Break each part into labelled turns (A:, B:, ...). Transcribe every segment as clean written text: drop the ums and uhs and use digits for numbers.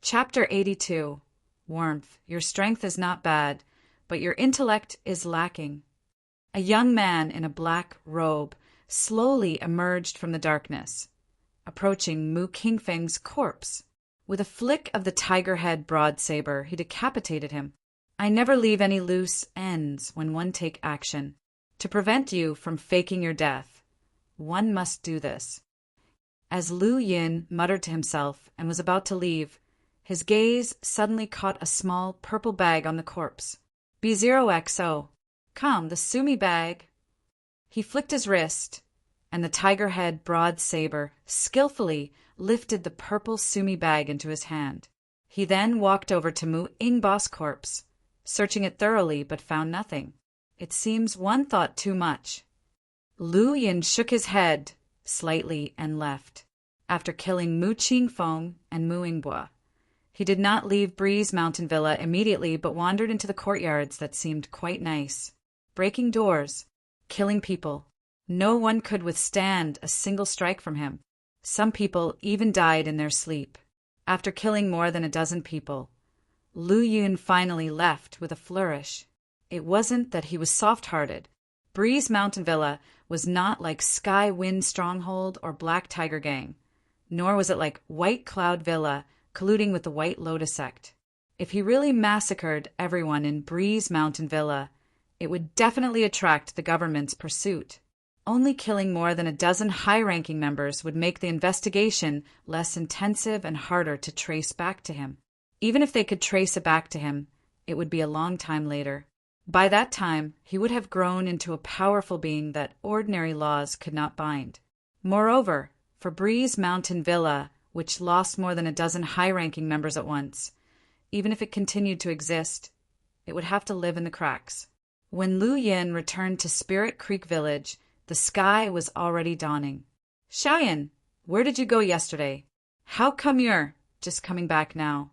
A: Chapter 82. Warmth. Your strength is not bad, but your intellect is lacking. A young man in a black robe slowly emerged from the darkness, approaching Mu Kingfeng's corpse. With a flick of the tiger-head broad-saber, he decapitated him. I never leave any loose ends when one take action. To prevent you from faking your death, one must do this. As Lu Yin muttered to himself and was about to leave, his gaze suddenly caught a small purple bag on the corpse. B0XO. Come, the Sumi bag. He flicked his wrist, and the tiger-head broad saber skillfully lifted the purple Sumi bag into his hand. He then walked over to Mu Ingba's corpse, searching it thoroughly but found nothing. It seems one thought too much. Lu Yin shook his head slightly and left. After killing Mu Qingfeng and Mu Ingbua, he did not leave Breeze Mountain Villa immediately but wandered into the courtyards that seemed quite nice. Breaking doors, killing people. No one could withstand a single strike from him. Some people even died in their sleep. After killing more than a dozen people, Lu Yun finally left with a flourish. It wasn't that he was soft-hearted. Breeze Mountain Villa was not like Sky Wind Stronghold or Black Tiger Gang, nor was it like White Cloud Villa colluding with the White Lotus sect. If he really massacred everyone in Breeze Mountain Villa, it would definitely attract the government's pursuit. Only killing more than a dozen high-ranking members would make the investigation less intensive and harder to trace back to him. Even if they could trace it back to him, it would be a long time later. By that time, he would have grown into a powerful being that ordinary laws could not bind. Moreover, for Breeze Mountain Villa, which lost more than a dozen high-ranking members at once, even if it continued to exist, it would have to live in the cracks. When Lu Yin returned to Spirit Creek Village, the sky was already dawning. Xiaoyan, where did you go yesterday? How come you're just coming back now?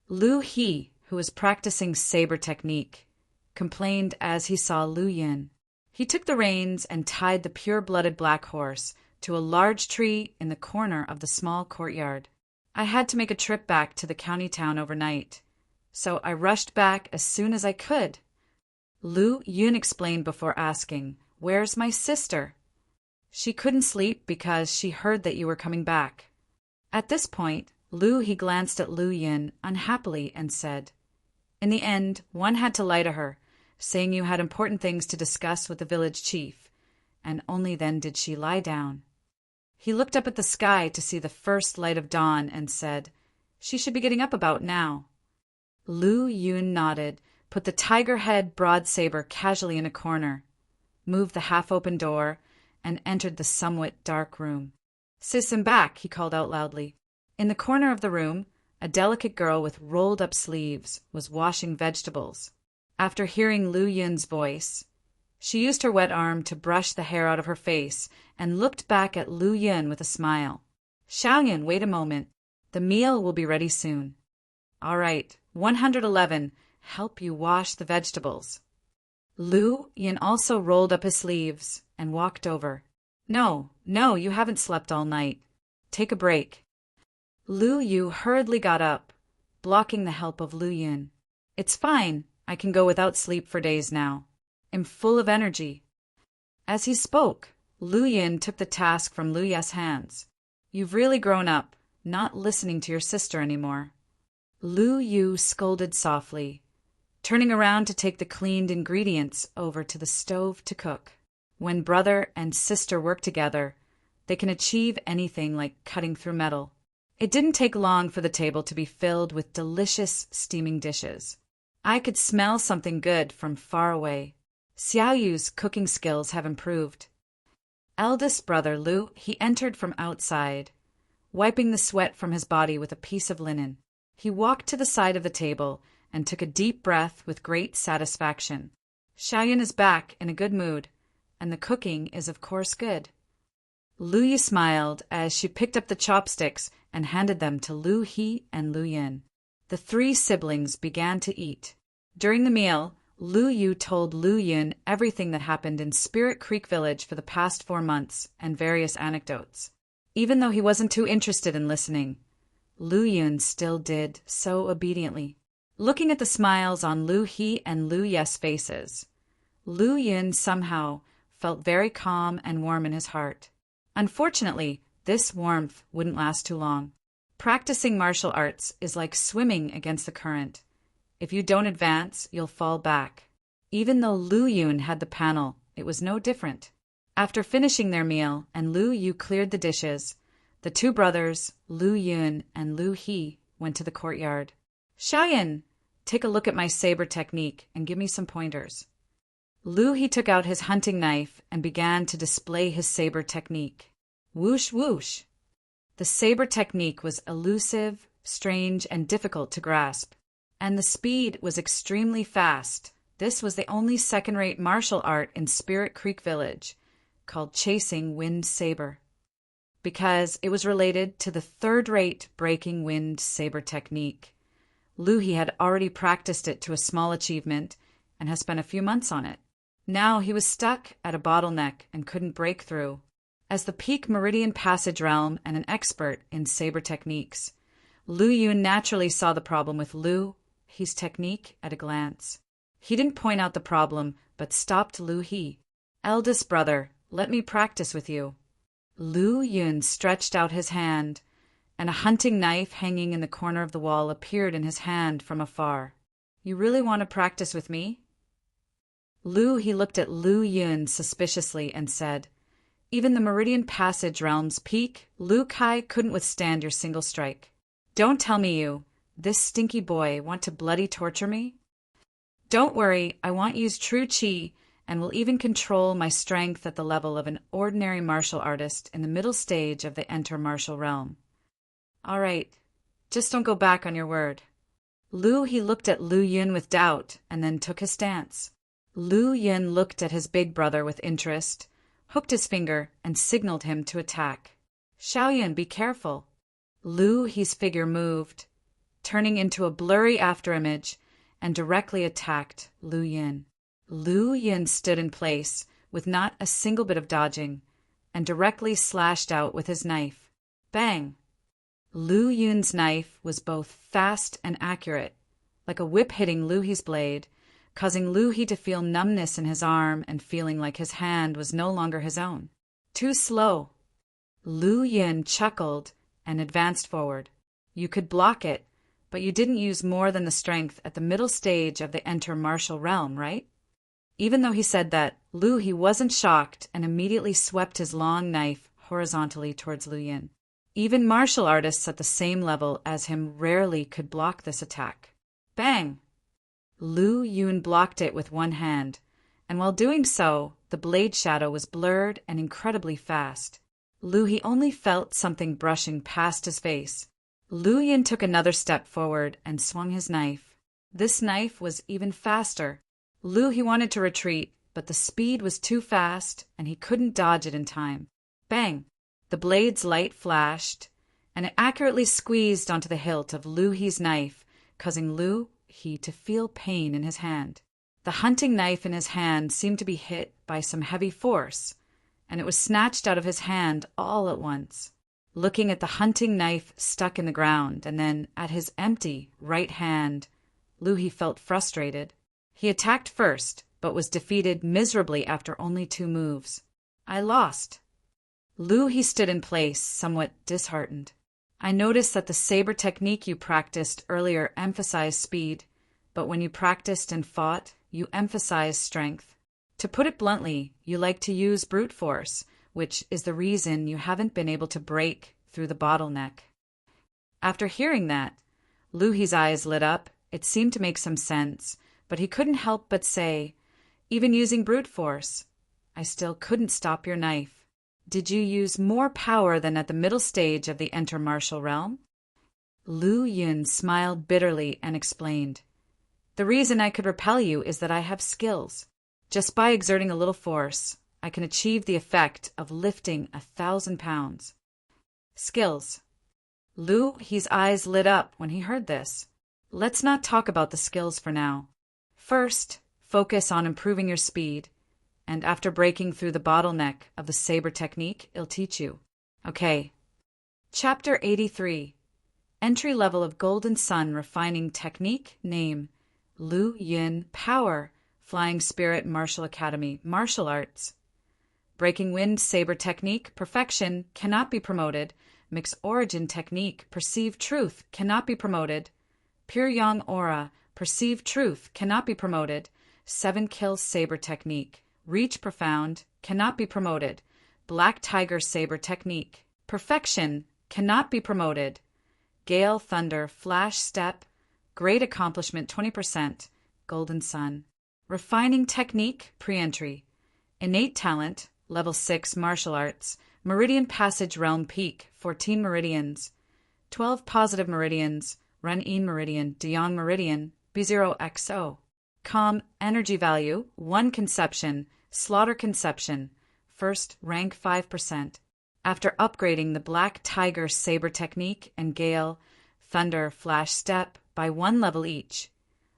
A: Lu He, who was practicing saber technique, complained as he saw Lu Yin. He took the reins and tied the pure-blooded black horse to a large tree in the corner of the small courtyard. I had to make a trip back to the county town overnight, so I rushed back as soon as I could. Lu Yun explained before asking, "Where's my sister?" "She couldn't sleep because she heard that you were coming back." At this point, He glanced at Lu Yin unhappily and said, "In the end, one had to lie to her, saying you had important things to discuss with the village chief, and only then did she lie down." He looked up at the sky to see the first light of dawn and said, "She should be getting up about now." Lu Yun nodded, put the tiger-head broad saber casually in a corner, moved the half-open door, and entered the somewhat dark room. "Sis, I'm back," he called out loudly. In the corner of the room, a delicate girl with rolled-up sleeves was washing vegetables. After hearing Lu Yun's voice, she used her wet arm to brush the hair out of her face and looked back at Lu Yun with a smile. "Xiaoyan, wait a moment. The meal will be ready soon." "All right, 111, help you wash the vegetables." Lu Yun also rolled up his sleeves and walked over. No, you haven't slept all night. Take a break." Lu Yu hurriedly got up, blocking the help of Lu Yun. "It's fine. I can go without sleep for days now. I'm full of energy." As he spoke, Lu Yin took the task from Lu Ye's hands. "You've really grown up, not listening to your sister anymore." Lu Yu scolded softly, turning around to take the cleaned ingredients over to the stove to cook. When brother and sister work together, they can achieve anything like cutting through metal. It didn't take long for the table to be filled with delicious steaming dishes. I could smell something good from far away. Xiao Yu's cooking skills have improved. Eldest brother Lu, he entered from outside, wiping the sweat from his body with a piece of linen. He walked to the side of the table and took a deep breath with great satisfaction. Xiaoyan is back in a good mood, and the cooking is of course good. Lu Yu smiled as she picked up the chopsticks and handed them to Lu He and Lu Yin. The three siblings began to eat. During the meal, Lu Yu told Lu Yun everything that happened in Spirit Creek Village for the past 4 months and various anecdotes. Even though he wasn't too interested in listening, Lu Yun still did so obediently. Looking at the smiles on Lu He and Lu Yes faces, Lu Yun somehow felt very calm and warm in his heart. Unfortunately, this warmth wouldn't last too long. Practicing martial arts is like swimming against the current. If you don't advance, you'll fall back. Even though Lu Yun had the panel, it was no different. After finishing their meal and Lu Yu cleared the dishes, the two brothers, Lu Yun and Lu He, went to the courtyard. Xiaoyan, take a look at my saber technique and give me some pointers. Lu He took out his hunting knife and began to display his saber technique. Whoosh whoosh. The saber technique was elusive, strange, and difficult to grasp, and the speed was extremely fast. This was the only second-rate martial art in Spirit Creek Village, called chasing wind saber, because it was related to the third-rate breaking wind saber technique. Lu He had already practiced it to a small achievement and has spent a few months on it. Now he was stuck at a bottleneck and couldn't break through. As the peak meridian passage realm and an expert in saber techniques, Lu Yun naturally saw the problem with Lu He's technique at a glance. He didn't point out the problem, but stopped Lu He. Eldest brother, let me practice with you. Lu Yun stretched out his hand, and a hunting knife hanging in the corner of the wall appeared in his hand from afar. You really want to practice with me? Lu He looked at Lu Yun suspiciously and said, even the Meridian Passage realm's peak, Lu Kai couldn't withstand your single strike. Don't tell me you, this stinky boy, want to bloody torture me? Don't worry, I won't use true chi and will even control my strength at the level of an ordinary martial artist in the middle stage of the Enter Martial Realm. All right, just don't go back on your word. Lu He looked at Lu Yun with doubt and then took his stance. Lu Yun looked at his big brother with interest, hooked his finger, and signaled him to attack. Xiaoyan, be careful. Lu He's figure moved, turning into a blurry afterimage, and directly attacked Lu Yun. Lu Yun stood in place, with not a single bit of dodging, and directly slashed out with his knife. Bang! Lu Yun's knife was both fast and accurate, like a whip hitting Lu He's blade, causing Lu He to feel numbness in his arm and feeling like his hand was no longer his own. Too slow. Lu Yun chuckled and advanced forward. You could block it, but you didn't use more than the strength at the middle stage of the Enter Martial Realm, right? Even though he said that, Lu He wasn't shocked and immediately swept his long knife horizontally towards Lu Yun. Even martial artists at the same level as him rarely could block this attack. Bang! Lu Yun blocked it with one hand, and while doing so, the blade shadow was blurred and incredibly fast. Lu He only felt something brushing past his face. Lu Yun took another step forward and swung his knife. This knife was even faster. Lu He wanted to retreat, but the speed was too fast, and he couldn't dodge it in time. Bang! The blade's light flashed, and it accurately squeezed onto the hilt of Lu He's knife, causing Lu He to feel pain in his hand. The hunting knife in his hand seemed to be hit by some heavy force, and it was snatched out of his hand all at once. Looking at the hunting knife stuck in the ground and then at his empty right hand, Lu He felt frustrated. He attacked first, but was defeated miserably after only 2 moves. I lost. Lu He stood in place, somewhat disheartened. I noticed that the saber technique you practiced earlier emphasized speed, but when you practiced and fought, you emphasized strength. To put it bluntly, you like to use brute force, which is the reason you haven't been able to break through the bottleneck. After hearing that, Lu He's eyes lit up. It seemed to make some sense, but he couldn't help but say, even using brute force, I still couldn't stop your knife. Did you use more power than at the middle stage of the Enter Martial Realm? Lu Yun smiled bitterly and explained, the reason I could repel you is that I have skills. Just by exerting a little force, I can achieve the effect of lifting 1,000 pounds. Skills. Lu He's eyes lit up when he heard this. Let's not talk about the skills for now. First, focus on improving your speed, and after breaking through the bottleneck of the saber technique, it'll teach you. Okay. Chapter 83. Entry level of Golden Sun Refining Technique. Name: Lu Yin. Power: Flying Spirit Martial Academy, Martial Arts. Breaking Wind Saber Technique. Perfection: cannot be promoted. Mix Origin Technique. Perceive Truth: cannot be promoted. Pure Yang Aura. Perceive Truth: cannot be promoted. 7 Kill Saber Technique. Reach Profound: cannot be promoted. Black Tiger Saber Technique. Perfection: cannot be promoted. Gale Thunder Flash Step. Great Accomplishment 20%. Golden Sun. Refining Technique. Pre-entry. Innate Talent. Level 6 Martial Arts. Meridian Passage Realm Peak. 14 meridians. 12 positive meridians. Ren-In Meridian. Deyang Meridian. B0XO. Calm Energy Value. 1 Conception. Slaughter Conception. First rank 5%. After upgrading the Black Tiger Saber Technique and Gale Thunder Flash Step by 1 level each,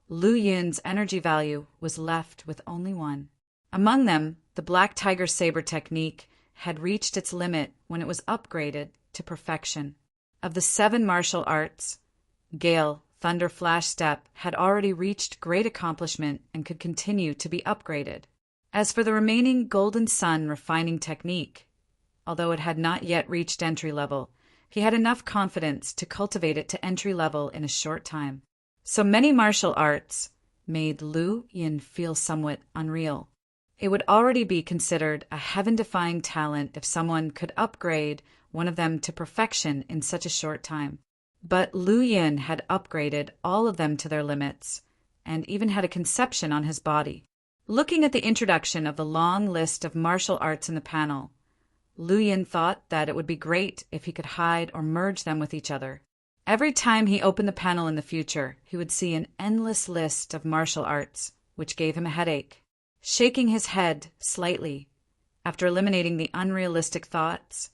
A: Lu Yin's energy value was left with only 1. Among them, the Black Tiger Saber Technique had reached its limit when it was upgraded to perfection. Of the 7 martial arts, Gale Thunder Flash Step had already reached great accomplishment and could continue to be upgraded. As for the remaining Golden Sun Refining Technique, although it had not yet reached entry level, he had enough confidence to cultivate it to entry level in a short time. So many martial arts made Lu Yin feel somewhat unreal. It would already be considered a heaven-defying talent if someone could upgrade one of them to perfection in such a short time. But Lu Yin had upgraded all of them to their limits, and even had a conception on his body. Looking at the introduction of the long list of martial arts in the panel, Lu Yin thought that it would be great if he could hide or merge them with each other. Every time he opened the panel in the future, he would see an endless list of martial arts, which gave him a headache. Shaking his head slightly, after eliminating the unrealistic thoughts,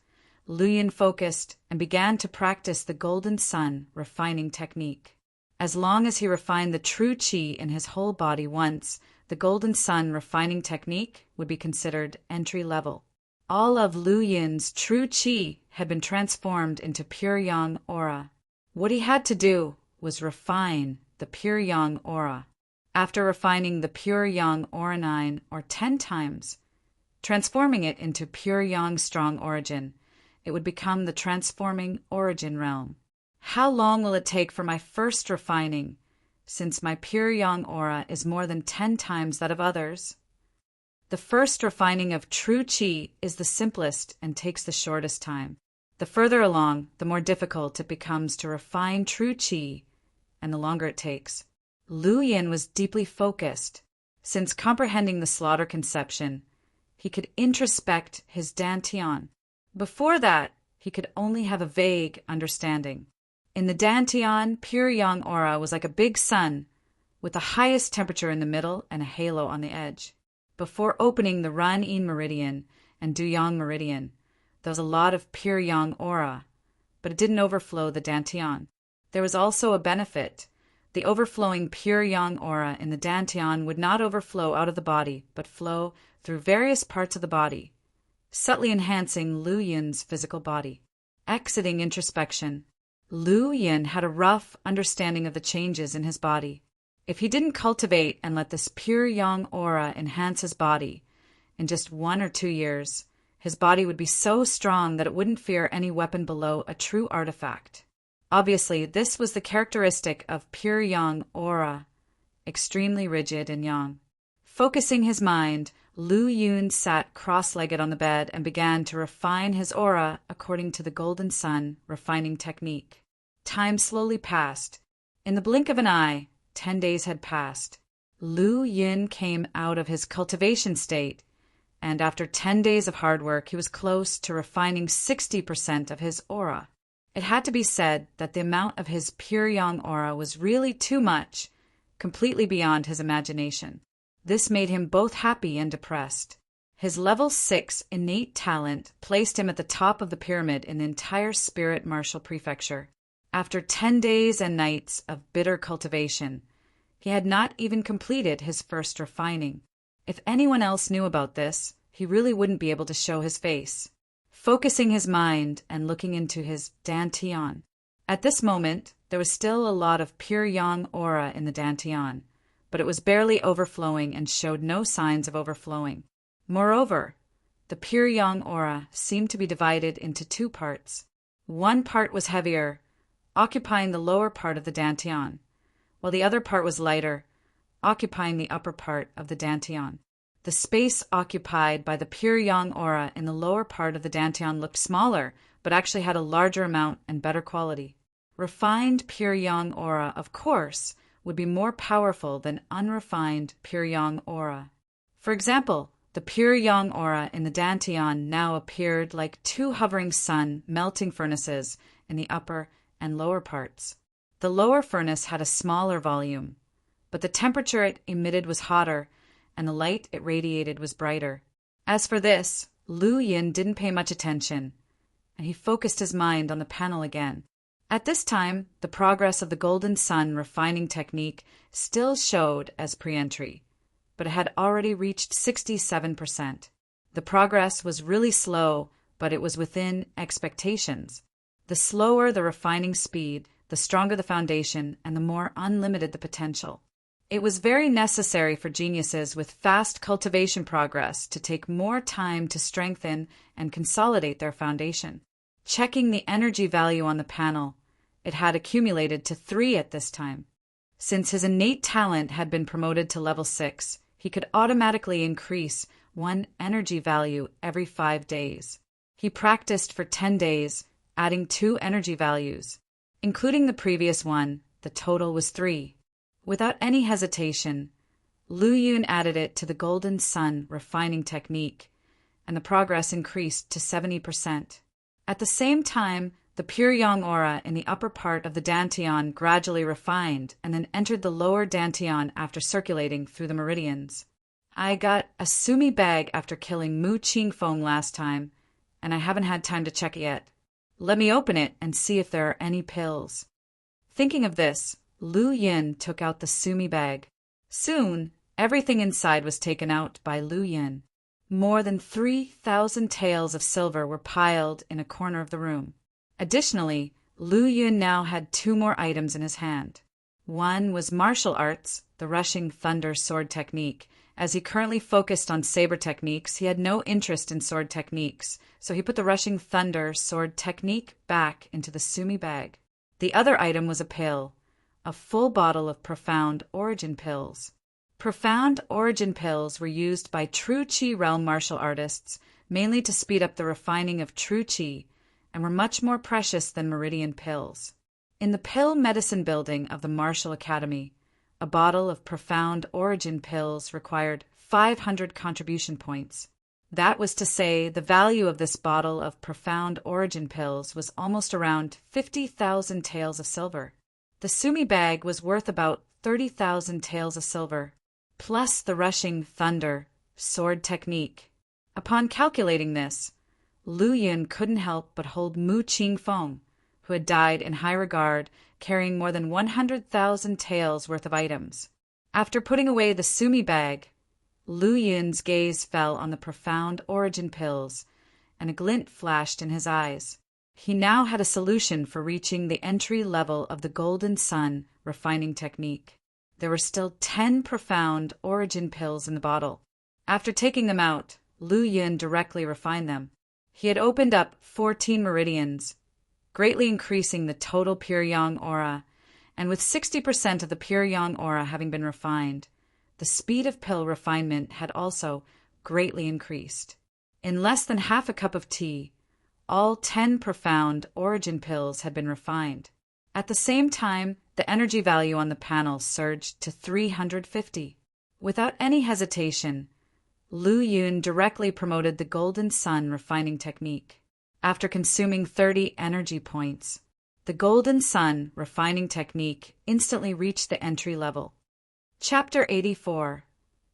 A: Lu Yin focused and began to practice the Golden Sun Refining Technique. As long as he refined the true qi in his whole body once, the Golden Sun Refining Technique would be considered entry level. All of Lu Yin's true qi had been transformed into pure yang aura. What he had to do was refine the pure yang aura. After refining the pure yang aura 9 or 10 times, transforming it into pure yang strong origin, it would become the transforming origin realm. How long will it take for my first refining, since my pure yang aura is more than 10 times that of others? The first refining of true qi is the simplest and takes the shortest time. The further along, the more difficult it becomes to refine true qi, and the longer it takes. Lu Yin was deeply focused. Since comprehending the slaughter conception, he could introspect his dantian. Before that, he could only have a vague understanding. In the dantian, pure yang aura was like a big sun, with the highest temperature in the middle and a halo on the edge. Before opening the Ren-In Meridian and Deyang Meridian, there was a lot of pure yang aura, but it didn't overflow the dantian. There was also a benefit. The overflowing pure yang aura in the dantian would not overflow out of the body, but flow through various parts of the body, subtly enhancing Lu Yin's physical body. Exiting introspection, Lu Yin had a rough understanding of the changes in his body. If he didn't cultivate and let this pure yang aura enhance his body, in just 1 or 2 years, his body would be so strong that it wouldn't fear any weapon below a true artifact. Obviously, this was the characteristic of pure yang aura, extremely rigid and yang. Focusing his mind, Lu Yin sat cross-legged on the bed and began to refine his aura according to the Golden Sun Refining Technique. Time slowly passed. In the blink of an eye, 10 days had passed. Lu Yin came out of his cultivation state, and after 10 days of hard work, he was close to refining 60% of his aura. It had to be said that the amount of his pure yang aura was really too much, completely beyond his imagination. This made him both happy and depressed. His level 6 innate talent placed him at the top of the pyramid in the entire spirit martial prefecture. After 10 days and nights of bitter cultivation, he had not even completed his first refining. If anyone else knew about this, he really wouldn't be able to show his face. Focusing his mind and looking into his dantian, At this moment, there was still a lot of pure yang aura in the dantian, but it was barely overflowing and showed no signs of overflowing. Moreover, the pure yang aura seemed to be divided into two parts. One part was heavier, occupying the lower part of the dantian, while the other part was lighter, occupying the upper part of the dantian. The space occupied by the pure yang aura in the lower part of the dantian looked smaller, but actually had a larger amount and better quality. Refined pure yang aura, of course, would be more powerful than unrefined pure yang aura. For example, the pure yang aura in the dantian now appeared like two hovering sun melting furnaces in the upper and lower parts. The lower furnace had a smaller volume, but the temperature it emitted was hotter, and the light it radiated was brighter. As for this, Lu Yin didn't pay much attention, and he focused his mind on the panel again. At this time, the progress of the golden sun refining technique still showed as pre-entry, but it had already reached 67%. The progress was really slow, but it was within expectations. The slower the refining speed, the stronger the foundation, and the more unlimited the potential. It was very necessary for geniuses with fast cultivation progress to take more time to strengthen and consolidate their foundation. Checking the energy value on the panel, it had accumulated to 3 at this time. Since his innate talent had been promoted to level 6, he could automatically increase 1 energy value every 5 days. He practiced for 10 days, adding 2 energy values. Including the previous one, the total was 3. Without any hesitation, Lu Yun added it to the golden sun refining technique, and the progress increased to 70%. At the same time, the pure yang aura in the upper part of the dantian gradually refined and then entered the lower dantian after circulating through the meridians. I got a sumi bag after killing Mu Qingfeng last time, and I haven't had time to check it yet. Let me open it and see if there are any pills. Thinking of this, Lu Yin took out the sumi bag. Soon, everything inside was taken out by Lu Yin. More than 3,000 taels of silver were piled in a corner of the room. Additionally, Lu Yun now had 2 more items in his hand. One was martial arts, the rushing thunder sword technique. As he currently focused on saber techniques, he had no interest in sword techniques, so he put the rushing thunder sword technique back into the sumi bag. The other item was a pill, a full bottle of profound origin pills. Profound origin pills were used by true Qi realm martial artists mainly to speed up the refining of true Qi, and were much more precious than meridian pills. In the pill medicine building of the Martial Academy, a bottle of profound origin pills required 500 contribution points. That was to say, the value of this bottle of profound origin pills was almost around 50,000 taels of silver. The sumi bag was worth about 30,000 taels of silver, plus the rushing thunder sword technique. Upon calculating this, Lu Yun couldn't help but hold Mu Qingfeng, who had died in high regard, carrying more than 100,000 taels worth of items. After putting away the sumi bag, Lu Yun's gaze fell on the profound origin pills, and a glint flashed in his eyes. He now had a solution for reaching the entry level of the golden sun refining technique. There were still 10 profound origin pills in the bottle. After taking them out, Lu Yun directly refined them. He had opened up 14 meridians, greatly increasing the total pure yang aura, and with 60% of the pure yang aura having been refined, the speed of pill refinement had also greatly increased. In less than half a cup of tea, all 10 profound origin pills had been refined. At the same time, the energy value on the panel surged to 350. Without any hesitation, Lu Yun directly promoted the golden sun refining technique. After consuming 30 energy points, the golden sun refining technique instantly reached the entry level. Chapter 84.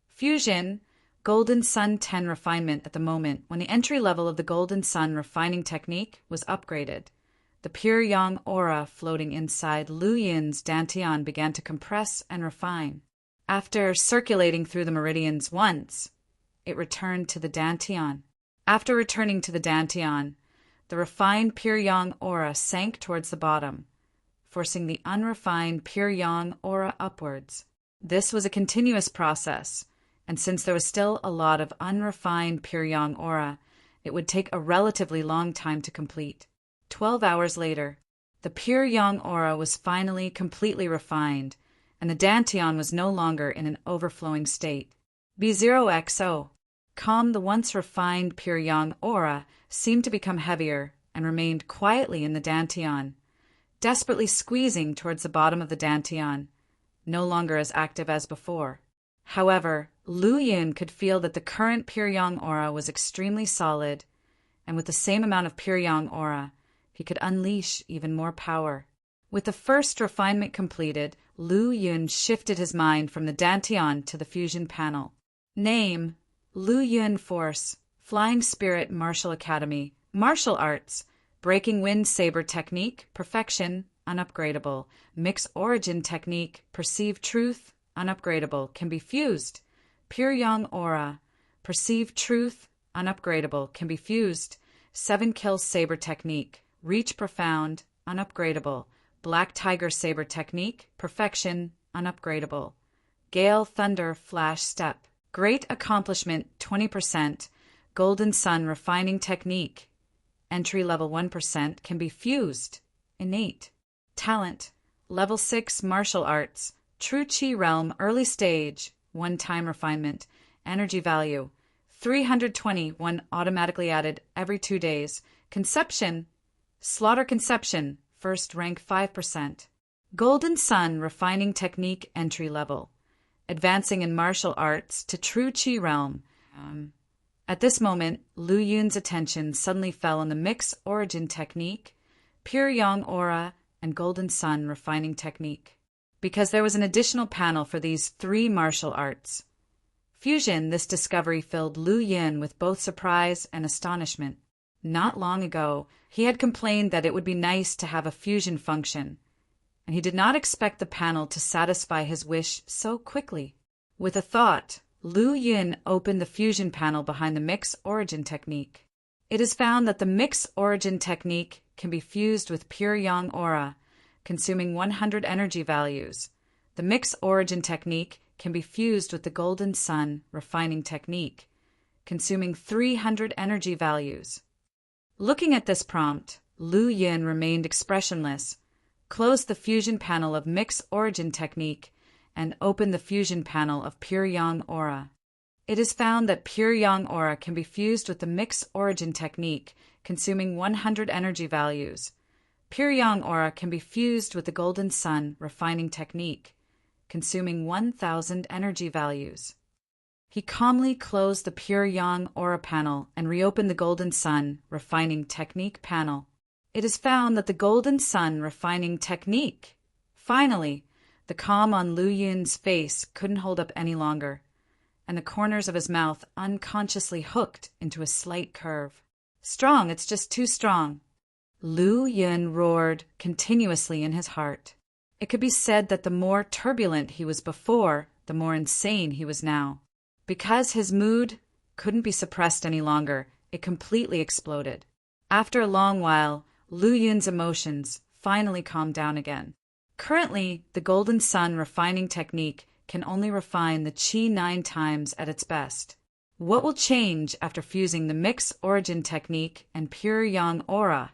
A: Fusion, Golden Sun 10 refinement. At the moment when the entry level of the golden sun refining technique was upgraded, the pure yang aura floating inside Lu Yun's dantian began to compress and refine. After circulating through the meridians once, it returned to the dantian. After returning to the dantian, the refined pure yang aura sank towards the bottom, forcing the unrefined pure yang aura upwards. This was a continuous process, and since there was still a lot of unrefined pure yang aura, it would take a relatively long time to complete. 12 hours later, the pure yang aura was finally completely refined, and the dantian was no longer in an overflowing state. B0XO. Calm, the once refined pure yang aura seemed to become heavier and remained quietly in the dantian, desperately squeezing towards the bottom of the dantian, no longer as active as before. However, Lu Yun could feel that the current pure yang aura was extremely solid, and with the same amount of pure yang aura, he could unleash even more power. With the first refinement completed, Lu Yun shifted his mind from the dantian to the fusion panel. Name: Lu Yun Force, Flying Spirit Martial Academy, Martial Arts, Breaking Wind Saber Technique, Perfection, Unupgradable, Mix Origin Technique, Perceive Truth, Unupgradable, can be fused. Pure Yang Aura, Perceive Truth, Unupgradable, can be fused. 7 Kill Saber Technique, Reach Profound, Unupgradable, Black Tiger Saber Technique, Perfection, Unupgradable. Gale Thunder Flash Step, Great Accomplishment 20%, Golden Sun Refining Technique, Entry Level 1%, can be fused. Innate. Talent, Level 6 Martial Arts, True Chi Realm Early Stage, One-Time Refinement, Energy Value, 320, one automatically added every 2 days. Conception, Slaughter Conception, First Rank 5%. Golden Sun Refining Technique Entry Level, Advancing in Martial Arts to True Chi Realm. At this moment, Lu Yun's attention suddenly fell on the Mix Origin Technique, Pure Yang Aura, and Golden Sun Refining Technique, because there was an additional panel for these 3 martial arts. Fusion, this discovery filled Lu Yun with both surprise and astonishment. Not long ago, he had complained that it would be nice to have a fusion function, and he did not expect the panel to satisfy his wish so quickly. With a thought, Lu Yun opened the fusion panel behind the Mix Origin Technique. It is found that the Mix Origin Technique can be fused with Pure Yang Aura, consuming 100 energy values. The Mix Origin Technique can be fused with the Golden Sun Refining Technique, consuming 300 energy values. Looking at this prompt, Lu Yun remained expressionless, closed the fusion panel of Mix Origin Technique, and opened the fusion panel of Pure Yang Aura. It is found that Pure Yang Aura can be fused with the Mix Origin Technique, consuming 100 energy values. Pure Yang Aura can be fused with the Golden Sun Refining Technique, consuming 1,000 energy values. He calmly closed the Pure Yang Aura panel and reopened the Golden Sun Refining Technique panel. It is found that the Golden Sun Refining Technique. Finally, the calm on Lu Yun's face couldn't hold up any longer, and the corners of his mouth unconsciously hooked into a slight curve. Strong, it's just too strong. Lu Yun roared continuously in his heart. It could be said that the more turbulent he was before, the more insane he was now. Because his mood couldn't be suppressed any longer, it completely exploded. After a long while, Lu Yun's emotions finally calmed down again. Currently, the Golden Sun Refining Technique can only refine the Qi 9 times at its best. What will change after fusing the Mix Origin Technique and Pure Yang Aura?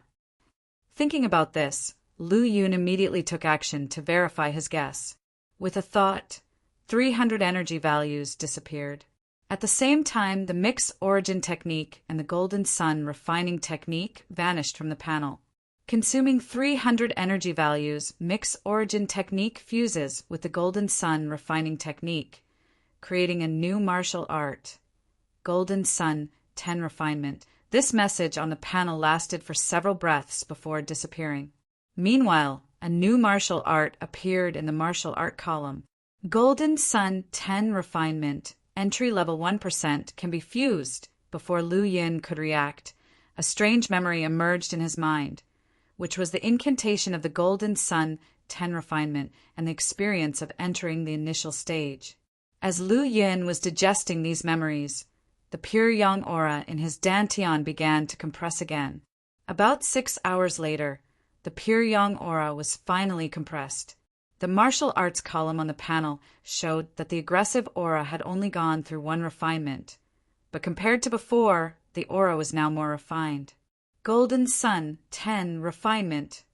A: Thinking about this, Lu Yun immediately took action to verify his guess. With a thought, 300 energy values disappeared. At the same time, the Mix Origin Technique and the Golden Sun Refining Technique vanished from the panel. Consuming 300 energy values, Mix Origin Technique fuses with the Golden Sun Refining Technique, creating a new martial art. Golden Sun 10 Refinement. This message on the panel lasted for several breaths before disappearing. Meanwhile, a new martial art appeared in the martial art column. Golden Sun 10 Refinement. Entry level 1% can be fused. Before Lu Yun could react, a strange memory emerged in his mind, which was the incantation of the Golden Sun 10 Refinement and the experience of entering the initial stage. As Lu Yun was digesting these memories, the Pure Yang Aura in his dantian began to compress again. About 6 hours later, The pure yang aura was finally compressed. The martial arts column on the panel showed that the aggressive aura had only gone through one refinement, but compared to before, the aura was now more refined. Golden Sun, 10, refinement.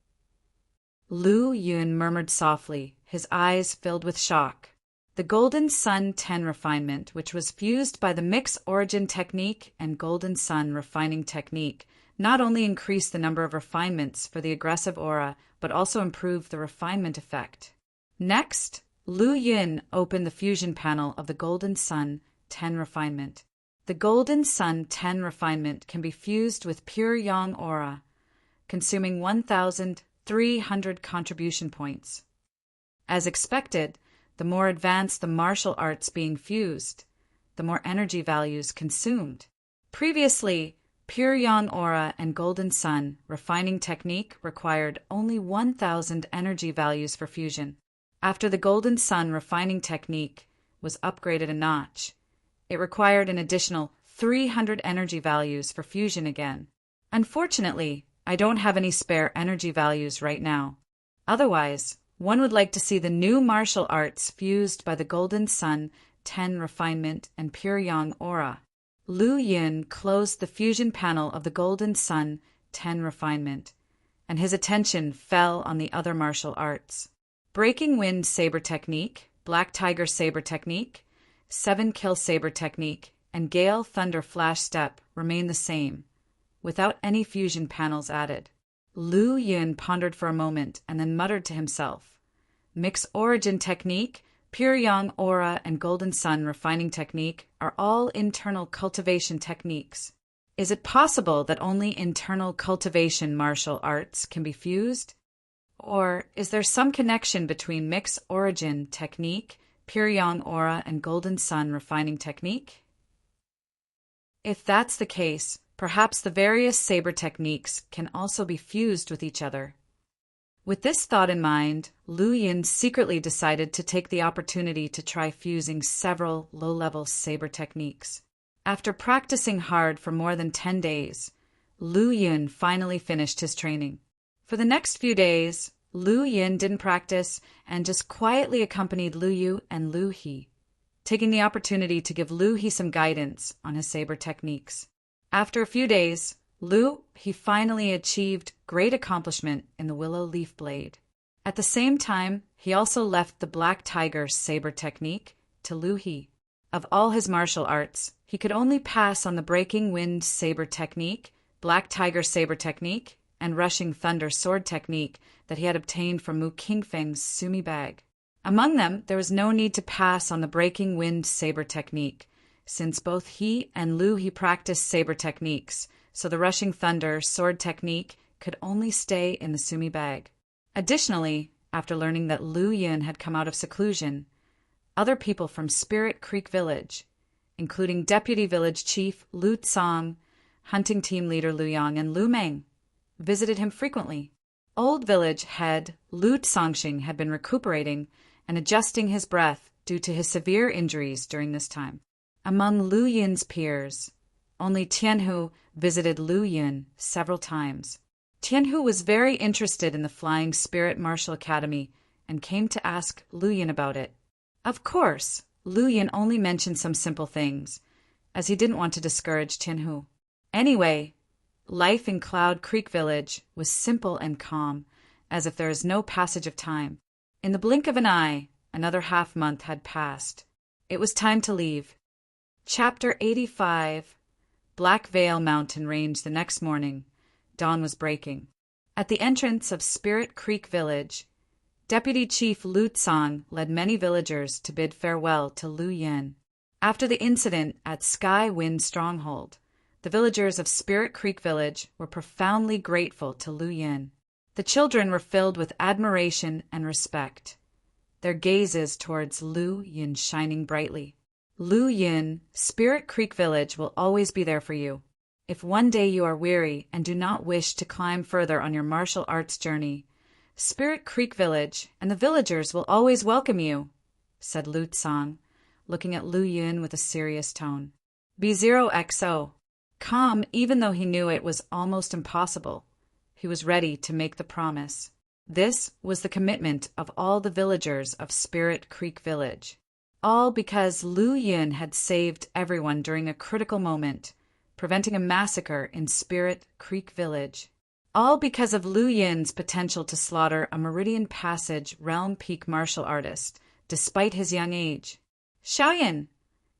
A: Lu Yun murmured softly, his eyes filled with shock. The Golden Sun 10 refinement, which was fused by the mix origin technique and Golden Sun refining technique, not only increased the number of refinements for the aggressive aura, but also improved the refinement effect. Next, Lu Yun opened the fusion panel of the Golden Sun 10 refinement. The Golden Sun 10 refinement can be fused with pure yang aura, consuming 1,300 contribution points. As expected, the more advanced the martial arts being fused, the more energy values consumed. Previously, pure yang aura and Golden Sun refining technique required only 1,000 energy values for fusion. After the Golden Sun refining technique was upgraded a notch, it required an additional 300 energy values for fusion again. Unfortunately, I don't have any spare energy values right now. Otherwise, one would like to see the new martial arts fused by the Golden Sun 10 refinement and pure yang aura. Lu Yun closed the fusion panel of the Golden Sun 10 refinement, and his attention fell on the other martial arts. Breaking Wind Saber Technique, Black Tiger Saber Technique, 7 Kill Saber Technique, and Gale Thunder Flash Step remain the same, without any fusion panels added. Lu Yun pondered for a moment and then muttered to himself, Mix Origin Technique, Pure Yang Aura, and Golden Sun Refining Technique are all internal cultivation techniques. Is it possible that only internal cultivation martial arts can be fused? Or is there some connection between Mix Origin Technique, Pure Yang Aura, and Golden Sun Refining Technique? If that's the case, perhaps the various saber techniques can also be fused with each other. With this thought in mind, Lu Yun secretly decided to take the opportunity to try fusing several low-level saber techniques. After practicing hard for more than 10 days, Lu Yun finally finished his training. For the next few days, Lu Yun didn't practice and just quietly accompanied Lu Yu and Lu He, taking the opportunity to give Lu He some guidance on his saber techniques. After a few days, Lu He finally achieved great accomplishment in the Willow Leaf Blade. At the same time, he also left the Black Tiger Saber Technique to Lu He. Of all his martial arts, he could only pass on the Breaking Wind Saber Technique, Black Tiger Saber Technique, and Rushing Thunder Sword Technique that he had obtained from Mu Qingfeng's Sumi bag. Among them, there was no need to pass on the Breaking Wind Saber Technique, since both he and Lu He practiced saber techniques, so the Rushing Thunder Sword Technique could only stay in the Sumi bag. Additionally, after learning that Lu Yun had come out of seclusion, other people from Spirit Creek Village, including Deputy Village Chief Lu Tsang, Hunting Team Leader Lu Yang, and Lu Meng, visited him frequently. Old Village Head Lu Tsangxing had been recuperating and adjusting his breath due to his severe injuries during this time. Among Lu Yun's peers, only Tianhu visited Lu Yun several times. Tianhu was very interested in the Flying Spirit Martial Academy and came to ask Lu Yun about it. Of course, Lu Yun only mentioned some simple things, as he didn't want to discourage Tianhu. Anyway, life in Cloud Creek Village was simple and calm, as if there is no passage of time. In the blink of an eye, another half-month had passed. It was time to leave. Chapter 85. Black Veil Mountain Range. The next morning, dawn was breaking. At the entrance of Spirit Creek Village, Deputy Chief Lu Tsang led many villagers to bid farewell to Lu Yun. After the incident at Sky Wind Stronghold, the villagers of Spirit Creek Village were profoundly grateful to Lu Yun. The children were filled with admiration and respect, their gazes towards Lu Yun shining brightly. Lu Yun, Spirit Creek Village will always be there for you. If one day you are weary and do not wish to climb further on your martial arts journey, Spirit Creek Village and the villagers will always welcome you, said Lu Tsang, looking at Lu Yun with a serious tone. B0XO. Calm, even though he knew it was almost impossible, He was ready to make the promise. This was the commitment of all the villagers of Spirit Creek Village. All because Lu Yun had saved everyone during a critical moment, preventing a massacre in Spirit Creek Village. All because of Lu Yun's potential to slaughter a Meridian Passage Realm Peak martial artist, despite his young age. Xiaoyan,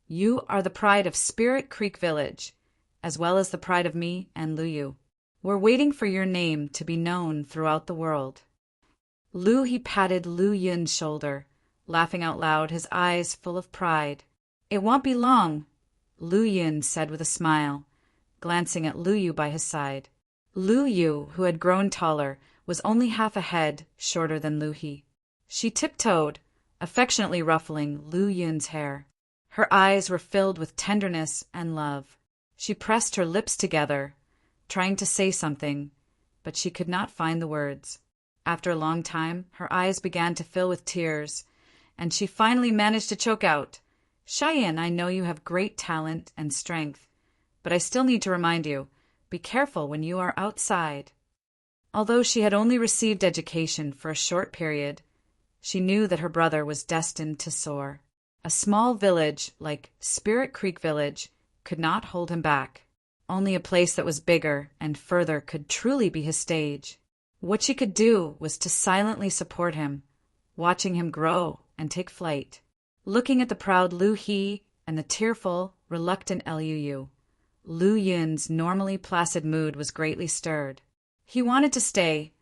A: you are the pride of Spirit Creek Village, as well as the pride of me and Lu Yu. We're waiting for your name to be known throughout the world. He patted Lu Yun's shoulder, laughing out loud, his eyes full of pride. It won't be long, Lu Yun said with a smile, glancing at Lu Yu by his side. Lu Yu, who had grown taller, was only half a head shorter than Lu He. She tiptoed, affectionately ruffling Lu Yun's hair. Her eyes were filled with tenderness and love. She pressed her lips together, trying to say something, but she could not find the words. After a long time, her eyes began to fill with tears, and she finally managed to choke out, "Cheyenne, I know you have great talent and strength, but I still need to remind you, be careful when you are outside." Although she had only received education for a short period, she knew that her brother was destined to soar. A small village like Spirit Creek Village could not hold him back. Only a place that was bigger and further could truly be his stage. What she could do was to silently support him, watching him grow and take flight. Looking at the proud Lu He and the tearful, reluctant Liu, Lu Yun's normally placid mood was greatly stirred. He wanted to stay,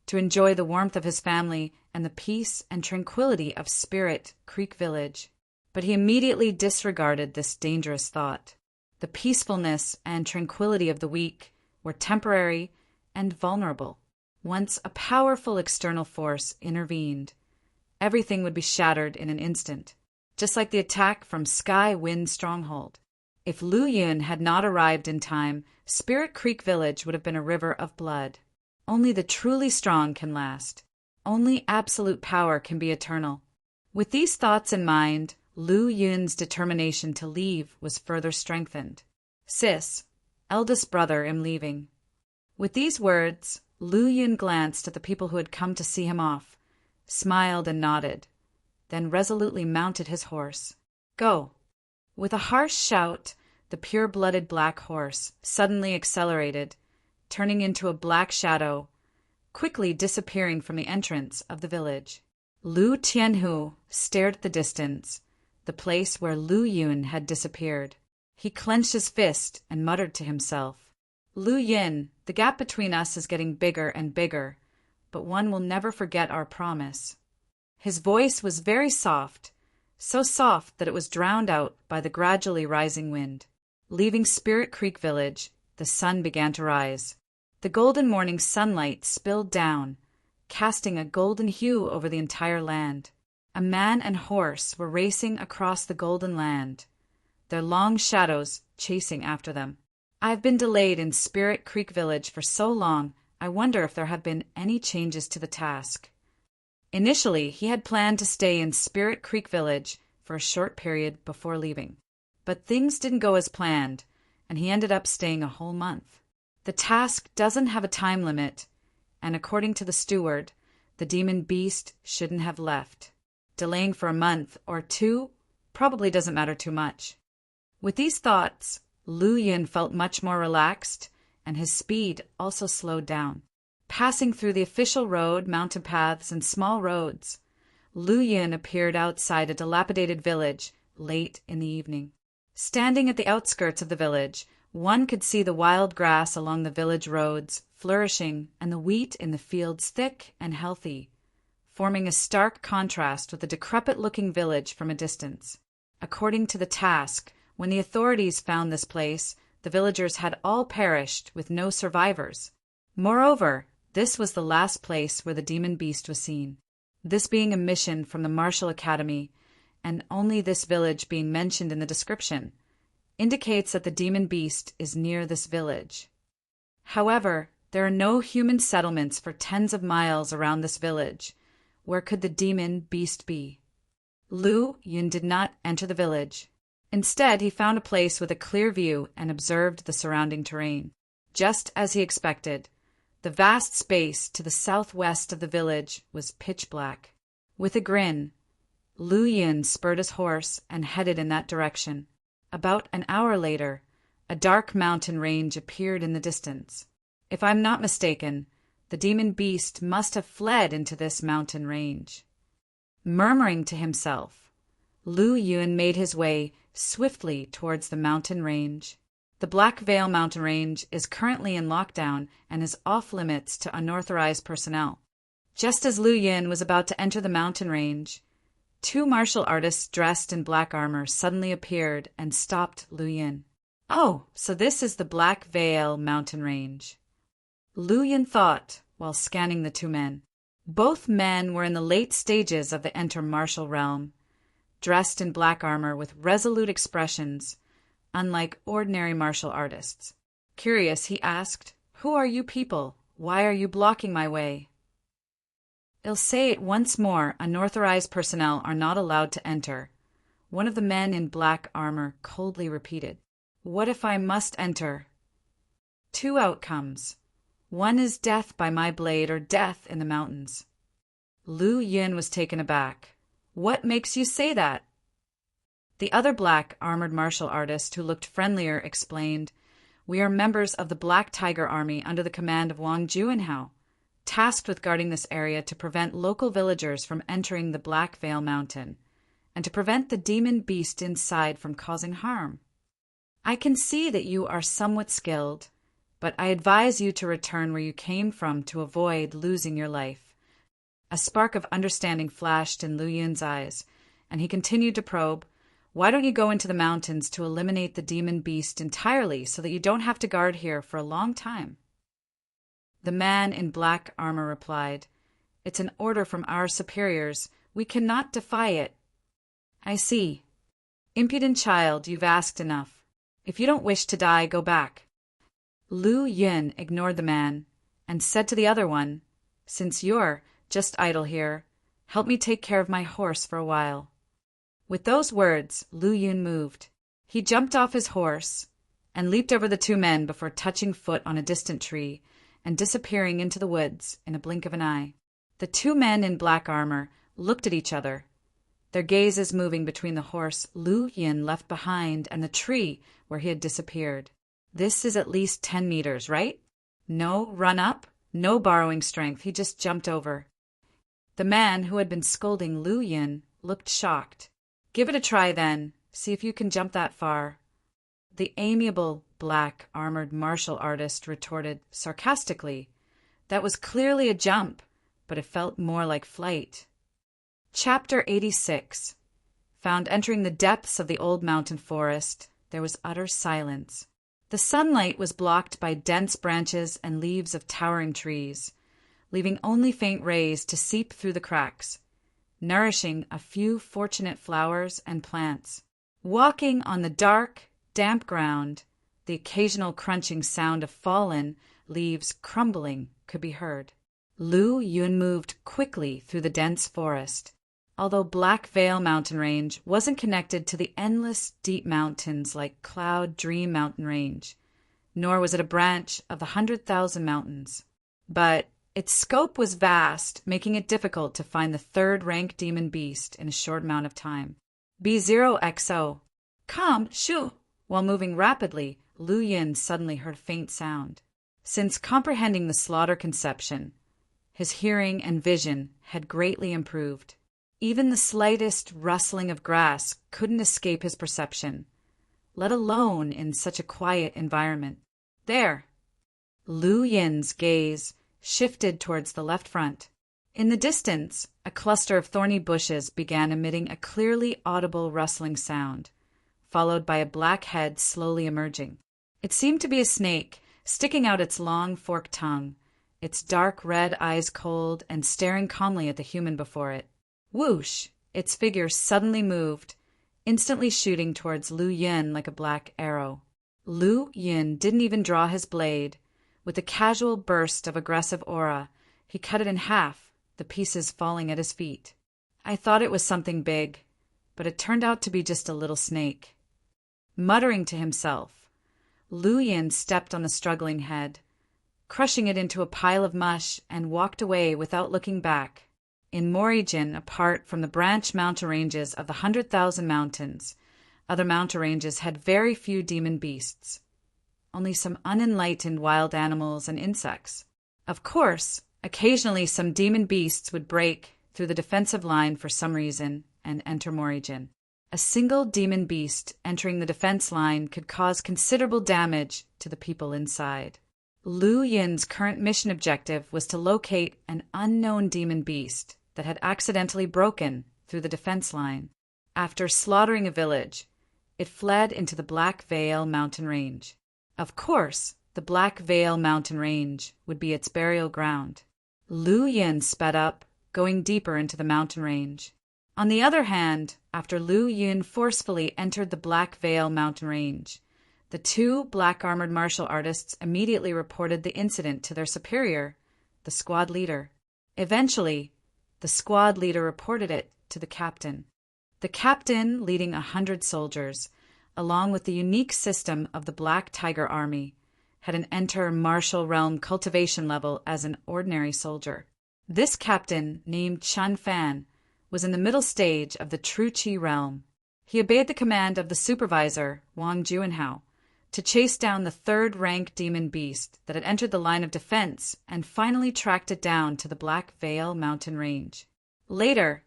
A: to enjoy the warmth of his family and the peace and tranquility of Spirit Creek Village. But he immediately disregarded this dangerous thought. The peacefulness and tranquility of the weak were temporary and vulnerable. Once a powerful external force intervened, everything would be shattered in an instant, just like the attack from Sky Wind Stronghold. If Lu Yun had not arrived in time, Spirit Creek Village would have been a river of blood. Only the truly strong can last. Only absolute power can be eternal. With these thoughts in mind, Lu Yun's determination to leave was further strengthened. "Sis, eldest brother, am leaving." With these words, Lu Yun glanced at the people who had come to see him off, smiled and nodded, then resolutely mounted his horse. "Go." With a harsh shout, the pure-blooded black horse suddenly accelerated, turning into a black shadow, quickly disappearing from the entrance of the village. Lu Tianhu stared at the distance, the place where Lu Yun had disappeared. He clenched his fist and muttered to himself, "Lu Yun, the gap between us is getting bigger and bigger, but one will never forget our promise." His voice was very soft, so soft that it was drowned out by the gradually rising wind. Leaving Spirit Creek Village, the sun began to rise. The golden morning sunlight spilled down, casting a golden hue over the entire land. A man and horse were racing across the golden land, their long shadows chasing after them. "I've been delayed in Spirit Creek Village for so long, I wonder if there have been any changes to the task." Initially, he had planned to stay in Spirit Creek Village for a short period before leaving. But things didn't go as planned, and he ended up staying a whole month. The task doesn't have a time limit, and according to the steward, the demon beast shouldn't have left. Delaying for a month or two probably doesn't matter too much. With these thoughts, Lu Yun felt much more relaxed, and his speed also slowed down. Passing through the official road, mountain paths, and small roads, Lu Yun appeared outside a dilapidated village late in the evening. Standing at the outskirts of the village, one could see the wild grass along the village roads flourishing and the wheat in the fields thick and healthy, forming a stark contrast with the decrepit-looking village from a distance. According to the task, when the authorities found this place, the villagers had all perished with no survivors. Moreover, this was the last place where the demon beast was seen. This being a mission from the Martial Academy, and only this village being mentioned in the description, indicates that the demon beast is near this village. However, there are no human settlements for tens of miles around this village. Where could the demon beast be? Lu Yun did not enter the village. Instead, he found a place with a clear view and observed the surrounding terrain. Just as he expected, The vast space to the southwest of the village was pitch black. With a grin, Lu Yin spurred his horse and headed in that direction. About an hour later, a dark mountain range appeared in the distance. If I'm not mistaken, the demon beast must have fled into this mountain range. Murmuring to himself, Lu Yun made his way swiftly towards the mountain range. The Black Veil mountain range is currently in lockdown and is off-limits to unauthorized personnel. Just as Lu Yin was about to enter the mountain range, two martial artists dressed in black armor suddenly appeared and stopped Lu Yin. Oh, so this is the Black Veil mountain range. Lu Yin thought while scanning the two men. Both men were in the late stages of the enter-martial realm, dressed in black armor with resolute expressions, unlike ordinary martial artists. Curious, he asked, "Who are you people? Why are you blocking my way?" "I'll say it once more, unauthorized personnel are not allowed to enter," one of the men in black armor coldly repeated. "What if I must enter?" "Two outcomes. One is death by my blade or death in the mountains." Lu Yin was taken aback. "What makes you say that?" The other black armored martial artist, who looked friendlier, explained, "We are members of the Black Tiger Army under the command of Wang Juanhao, tasked with guarding this area to prevent local villagers from entering the Black Veil Mountain, and to prevent the demon beast inside from causing harm. I can see that you are somewhat skilled, but I advise you to return where you came from to avoid losing your life." A spark of understanding flashed in Lu Yun's eyes, and he continued to probe, "Why don't you go into the mountains to eliminate the demon beast entirely so that you don't have to guard here for a long time?" The man in black armor replied, "It's an order from our superiors. We cannot defy it." "I see. Impudent child, you've asked enough. If you don't wish to die, go back." Lu Yun ignored the man and said to the other one, "Since you're just idle here, help me take care of my horse for a while." With those words, Lu Yun moved. He jumped off his horse and leaped over the two men before touching foot on a distant tree and disappearing into the woods in a blink of an eye. The two men in black armor looked at each other, their gazes moving between the horse Lu Yun left behind and the tree where he had disappeared. "This is at least 10 meters, right? No run up, no borrowing strength, he just jumped over." The man who had been scolding Lu Yun looked shocked. "Give it a try then, see if you can jump that far." The amiable black armored martial artist retorted sarcastically, "That was clearly a jump, but it felt more like flight." Chapter 86. Found entering the depths of the old mountain forest, there was utter silence. The sunlight was blocked by dense branches and leaves of towering trees, leaving only faint rays to seep through the cracks, nourishing a few fortunate flowers and plants. Walking on the dark, damp ground, the occasional crunching sound of fallen leaves crumbling could be heard. Lu Yun moved quickly through the dense forest. Although Black Veil mountain range wasn't connected to the endless deep mountains like Cloud Dream mountain range, nor was it a branch of the 100,000 mountains. But its scope was vast, making it difficult to find the third-rank demon beast in a short amount of time. B0XO. "Come, shoo!" While moving rapidly, Lu Yin suddenly heard a faint sound. Since comprehending the slaughter conception, his hearing and vision had greatly improved. Even the slightest rustling of grass couldn't escape his perception, let alone in such a quiet environment. "There!" Lu Yin's gaze shifted towards the left front. In the distance, a cluster of thorny bushes began emitting a clearly audible rustling sound, followed by a black head slowly emerging. It seemed to be a snake, sticking out its long forked tongue, its dark red eyes cold and staring calmly at the human before it. Whoosh! Its figure suddenly moved, instantly shooting towards Lu Yin like a black arrow. Lu Yin didn't even draw his blade. With a casual burst of aggressive aura, he cut it in half, the pieces falling at his feet. "I thought it was something big, but it turned out to be just a little snake." Muttering to himself, Lu Yin stepped on the struggling head, crushing it into a pile of mush, and walked away without looking back. In Morregion, apart from the branch mountain ranges of the 100,000 mountains, other mountain ranges had very few demon beasts, only some unenlightened wild animals and insects. Of course, occasionally some demon beasts would break through the defensive line for some reason and enter Morrigan. A single demon beast entering the defense line could cause considerable damage to the people inside. Lu Yin's current mission objective was to locate an unknown demon beast that had accidentally broken through the defense line. After slaughtering a village, it fled into the Black Veil mountain range. Of course, the Black Veil mountain range would be its burial ground. Lu Yin sped up, going deeper into the mountain range. On the other hand, after Lu Yin forcefully entered the Black Veil mountain range, the two black-armored martial artists immediately reported the incident to their superior, the squad leader. Eventually, the squad leader reported it to the captain. The captain, leading 100 soldiers, along with the unique system of the Black Tiger Army, had an enter martial realm cultivation level as an ordinary soldier. This captain, named Chun Fan, was in the middle stage of the True Chi realm. He obeyed the command of the supervisor, Wang Juanhao, to chase down the third-rank demon beast that had entered the line of defense and finally tracked it down to the Black Veil mountain range. Later,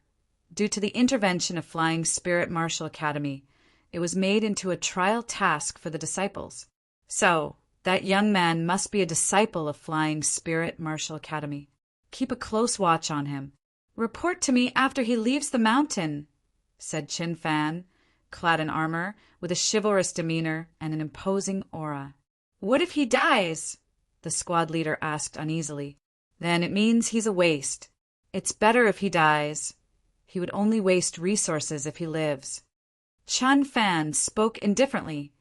A: due to the intervention of Flying Spirit Martial Academy, it was made into a trial task for the disciples. So, that young man must be a disciple of Flying Spirit Martial Academy. Keep a close watch on him. Report to me after he leaves the mountain, said Chin Fan, clad in armor, with a chivalrous demeanor and an imposing aura. What if he dies? The squad leader asked uneasily. Then it means he's a waste. It's better if he dies. He would only waste resources if he lives. Chun Fan spoke indifferently,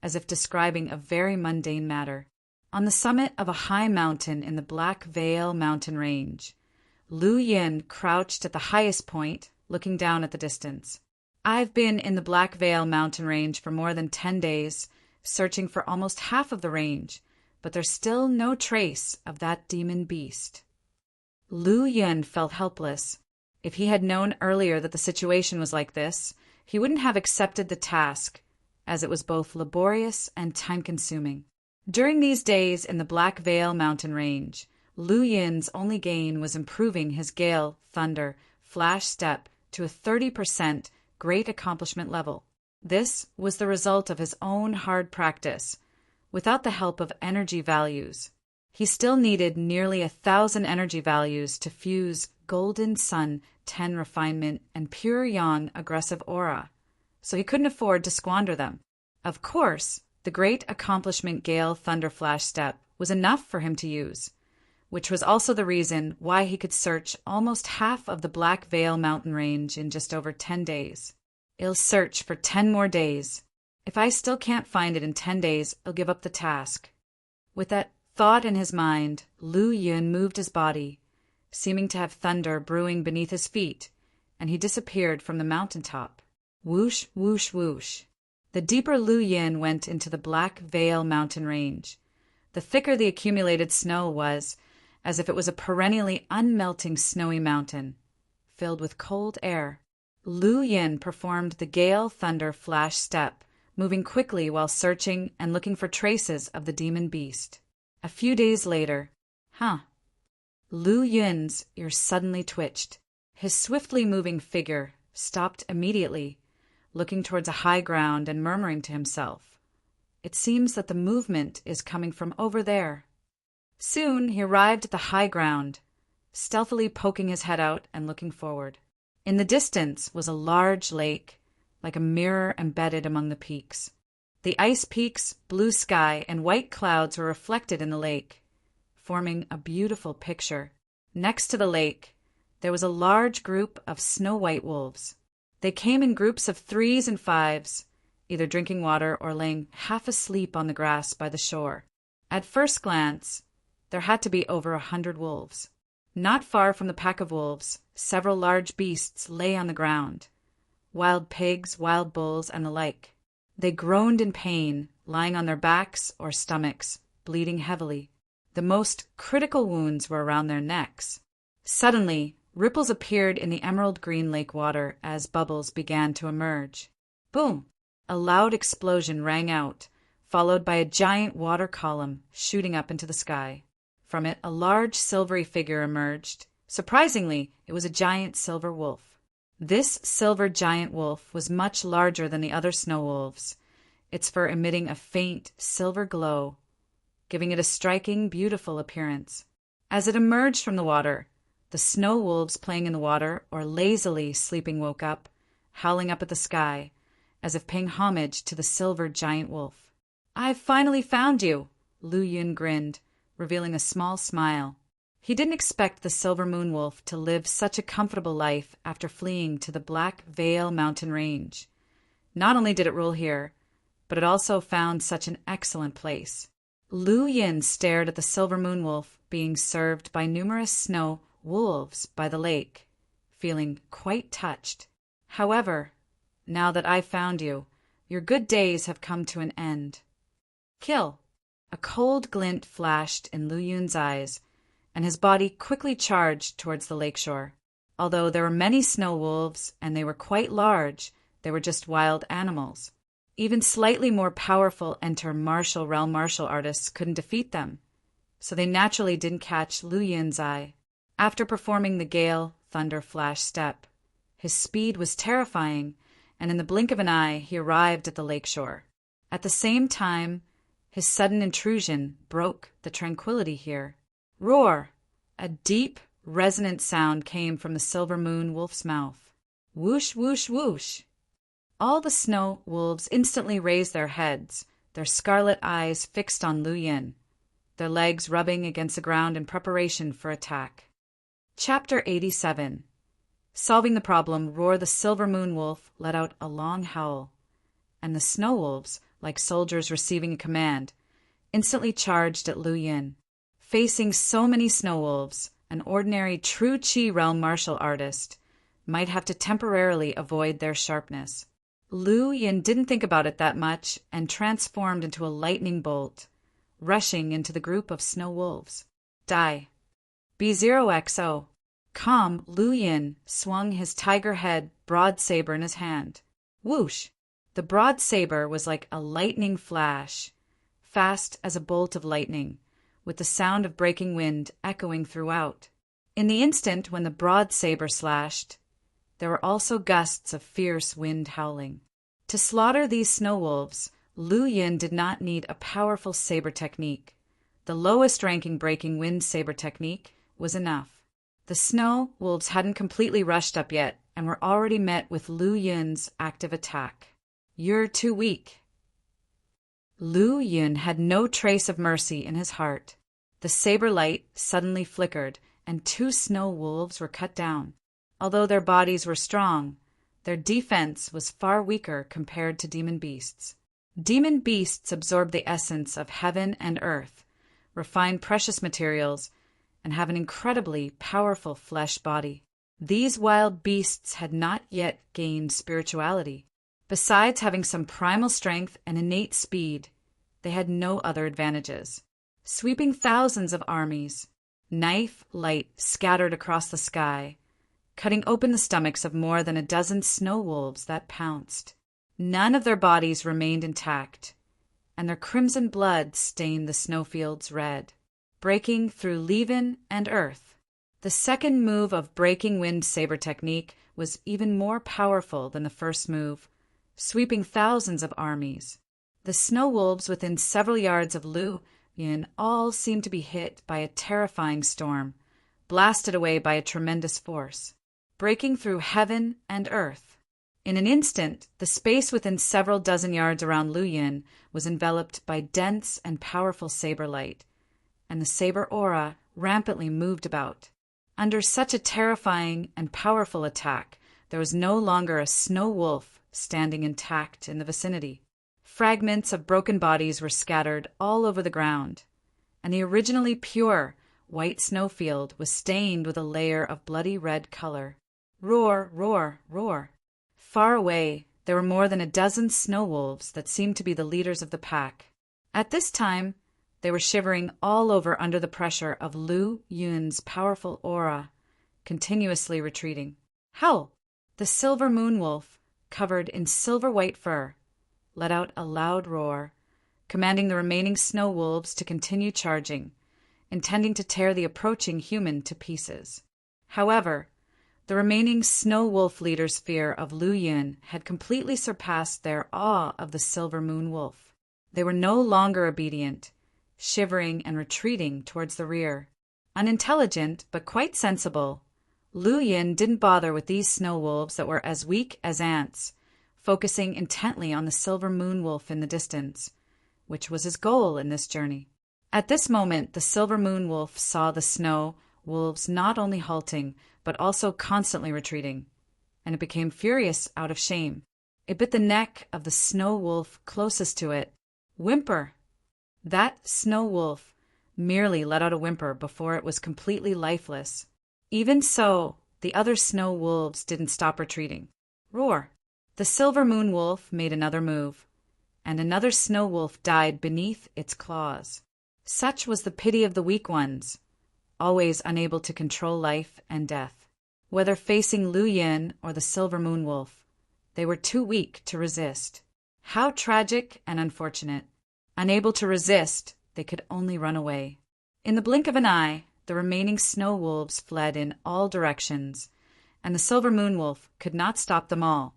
A: as if describing a very mundane matter. On the summit of a high mountain in the Black Veil mountain range, Lu Yin crouched at the highest point, looking down at the distance. I've been in the Black Veil mountain range for more than 10 days, searching for almost half of the range, but there's still no trace of that demon beast. Lu Yin felt helpless. If he had known earlier that the situation was like this, he wouldn't have accepted the task, as it was both laborious and time-consuming. During these days in the Black Veil mountain range, Lu Yin's only gain was improving his Gale, Thunder, Flash Step to a 30% great accomplishment level. This was the result of his own hard practice, without the help of energy values. He still needed nearly 1,000 energy values to fuse Golden Sun 10 refinement and Pure Yang aggressive aura, so he couldn't afford to squander them. Of course, the great accomplishment Gale Thunder Flash Step was enough for him to use, which was also the reason why he could search almost half of the Black Veil mountain range in just over 10 days. I'll search for 10 more days. If I still can't find it in 10 days, I'll give up the task. With that thought in his mind, Lu Yin moved his body, seeming to have thunder brewing beneath his feet, and he disappeared from the mountaintop. Whoosh, whoosh, whoosh. The deeper Lu Yin went into the Black Veil mountain range, the thicker the accumulated snow was, as if it was a perennially unmelting snowy mountain, filled with cold air. Lu Yin performed the Gale Thunder Flash Step, moving quickly while searching and looking for traces of the demon beast. A few days later, Lu Yin's ear suddenly twitched. His swiftly moving figure stopped immediately, looking towards a high ground and murmuring to himself, "It seems that the movement is coming from over there." Soon he arrived at the high ground, stealthily poking his head out and looking forward. In the distance was a large lake, like a mirror embedded among the peaks. The ice peaks, blue sky, and white clouds were reflected in the lake, forming a beautiful picture. Next to the lake, there was a large group of snow-white wolves. They came in groups of 3s and 5s, either drinking water or laying half asleep on the grass by the shore. At first glance, there had to be over 100 wolves. Not far from the pack of wolves, several large beasts lay on the ground, wild pigs, wild bulls, and the like. They groaned in pain, lying on their backs or stomachs, bleeding heavily. The most critical wounds were around their necks. Suddenly, ripples appeared in the emerald green lake water as bubbles began to emerge. Boom! A loud explosion rang out, followed by a giant water column shooting up into the sky. From it, a large silvery figure emerged. Surprisingly, it was a giant silver wolf. This silver giant wolf was much larger than the other snow wolves, its fur emitting a faint silver glow, giving it a striking, beautiful appearance. As it emerged from the water, the snow wolves playing in the water or lazily sleeping woke up, howling up at the sky, as if paying homage to the silver giant wolf. "I've finally found you," Lu Yun grinned, revealing a small smile. He didn't expect the silver moon wolf to live such a comfortable life after fleeing to the Black Veil mountain range. Not only did it rule here, but it also found such an excellent place. Lu Yin stared at the silver moon wolf being served by numerous snow wolves by the lake, feeling quite touched. "However, now that I've found you, your good days have come to an end. Kill!" A cold glint flashed in Lu Yun's eyes, and his body quickly charged towards the lakeshore. Although there were many snow wolves and they were quite large, they were just wild animals. Even slightly more powerful martial realm martial artists couldn't defeat them, so they naturally didn't catch Lu Yun's eye. After performing the gale, thunder, flash step, his speed was terrifying, and in the blink of an eye he arrived at the lakeshore. At the same time, his sudden intrusion broke the tranquility here. Roar! A deep, resonant sound came from the silver moon wolf's mouth. Whoosh, whoosh, whoosh! All the snow wolves instantly raised their heads, their scarlet eyes fixed on Lu Yin, their legs rubbing against the ground in preparation for attack. Chapter 87. Solving the problem, Roar the silver moon wolf let out a long howl, and the snow wolves, like soldiers receiving a command, instantly charged at Lu Yin. Facing so many snow wolves, an ordinary true Qi realm martial artist might have to temporarily avoid their sharpness. Lu Yin didn't think about it that much and transformed into a lightning bolt, rushing into the group of snow wolves. Die. B0XO. Calm, Lu Yin swung his tiger head broad saber in his hand. Whoosh! The broad saber was like a lightning flash, fast as a bolt of lightning, with the sound of breaking wind echoing throughout. In the instant when the broad saber slashed, there were also gusts of fierce wind howling. To slaughter these snow wolves, Lu Yin did not need a powerful saber technique. The lowest ranking breaking wind saber technique was enough. The snow wolves hadn't completely rushed up yet and were already met with Lu Yin's active attack. "You're too weak." Lu Yin had no trace of mercy in his heart. The saber light suddenly flickered, and 2 snow wolves were cut down. Although their bodies were strong, their defense was far weaker compared to demon beasts. Demon beasts absorb the essence of heaven and earth, refine precious materials, and have an incredibly powerful flesh body. These wild beasts had not yet gained spirituality. Besides having some primal strength and innate speed, they had no other advantages. Sweeping thousands of armies, knife light scattered across the sky, cutting open the stomachs of more than a dozen snow wolves that pounced. None of their bodies remained intact, and their crimson blood stained the snowfields red, breaking through leaven and earth. The second move of breaking wind saber technique was even more powerful than the first move, sweeping thousands of armies. The snow wolves within several yards of Lu Yin all seemed to be hit by a terrifying storm, blasted away by a tremendous force, breaking through heaven and earth. In an instant, the space within several dozen yards around Lu Yin was enveloped by dense and powerful saber light, and the saber aura rampantly moved about. Under such a terrifying and powerful attack, there was no longer a snow wolf standing intact in the vicinity. Fragments of broken bodies were scattered all over the ground, and the originally pure white snowfield was stained with a layer of bloody red color. Roar, roar, roar. Far away, there were more than a dozen snow wolves that seemed to be the leaders of the pack. At this time, They were shivering all over under the pressure of Lu Yun's powerful aura, continuously retreating. Hell! The silver moon wolf, covered in silver-white fur, let out a loud roar, commanding the remaining snow wolves to continue charging, intending to tear the approaching human to pieces. However, the remaining snow wolf leaders' fear of Lu Yun had completely surpassed their awe of the silver moon wolf. They were no longer obedient, shivering and retreating towards the rear. Unintelligent, but quite sensible, Lu Yun didn't bother with these snow wolves that were as weak as ants, focusing intently on the silver moon wolf in the distance, which was his goal in this journey. At this moment, the silver moon wolf saw the snow wolves not only halting, but also constantly retreating, and it became furious out of shame. It bit the neck of the snow wolf closest to it. Whimper! That snow wolf merely let out a whimper before it was completely lifeless. Even so, the other snow wolves didn't stop retreating. Roar! The silver moon wolf made another move, and another snow wolf died beneath its claws. Such was the pity of the weak ones, always unable to control life and death. Whether facing Lu Yun or the silver moon wolf, they were too weak to resist. How tragic and unfortunate. Unable to resist, they could only run away. In the blink of an eye, the remaining snow wolves fled in all directions, and the silver moon wolf could not stop them all,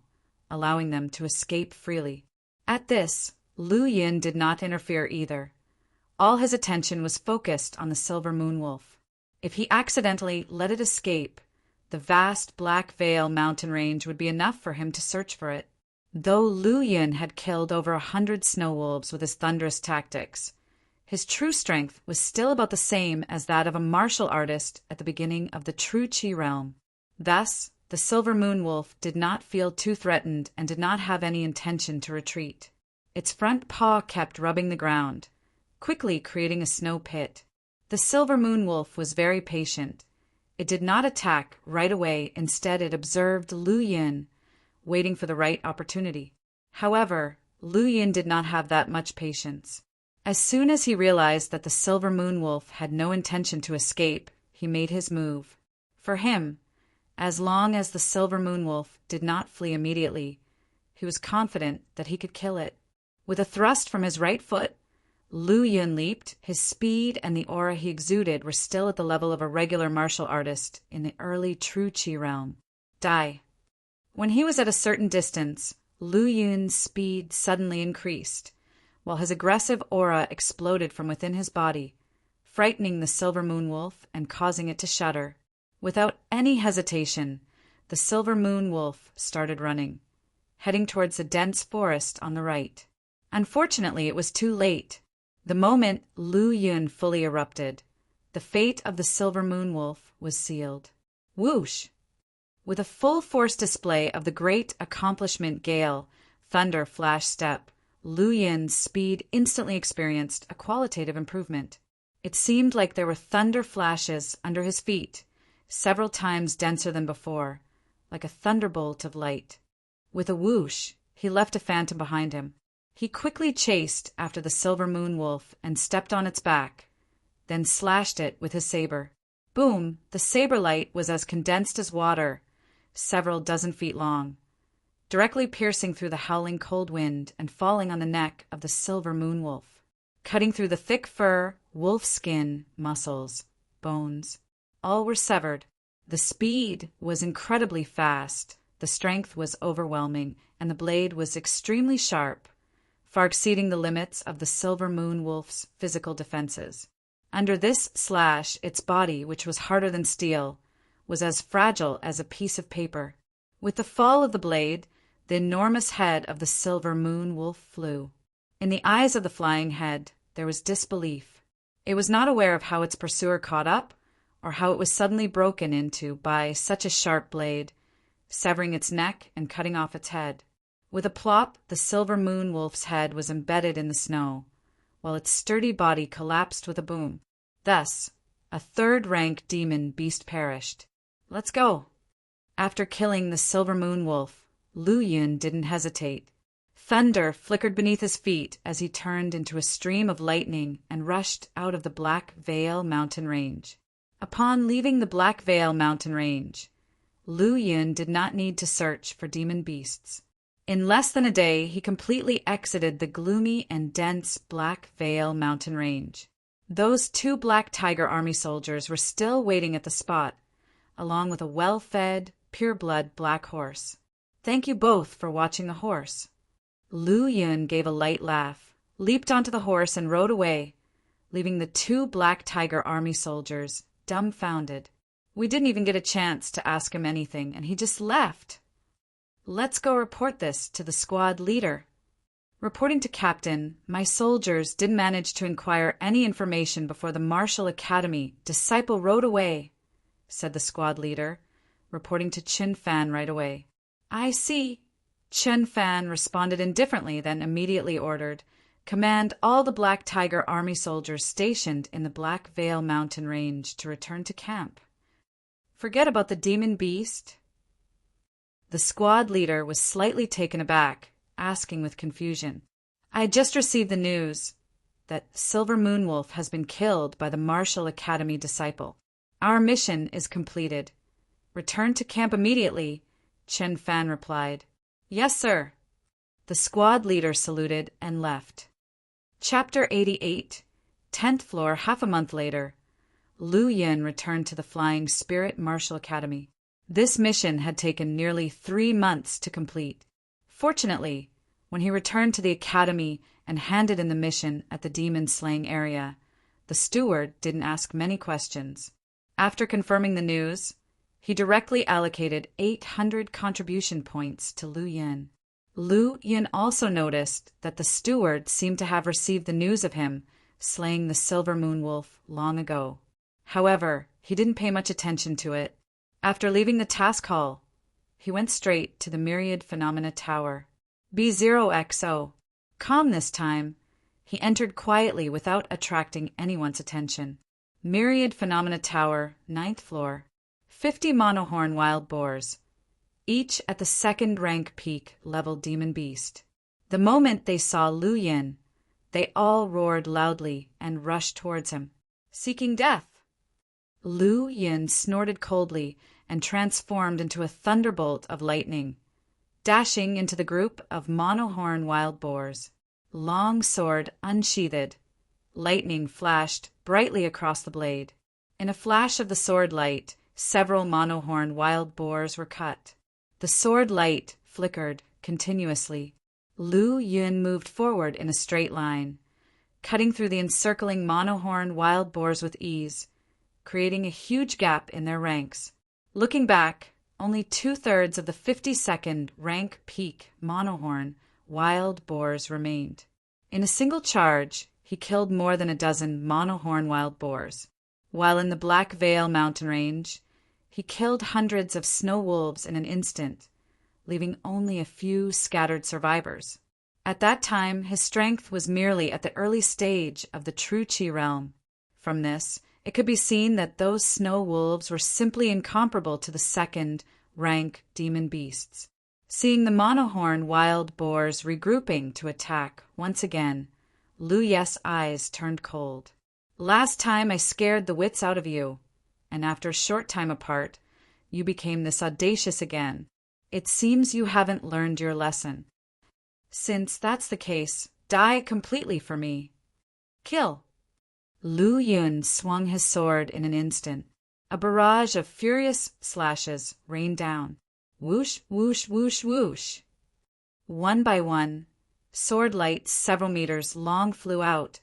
A: allowing them to escape freely. At this, Lu Yun did not interfere either. All his attention was focused on the silver moon wolf. If he accidentally let it escape, the vast Black Veil mountain range would be enough for him to search for it. Though Lu Yun had killed over 100 snow wolves with his thunderous tactics, his true strength was still about the same as that of a martial artist at the beginning of the true Qi realm. Thus, the silver moon wolf did not feel too threatened and did not have any intention to retreat. Its front paw kept rubbing the ground, quickly creating a snow pit. The silver moon wolf was very patient. It did not attack right away. Instead, it observed Lu Yun, waiting for the right opportunity. However, Lu Yun did not have that much patience. As soon as he realized that the silver moon wolf had no intention to escape, he made his move. For him, as long as the silver moon wolf did not flee immediately, he was confident that he could kill it. With a thrust from his right foot, Lu Yun leaped. His speed and the aura he exuded were still at the level of a regular martial artist in the early true Qi realm. Die. When he was at a certain distance, Lu Yun's speed suddenly increased, while his aggressive aura exploded from within his body, frightening the silver moon wolf and causing it to shudder. Without any hesitation, the silver moon wolf started running, heading towards the dense forest on the right. Unfortunately, it was too late. The moment Lu Yun fully erupted, the fate of the silver moon wolf was sealed. Whoosh! With a full-force display of the great accomplishment Gale, Thunder Flash Step, Lu Yun's speed instantly experienced a qualitative improvement. It seemed like there were thunder flashes under his feet, several times denser than before, like a thunderbolt of light. With a whoosh, he left a phantom behind him. He quickly chased after the silver moon wolf and stepped on its back, then slashed it with his saber. Boom! The saber light was as condensed as water, several dozen feet long, directly piercing through the howling cold wind and falling on the neck of the silver moon wolf, cutting through the thick fur, wolf skin, muscles, bones. All were severed. The speed was incredibly fast, the strength was overwhelming, and the blade was extremely sharp, far exceeding the limits of the silver moon wolf's physical defenses. Under this slash, its body, which was harder than steel, was as fragile as a piece of paper. With the fall of the blade, the enormous head of the silver moon wolf flew. In the eyes of the flying head, there was disbelief. It was not aware of how its pursuer caught up, or how it was suddenly broken into by such a sharp blade, severing its neck and cutting off its head. With a plop, the silver moon wolf's head was embedded in the snow, while its sturdy body collapsed with a boom. Thus, a third-rank demon beast perished. Let's go. After killing the silver moon wolf, Lu Yun didn't hesitate. Thunder flickered beneath his feet as he turned into a stream of lightning and rushed out of the Black Veil mountain range. Upon leaving the Black Veil mountain range, Lu Yun did not need to search for demon beasts. In less than a day, he completely exited the gloomy and dense Black Veil mountain range. Those 2 Black Tiger Army soldiers were still waiting at the spot, along with a well-fed, pure-blood black horse. Thank you both for watching the horse. Lu Yun gave a light laugh, leaped onto the horse and rode away, leaving the 2 Black Tiger Army soldiers dumbfounded. We didn't even get a chance to ask him anything, and he just left. Let's go report this to the squad leader. Reporting to Captain, my soldiers didn't manage to inquire any information before the Martial Academy disciple rode away, said the squad leader, reporting to Chin Fan right away. I see. Chin Fan responded indifferently, then immediately ordered, command all the Black Tiger Army soldiers stationed in the Black Veil mountain range to return to camp. Forget about the demon beast. The squad leader was slightly taken aback, asking with confusion. I had just received the news that Silver Moonwolf has been killed by the Martial Academy disciple. Our mission is completed. Return to camp immediately, Chen Fan replied. Yes, sir. The squad leader saluted and left. Chapter 88, 10th floor. Half a month later, Lu Yun returned to the Flying Spirit Martial Academy. This mission had taken nearly 3 months to complete. Fortunately, when he returned to the academy and handed in the mission at the demon-slaying area, the steward didn't ask many questions. After confirming the news, he directly allocated 800 contribution points to Lu Yun. Lu Yun also noticed that the steward seemed to have received the news of him slaying the Silver Moonwolf long ago. However, he didn't pay much attention to it. After leaving the task hall, he went straight to the Myriad Phenomena Tower. B0XO. Calm this time, he entered quietly without attracting anyone's attention. Myriad Phenomena Tower, 9th floor. 50 monohorn wild boars, each at the 2nd rank peak level demon beast. The moment they saw Lu Yun, they all roared loudly and rushed towards him, seeking death. Lu Yun snorted coldly and transformed into a thunderbolt of lightning, dashing into the group of monohorn wild boars. Long sword unsheathed, lightning flashed brightly across the blade. In a flash of the sword light, several monohorn wild boars were cut. The sword light flickered continuously. Lu Yun moved forward in a straight line, cutting through the encircling monohorn wild boars with ease, creating a huge gap in their ranks. Looking back, only 2/3 of the 52nd rank peak monohorn wild boars remained. In a single charge, he killed more than a dozen monohorn wild boars. While in the Black Veil mountain range, he killed hundreds of snow wolves in an instant, leaving only a few scattered survivors. At that time, his strength was merely at the early stage of the true Qi realm. From this, it could be seen that those snow wolves were simply incomparable to the 2nd rank demon beasts. Seeing the monohorn wild boars regrouping to attack once again, Lu Ye's eyes turned cold. Last time I scared the wits out of you, and after a short time apart, you became this audacious again. It seems you haven't learned your lesson. Since that's the case, die completely for me. Kill. Lu Yun swung his sword in an instant. A barrage of furious slashes rained down. Whoosh, whoosh, whoosh, whoosh. One by one, sword lights several meters long flew out,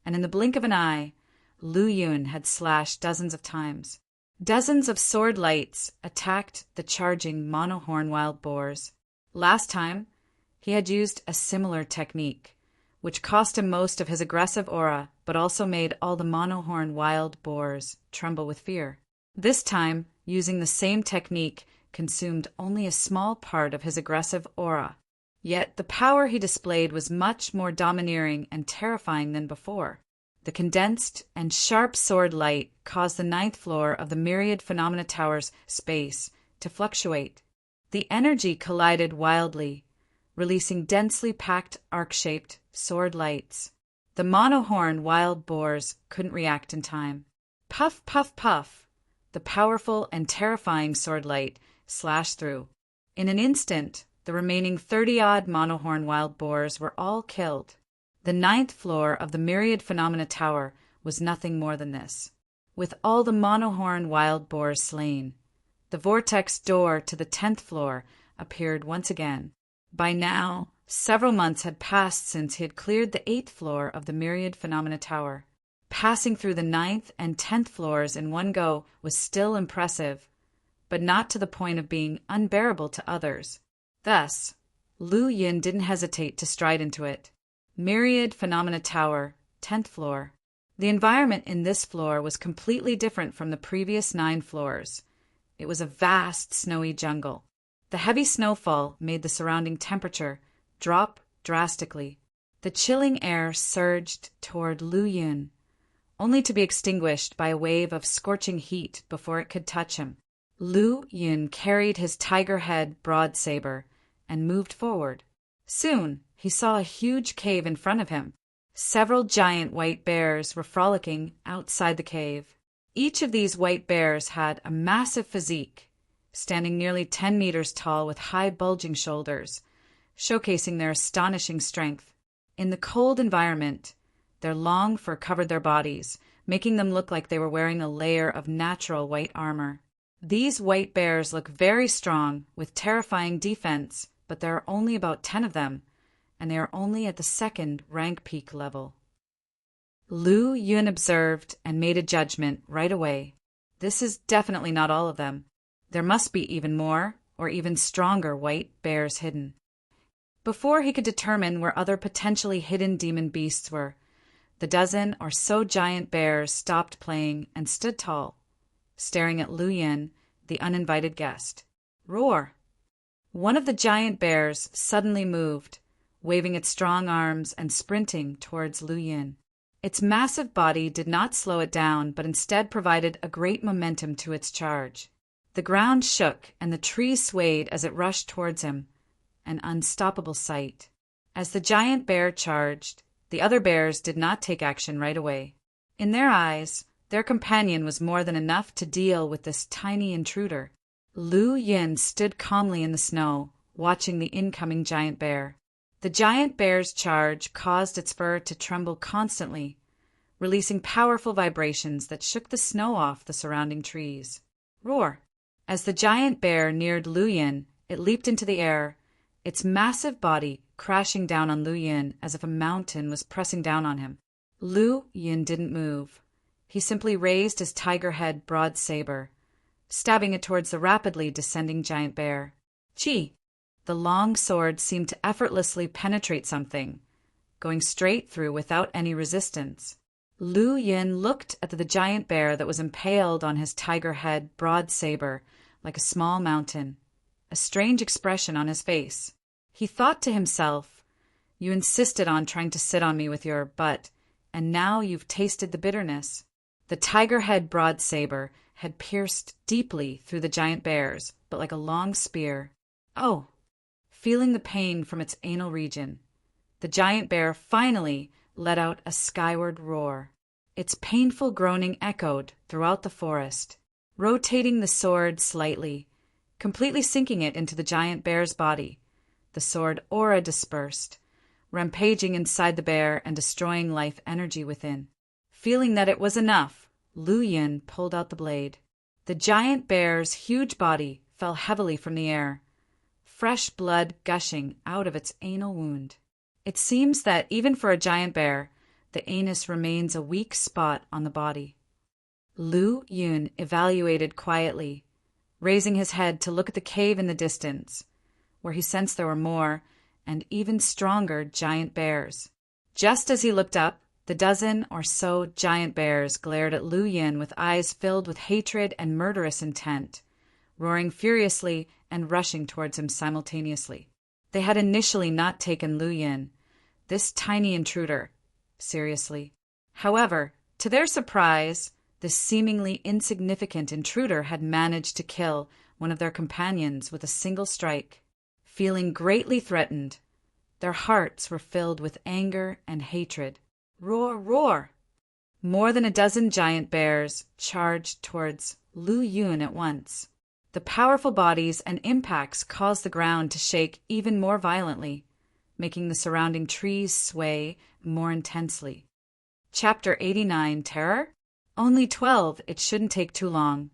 A: and in the blink of an eye, Lu Yun had slashed dozens of times. Dozens of sword lights attacked the charging monohorn wild boars. Last time, he had used a similar technique, which cost him most of his aggressive aura, but also made all the monohorn wild boars tremble with fear. This time, using the same technique consumed only a small part of his aggressive aura. Yet the power he displayed was much more domineering and terrifying than before. The condensed and sharp sword light caused the 9th floor of the Myriad Phenomena Tower's space to fluctuate. The energy collided wildly, releasing densely packed arc-shaped sword lights. The monohorn wild boars couldn't react in time. Puff, puff, puff. The powerful and terrifying sword light slashed through. In an instant, the remaining 30-odd monohorn wild boars were all killed. The 9th floor of the Myriad Phenomena Tower was nothing more than this. With all the monohorn wild boars slain, the vortex door to the 10th floor appeared once again. By now, several months had passed since he had cleared the 8th floor of the Myriad Phenomena Tower. Passing through the 9th and 10th floors in one go was still impressive, but not to the point of being unbearable to others. Thus, Lu Yin didn't hesitate to stride into it. Myriad Phenomena Tower, 10th floor. The environment in this floor was completely different from the previous 9 floors. It was a vast snowy jungle. The heavy snowfall made the surrounding temperature drop drastically. The chilling air surged toward Lu Yin, only to be extinguished by a wave of scorching heat before it could touch him. Lu Yin carried his tiger-head broadsaber and moved forward. Soon, he saw a huge cave in front of him. Several giant white bears were frolicking outside the cave. Each of these white bears had a massive physique, standing nearly 10 meters tall with high bulging shoulders, showcasing their astonishing strength. In the cold environment, their long fur covered their bodies, making them look like they were wearing a layer of natural white armor. These white bears look very strong, with terrifying defense, but there are only about 10 of them, and they are only at the 2nd rank peak level. Lu Yun observed and made a judgment right away. This is definitely not all of them. There must be even more, or even stronger white bears hidden. Before he could determine where other potentially hidden demon beasts were, the dozen or so giant bears stopped playing and stood tall, staring at Lu Yin, the uninvited guest. Roar! One of the giant bears suddenly moved, waving its strong arms and sprinting towards Lu Yin. Its massive body did not slow it down, but instead provided a great momentum to its charge. The ground shook and the trees swayed as it rushed towards him, an unstoppable sight. As the giant bear charged, the other bears did not take action right away. In their eyes, their companion was more than enough to deal with this tiny intruder. Lu Yin stood calmly in the snow, watching the incoming giant bear. The giant bear's charge caused its fur to tremble constantly, releasing powerful vibrations that shook the snow off the surrounding trees. Roar! As the giant bear neared Lu Yin, it leaped into the air, its massive body crashing down on Lu Yin as if a mountain was pressing down on him. Lu Yin didn't move. He simply raised his tiger-head broadsaber, stabbing it towards the rapidly descending giant bear. Chi! The long sword seemed to effortlessly penetrate something, going straight through without any resistance. Lu Yin looked at the giant bear that was impaled on his tiger-head broadsaber like a small mountain, a strange expression on his face. He thought to himself, "You insisted on trying to sit on me with your butt, and now you've tasted the bitterness." The tiger-head broadsaber had pierced deeply through the giant bears, but like a long spear. Oh! Feeling the pain from its anal region, the giant bear finally let out a skyward roar. Its painful groaning echoed throughout the forest. Rotating the sword slightly, completely sinking it into the giant bear's body, the sword aura dispersed, rampaging inside the bear and destroying life energy within. Feeling that it was enough, Lu Yin pulled out the blade. The giant bear's huge body fell heavily from the air, fresh blood gushing out of its anal wound. It seems that even for a giant bear, the anus remains a weak spot on the body. Lu Yin evaluated quietly, raising his head to look at the cave in the distance, where he sensed there were more and even stronger giant bears. Just as he looked up, the dozen or so giant bears glared at Lu Yin with eyes filled with hatred and murderous intent, roaring furiously and rushing towards him simultaneously. They had initially not taken Lu Yin, this tiny intruder, seriously. However, to their surprise, this seemingly insignificant intruder had managed to kill one of their companions with a single strike. feeling greatly threatened. Their hearts were filled with anger and hatred. Roar, roar! More than a dozen giant bears charged towards Lu Yun at once. The powerful bodies and impacts caused the ground to shake even more violently, making the surrounding trees sway more intensely. Chapter 89, Terror? Only 12, it shouldn't take too long,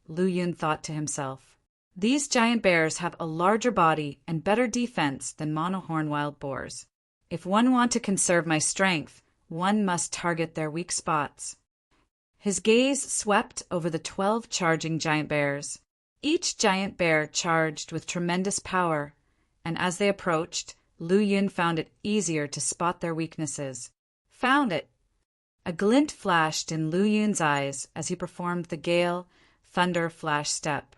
A: Lu Yun thought to himself. These giant bears have a larger body and better defense than monohorn wild boars. If one want to conserve my strength, one must target their weak spots. His gaze swept over the 12 charging giant bears. Each giant bear charged with tremendous power, and as they approached, Lu Yun found it easier to spot their weaknesses. Found it! A glint flashed in Lu Yun's eyes as he performed the Gale Thunder Flash step,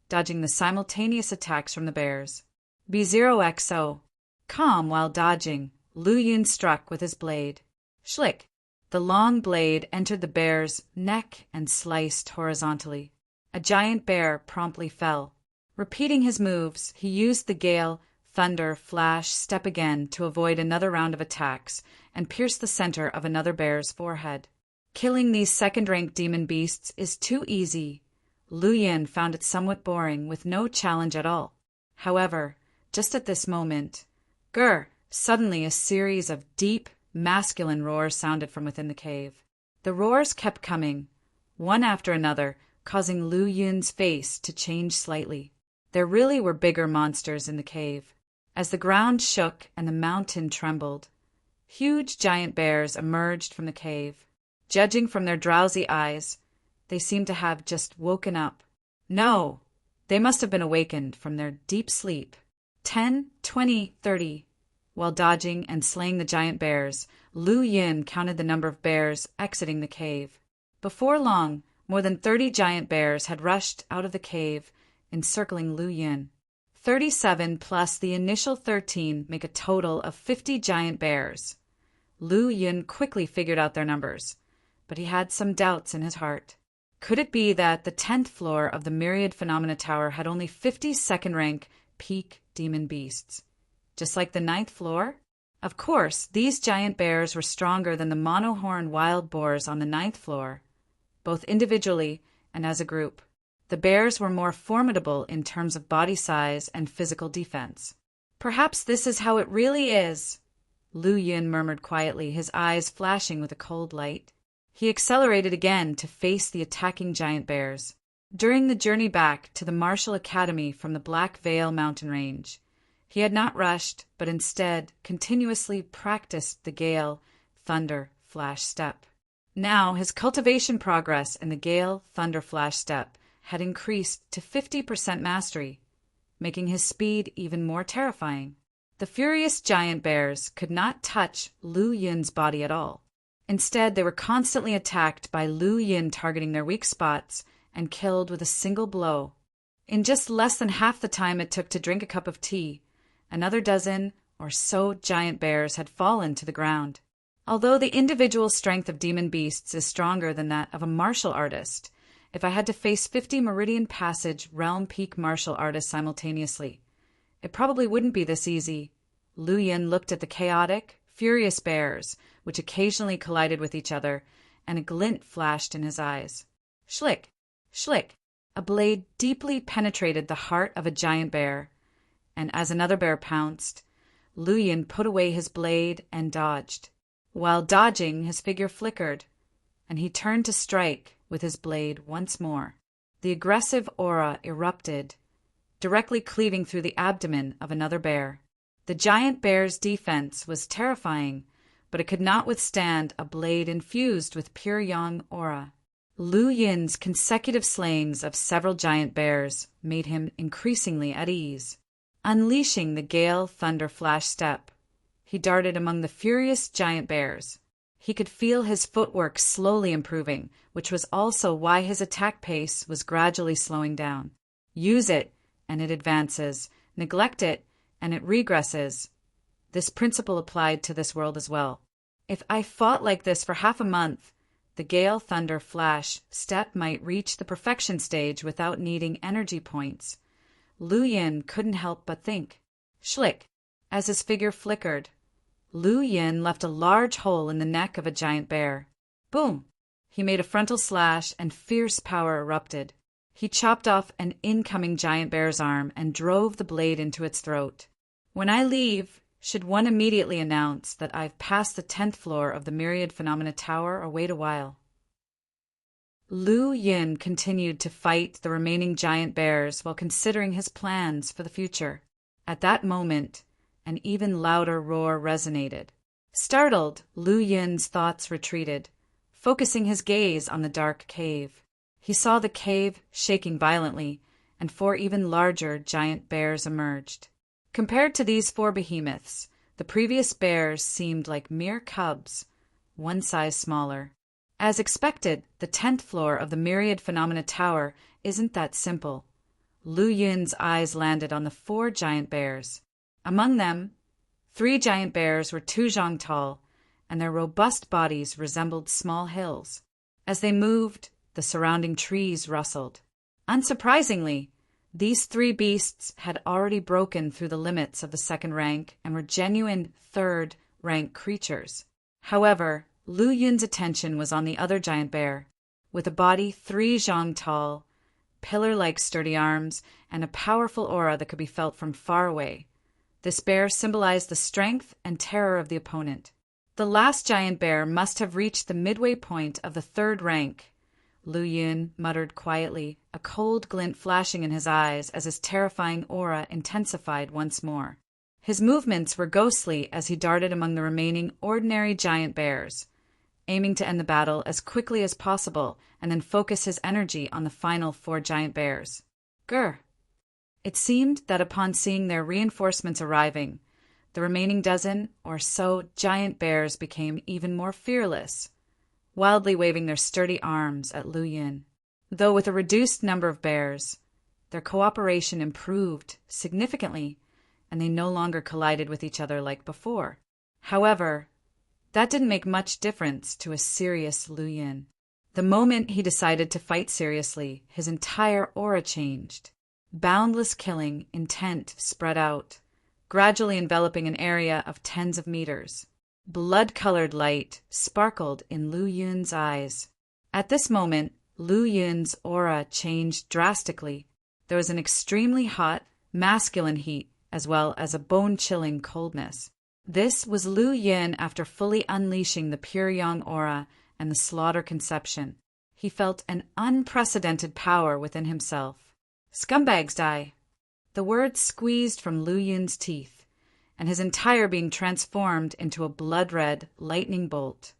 A: dodging the simultaneous attacks from the bears. B0XO. Calm while dodging, Lu Yun struck with his blade. Schlick! The long blade entered the bear's neck and sliced horizontally. A giant bear promptly fell. Repeating his moves, he used the Gale Thunder Flash step again to avoid another round of attacks and pierce the center of another bear's forehead. Killing these second-rank demon beasts is too easy. Lu Yun found it somewhat boring, with no challenge at all. However, just at this moment, suddenly a series of deep, masculine roars sounded from within the cave. The roars kept coming, one after another, causing Lu Yun's face to change slightly. There really were bigger monsters in the cave. As the ground shook and the mountain trembled, huge giant bears emerged from the cave. Judging from their drowsy eyes, they seemed to have just woken up. No, they must have been awakened from their deep sleep. 10, 20, 30. While dodging and slaying the giant bears, Lu Yun counted the number of bears exiting the cave. Before long, more than 30 giant bears had rushed out of the cave, encircling Lu Yun. 37 plus the initial 13 make a total of 50 giant bears. Lu Yun quickly figured out their numbers, but he had some doubts in his heart. Could it be that the 10th floor of the Myriad Phenomena Tower had only 50 second-rank peak demon beasts, just like the 9th floor? Of course, these giant bears were stronger than the monohorn wild boars on the 9th floor, both individually and as a group. The bears were more formidable in terms of body size and physical defense. Perhaps this is how it really is, Lu Yun murmured quietly, his eyes flashing with a cold light. He accelerated again to face the attacking giant bears. During the journey back to the Martial Academy from the Black Veil mountain range, he had not rushed, but instead continuously practiced the Gale Thunder Flash step. Now his cultivation progress in the Gale Thunder Flash step had increased to 50% mastery, making his speed even more terrifying. The furious giant bears could not touch Lu Yun's body at all. Instead, they were constantly attacked by Lu Yun targeting their weak spots and killed with a single blow. In just less than half the time it took to drink a cup of tea, another dozen or so giant bears had fallen to the ground. Although the individual strength of demon beasts is stronger than that of a martial artist, if I had to face 50 Meridian Passage Realm Peak martial artists simultaneously, it probably wouldn't be this easy. Lu Yun looked at the chaotic, furious bears, which occasionally collided with each other, and a glint flashed in his eyes. Schlick, schlick, a blade deeply penetrated the heart of a giant bear, and as another bear pounced, Lu Yun put away his blade and dodged. While dodging, his figure flickered, and he turned to strike with his blade once more. The aggressive aura erupted, directly cleaving through the abdomen of another bear. The giant bear's defense was terrifying, but it could not withstand a blade infused with pure yang aura. Lu Yun's consecutive slayings of several giant bears made him increasingly at ease. Unleashing the Gale Thunder Flash step, he darted among the furious giant bears. He could feel his footwork slowly improving, which was also why his attack pace was gradually slowing down. Use it, and it advances. Neglect it, and it regresses. This principle applied to this world as well. If I fought like this for half a month, the Gale Thunder Flash step might reach the perfection stage without needing energy points. Lu Yun couldn't help but think. Schlick. As his figure flickered, Lu Yin left a large hole in the neck of a giant bear. Boom! He made a frontal slash and fierce power erupted. He chopped off an incoming giant bear's arm and drove the blade into its throat. When I leave, should one immediately announce that I've passed the 10th floor of the Myriad Phenomena Tower or wait a while? Lu Yin continued to fight the remaining giant bears while considering his plans for the future. At that moment, an even louder roar resonated. Startled, Lu Yin's thoughts retreated, focusing his gaze on the dark cave. He saw the cave shaking violently, and 4 even larger giant bears emerged. Compared to these 4 behemoths, the previous bears seemed like mere cubs, one size smaller. As expected, the 10th floor of the Myriad Phenomena Tower isn't that simple. Lu Yin's eyes landed on the 4 giant bears. Among them, 3 giant bears were 2 zhang tall, and their robust bodies resembled small hills. As they moved, the surrounding trees rustled. Unsurprisingly, these 3 beasts had already broken through the limits of the 2nd rank and were genuine 3rd rank creatures. However, Lu Yin's attention was on the other giant bear, with a body 3 zhang tall, pillar-like sturdy arms, and a powerful aura that could be felt from far away. This bear symbolized the strength and terror of the opponent. The last giant bear must have reached the midway point of the 3rd rank. Lu Yin muttered quietly, a cold glint flashing in his eyes as his terrifying aura intensified once more. His movements were ghostly as he darted among the remaining ordinary giant bears, aiming to end the battle as quickly as possible and then focus his energy on the final 4 giant bears. Grr! It seemed that upon seeing their reinforcements arriving, the remaining dozen or so giant bears became even more fearless, wildly waving their sturdy arms at Lu Yin. Though with a reduced number of bears, their cooperation improved significantly, and they no longer collided with each other like before. However, that didn't make much difference to a serious Lu Yin. The moment he decided to fight seriously, his entire aura changed. Boundless killing intent spread out, gradually enveloping an area of tens of meters. Blood-colored light sparkled in Lu Yin's eyes. At this moment, Lu Yin's aura changed drastically. There was an extremely hot, masculine heat, as well as a bone-chilling coldness. This was Lu Yin after fully unleashing the pure yang aura and the slaughter conception. He felt an unprecedented power within himself. Scumbags die. The words squeezed from Lu Yin's teeth, and his entire being transformed into a blood-red lightning bolt,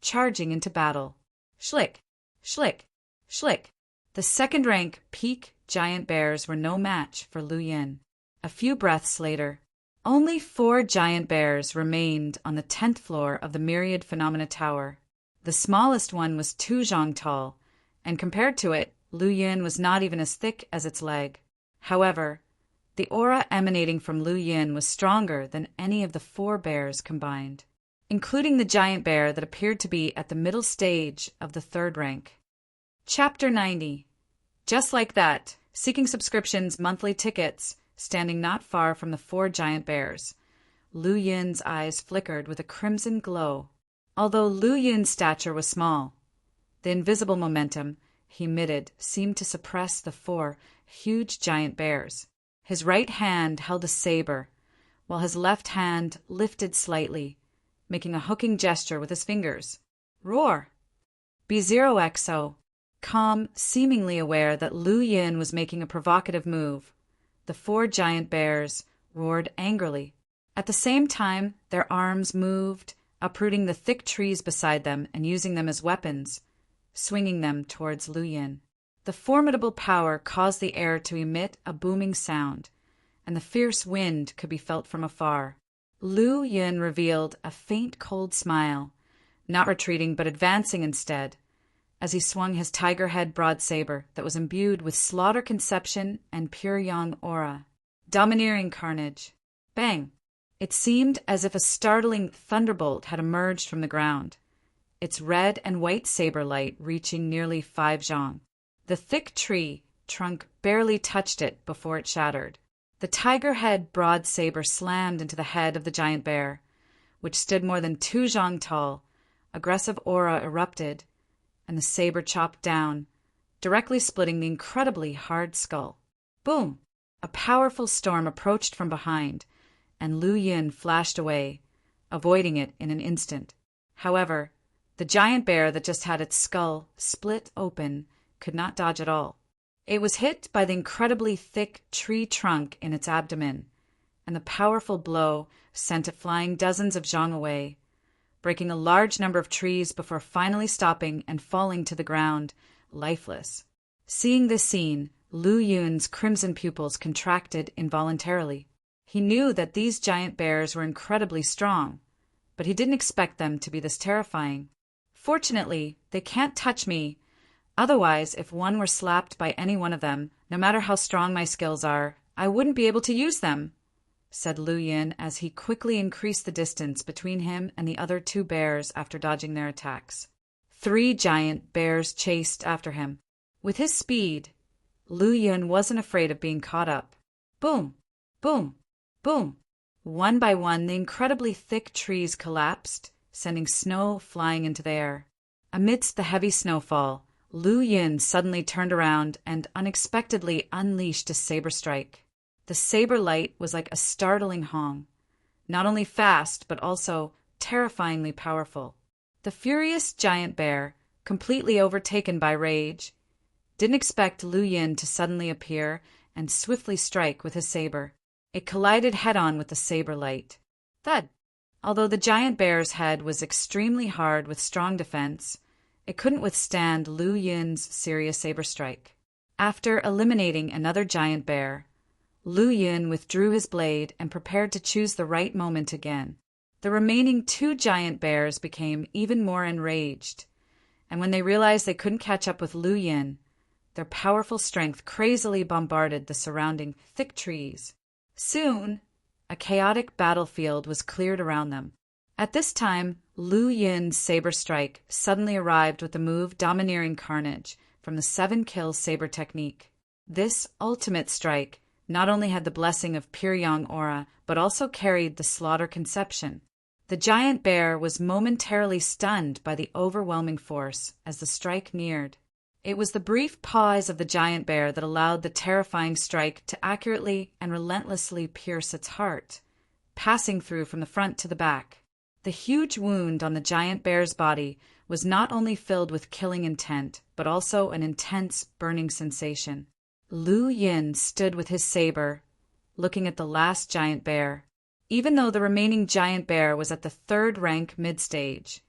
A: charging into battle. Schlick, schlick, schlick. The 2nd rank peak giant bears were no match for Lu Yin. A few breaths later, only 4 giant bears remained on the 10th floor of the Myriad Phenomena Tower. The smallest one was 2 zhang tall, and compared to it, Lu Yin was not even as thick as its leg. However, the aura emanating from Lu Yin was stronger than any of the 4 bears combined, including the giant bear that appeared to be at the middle stage of the 3rd rank. Chapter 90. Just like that, seeking subscriptions monthly tickets, standing not far from the 4 giant bears. Lu Yin's eyes flickered with a crimson glow. Although Lu Yin's stature was small, the invisible momentum he emitted seemed to suppress the 4 huge giant bears. His right hand held a saber, while his left hand lifted slightly, making a hooking gesture with his fingers. Roar! B0XO. Calm, seemingly aware that Lu Yin was making a provocative move, the 4 giant bears roared angrily. At the same time, their arms moved, uprooting the thick trees beside them and using them as weapons, swinging them towards Lu Yin. The formidable power caused the air to emit a booming sound, and the fierce wind could be felt from afar. Lu Yin revealed a faint cold smile, not retreating but advancing instead, as he swung his tiger head broad saber that was imbued with slaughter conception and pure yang aura. Domineering carnage. Bang! It seemed as if a startling thunderbolt had emerged from the ground, its red and white saber light reaching nearly 5 zhang. The thick tree trunk barely touched it before it shattered. The tiger-head broad saber slammed into the head of the giant bear, which stood more than 2 zhang tall. Aggressive aura erupted, and the saber chopped down, directly splitting the incredibly hard skull. Boom! A powerful storm approached from behind, and Lu Yun flashed away, avoiding it in an instant. However, the giant bear that just had its skull split open could not dodge at all. It was hit by the incredibly thick tree trunk in its abdomen, and the powerful blow sent it flying dozens of zhang away, breaking a large number of trees before finally stopping and falling to the ground, lifeless. Seeing this scene, Lu Yun's crimson pupils contracted involuntarily. He knew that these giant bears were incredibly strong, but he didn't expect them to be this terrifying. Fortunately, they can't touch me. Otherwise, if one were slapped by any one of them, no matter how strong my skills are, I wouldn't be able to use them, said Lu Yun as he quickly increased the distance between him and the other 2 bears after dodging their attacks. 3 giant bears chased after him. With his speed, Lu Yun wasn't afraid of being caught up. Boom! Boom! Boom! One by one, the incredibly thick trees collapsed, sending snow flying into the air. Amidst the heavy snowfall, Lu Yun suddenly turned around and unexpectedly unleashed a saber strike. The saber light was like a startling hong, not only fast but also terrifyingly powerful. The furious giant bear, completely overtaken by rage, didn't expect Lu Yun to suddenly appear and swiftly strike with his saber. It collided head-on with the saber light. Thud! Although the giant bear's head was extremely hard with strong defense, it couldn't withstand Lu Yun's serious saber strike. After eliminating another giant bear, Lu Yun withdrew his blade and prepared to choose the right moment again. The remaining 2 giant bears became even more enraged, and when they realized they couldn't catch up with Lu Yun, their powerful strength crazily bombarded the surrounding thick trees. Soon, a chaotic battlefield was cleared around them. At this time, Lu Yun's saber strike suddenly arrived with the move Domineering Carnage from the 7-kill saber technique. This ultimate strike not only had the blessing of pure yang aura, but also carried the slaughter conception. The giant bear was momentarily stunned by the overwhelming force as the strike neared. It was the brief pause of the giant bear that allowed the terrifying strike to accurately and relentlessly pierce its heart, passing through from the front to the back. The huge wound on the giant bear's body was not only filled with killing intent, but also an intense burning sensation. Lu Yun stood with his saber, looking at the last giant bear. Even though the remaining giant bear was at the 3rd rank mid-stage,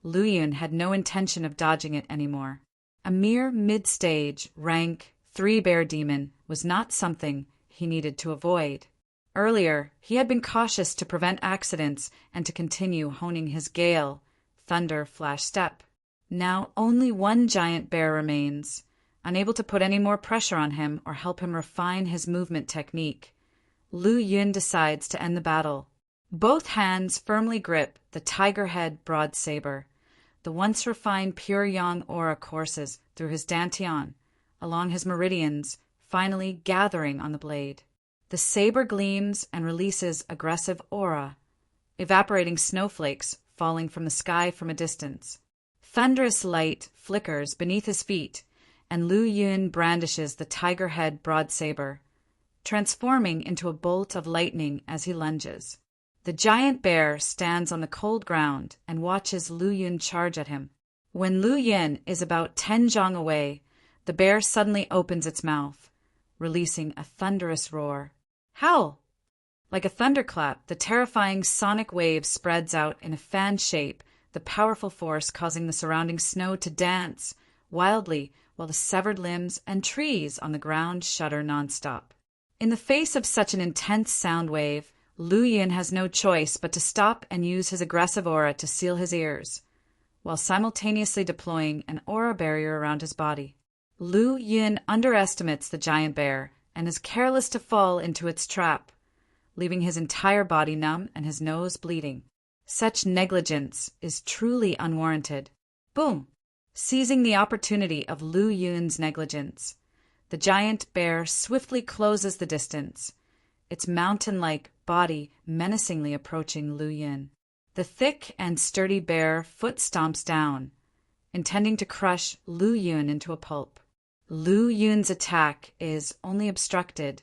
A: Lu Yun had no intention of dodging it anymore. A mere mid-stage, rank 3 bear demon was not something he needed to avoid. Earlier, he had been cautious to prevent accidents and to continue honing his gale, thunder, flash step. Now only 1 giant bear remains. Unable to put any more pressure on him or help him refine his movement technique, Lu Yun decides to end the battle. Both hands firmly grip the tiger-head broad saber. The once refined pure yang aura courses through his dantian, along his meridians, finally gathering on the blade. The saber gleams and releases aggressive aura, evaporating snowflakes falling from the sky from a distance. Thunderous light flickers beneath his feet, and Lu Yun brandishes the tiger-head broad saber, transforming into a bolt of lightning as he lunges. The giant bear stands on the cold ground and watches Lu Yun charge at him. When Lu Yun is about 10 zhang away, the bear suddenly opens its mouth, releasing a thunderous roar. Howl! Like a thunderclap, the terrifying sonic wave spreads out in a fan shape, the powerful force causing the surrounding snow to dance wildly while the severed limbs and trees on the ground shudder nonstop. In the face of such an intense sound wave, Lu Yun has no choice but to stop and use his aggressive aura to seal his ears, while simultaneously deploying an aura barrier around his body. Lu Yun underestimates the giant bear and is careless to fall into its trap, leaving his entire body numb and his nose bleeding. Such negligence is truly unwarranted. Boom! Seizing the opportunity of Lu Yun's negligence, the giant bear swiftly closes the distance, its mountain-like body menacingly approaching Lu Yin. The thick and sturdy bear foot stomps down, intending to crush Lu Yun into a pulp. Lu Yun's attack is only obstructed,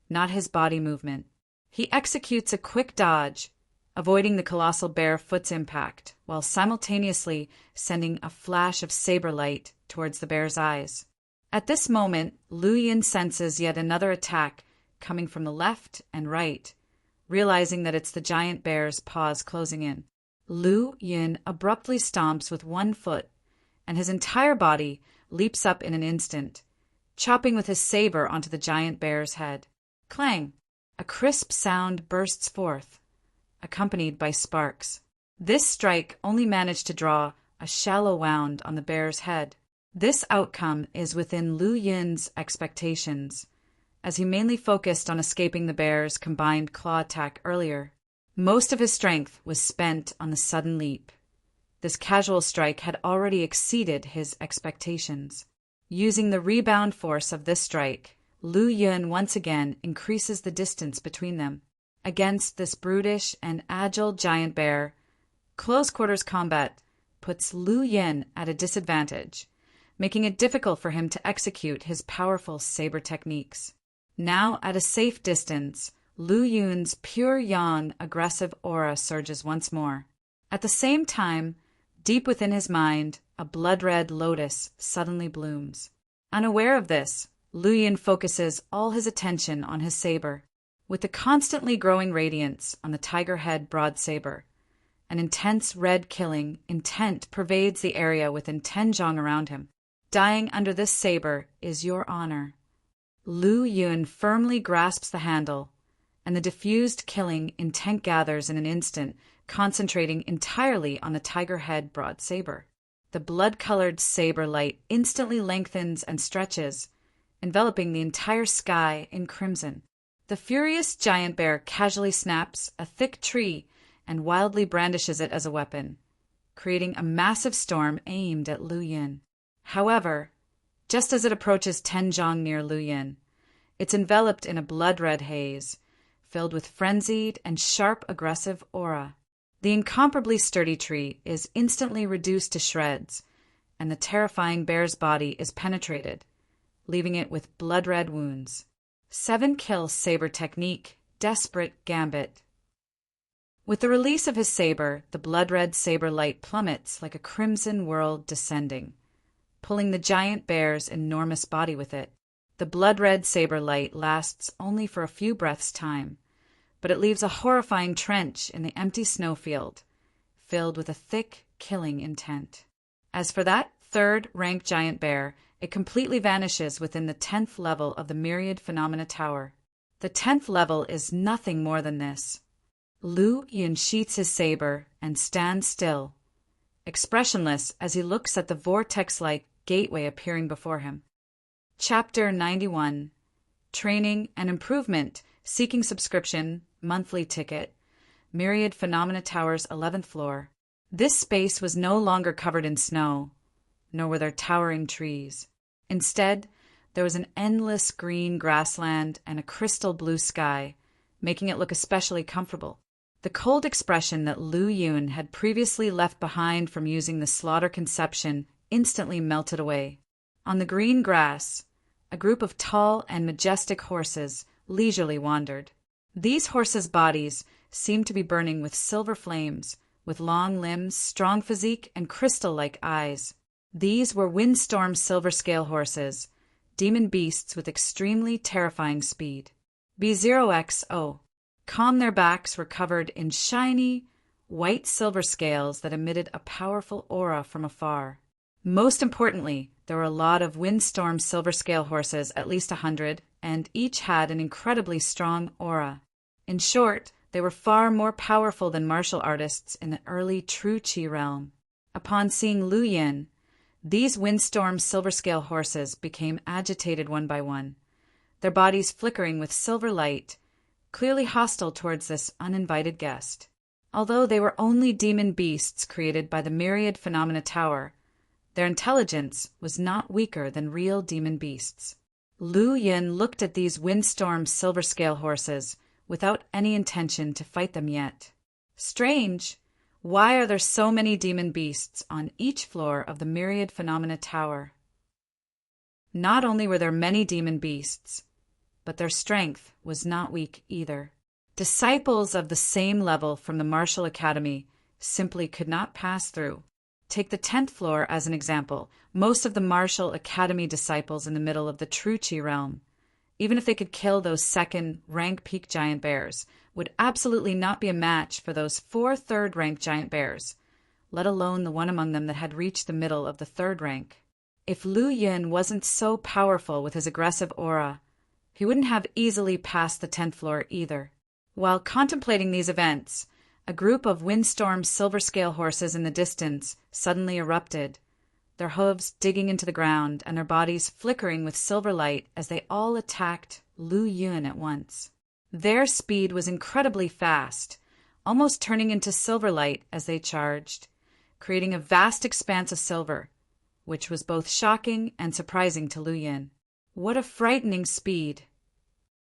A: not his body movement. He executes a quick dodge, avoiding the colossal bear foot's impact, while simultaneously sending a flash of saber light towards the bear's eyes. At this moment, Lu Yun senses yet another attack coming from the left and right, realizing that it's the giant bear's paws closing in. Lu Yun abruptly stomps with one foot, and his entire body leaps up in an instant, chopping with his saber onto the giant bear's head. Clang! A crisp sound bursts forth, accompanied by sparks. This strike only managed to draw a shallow wound on the bear's head. This outcome is within Lu Yun's expectations, as he mainly focused on escaping the bear's combined claw attack earlier. Most of his strength was spent on the sudden leap. This casual strike had already exceeded his expectations. Using the rebound force of this strike, Lu Yun once again increases the distance between them. Against this brutish and agile giant bear, close-quarters combat puts Lu Yun at a disadvantage, making it difficult for him to execute his powerful saber techniques. Now at a safe distance, Lu Yun's pure yang aggressive aura surges once more. At the same time, deep within his mind, a blood-red lotus suddenly blooms. Unaware of this, Lu Yun focuses all his attention on his saber. With the constantly growing radiance on the tiger head broad saber, an intense red killing intent pervades the area within 10 zhang around him. Dying under this saber is your honor. Lu Yun firmly grasps the handle, and the diffused killing intent gathers in an instant, concentrating entirely on the tiger head broad saber. The blood-colored saber light instantly lengthens and stretches, enveloping the entire sky in crimson. The furious giant bear casually snaps a thick tree and wildly brandishes it as a weapon, creating a massive storm aimed at Lu Yun. However, just as it approaches 10 zhang near Lu Yun, it's enveloped in a blood-red haze, filled with frenzied and sharp aggressive aura. The incomparably sturdy tree is instantly reduced to shreds, and the terrifying bear's body is penetrated, leaving it with blood-red wounds. 7-kill saber technique, desperate gambit. With the release of his saber, the blood-red saber light plummets like a crimson world descending, pulling the giant bear's enormous body with it. The blood-red saber light lasts only for a few breaths' time, but it leaves a horrifying trench in the empty snowfield, filled with a thick, killing intent. As for that third-rank giant bear, it completely vanishes within the 10th level of the Myriad Phenomena Tower. The 10th level is nothing more than this. Lu Yun sheaths his saber and stands still, expressionless as he looks at the vortex-like gateway appearing before him. Chapter 91. Training and Improvement. Seeking subscription, monthly ticket, Myriad Phenomena Tower's 11th floor. This space was no longer covered in snow, nor were there towering trees. Instead, there was an endless green grassland and a crystal blue sky, making it look especially comfortable. The cold expression that Lu Yun had previously left behind from using the slaughter conception instantly melted away. On the green grass, a group of tall and majestic horses leisurely wandered. These horses' bodies seemed to be burning with silver flames, with long limbs, strong physique, and crystal-like eyes. These were windstorm silver-scale horses, demon beasts with extremely terrifying speed. B0XO. Calm, their backs were covered in shiny, white silver scales that emitted a powerful aura from afar. Most importantly, there were a lot of windstorm silver-scale horses, at least 100, and each had an incredibly strong aura. In short, they were far more powerful than martial artists in the early True Qi realm. Upon seeing Lu Yun, these windstorm silver-scale horses became agitated one by one, their bodies flickering with silver light, clearly hostile towards this uninvited guest. Although they were only demon beasts created by the Myriad Phenomena Tower, their intelligence was not weaker than real demon beasts. Lu Yun looked at these windstorm silver-scale horses without any intention to fight them yet. Strange! Why are there so many demon beasts on each floor of the Myriad Phenomena Tower? Not only were there many demon beasts, but their strength was not weak either. Disciples of the same level from the Martial Academy simply could not pass through. Take the 10th floor as an example. Most of the Martial Academy disciples in the middle of the True Chi realm, even if they could kill those second-rank peak giant bears, would absolutely not be a match for those 4 third-rank giant bears, let alone the one among them that had reached the middle of the 3rd rank. If Lu Yun wasn't so powerful with his aggressive aura, he wouldn't have easily passed the 10th floor either. While contemplating these events, a group of windstorm silver scale horses in the distance suddenly erupted, their hooves digging into the ground and their bodies flickering with silver light as they all attacked Lu Yun at once. Their speed was incredibly fast, almost turning into silver light as they charged, creating a vast expanse of silver, which was both shocking and surprising to Lu Yun. What a frightening speed!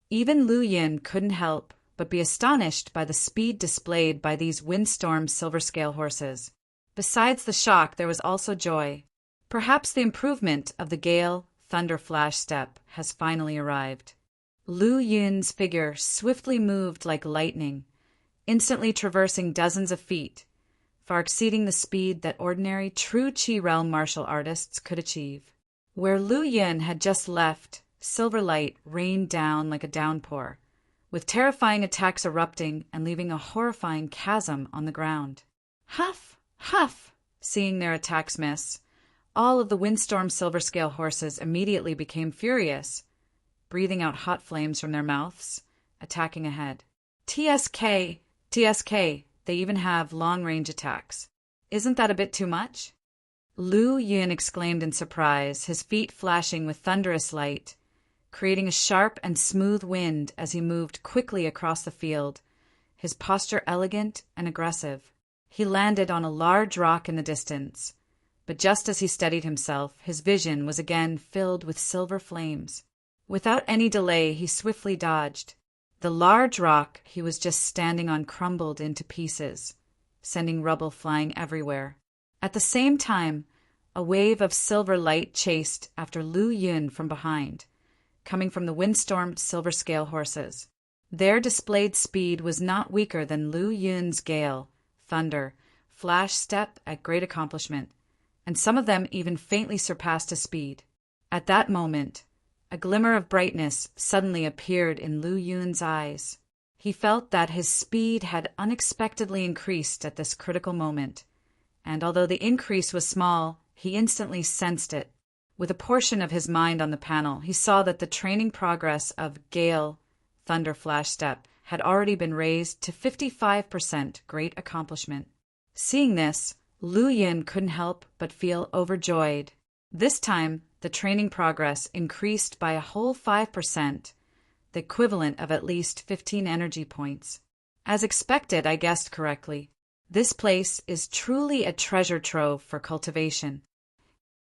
A: Even Lu Yun couldn't help but be astonished by the speed displayed by these windstorm silver scale horses. Besides the shock, there was also joy. Perhaps the improvement of the Gale Thunder Flash step has finally arrived. Lu Yun's figure swiftly moved like lightning, instantly traversing dozens of feet, far exceeding the speed that ordinary True Chi realm martial artists could achieve. Where Lu Yun had just left, silver light rained down like a downpour, with terrifying attacks erupting and leaving a horrifying chasm on the ground. Huff! Huff! Seeing their attacks miss, all of the windstorm silver scale horses immediately became furious, breathing out hot flames from their mouths, attacking ahead. TSK! TSK! They even have long-range attacks. Isn't that a bit too much? Lu Yun exclaimed in surprise, his feet flashing with thunderous light, creating a sharp and smooth wind as he moved quickly across the field, his posture elegant and aggressive. He landed on a large rock in the distance, but just as he steadied himself, his vision was again filled with silver flames. Without any delay, he swiftly dodged. The large rock he was just standing on crumbled into pieces, sending rubble flying everywhere. At the same time, a wave of silver light chased after Lu Yun from behind, coming from the windstorm silver scale horses. Their displayed speed was not weaker than Lu Yun's Gale Thunder Flash step at great accomplishment, and some of them even faintly surpassed his speed. At that moment, a glimmer of brightness suddenly appeared in Lu Yun's eyes. He felt that his speed had unexpectedly increased at this critical moment, and although the increase was small, he instantly sensed it. With a portion of his mind on the panel, he saw that the training progress of Gale Thunder Flash Step had already been raised to 55% great accomplishment. Seeing this, Lu Yun couldn't help but feel overjoyed. This time, the training progress increased by a whole 5%, the equivalent of at least 15 energy points. As expected, I guessed correctly. This place is truly a treasure trove for cultivation.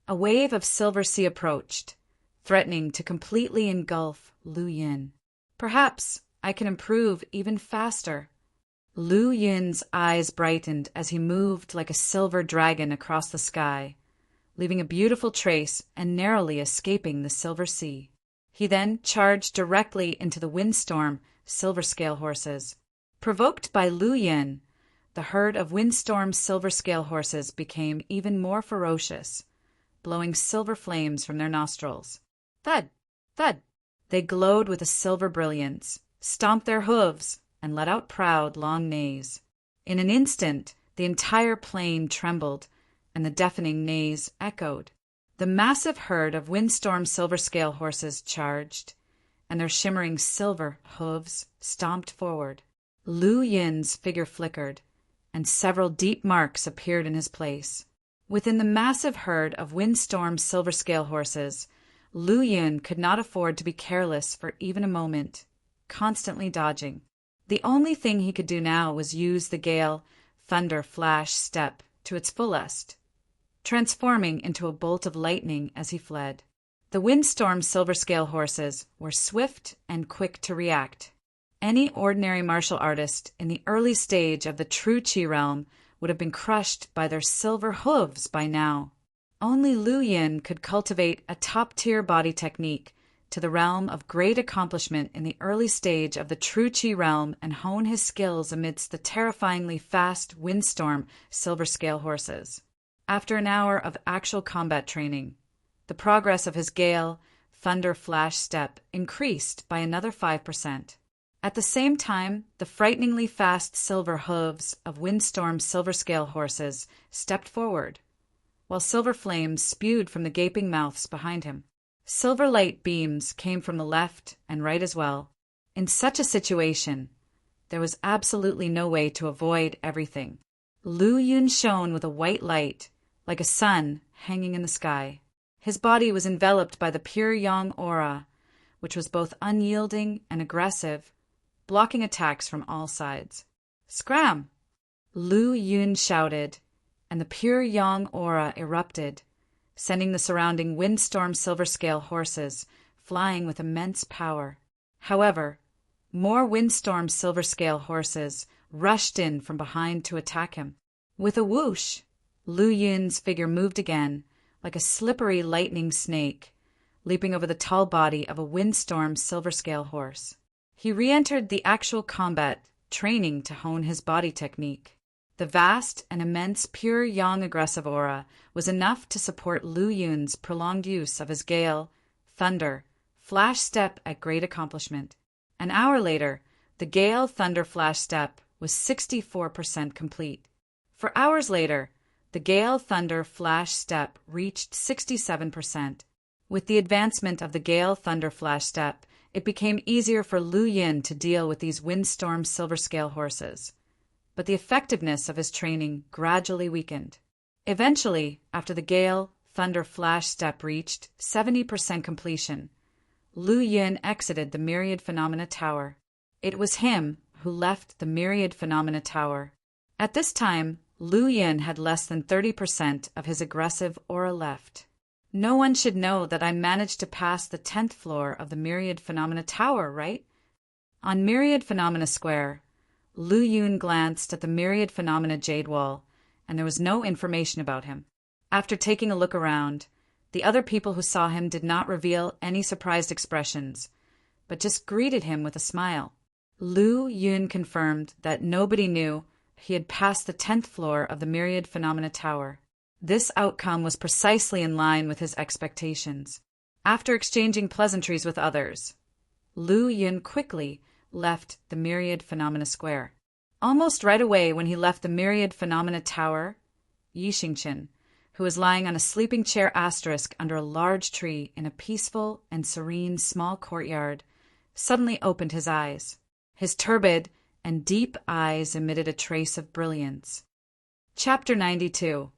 A: A wave of silver sea approached, threatening to completely engulf Lu Yun. Perhaps I can improve even faster. Lu Yun's eyes brightened as he moved like a silver dragon across the sky, leaving a beautiful trace and narrowly escaping the silver sea. He then charged directly into the windstorm silver scale horses. Provoked by Lu Yun, the herd of windstorm silver scale horses became even more ferocious, blowing silver flames from their nostrils. Thud! Thud! They glowed with a silver brilliance, stomped their hooves, and let out proud, long neighs. In an instant, the entire plain trembled, and the deafening neighs echoed. The massive herd of windstorm silver scale horses charged, and their shimmering silver hooves stomped forward. Lu Yun's figure flickered, and several deep marks appeared in his place. Within the massive herd of windstorm silver scale horses, Lu Yun could not afford to be careless for even a moment, constantly dodging. The only thing he could do now was use the Gale Thunder Flash step to its fullest, transforming into a bolt of lightning as he fled. The windstorm silver scale horses were swift and quick to react. Any ordinary martial artist in the early stage of the true Qi realm would have been crushed by their silver hooves by now. Only Lu Yin could cultivate a top-tier body technique to the realm of great accomplishment in the early stage of the true Qi realm and hone his skills amidst the terrifyingly fast windstorm silver scale horses. After an hour of actual combat training, the progress of his gale, thunder flash step increased by another 5%. At the same time, the frighteningly fast silver hooves of windstorm silver scale horses stepped forward, while silver flames spewed from the gaping mouths behind him. Silver light beams came from the left and right as well. In such a situation, there was absolutely no way to avoid everything. Lu Yun shone with a white light, like a sun hanging in the sky. His body was enveloped by the pure yang aura, which was both unyielding and aggressive, blocking attacks from all sides. "Scram!" Lu Yun shouted, and the pure yang aura erupted, sending the surrounding windstorm silver scale horses flying with immense power. However, more windstorm silver scale horses rushed in from behind to attack him. With a whoosh, Lu Yun's figure moved again, like a slippery lightning snake, leaping over the tall body of a windstorm silver scale horse. He re-entered the actual combat, training to hone his body technique. The vast and immense pure yang aggressive aura was enough to support Lu Yun's prolonged use of his gale, thunder, flash step at great accomplishment. An hour later, the gale thunder flash step was 64% complete. For hours later, the gale thunder flash step reached 67%. With the advancement of the gale thunder flash step, it became easier for Lu Yin to deal with these windstorm silver scale horses. But the effectiveness of his training gradually weakened. Eventually, after the gale thunder flash step reached 70% completion, Lu Yin exited the Myriad Phenomena Tower. It was him who left the Myriad Phenomena Tower. At this time, Lu Yin had less than 30% of his aggressive aura left. "No one should know that I managed to pass the 10th floor of the Myriad Phenomena Tower, right?" On Myriad Phenomena Square, Lu Yun glanced at the Myriad Phenomena Jade Wall, and there was no information about him. After taking a look around, the other people who saw him did not reveal any surprised expressions, but just greeted him with a smile. Lu Yun confirmed that nobody knew he had passed the 10th floor of the Myriad Phenomena Tower. This outcome was precisely in line with his expectations. After exchanging pleasantries with others, Lu Yun quickly left the Myriad Phenomena Square. Almost right away when he left the Myriad Phenomena Tower, Yi Xingqian, who was lying on a sleeping chair asterisk under a large tree in a peaceful and serene small courtyard, suddenly opened his eyes. His turbid and deep eyes emitted a trace of brilliance. Chapter 92.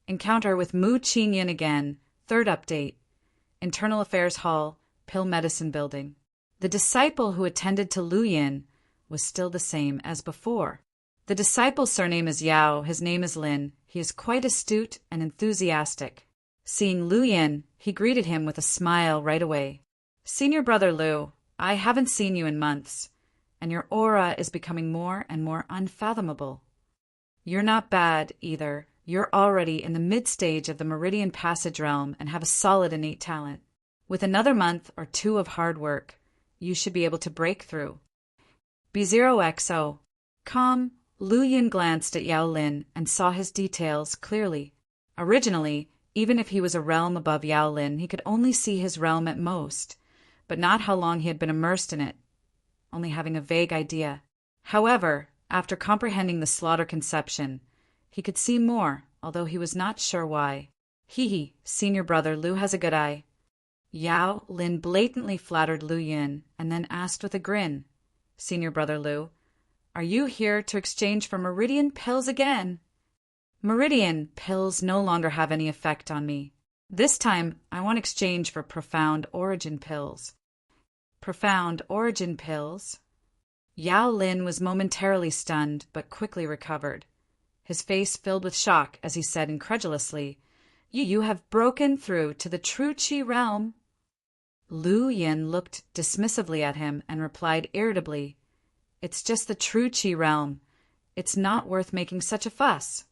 A: Encounter with Mu Qingyan again. Third update. Internal Affairs Hall, Pill Medicine Building. The disciple who attended to Lu Yin was still the same as before. The disciple's surname is Yao, his name is Lin. He is quite astute and enthusiastic. Seeing Lu Yin, he greeted him with a smile right away. "Senior brother Lu, I haven't seen you in months, and your aura is becoming more and more unfathomable. You're not bad, either. You're already in the mid-stage of the Meridian Passage realm and have a solid innate talent. With another month or two of hard work, you should be able to break through." B0XO. Calm, Lu Yin glanced at Yao Lin and saw his details clearly. Originally, even if he was a realm above Yao Lin, he could only see his realm at most, but not how long he had been immersed in it, only having a vague idea. However, after comprehending the slaughter conception, he could see more, although he was not sure why. "Hee, senior brother Lu has a good eye." Yao Lin blatantly flattered Lu Yin and then asked with a grin, "Senior brother Lu, are you here to exchange for Meridian pills again?" "Meridian pills no longer have any effect on me. This time, I want exchange for Profound Origin pills." Profound Origin pills? Yao Lin was momentarily stunned, but quickly recovered. His face filled with shock as he said incredulously, You have broken through to the true Qi realm." Lu Yin looked dismissively at him and replied irritably, It's just the true Qi realm. It's not worth making such a fuss.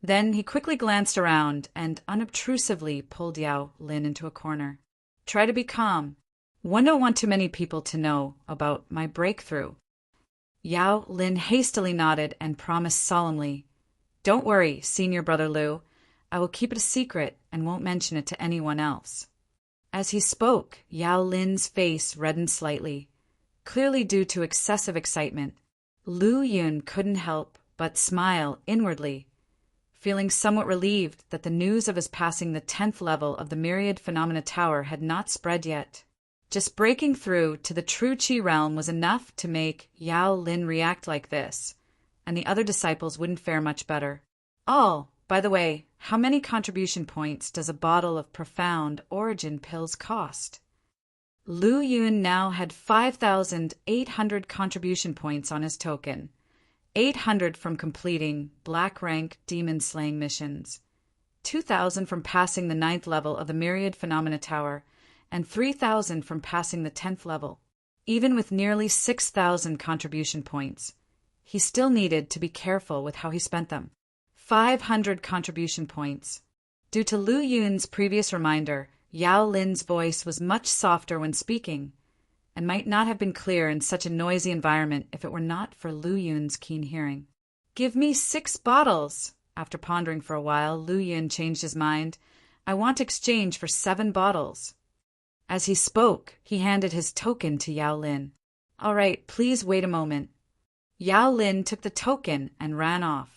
A: Then he quickly glanced around and unobtrusively pulled Yao Lin into a corner. Try to be calm. One don't want too many people to know about my breakthrough. Yao Lin hastily nodded and promised solemnly, Don't worry, Senior Brother Liu. I will keep it a secret and won't mention it to anyone else. As he spoke, Yao Lin's face reddened slightly, clearly due to excessive excitement. Lu Yun couldn't help but smile inwardly, feeling somewhat relieved that the news of his passing the 10th level of the Myriad Phenomena Tower had not spread yet. Just breaking through to the true Qi realm was enough to make Yao Lin react like this, and the other disciples wouldn't fare much better. By the way, how many contribution points does a bottle of Profound Origin pills cost? Lu Yun now had 5,800 contribution points on his token, 800 from completing Black Rank Demon Slaying missions, 2,000 from passing the 9th level of the Myriad Phenomena Tower, and 3,000 from passing the 10th level. Even with nearly 6,000 contribution points, he still needed to be careful with how he spent them. 500 contribution points. Due to Lu Yun's previous reminder, Yao Lin's voice was much softer when speaking, and might not have been clear in such a noisy environment if it were not for Lu Yun's keen hearing. Give me 6 bottles. After pondering for a while, Lu Yun changed his mind. I want exchange for 7 bottles. As he spoke, he handed his token to Yao Lin. All right, please wait a moment. Yao Lin took the token and ran off.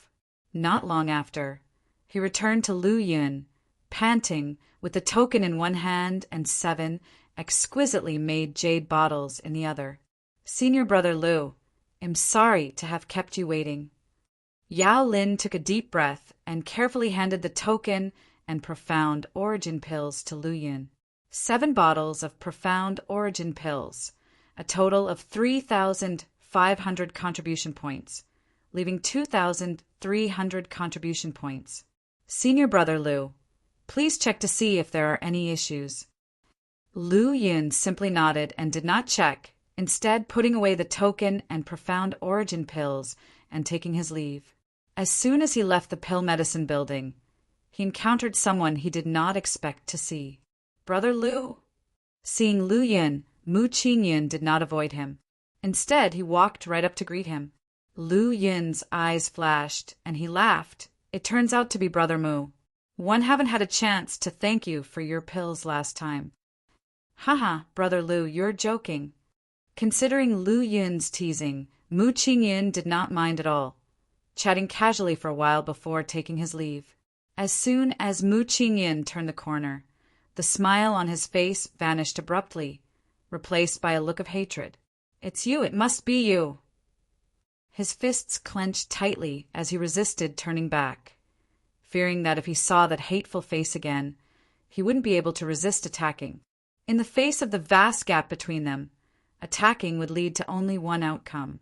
A: Not long after, he returned to Lu Yun, panting, with the token in one hand and 7 exquisitely made jade bottles in the other. Senior Brother Liu, I'm sorry to have kept you waiting. Yao Lin took a deep breath and carefully handed the token and Profound Origin pills to Lu Yun. 7 bottles of Profound Origin pills, a total of 3,500 contribution points, leaving 2,300 contribution points. Senior Brother Liu, please check to see if there are any issues. Lu Yun simply nodded and did not check, instead putting away the token and Profound Origin pills and taking his leave. As soon as he left the pill medicine building, he encountered someone he did not expect to see. Brother Liu. Seeing Lu Yun, Mu Qingyun did not avoid him. Instead, he walked right up to greet him. Lu Yun's eyes flashed, and he laughed. It turns out to be Brother Mu. One haven't had a chance to thank you for your pills last time. Haha, Brother Liu, you're joking. Considering Lu Yun's teasing, Mu Qingyun did not mind at all, chatting casually for a while before taking his leave. As soon as Mu Qingyun turned the corner, the smile on his face vanished abruptly, replaced by a look of hatred. It's you, it must be you. His fists clenched tightly as he resisted turning back, fearing that if he saw that hateful face again, he wouldn't be able to resist attacking. In the face of the vast gap between them, attacking would lead to only one outcome.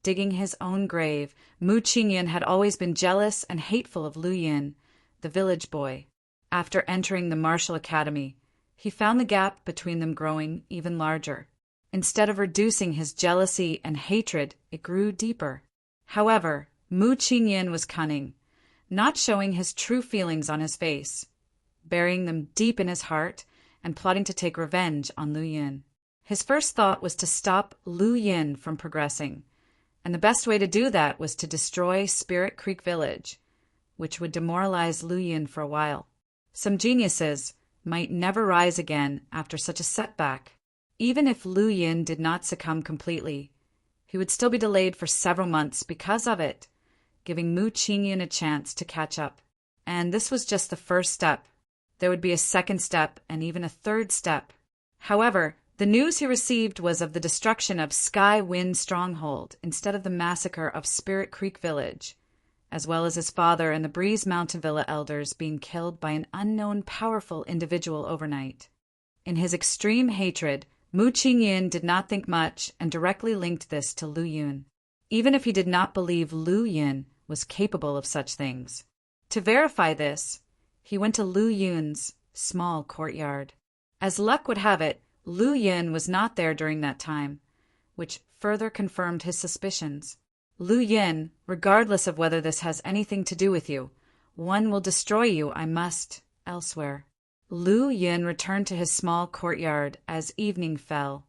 A: Digging his own grave, Mu Qingyun had always been jealous and hateful of Lu Yun, the village boy. After entering the martial academy, he found the gap between them growing even larger. Instead of reducing his jealousy and hatred, it grew deeper. However, Mu Qingyun was cunning, not showing his true feelings on his face, burying them deep in his heart and plotting to take revenge on Lu Yun. His first thought was to stop Lu Yun from progressing, and the best way to do that was to destroy Spirit Creek Village, which would demoralize Lu Yun for a while. Some geniuses might never rise again after such a setback. Even if Lu Yun did not succumb completely, he would still be delayed for several months because of it, giving Mu Qingyun a chance to catch up. And this was just the first step. There would be a second step and even a third step. However, the news he received was of the destruction of Sky Wind Stronghold instead of the massacre of Spirit Creek Village, as well as his father and the Breeze Mountain Villa elders being killed by an unknown powerful individual overnight. In his extreme hatred, Mu Qingyun did not think much and directly linked this to Lu Yun, even if he did not believe Lu Yun was capable of such things. To verify this, he went to Lu Yun's small courtyard. As luck would have it, Lu Yun was not there during that time, which further confirmed his suspicions. Lu Yin, regardless of whether this has anything to do with you, one will destroy you, I must, elsewhere. Lu Yin returned to his small courtyard as evening fell,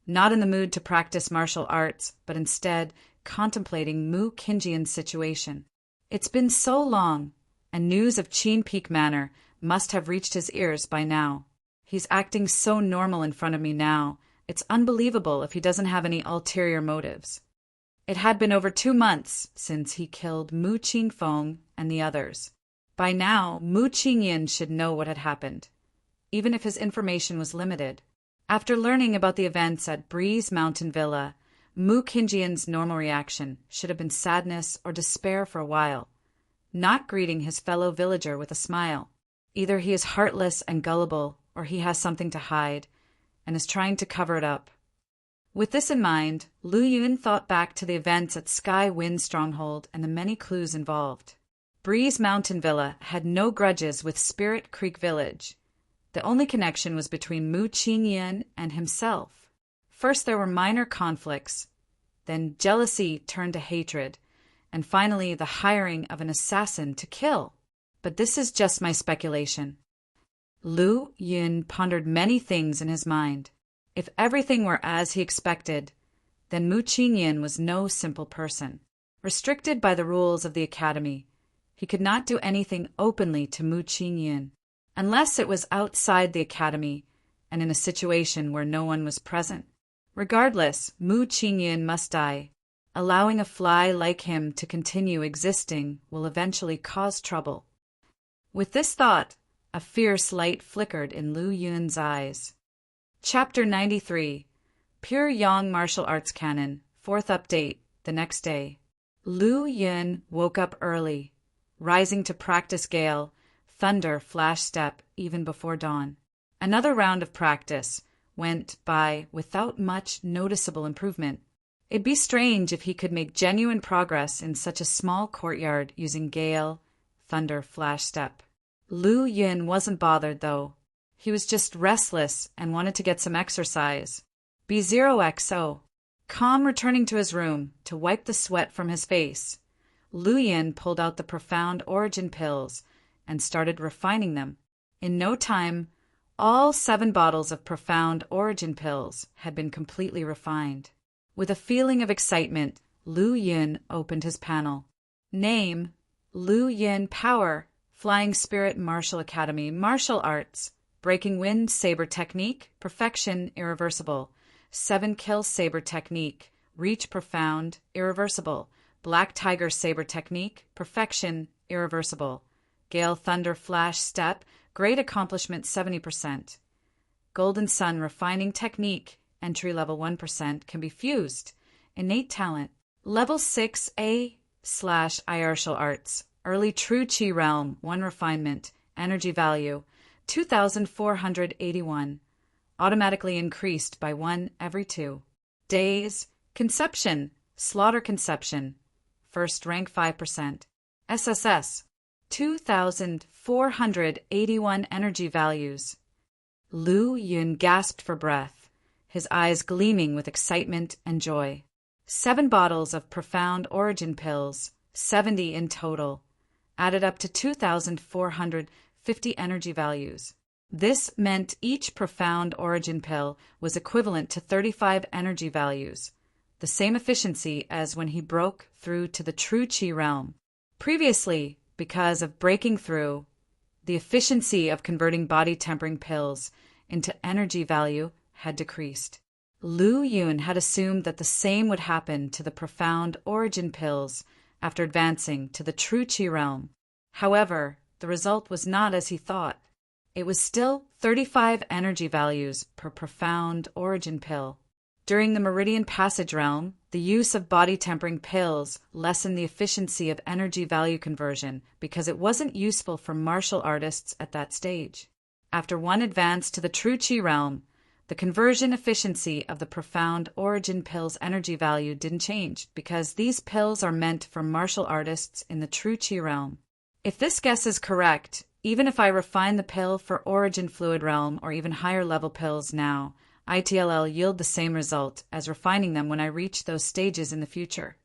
A: not in the mood to practice martial arts, but instead contemplating Mu Qingjian's situation. It's been so long, and news of Qin Peak Manor must have reached his ears by now. He's acting so normal in front of me now, it's unbelievable if he doesn't have any ulterior motives. It had been over 2 months since he killed Mu Qingfeng and the others. By now, Mu Qingyin should know what had happened, even if his information was limited. After learning about the events at Breeze Mountain Villa, Mu Qingjian's normal reaction should have been sadness or despair for a while, not greeting his fellow villager with a smile. Either he is heartless and gullible, or he has something to hide, and is trying to cover it up. With this in mind, Lu Yun thought back to the events at Sky Wind Stronghold and the many clues involved. Breeze Mountain Villa had no grudges with Spirit Creek Village. The only connection was between Mu Qingyan and himself. First there were minor conflicts, then jealousy turned to hatred, and finally the hiring of an assassin to kill. But this is just my speculation. Lu Yun pondered many things in his mind. If everything were as he expected, then Mu Qingyan was no simple person. Restricted by the rules of the academy, he could not do anything openly to Mu Qingyan, unless it was outside the academy and in a situation where no one was present. Regardless, Mu Qingyan must die. Allowing a fly like him to continue existing will eventually cause trouble. With this thought, a fierce light flickered in Lu Yun's eyes. Chapter 93. Pure Yang Martial Arts Canon. 4th update, the next day. Lu Yun woke up early, rising to practice Gale, Thunder, Flash Step even before dawn. Another round of practice went by without much noticeable improvement. It'd be strange if he could make genuine progress in such a small courtyard using Gale, Thunder, Flash Step. Lu Yun wasn't bothered, though. He was just restless and wanted to get some exercise. B0XO. Calm returning to his room to wipe the sweat from his face, Lu Yun pulled out the Profound Origin pills and started refining them. In no time, all 7 bottles of Profound Origin pills had been completely refined. With a feeling of excitement, Lu Yun opened his panel. Name: Lu Yun. Power: Flying Spirit Martial Academy. Martial Arts: Breaking Wind Saber Technique, Perfection, Irreversible. 7 Kill Saber Technique, Reach Profound, Irreversible. Black Tiger Saber Technique, Perfection, Irreversible. Gale Thunder Flash Step, Great Accomplishment 70%. Golden Sun Refining Technique, Entry Level 1%, can be fused. Innate Talent. Level 6A/Iartial Arts, Early True Chi Realm, 1 Refinement, Energy Value, 2,481. Automatically increased by 1 every 2 days. Conception, Slaughter Conception, first rank 5%. SSS, 2,481 energy values. Lu Yun gasped for breath, his eyes gleaming with excitement and joy. 7 bottles of Profound Origin pills, 70 in total, added up to 2,450 energy values. This meant each Profound Origin pill was equivalent to 35 energy values, the same efficiency as when he broke through to the True Chi realm. Previously, because of breaking through, the efficiency of converting body-tempering pills into energy value had decreased. Lu Yun had assumed that the same would happen to the Profound Origin pills after advancing to the True Chi realm. However, the result was not as he thought. It was still 35 energy values per Profound Origin pill. During the Meridian Passage realm, the use of body-tempering pills lessened the efficiency of energy value conversion because it wasn't useful for martial artists at that stage. After one advanced to the True Chi realm, the conversion efficiency of the Profound Origin pills' energy value didn't change because these pills are meant for martial artists in the True Chi realm. If this guess is correct, even if I refine the pill for Origin Fluid realm or even higher level pills now, ITLL yield the same result as refining them when I reach those stages in the future.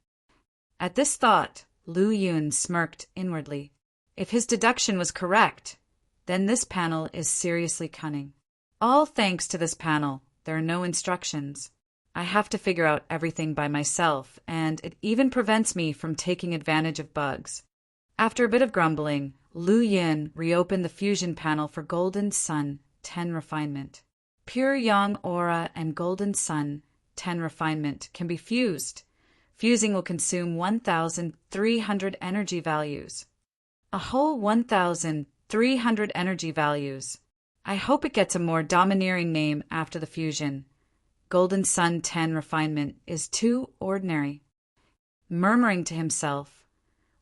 A: At this thought, Lu Yun smirked inwardly. If his deduction was correct, then this panel is seriously cunning. All thanks to this panel, there are no instructions. I have to figure out everything by myself, and it even prevents me from taking advantage of bugs. After a bit of grumbling, Lu Yun reopened the fusion panel for Golden Sun 10 Refinement. Pure Yang Aura and Golden Sun 10 Refinement can be fused. Fusing will consume 1,300 energy values. A whole 1,300 energy values. I hope it gets a more domineering name after the fusion. Golden Sun 10 Refinement is too ordinary. Murmuring to himself,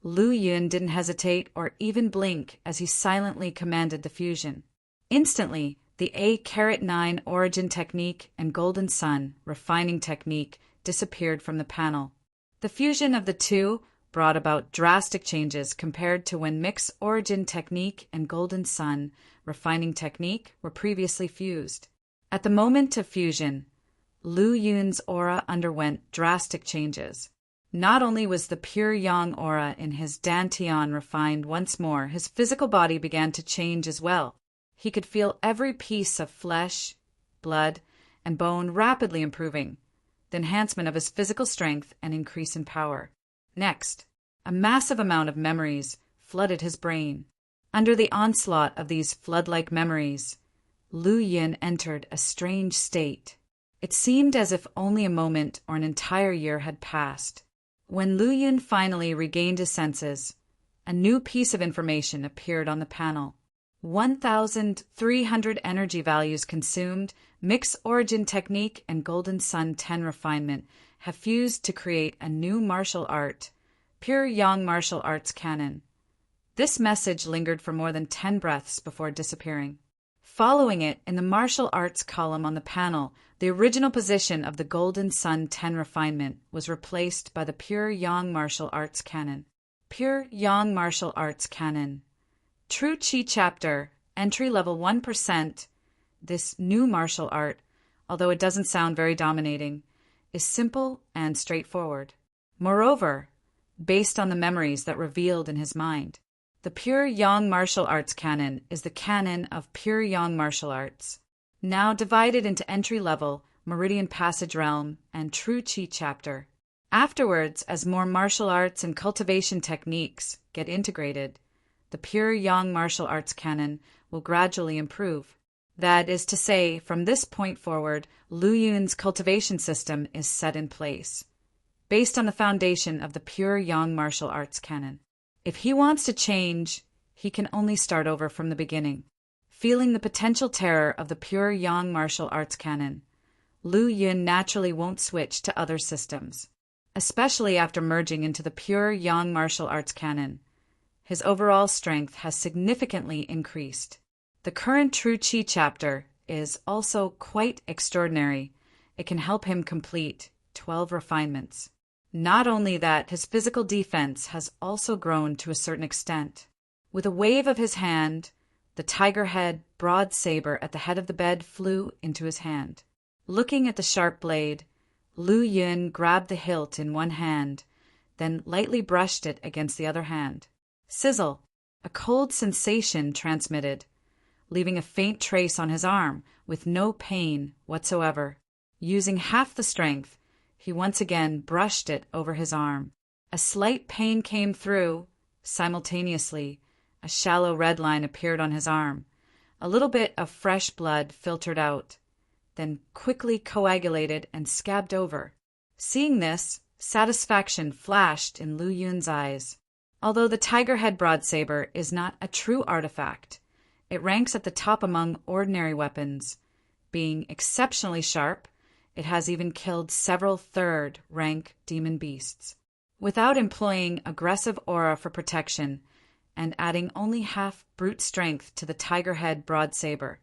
A: Lu Yun didn't hesitate or even blink as he silently commanded the fusion. Instantly, the A-9 Origin Technique and Golden Sun Refining Technique disappeared from the panel. The fusion of the two brought about drastic changes compared to when Mix Origin Technique and Golden Sun Refining Technique were previously fused. At the moment of fusion, Lu Yun's aura underwent drastic changes. Not only was the pure Yang aura in his Dantian refined once more, his physical body began to change as well. He could feel every piece of flesh, blood, and bone rapidly improving, the enhancement of his physical strength and increase in power. Next, a massive amount of memories flooded his brain. Under the onslaught of these flood-like memories, Lu Yun entered a strange state. It seemed as if only a moment or an entire year had passed. When Lu Yun finally regained his senses, a new piece of information appeared on the panel. 1,300 energy values consumed, Mix Origin Technique and Golden Sun 10 Refinement have fused to create a new martial art, Pure Yang Martial Arts Canon. This message lingered for more than 10 breaths before disappearing. Following it, in the martial arts column on the panel, the original position of the Golden Sun 10 Refinement was replaced by the Pure Yang Martial Arts Canon. Pure Yang Martial Arts Canon. True Chi Chapter, entry level 1%. This new martial art, although it doesn't sound very dominating, is simple and straightforward. Moreover, based on the memories that revealed in his mind, the Pure Yang Martial Arts Canon is the canon of Pure Yang Martial Arts, now divided into entry-level, Meridian Passage Realm, and True Chi Chapter. Afterwards, as more martial arts and cultivation techniques get integrated, the Pure Yang Martial Arts Canon will gradually improve. That is to say, from this point forward, Lu Yun's cultivation system is set in place, based on the foundation of the Pure Yang Martial Arts Canon. If he wants to change, he can only start over from the beginning. Feeling the potential terror of the Pure Yang Martial Arts Canon, Lu Yun naturally won't switch to other systems, especially after merging into the Pure Yang Martial Arts Canon. His overall strength has significantly increased. The current True Chi chapter is also quite extraordinary. It can help him complete 12 refinements. Not only that, his physical defense has also grown to a certain extent. With a wave of his hand, the tiger head broad saber at the head of the bed flew into his hand. Looking at the sharp blade, Lu Yun grabbed the hilt in one hand, then lightly brushed it against the other hand. Sizzle! A cold sensation transmitted, leaving a faint trace on his arm with no pain whatsoever. Using half the strength, he once again brushed it over his arm. A slight pain came through. Simultaneously, a shallow red line appeared on his arm. A little bit of fresh blood filtered out, then quickly coagulated and scabbed over. Seeing this, satisfaction flashed in Lu Yun's eyes. Although the tiger head broadsaber is not a true artifact, it ranks at the top among ordinary weapons. Being exceptionally sharp, it has even killed several third-rank demon beasts. Without employing aggressive aura for protection and adding only half brute strength to the tiger head broadsaber,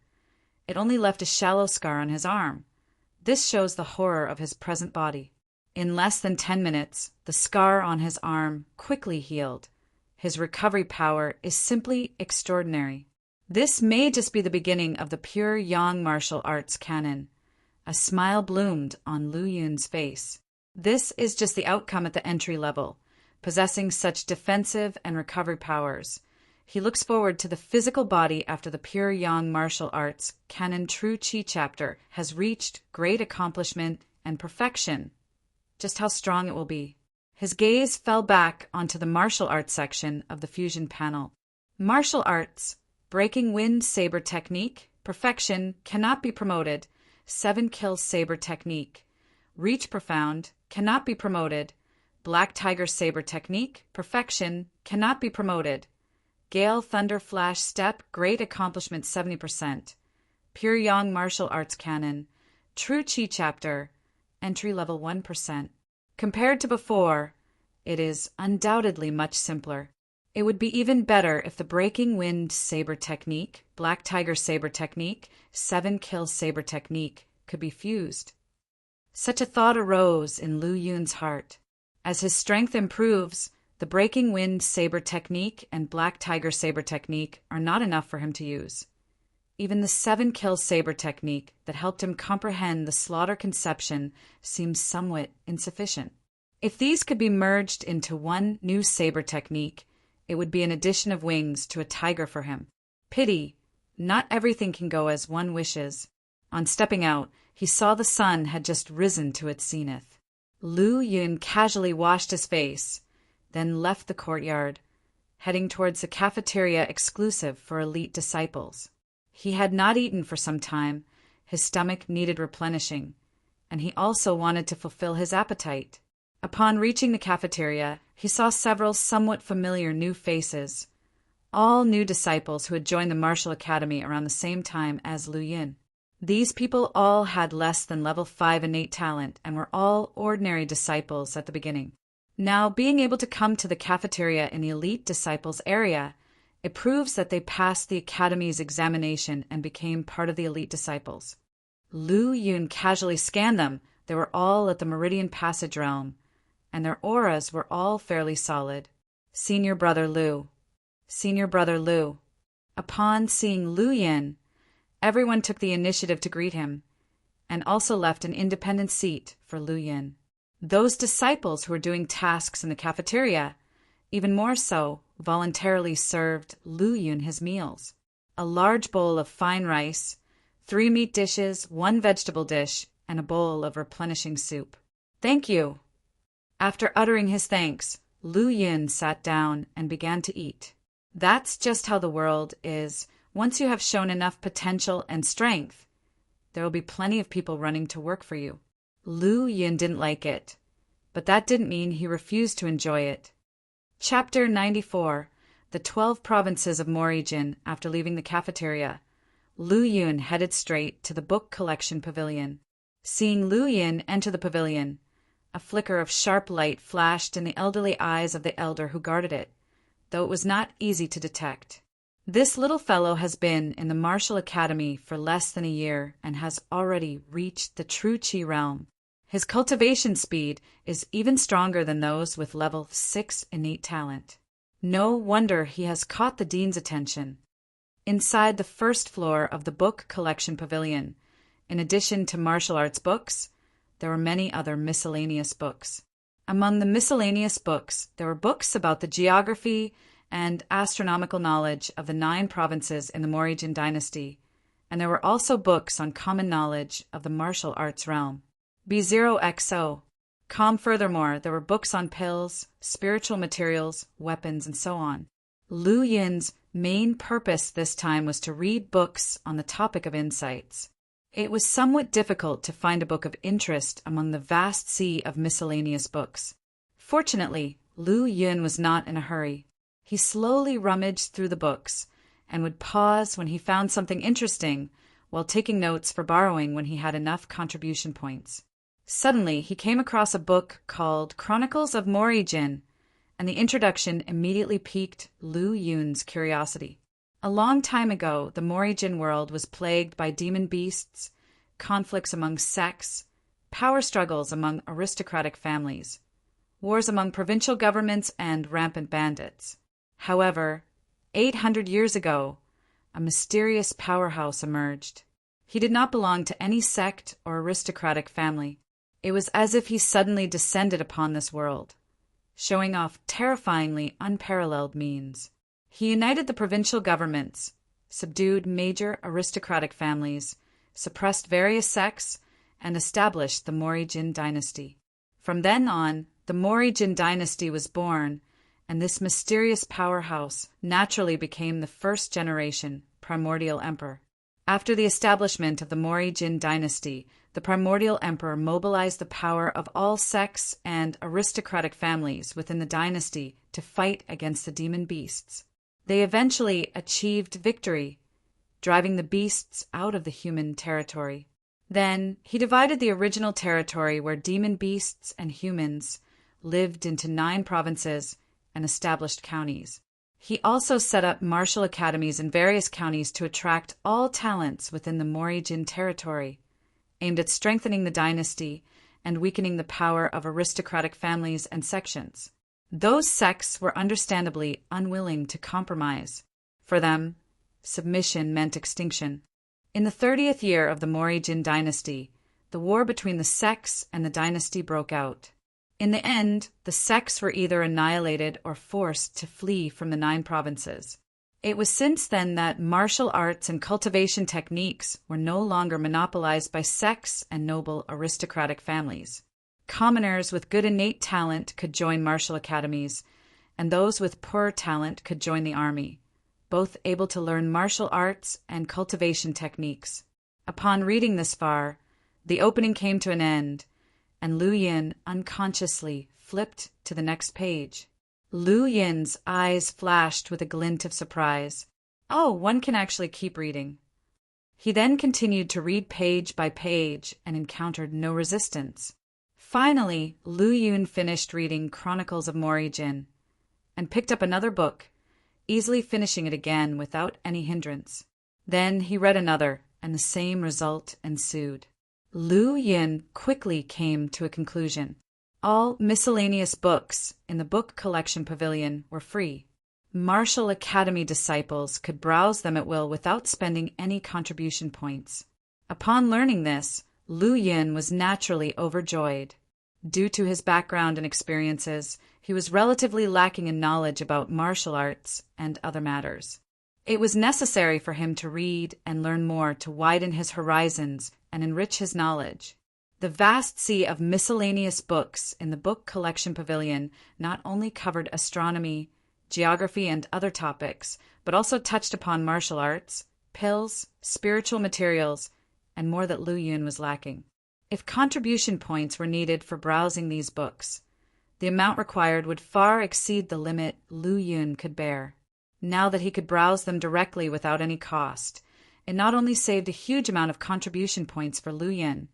A: it only left a shallow scar on his arm. This shows the horror of his present body. In less than 10 minutes, the scar on his arm quickly healed. His recovery power is simply extraordinary. This may just be the beginning of the Pure Yang Martial Arts Canon. A smile bloomed on Lu Yun's face. This is just the outcome at the entry level. Possessing such defensive and recovery powers, he looks forward to the physical body after the Pure Yang martial arts canon True Chi chapter has reached great accomplishment and perfection. Just how strong it will be. His gaze fell back onto the martial arts section of the fusion panel. Martial arts, breaking wind saber technique, perfection, cannot be promoted. 7 kill saber technique. Reach profound, cannot be promoted. Black tiger saber technique, perfection, cannot be promoted. Gale thunder flash step, great accomplishment 70%. Pure Yang martial arts canon, True Chi chapter, entry level 1%. Compared to before, it is undoubtedly much simpler. It would be even better if the breaking wind saber technique, black tiger saber technique, 7 kill saber technique could be fused. Such a thought arose in Lu Yun's heart. As his strength improves, the breaking wind saber technique and black tiger saber technique are not enough for him to use. Even the 7 kill saber technique that helped him comprehend the slaughter conception seems somewhat insufficient. If these could be merged into one new saber technique, it would be an addition of wings to a tiger for him. Pity, not everything can go as one wishes. On stepping out, he saw the sun had just risen to its zenith. Lu Yun casually washed his face, then left the courtyard, heading towards the cafeteria exclusive for elite disciples. He had not eaten for some time, his stomach needed replenishing, and he also wanted to fulfill his appetite. Upon reaching the cafeteria, he saw several somewhat familiar new faces, all new disciples who had joined the martial academy around the same time as Lu Yun. These people all had less than level 5 innate talent and were all ordinary disciples at the beginning. Now, being able to come to the cafeteria in the elite disciples area, it proves that they passed the academy's examination and became part of the elite disciples. Lu Yun casually scanned them. They were all at the Meridian Passage realm, and their auras were all fairly solid. Senior Brother Lu. Senior Brother Lu. Upon seeing Lu Yun, everyone took the initiative to greet him, and also left an independent seat for Lu Yun. Those disciples who were doing tasks in the cafeteria, even more so, voluntarily served Lu Yun his meals. A large bowl of fine rice, 3 meat dishes, 1 vegetable dish, and a bowl of replenishing soup. Thank you. After uttering his thanks, Lu Yun sat down and began to eat. That's just how the world is. Once you have shown enough potential and strength, there will be plenty of people running to work for you. Lu Yun didn't like it, but that didn't mean he refused to enjoy it. Chapter 94. The 12 Provinces of Morijin. After leaving the cafeteria, Lu Yun headed straight to the book collection pavilion. Seeing Lu Yun enter the pavilion, a flicker of sharp light flashed in the elderly eyes of the elder who guarded it, though it was not easy to detect. This little fellow has been in the martial academy for less than a year and has already reached the True Chi realm. His cultivation speed is even stronger than those with level 6 innate talent. No wonder he has caught the dean's attention. Inside the first floor of the book collection pavilion, in addition to martial arts books, there were many other miscellaneous books. Among the miscellaneous books, there were books about the geography and astronomical knowledge of the 9 provinces in the Morijin dynasty, and there were also books on common knowledge of the martial arts realm. B0XO. Furthermore, there were books on pills, spiritual materials, weapons, and so on. Lu Yun's main purpose this time was to read books on the topic of insights. It was somewhat difficult to find a book of interest among the vast sea of miscellaneous books. Fortunately, Lu Yun was not in a hurry. He slowly rummaged through the books and would pause when he found something interesting while taking notes for borrowing when he had enough contribution points. Suddenly, he came across a book called Chronicles of Morijin, and the introduction immediately piqued Lu Yun's curiosity. A long time ago, the Morijin world was plagued by demon beasts, conflicts among sects, power struggles among aristocratic families, wars among provincial governments, and rampant bandits. However, 800 years ago, a mysterious powerhouse emerged. He did not belong to any sect or aristocratic family. It was as if he suddenly descended upon this world, showing off terrifyingly unparalleled means. He united the provincial governments, subdued major aristocratic families, suppressed various sects, and established the Mori-Jin dynasty. From then on, the Mori-Jin dynasty was born, and this mysterious powerhouse naturally became the first-generation primordial emperor. After the establishment of the Mori-Jin dynasty, the primordial emperor mobilized the power of all sects and aristocratic families within the dynasty to fight against the demon beasts. They eventually achieved victory, driving the beasts out of the human territory. Then he divided the original territory where demon beasts and humans lived into 9 provinces and established counties. He also set up martial academies in various counties to attract all talents within the Mori-Jin territory, aimed at strengthening the dynasty and weakening the power of aristocratic families and sections. Those sects were understandably unwilling to compromise. For them, submission meant extinction. In the 30th year of the Mori-Jin dynasty, the war between the sects and the dynasty broke out. In the end, the sects were either annihilated or forced to flee from the 9 provinces. It was since then that martial arts and cultivation techniques were no longer monopolized by sects and noble aristocratic families. Commoners with good innate talent could join martial academies, and those with poor talent could join the army, both able to learn martial arts and cultivation techniques. Upon reading this far, the opening came to an end, and Liu Yin unconsciously flipped to the next page. Liu Yin's eyes flashed with a glint of surprise. Oh, one can actually keep reading. He then continued to read page by page and encountered no resistance. Finally, Liu Yin finished reading Chronicles of Mori-Jin and picked up another book, easily finishing it again without any hindrance. Then he read another, and the same result ensued. Liu Yin quickly came to a conclusion. All miscellaneous books in the book collection pavilion were free. Martial Academy disciples could browse them at will without spending any contribution points. Upon learning this, Liu Yin was naturally overjoyed. Due to his background and experiences, he was relatively lacking in knowledge about martial arts and other matters. It was necessary for him to read and learn more to widen his horizons and enrich his knowledge. The vast sea of miscellaneous books in the book collection pavilion not only covered astronomy, geography, and other topics, but also touched upon martial arts, pills, spiritual materials, and more that Liu Yin was lacking. If contribution points were needed for browsing these books, the amount required would far exceed the limit Liu Yin could bear. Now that he could browse them directly without any cost, it not only saved a huge amount of contribution points for Liu Yin,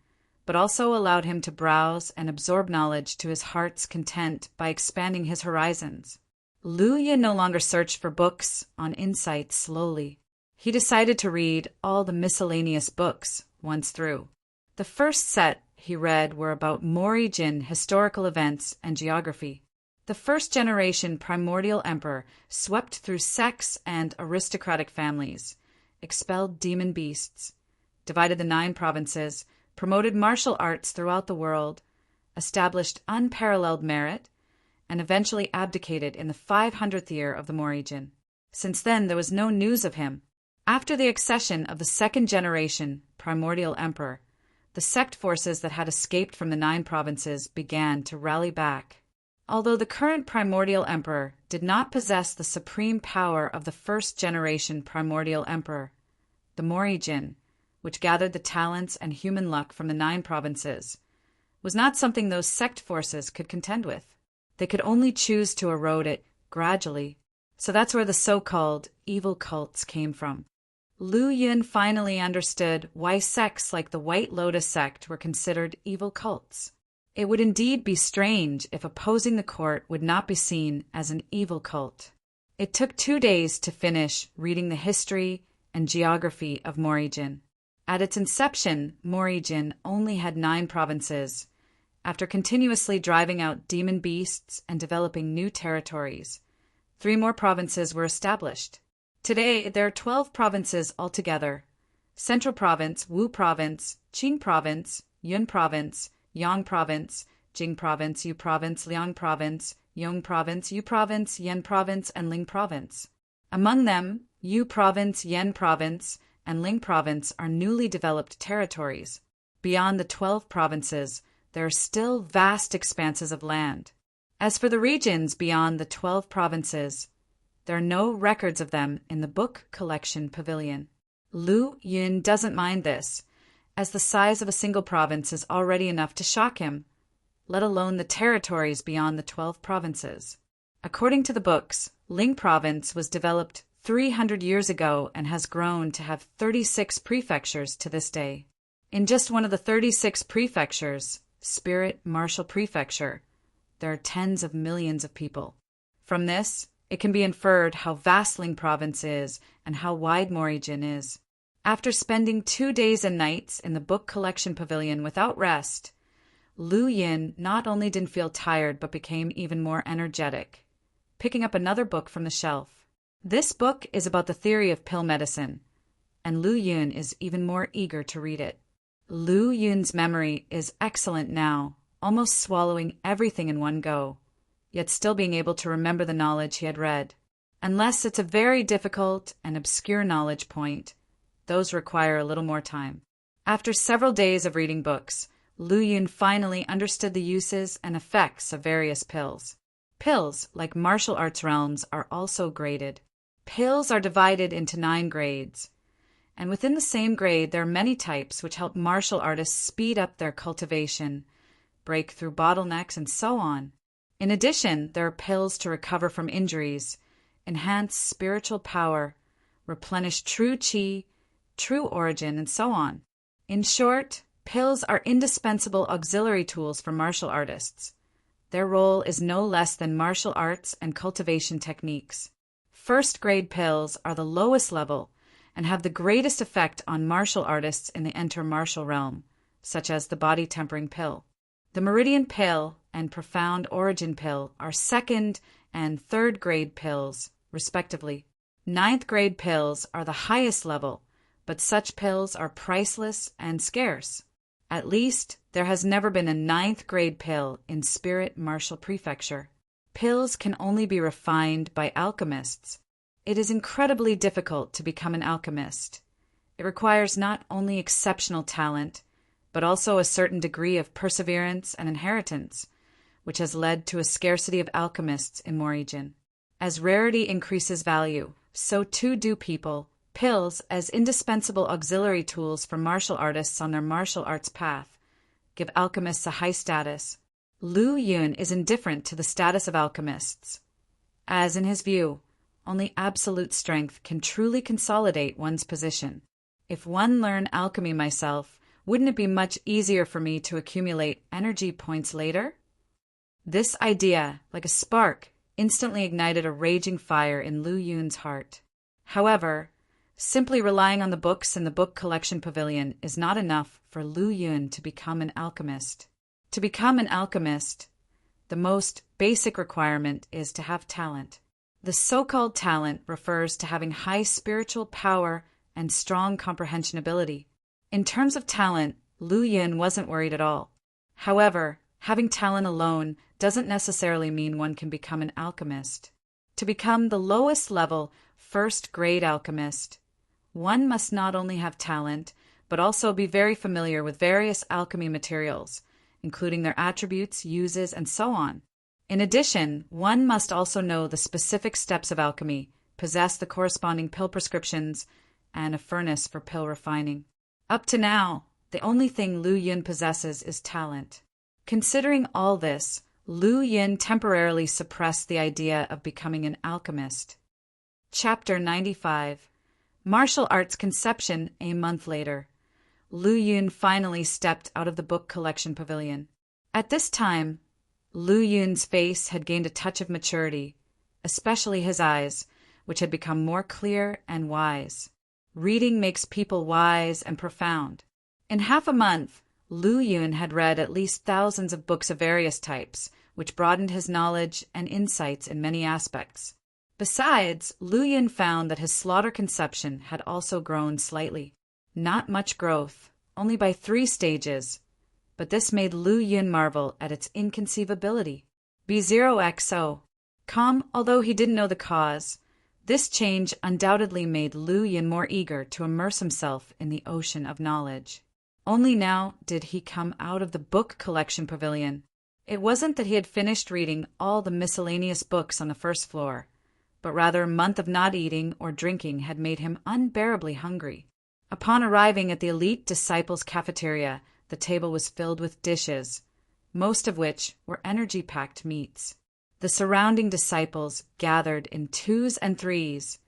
A: but also allowed him to browse and absorb knowledge to his heart's content by expanding his horizons. Liu Yin no longer searched for books on insights slowly. He decided to read all the miscellaneous books once through. The first set he read were about Mori-Jin historical events and geography. The first-generation primordial emperor swept through sects and aristocratic families, expelled demon beasts, divided the 9 provinces, promoted martial arts throughout the world, established unparalleled merit, and eventually abdicated in the 500th year of the Mori-Jin. Since then, there was no news of him. After the accession of the second-generation primordial emperor, the sect forces that had escaped from the 9 provinces began to rally back. Although the current primordial emperor did not possess the supreme power of the first-generation primordial emperor, the Mori-Jin, which gathered the talents and human luck from the 9 provinces, was not something those sect forces could contend with. They could only choose to erode it gradually. So that's where the so-called evil cults came from. Liu Yin finally understood why sects like the White Lotus sect were considered evil cults. It would indeed be strange if opposing the court would not be seen as an evil cult. It took 2 days to finish reading the history and geography of Mori-Jin. At its inception, Mori-Jin only had 9 provinces. After continuously driving out demon beasts and developing new territories, 3 more provinces were established. Today, there are 12 provinces altogether, Central Province, Wu Province, Qing Province, Yun Province, Yang Province, Jing Province, Yu Province, Liang Province, Yong Province, Yu Province, Yan Province, and Ling Province. Among them, Yu Province, Yan Province, and Ling Province are newly developed territories. Beyond the 12 provinces, there are still vast expanses of land. As for the regions beyond the 12 provinces, there are no records of them in the book collection pavilion. Lu Yun doesn't mind this, as the size of a single province is already enough to shock him, let alone the territories beyond the 12 provinces. According to the books, Ling Province was developed 300 years ago and has grown to have 36 prefectures to this day. In just one of the 36 prefectures, Spirit Martial Prefecture, there are tens of millions of people. From this, it can be inferred how vast Ling Province is and how wide Morijin is. After spending 2 days and nights in the book collection pavilion without rest, Lu Yin not only didn't feel tired but became even more energetic, picking up another book from the shelf. This book is about the theory of pill medicine, and Lu Yun is even more eager to read it. Lu Yun's memory is excellent now, almost swallowing everything in one go, yet still being able to remember the knowledge he had read. Unless it's a very difficult and obscure knowledge point, those require a little more time. After several days of reading books, Lu Yun finally understood the uses and effects of various pills. Pills, like martial arts realms, are also graded. Pills are divided into 9 grades, and within the same grade there are many types which help martial artists speed up their cultivation, break through bottlenecks, and so on. In addition, there are pills to recover from injuries, enhance spiritual power, replenish true qi, true origin, and so on. In short, pills are indispensable auxiliary tools for martial artists. Their role is no less than martial arts and cultivation techniques. First-grade pills are the lowest level and have the greatest effect on martial artists in the enter-martial realm, such as the body-tempering pill. The meridian pill and profound origin pill are second- and third-grade pills, respectively. Ninth-grade pills are the highest level, but such pills are priceless and scarce. At least, there has never been a 9th-grade pill in Spirit Martial Prefecture. Pills can only be refined by alchemists. It is incredibly difficult to become an alchemist. It requires not only exceptional talent, but also a certain degree of perseverance and inheritance, which has led to a scarcity of alchemists in Morijin. As rarity increases value, so too do people. Pills, as indispensable auxiliary tools for martial artists on their martial arts path, give alchemists a high status. Lu Yun is indifferent to the status of alchemists, as in his view, only absolute strength can truly consolidate one's position. If one learn alchemy myself, wouldn't it be much easier for me to accumulate energy points later? This idea, like a spark, instantly ignited a raging fire in Lu Yun's heart. However, simply relying on the books in the book collection pavilion is not enough for Lu Yun to become an alchemist. To become an alchemist, the most basic requirement is to have talent. The so-called talent refers to having high spiritual power and strong comprehension ability. In terms of talent, Lu Yun wasn't worried at all. However, having talent alone doesn't necessarily mean one can become an alchemist. To become the lowest level, first-grade alchemist, one must not only have talent, but also be very familiar with various alchemy materials, including their attributes, uses, and so on. In addition, one must also know the specific steps of alchemy, possess the corresponding pill prescriptions, and a furnace for pill refining. Up to now, the only thing Lu Yun possesses is talent. Considering all this, Lu Yun temporarily suppressed the idea of becoming an alchemist. Chapter 95. Martial Arts Conception a month later. Lu Yun finally stepped out of the book collection pavilion. At this time, Lu Yun's face had gained a touch of maturity, especially his eyes, which had become more clear and wise. Reading makes people wise and profound. In half a month, Lu Yun had read at least thousands of books of various types, which broadened his knowledge and insights in many aspects. Besides, Lu Yun found that his slaughter conception had also grown slightly. Not much growth, only by 3 stages, but this made Lu Yun marvel at its inconceivability. B0XO. Calm, although he didn't know the cause, this change undoubtedly made Lu Yun more eager to immerse himself in the ocean of knowledge. Only now did he come out of the book collection pavilion. It wasn't that he had finished reading all the miscellaneous books on the first floor, but rather a month of not eating or drinking had made him unbearably hungry. Upon arriving at the elite disciples' cafeteria, the table was filled with dishes, most of which were energy-packed meats. The surrounding disciples gathered in 2s and 3s,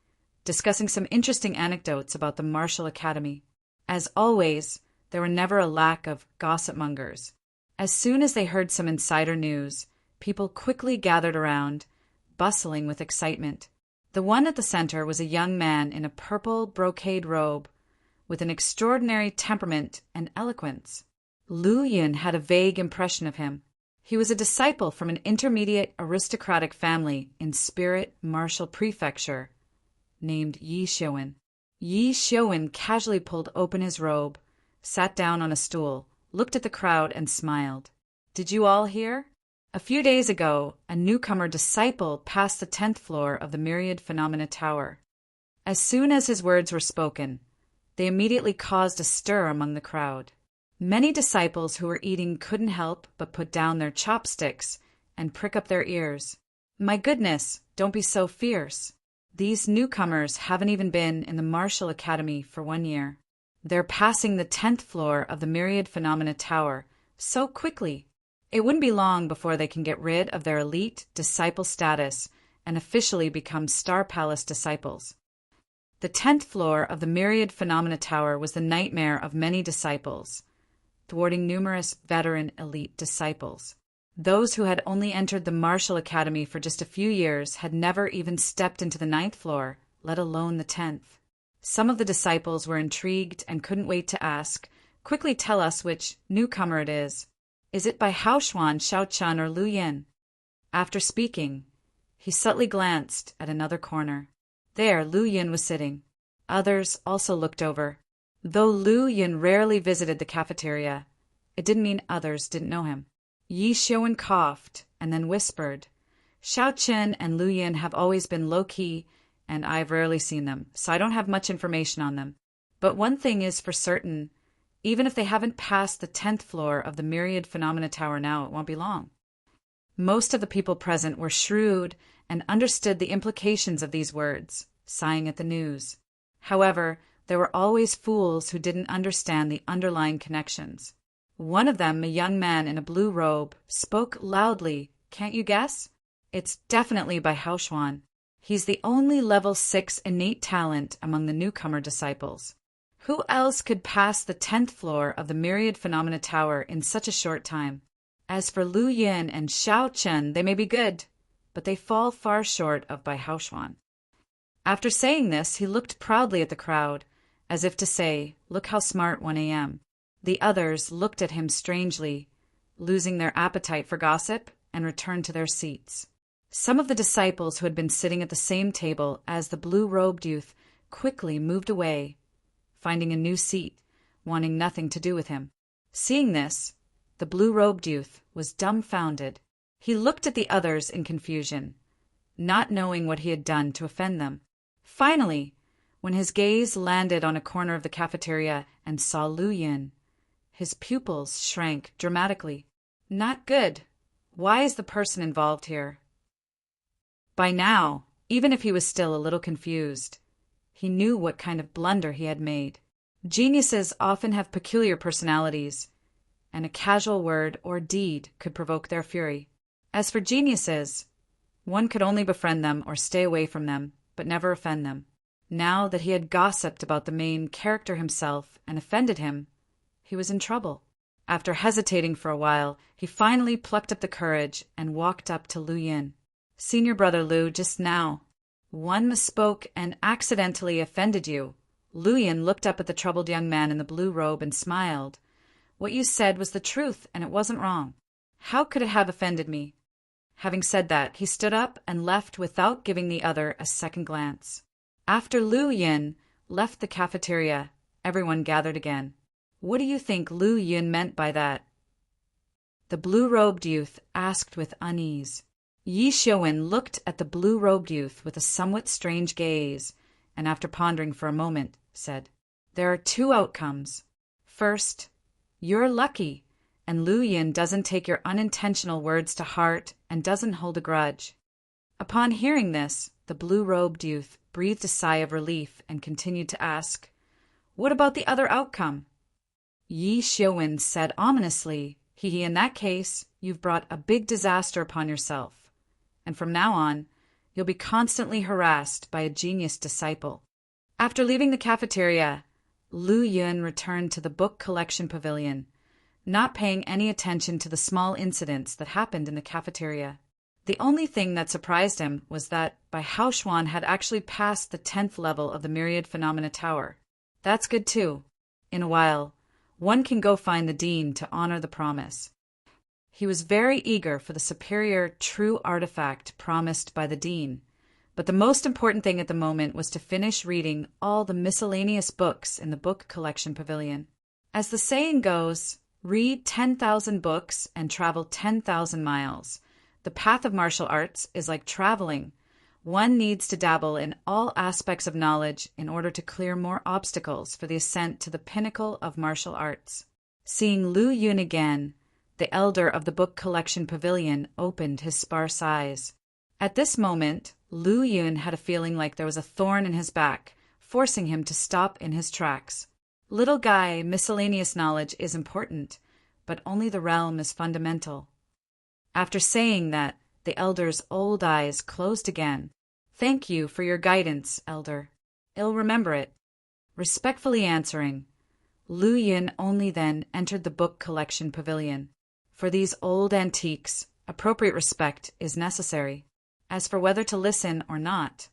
A: discussing some interesting anecdotes about the martial academy. As always, there were never a lack of gossip-mongers. As soon as they heard some insider news, people quickly gathered around, bustling with excitement. The one at the center was a young man in a purple brocade robe, with an extraordinary temperament and eloquence. Lu Yun had a vague impression of him. He was a disciple from an intermediate aristocratic family in Spirit Martial Prefecture, named Yi Xiuwen. Yi Xiuwen casually pulled open his robe, sat down on a stool, looked at the crowd, and smiled. Did you all hear? A few days ago, a newcomer disciple passed the 10th floor of the Myriad Phenomena Tower. As soon as his words were spoken, they immediately caused a stir among the crowd. Many disciples who were eating couldn't help but put down their chopsticks and prick up their ears. My goodness, don't be so fierce. These newcomers haven't even been in the Martial Academy for 1 year. They're passing the 10th floor of the Myriad Phenomena Tower so quickly. It wouldn't be long before they can get rid of their elite disciple status and officially become Star Palace disciples. The 10th floor of the Myriad Phenomena Tower was the nightmare of many disciples, thwarting numerous veteran elite disciples. Those who had only entered the Martial Academy for just a few years had never even stepped into the 9th floor, let alone the 10th. Some of the disciples were intrigued and couldn't wait to ask, "Quickly tell us which newcomer it is. Is it by Haoshuan, Xiaochun, or Lu Yin?" After speaking, he subtly glanced at another corner. There Lu Yin was sitting. Others also looked over. Though Lu Yin rarely visited the cafeteria, it didn't mean others didn't know him. Yi Xiuwen coughed and then whispered, "Xiaochun and Lu Yin have always been low-key, and I've rarely seen them, so I don't have much information on them. But one thing is for certain, even if they haven't passed the 10th floor of the Myriad Phenomena Tower now, it won't be long." Most of the people present were shrewd and understood the implications of these words, sighing at the news. However, there were always fools who didn't understand the underlying connections. One of them, a young man in a blue robe, spoke loudly. "Can't you guess? It's definitely by Haoshuan. He's the only level 6 innate talent among the newcomer disciples. Who else could pass the 10th floor of the Myriad Phenomena Tower in such a short time? As for Lu Yin and Xiaochun, they may be good, but they fall far short of by Haoshuan." After saying this, he looked proudly at the crowd, as if to say, "Look how smart 1 a.m." The others looked at him strangely, losing their appetite for gossip, and returned to their seats. Some of the disciples who had been sitting at the same table as the blue-robed youth quickly moved away, finding a new seat, wanting nothing to do with him. Seeing this, the blue-robed youth was dumbfounded. He looked at the others in confusion, not knowing what he had done to offend them. Finally, when his gaze landed on a corner of the cafeteria and saw Lu Yin, his pupils shrank dramatically. Not good. Why is the person involved here? By now, even if he was still a little confused, he knew what kind of blunder he had made. Geniuses often have peculiar personalities, and a casual word or deed could provoke their fury. As for geniuses, one could only befriend them or stay away from them, but never offend them. Now that he had gossiped about the main character himself and offended him, he was in trouble. After hesitating for a while, he finally plucked up the courage and walked up to Lu Yin. "Senior brother Lu, just now, one misspoke and accidentally offended you." Lu Yin looked up at the troubled young man in the blue robe and smiled. "What you said was the truth, and it wasn't wrong. How could it have offended me?" Having said that, he stood up and left without giving the other a second glance. After Lu Yin left the cafeteria, Everyone gathered again. What do you think Lu Yun meant by that? The blue-robed youth asked with unease. Yi Xiuwen looked at the blue-robed youth with a somewhat strange gaze, and after pondering for a moment, said, There are two outcomes. First, you're lucky, and Lu Yun doesn't take your unintentional words to heart and doesn't hold a grudge. Upon hearing this, the blue-robed youth breathed a sigh of relief and continued to ask, What about the other outcome? Yi Xiuwen said ominously, in that case, you've brought a big disaster upon yourself, and from now on, you'll be constantly harassed by a genius disciple. After leaving the cafeteria, Lu Yun returned to the book collection pavilion, not paying any attention to the small incidents that happened in the cafeteria. The only thing that surprised him was that Bai Haoxuan had actually passed the 10th level of the Myriad Phenomena Tower. That's good too. In a while, one can go find the dean to honor the promise. He was very eager for the superior true artifact promised by the dean, but the most important thing at the moment was to finish reading all the miscellaneous books in the book collection pavilion. As the saying goes, read 10,000 books and travel 10,000 miles. The path of martial arts is like traveling. One needs to dabble in all aspects of knowledge in order to clear more obstacles for the ascent to the pinnacle of martial arts. Seeing Lu Yun again, the elder of the book collection pavilion opened his sparse eyes. At this moment, Lu Yun had a feeling like there was a thorn in his back, forcing him to stop in his tracks. Little guy, miscellaneous knowledge is important, but only the realm is fundamental. After saying that, the elder's old eyes closed again. Thank you for your guidance, elder. I'll remember it. Respectfully answering, Lu Yun only then entered the book collection pavilion. For these old antiques, appropriate respect is necessary. As for whether to listen or not,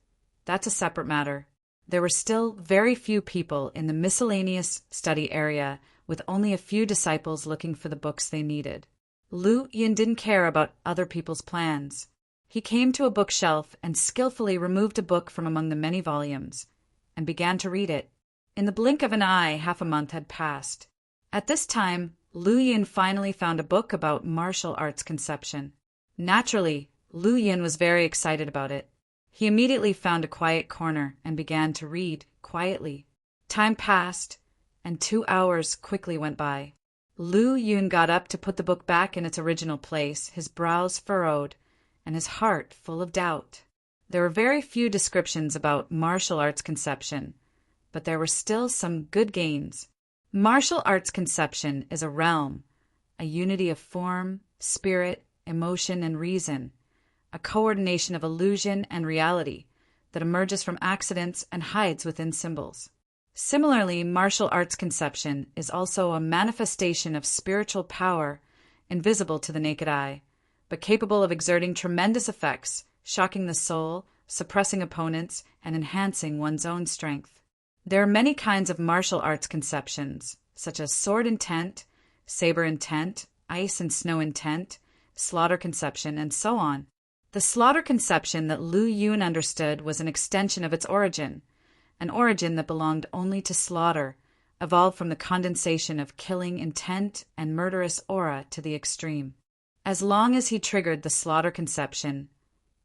A: that's a separate matter. There were still very few people in the miscellaneous study area, with only a few disciples looking for the books they needed. Lu Yun didn't care about other people's plans. He came to a bookshelf and skillfully removed a book from among the many volumes, and began to read it. In the blink of an eye, half a month had passed. At this time, Lu Yun finally found a book about martial arts conception. Naturally, Lu Yun was very excited about it. He immediately found a quiet corner and began to read quietly. Time passed, and 2 hours quickly went by. Lu Yun got up to put the book back in its original place, his brows furrowed, and his heart full of doubt. There were very few descriptions about martial arts conception, but there were still some good gains. Martial arts conception is a realm, a unity of form, spirit, emotion, and reason, a coordination of illusion and reality that emerges from accidents and hides within symbols. Similarly, martial arts conception is also a manifestation of spiritual power invisible to the naked eye, but capable of exerting tremendous effects, shocking the soul, suppressing opponents, and enhancing one's own strength. There are many kinds of martial arts conceptions, such as sword intent, saber intent, ice and snow intent, slaughter conception, and so on. The slaughter conception that Lu Yun understood was an extension of its origin, an origin that belonged only to slaughter, evolved from the condensation of killing intent and murderous aura to the extreme. As long as he triggered the slaughter conception,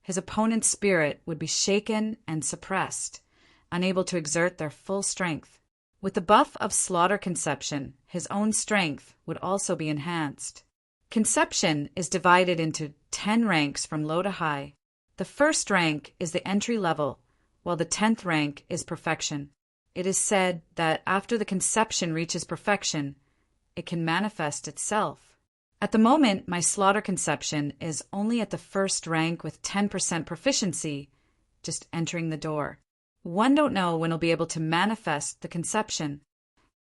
A: his opponent's spirit would be shaken and suppressed, unable to exert their full strength. With the buff of slaughter conception, his own strength would also be enhanced. Conception is divided into 10 ranks from low to high. The first rank is the entry level, while the 10th rank is perfection. It is said that after the conception reaches perfection, it can manifest itself. At the moment, my slaughter conception is only at the first rank with 10% proficiency, just entering the door. One don't know when he'll be able to manifest the conception.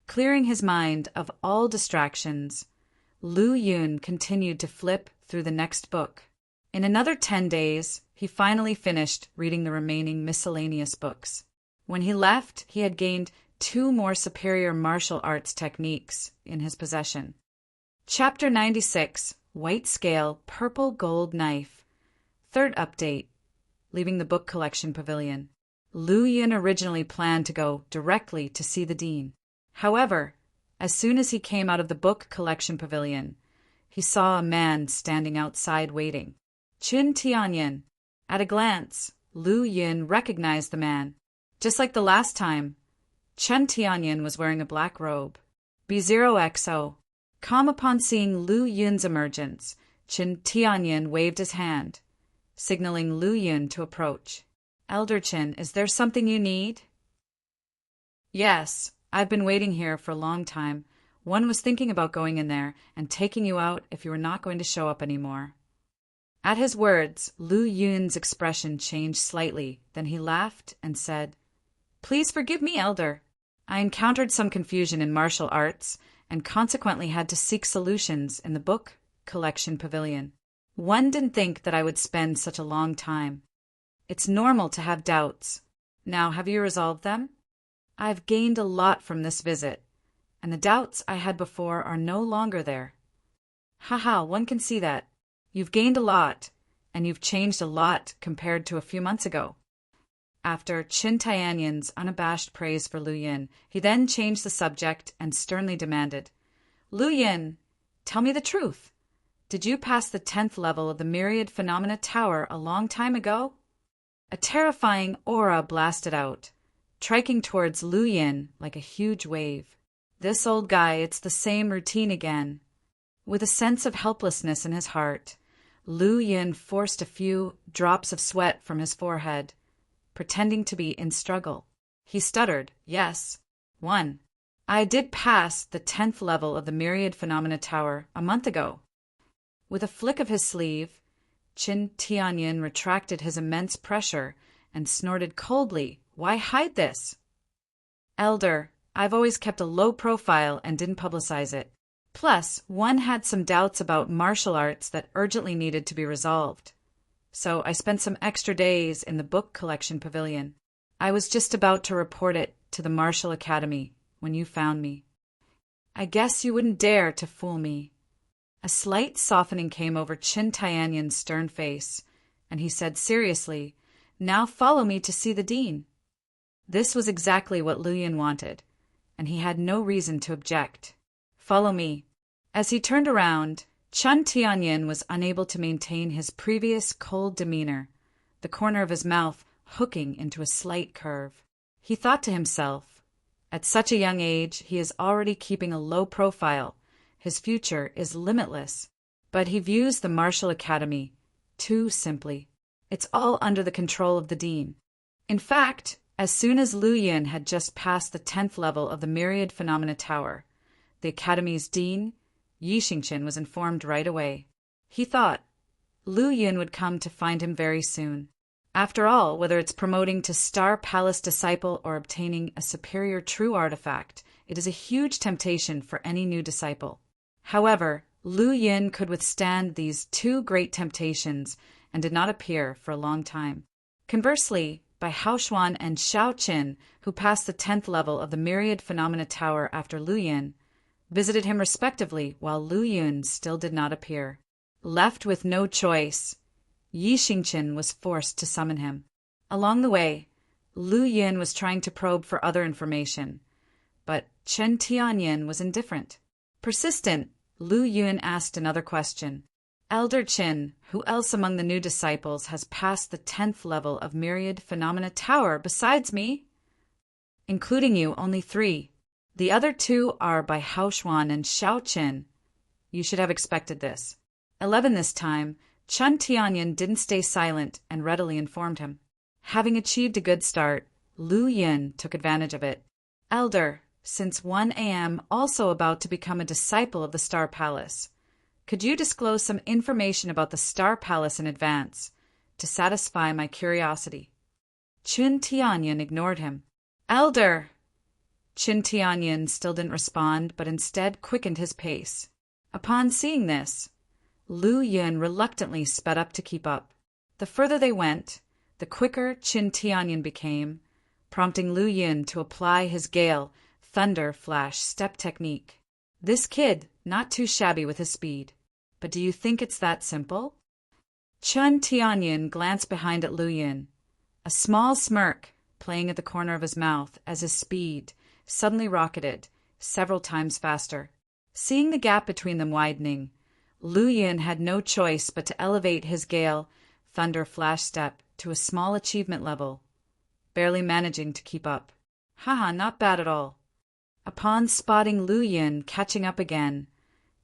A: Clearing his mind of all distractions, Lu Yun continued to flip through the next book. In another 10 days, he finally finished reading the remaining miscellaneous books. When he left, he had gained 2 more superior martial arts techniques in his possession. Chapter 96, White Scale, Purple Gold Knife. Third update. Leaving the book collection pavilion. Lu Yun originally planned to go directly to see the dean. However, as soon as he came out of the book collection pavilion, he saw a man standing outside waiting. Qin Tianyin. At a glance, Lu Yin recognized the man. Just like the last time, Chen Tianyin was wearing a black robe. B0XO. Calm upon seeing Lu Yun's emergence, Qin Tianyin waved his hand, signaling Lu Yun to approach. Elder Qin, is there something you need? Yes, I've been waiting here for a long time. One was thinking about going in there and taking you out if you were not going to show up anymore. At his words, Lu Yun's expression changed slightly. Then he laughed and said, Please forgive me, Elder. I encountered some confusion in martial arts and consequently had to seek solutions in the book collection pavilion. One didn't think that I would spend such a long time. It's normal to have doubts. Now, have you resolved them? I've gained a lot from this visit, and the doubts I had before are no longer there. Haha, one can see that. You've gained a lot, and you've changed a lot compared to a few months ago. After Qin Tianyin's unabashed praise for Lu Yin, he then changed the subject and sternly demanded, Lu Yin, tell me the truth. Did you pass the 10th level of the Myriad Phenomena Tower a long time ago? A terrifying aura blasted out, striking towards Lu Yin like a huge wave. This old guy, it's the same routine again. With a sense of helplessness in his heart, Lu Yin forced a few drops of sweat from his forehead, pretending to be in struggle. He stuttered, Yes. 1. I did pass the 10th level of the Myriad Phenomena Tower a month ago. With a flick of his sleeve, Qin Tianyin retracted his immense pressure and snorted coldly, Why hide this? Elder, I've always kept a low profile and didn't publicize it. Plus, one had some doubts about martial arts that urgently needed to be resolved. So I spent some extra days in the book collection pavilion. I was just about to report it to the Martial Academy when you found me. I guess you wouldn't dare to fool me. A slight softening came over Qin Tianyin's stern face, and he said seriously, Now follow me to see the dean. This was exactly what Lu Yin wanted, and he had no reason to object. Follow me. As he turned around, Qin Tianyin was unable to maintain his previous cold demeanor, the corner of his mouth hooking into a slight curve. He thought to himself, At such a young age, he is already keeping a low profile. His future is limitless. But he views the Martial Academy too simply. It's all under the control of the dean. In fact, as soon as Lu Yin had just passed the 10th level of the Myriad Phenomena Tower, the Academy's dean, Yi Xingqian, was informed right away. He thought Lu Yin would come to find him very soon. After all, whether it's promoting to Star Palace disciple or obtaining a superior true artifact, it is a huge temptation for any new disciple. However, Lu Yin could withstand these two great temptations and did not appear for a long time. Conversely, by Haoshuan and Shaoqin, who passed the 10th level of the Myriad Phenomena Tower after Lu Yin, visited him respectively while Lu Yun still did not appear. Left with no choice, Yi Xingqian was forced to summon him. Along the way, Lu Yin was trying to probe for other information, but Qin Tianyin was indifferent. Persistent, Lu Yun asked another question. Elder Qin, who else among the new disciples has passed the 10th level of Myriad Phenomena Tower besides me? Including you, only 3. The other 2 are by Haoshuan and Shaoqin. You should have expected this. 11 this time, Qin Tianyin didn't stay silent and readily informed him. Having achieved a good start, Lu Yin took advantage of it. Elder, since 1 a.m. also about to become a disciple of the Star Palace, could you disclose some information about the Star Palace in advance to satisfy my curiosity? Qin Tianyin ignored him. Elder! Qin Tianyin still didn't respond, but instead quickened his pace. Upon seeing this, Lu Yin reluctantly sped up to keep up. The further they went, the quicker Qin Tianyin became, prompting Lu Yin to apply his Gale Thunder Flash step technique. This kid, not too shabby with his speed. But do you think it's that simple? Qin Tianyin glanced behind at Lu Yin, a small smirk playing at the corner of his mouth as his speed suddenly rocketed, several times faster. Seeing the gap between them widening, Lu Yun had no choice but to elevate his gale thunder flash step to a small achievement level, barely managing to keep up. Haha, not bad at all. Upon spotting Lu Yun catching up again,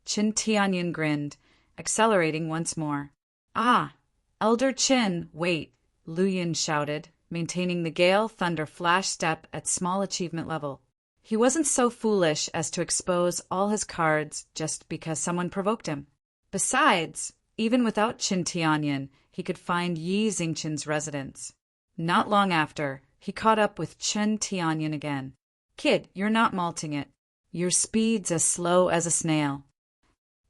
A: Qin Tianyun grinned, accelerating once more. Ah, Elder Qin, wait, Lu Yun shouted, maintaining the gale thunder flash step at small achievement level. He wasn't so foolish as to expose all his cards just because someone provoked him. Besides, even without Qin Tianyun, he could find Yi Xingqian's residence. Not long after, he caught up with Qin Tianyun again. Kid, you're not malting it. Your speed's as slow as a snail.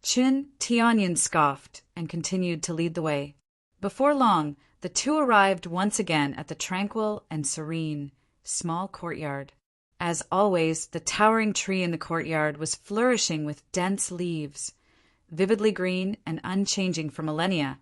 A: Qin Tianyun scoffed and continued to lead the way. Before long, the two arrived once again at the tranquil and serene, small courtyard. As always, the towering tree in the courtyard was flourishing with dense leaves, vividly green and unchanging for millennia,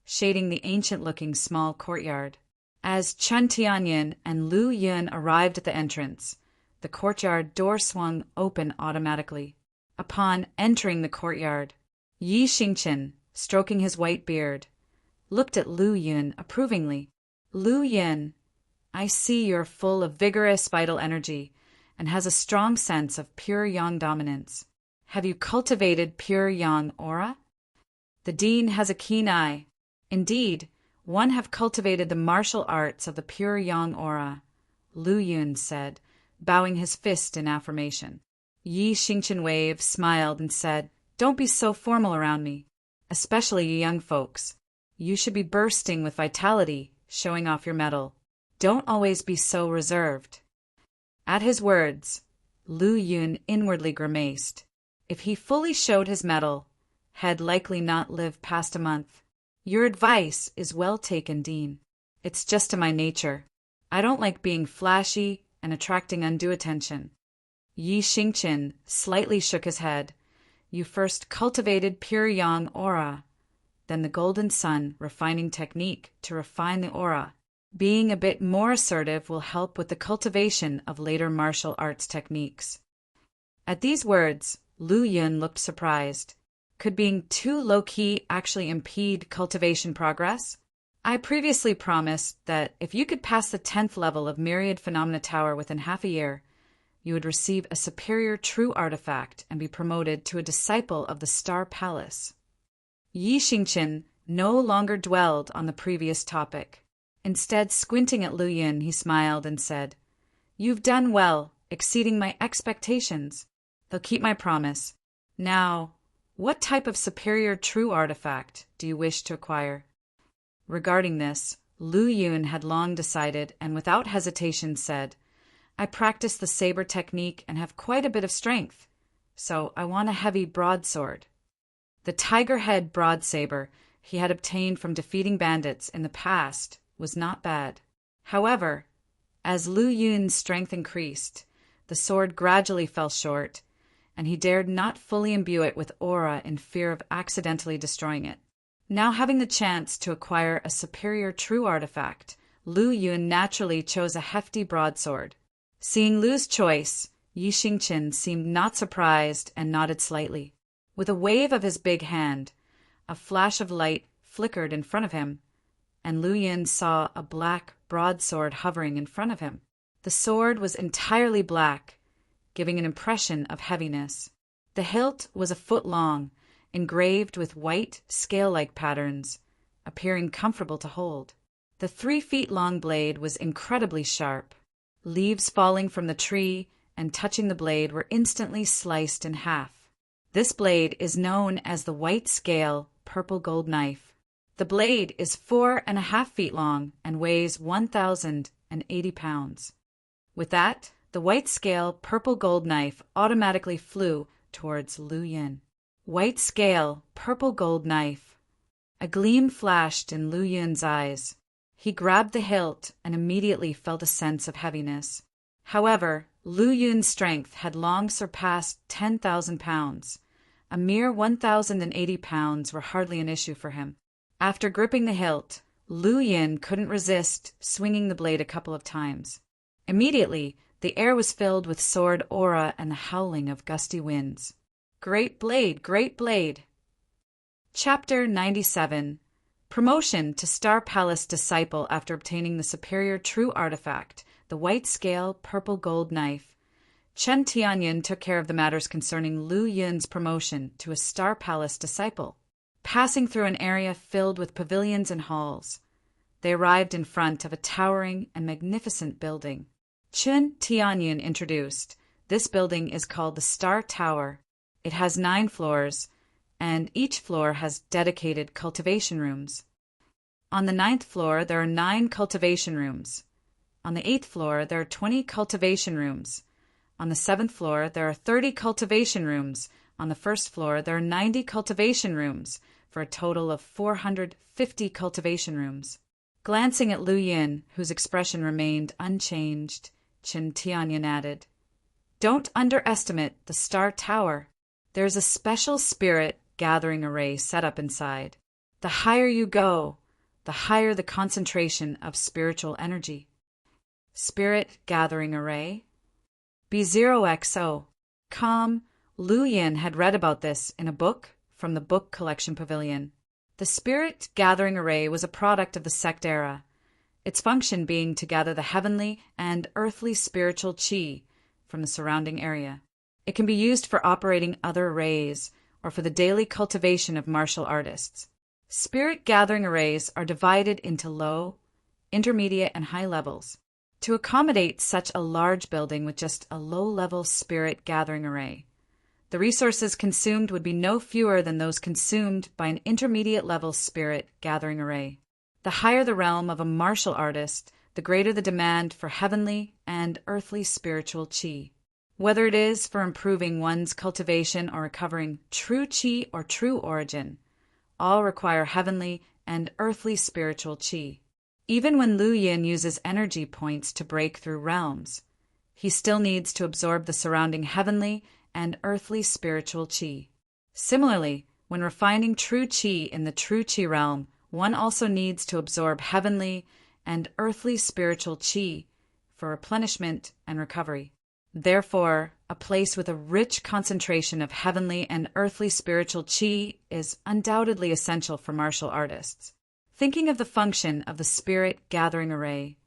A: shading the ancient-looking small courtyard. As Qin Tianyun and Lu Yun arrived at the entrance, the courtyard door swung open automatically. Upon entering the courtyard, Yi Xingqian, stroking his white beard, looked at Lu Yun approvingly. Lu Yun, I see you're full of vigorous vital energy and has a strong sense of pure yang dominance. Have you cultivated pure yang aura? The dean has a keen eye. Indeed, one have cultivated the martial arts of the pure yang aura, Lu Yun said, bowing his fist in affirmation. Yi Xingqian waved, smiled, and said, Don't be so formal around me, especially you young folks. You should be bursting with vitality, showing off your mettle. Don't always be so reserved. At his words, Lu Yun inwardly grimaced. If he fully showed his mettle, had likely not lived past a month. Your advice is well taken, Dean. It's just in my nature. I don't like being flashy and attracting undue attention. Yi Xingqian slightly shook his head. You first cultivated pure yang aura, then the golden sun refining technique to refine the aura. Being a bit more assertive will help with the cultivation of later martial arts techniques. At these words, Lu Yun looked surprised. Could being too low-key actually impede cultivation progress? I previously promised that if you could pass the 10th level of Myriad Phenomena Tower within half a year, you would receive a superior true artifact and be promoted to a disciple of the Star Palace. Yi Xingqian no longer dwelled on the previous topic. Instead, squinting at Lu Yun, he smiled and said, You've done well, exceeding my expectations. They'll keep my promise. Now, what type of superior true artifact do you wish to acquire? Regarding this, Lu Yun had long decided and without hesitation said, I practice the saber technique and have quite a bit of strength, so I want a heavy broadsword. The tiger head broadsaber he had obtained from defeating bandits in the past was not bad. However, as Lu Yun's strength increased, the sword gradually fell short, and he dared not fully imbue it with aura in fear of accidentally destroying it. Now having the chance to acquire a superior true artifact, Lu Yun naturally chose a hefty broadsword. Seeing Lu's choice, Yi Xingqian seemed not surprised and nodded slightly. With a wave of his big hand, a flash of light flickered in front of him, and Lu Yun saw a black broadsword hovering in front of him. The sword was entirely black, giving an impression of heaviness. The hilt was a foot long, engraved with white, scale-like patterns, appearing comfortable to hold. The 3-feet-long blade was incredibly sharp. Leaves falling from the tree and touching the blade were instantly sliced in half. This blade is known as the white scale purple gold knife. The blade is 4.5 feet long and weighs 1,080 pounds. With that, the white scale purple gold knife automatically flew towards Lu Yun. White scale purple gold knife. A gleam flashed in Lu Yun's eyes. He grabbed the hilt and immediately felt a sense of heaviness. However, Lu Yun's strength had long surpassed 10,000 pounds. A mere 1,080 pounds were hardly an issue for him. After gripping the hilt, Lu Yun couldn't resist swinging the blade a couple of times. Immediately, The air was filled with sword aura and the howling of gusty winds. Great blade, great blade! Chapter 97. Promotion to Star Palace Disciple after obtaining the superior true artifact, the white scale, purple gold knife. Chen Tianyin took care of the matters concerning Lu Yun's promotion to a Star Palace Disciple. Passing through an area filled with pavilions and halls, they arrived in front of a towering and magnificent building. Chen Tianyin introduced, "This building is called the Star Tower. It has 9 floors, and each floor has dedicated cultivation rooms. On the 9th floor, there are 9 cultivation rooms. On the 8th floor, there are 20 cultivation rooms. On the 7th floor, there are 30 cultivation rooms. On the 1st floor, there are 90 cultivation rooms, for a total of 450 cultivation rooms." Glancing at Lu Yin, whose expression remained unchanged, Chen Tianyin added, "Don't underestimate the Star Tower. There is a special spirit gathering array set up inside. The higher you go, the higher the concentration of spiritual energy." Spirit gathering array? B0XO. Lu Yin had read about this in a book from the Book Collection Pavilion. The Spirit Gathering Array was a product of the sect era, its function being to gather the heavenly and earthly spiritual qi from the surrounding area. It can be used for operating other arrays or for the daily cultivation of martial artists. Spirit Gathering Arrays are divided into low, intermediate, and high levels. To accommodate such a large building with just a low-level Spirit Gathering Array, the resources consumed would be no fewer than those consumed by an intermediate-level Spirit Gathering Array. The higher the realm of a martial artist, the greater the demand for heavenly and earthly spiritual qi. Whether it is for improving one's cultivation or recovering true qi or true origin, all require heavenly and earthly spiritual qi. Even when Lu Yin uses energy points to break through realms, he still needs to absorb the surrounding heavenly and earthly spiritual qi. Similarly, when refining true qi in the true qi realm, one also needs to absorb heavenly and earthly spiritual qi for replenishment and recovery. Therefore, a place with a rich concentration of heavenly and earthly spiritual qi is undoubtedly essential for martial artists. Thinking of the function of the Spirit Gathering Array,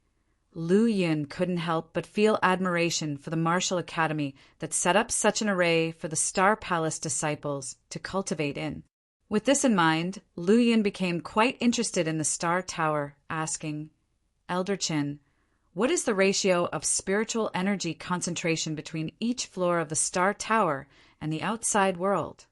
A: Lu Yin couldn't help but feel admiration for the martial academy that set up such an array for the Star Palace disciples to cultivate in. With this in mind, Lu Yin became quite interested in the Star Tower, asking, "Elder Qin, what is the ratio of spiritual energy concentration between each floor of the Star Tower and the outside world?"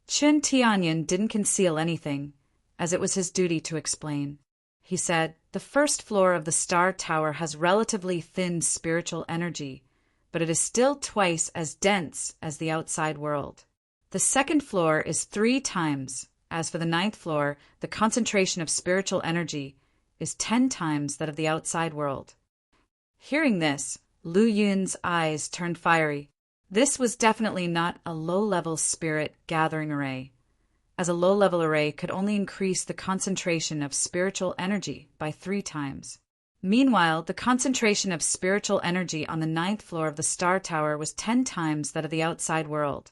A: Chen Tianyin didn't conceal anything, as it was his duty to explain. He said, "The 1st floor of the Star Tower has relatively thin spiritual energy, but it is still twice as dense as the outside world. The 2nd floor is 3 times. As for the 9th floor, the concentration of spiritual energy is 10 times that of the outside world." Hearing this, Lu Yun's eyes turned fiery. This was definitely not a low-level Spirit Gathering Array, as a low-level array could only increase the concentration of spiritual energy by 3 times. Meanwhile, the concentration of spiritual energy on the 9th floor of the Star Tower was 10 times that of the outside world,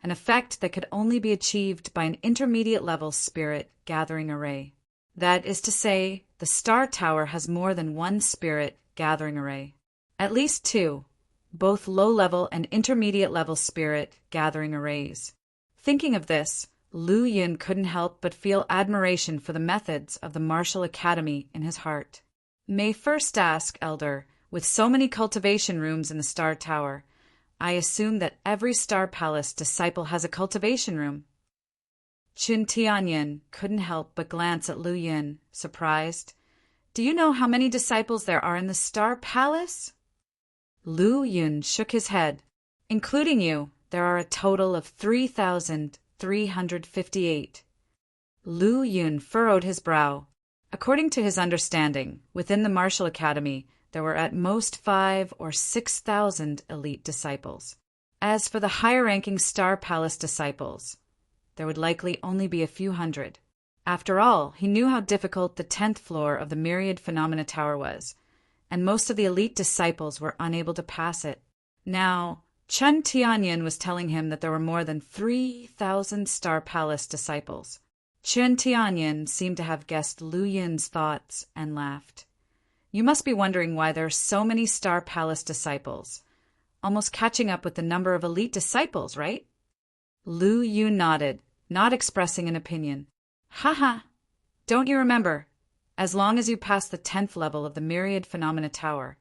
A: an effect that could only be achieved by an intermediate-level Spirit Gathering Array. That is to say, the Star Tower has more than one Spirit Gathering Array. At least 2, both low-level and intermediate-level Spirit Gathering Arrays. Thinking of this, Lu Yin couldn't help but feel admiration for the methods of the martial academy in his heart. "May first ask, Elder, with so many cultivation rooms in the Star Tower, I assume that every Star Palace disciple has a cultivation room?" Chen Tianyin couldn't help but glance at Lu Yin, surprised. "Do you know how many disciples there are in the Star Palace?" Lu Yin shook his head. "Including you, there are a total of 3,358. Lu Yun furrowed his brow. According to his understanding, within the martial academy, there were at most 5,000 or 6,000 elite disciples. As for the higher-ranking Star Palace disciples, there would likely only be a few hundred. After all, he knew how difficult the 10th floor of the Myriad Phenomena Tower was, and most of the elite disciples were unable to pass it. Now, Chen Tianyin was telling him that there were more than 3,000 Star Palace disciples. Chen Tianyin seemed to have guessed Lu Yun's thoughts and laughed. You must be wondering why there are so many Star Palace disciples. Almost catching up with the number of elite disciples, right? Lu Yun nodded, not expressing an opinion. Haha, don't you remember? As long as you pass the 10th level of the Myriad Phenomena Tower,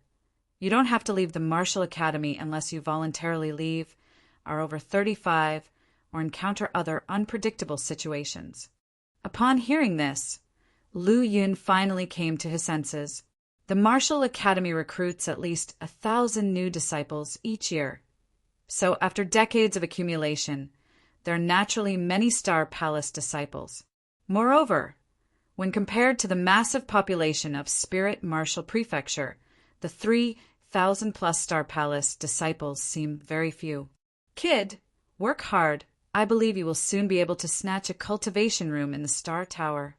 A: you don't have to leave the Martial Academy unless you voluntarily leave, are over 35, or encounter other unpredictable situations. Upon hearing this, Lu Yun finally came to his senses. The Martial Academy recruits at least 1,000 new disciples each year. So after decades of accumulation, there are naturally many Star Palace disciples. Moreover, when compared to the massive population of Spirit Martial Prefecture, the 3,000-plus Star Palace disciples seem very few. Kid, work hard. I believe you will soon be able to snatch a cultivation room in the Star Tower.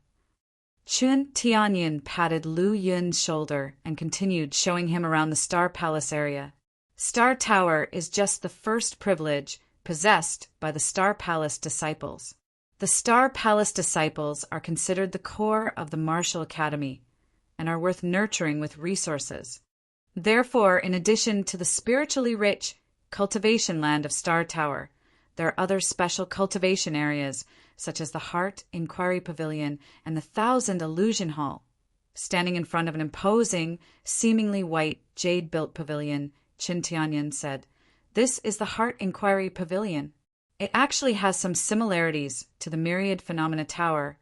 A: Chen Tianyin patted Lu Yun's shoulder and continued showing him around the Star Palace area. Star Tower is just the first privilege possessed by the Star Palace disciples. The Star Palace disciples are considered the core of the Martial Academy and are worth nurturing with resources. Therefore, in addition to the spiritually rich cultivation land of Star Tower, there are other special cultivation areas, such as the Heart Inquiry Pavilion and the 1,000 Illusion Hall. Standing in front of an imposing, seemingly white, jade-built pavilion, Chen Tianyin said, "This is the Heart Inquiry Pavilion. It actually has some similarities to the Myriad Phenomena Tower,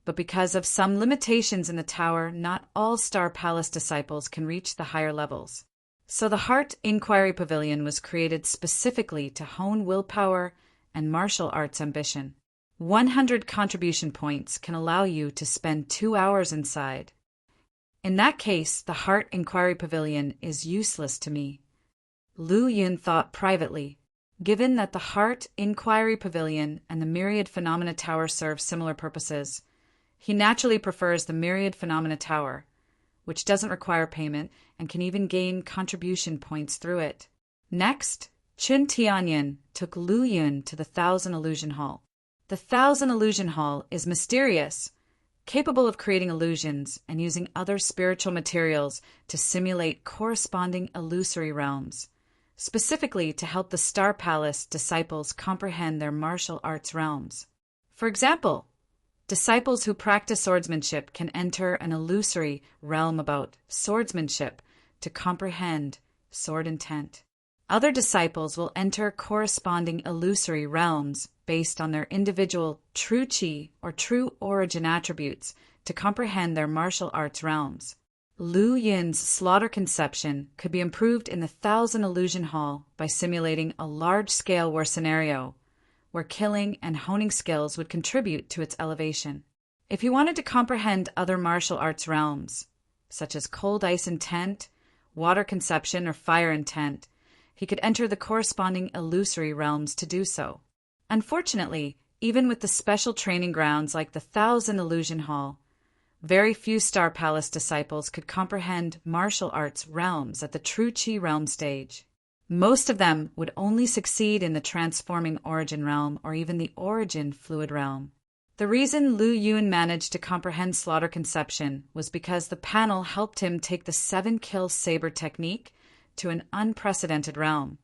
A: but because of some limitations in the tower, not all Star Palace disciples can reach the higher levels. So the Heart Inquiry Pavilion was created specifically to hone willpower and martial arts ambition. 100 contribution points can allow you to spend 2 hours inside. In that case, the Heart Inquiry Pavilion is useless to me." Lu Yun thought privately. Given that the Heart Inquiry Pavilion and the Myriad Phenomena Tower serve similar purposes, he naturally prefers the Myriad Phenomena Tower, which doesn't require payment and can even gain contribution points through it. Next, Chen Tianyin took Lu Yun to the 1,000 Illusion Hall. The 1,000 Illusion Hall is mysterious, capable of creating illusions and using other spiritual materials to simulate corresponding illusory realms, specifically to help the Star Palace disciples comprehend their martial arts realms. For example, disciples who practice swordsmanship can enter an illusory realm about swordsmanship to comprehend sword intent. Other disciples will enter corresponding illusory realms based on their individual true chi or true origin attributes to comprehend their martial arts realms. Lu Yun's slaughter conception could be improved in the 1,000 Illusion Hall by simulating a large-scale war scenario where killing and honing skills would contribute to its elevation. If he wanted to comprehend other martial arts realms, such as cold ice intent, water conception, or fire intent, he could enter the corresponding illusory realms to do so. Unfortunately, even with the special training grounds like the 1,000 Illusion Hall, very few Star Palace disciples could comprehend martial arts realms at the True Chi realm stage. Most of them would only succeed in the Transforming Origin realm or even the Origin Fluid realm. The reason Lu Yun managed to comprehend slaughter conception was because the panel helped him take the 7-kill saber technique to an unprecedented realm,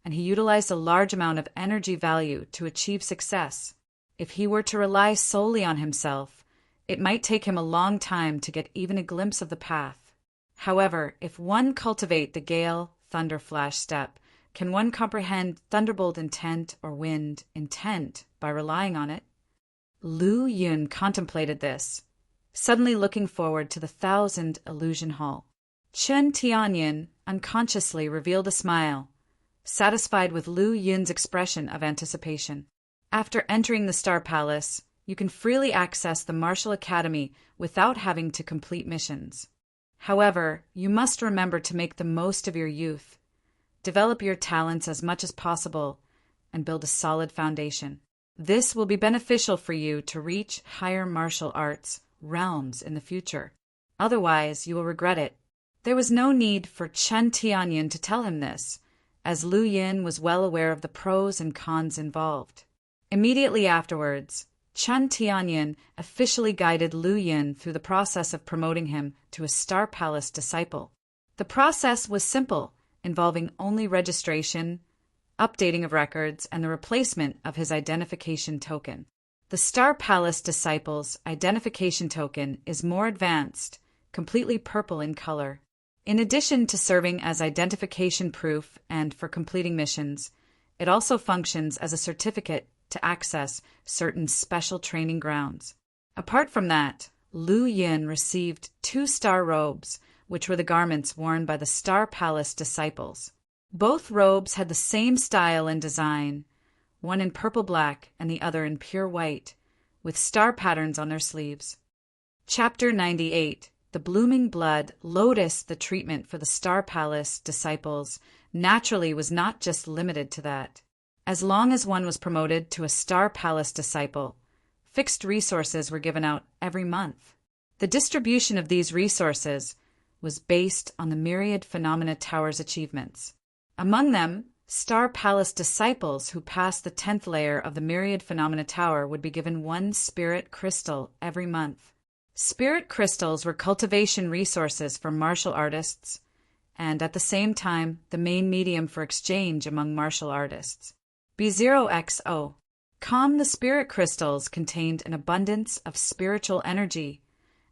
A: and he utilized a large amount of energy value to achieve success. If he were to rely solely on himself, it might take him a long time to get even a glimpse of the path. However, if one cultivate the Gale Thunder Flash step, can one comprehend Thunderbolt intent or Wind intent by relying on it? Lu Yun contemplated this, suddenly looking forward to the 1,000 Illusion Hall. Chen Tianyin unconsciously revealed a smile, satisfied with Lu Yun's expression of anticipation. After entering the Star Palace, you can freely access the Martial Academy without having to complete missions. However, you must remember to make the most of your youth, develop your talents as much as possible, and build a solid foundation. This will be beneficial for you to reach higher martial arts realms in the future. Otherwise, you will regret it. There was no need for Chen Tianyin to tell him this, as Lu Yin was well aware of the pros and cons involved. Immediately afterwards, Chen Tianyin officially guided Lu Yin through the process of promoting him to a Star Palace disciple. The process was simple, involving only registration, updating of records, and the replacement of his identification token. The Star Palace disciple's identification token is more advanced, completely purple in color. In addition to serving as identification proof and for completing missions, it also functions as a certificate to access certain special training grounds. Apart from that, Lu Yin received 2 star robes, which were the garments worn by the Star Palace disciples. Both robes had the same style and design, one in purple-black and the other in pure white, with star patterns on their sleeves. Chapter 98. The Blooming Blood Lotus. The treatment for the Star Palace disciples naturally was not just limited to that. As long as one was promoted to a Star Palace disciple, fixed resources were given out every month. The distribution of these resources was based on the Myriad Phenomena Tower's achievements. Among them, Star Palace disciples who passed the 10th layer of the Myriad Phenomena Tower would be given 1 spirit crystal every month. Spirit crystals were cultivation resources for martial artists, and at the same time, the main medium for exchange among martial artists. B0XO. The spirit crystals contained an abundance of spiritual energy,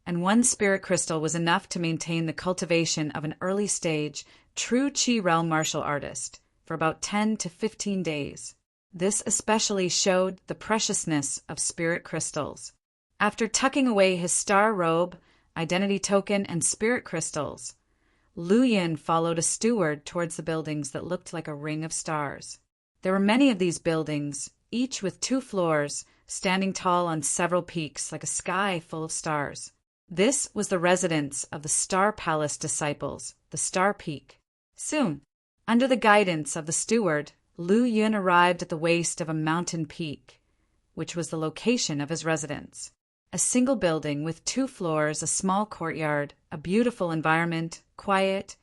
A: and 1 spirit crystal was enough to maintain the cultivation of an early-stage, true Qi realm martial artist for about 10 to 15 days. This especially showed the preciousness of spirit crystals. After tucking away his star robe, identity token, and spirit crystals, Lu Yin followed a steward towards the buildings that looked like a ring of stars. There were many of these buildings, each with 2 floors, standing tall on several peaks like a sky full of stars. This was the residence of the Star Palace disciples, the Star Peak. Soon, under the guidance of the steward, Lu Yin arrived at the waist of a mountain peak, which was the location of his residence. A single building with 2 floors, a small courtyard, a beautiful environment, quiet,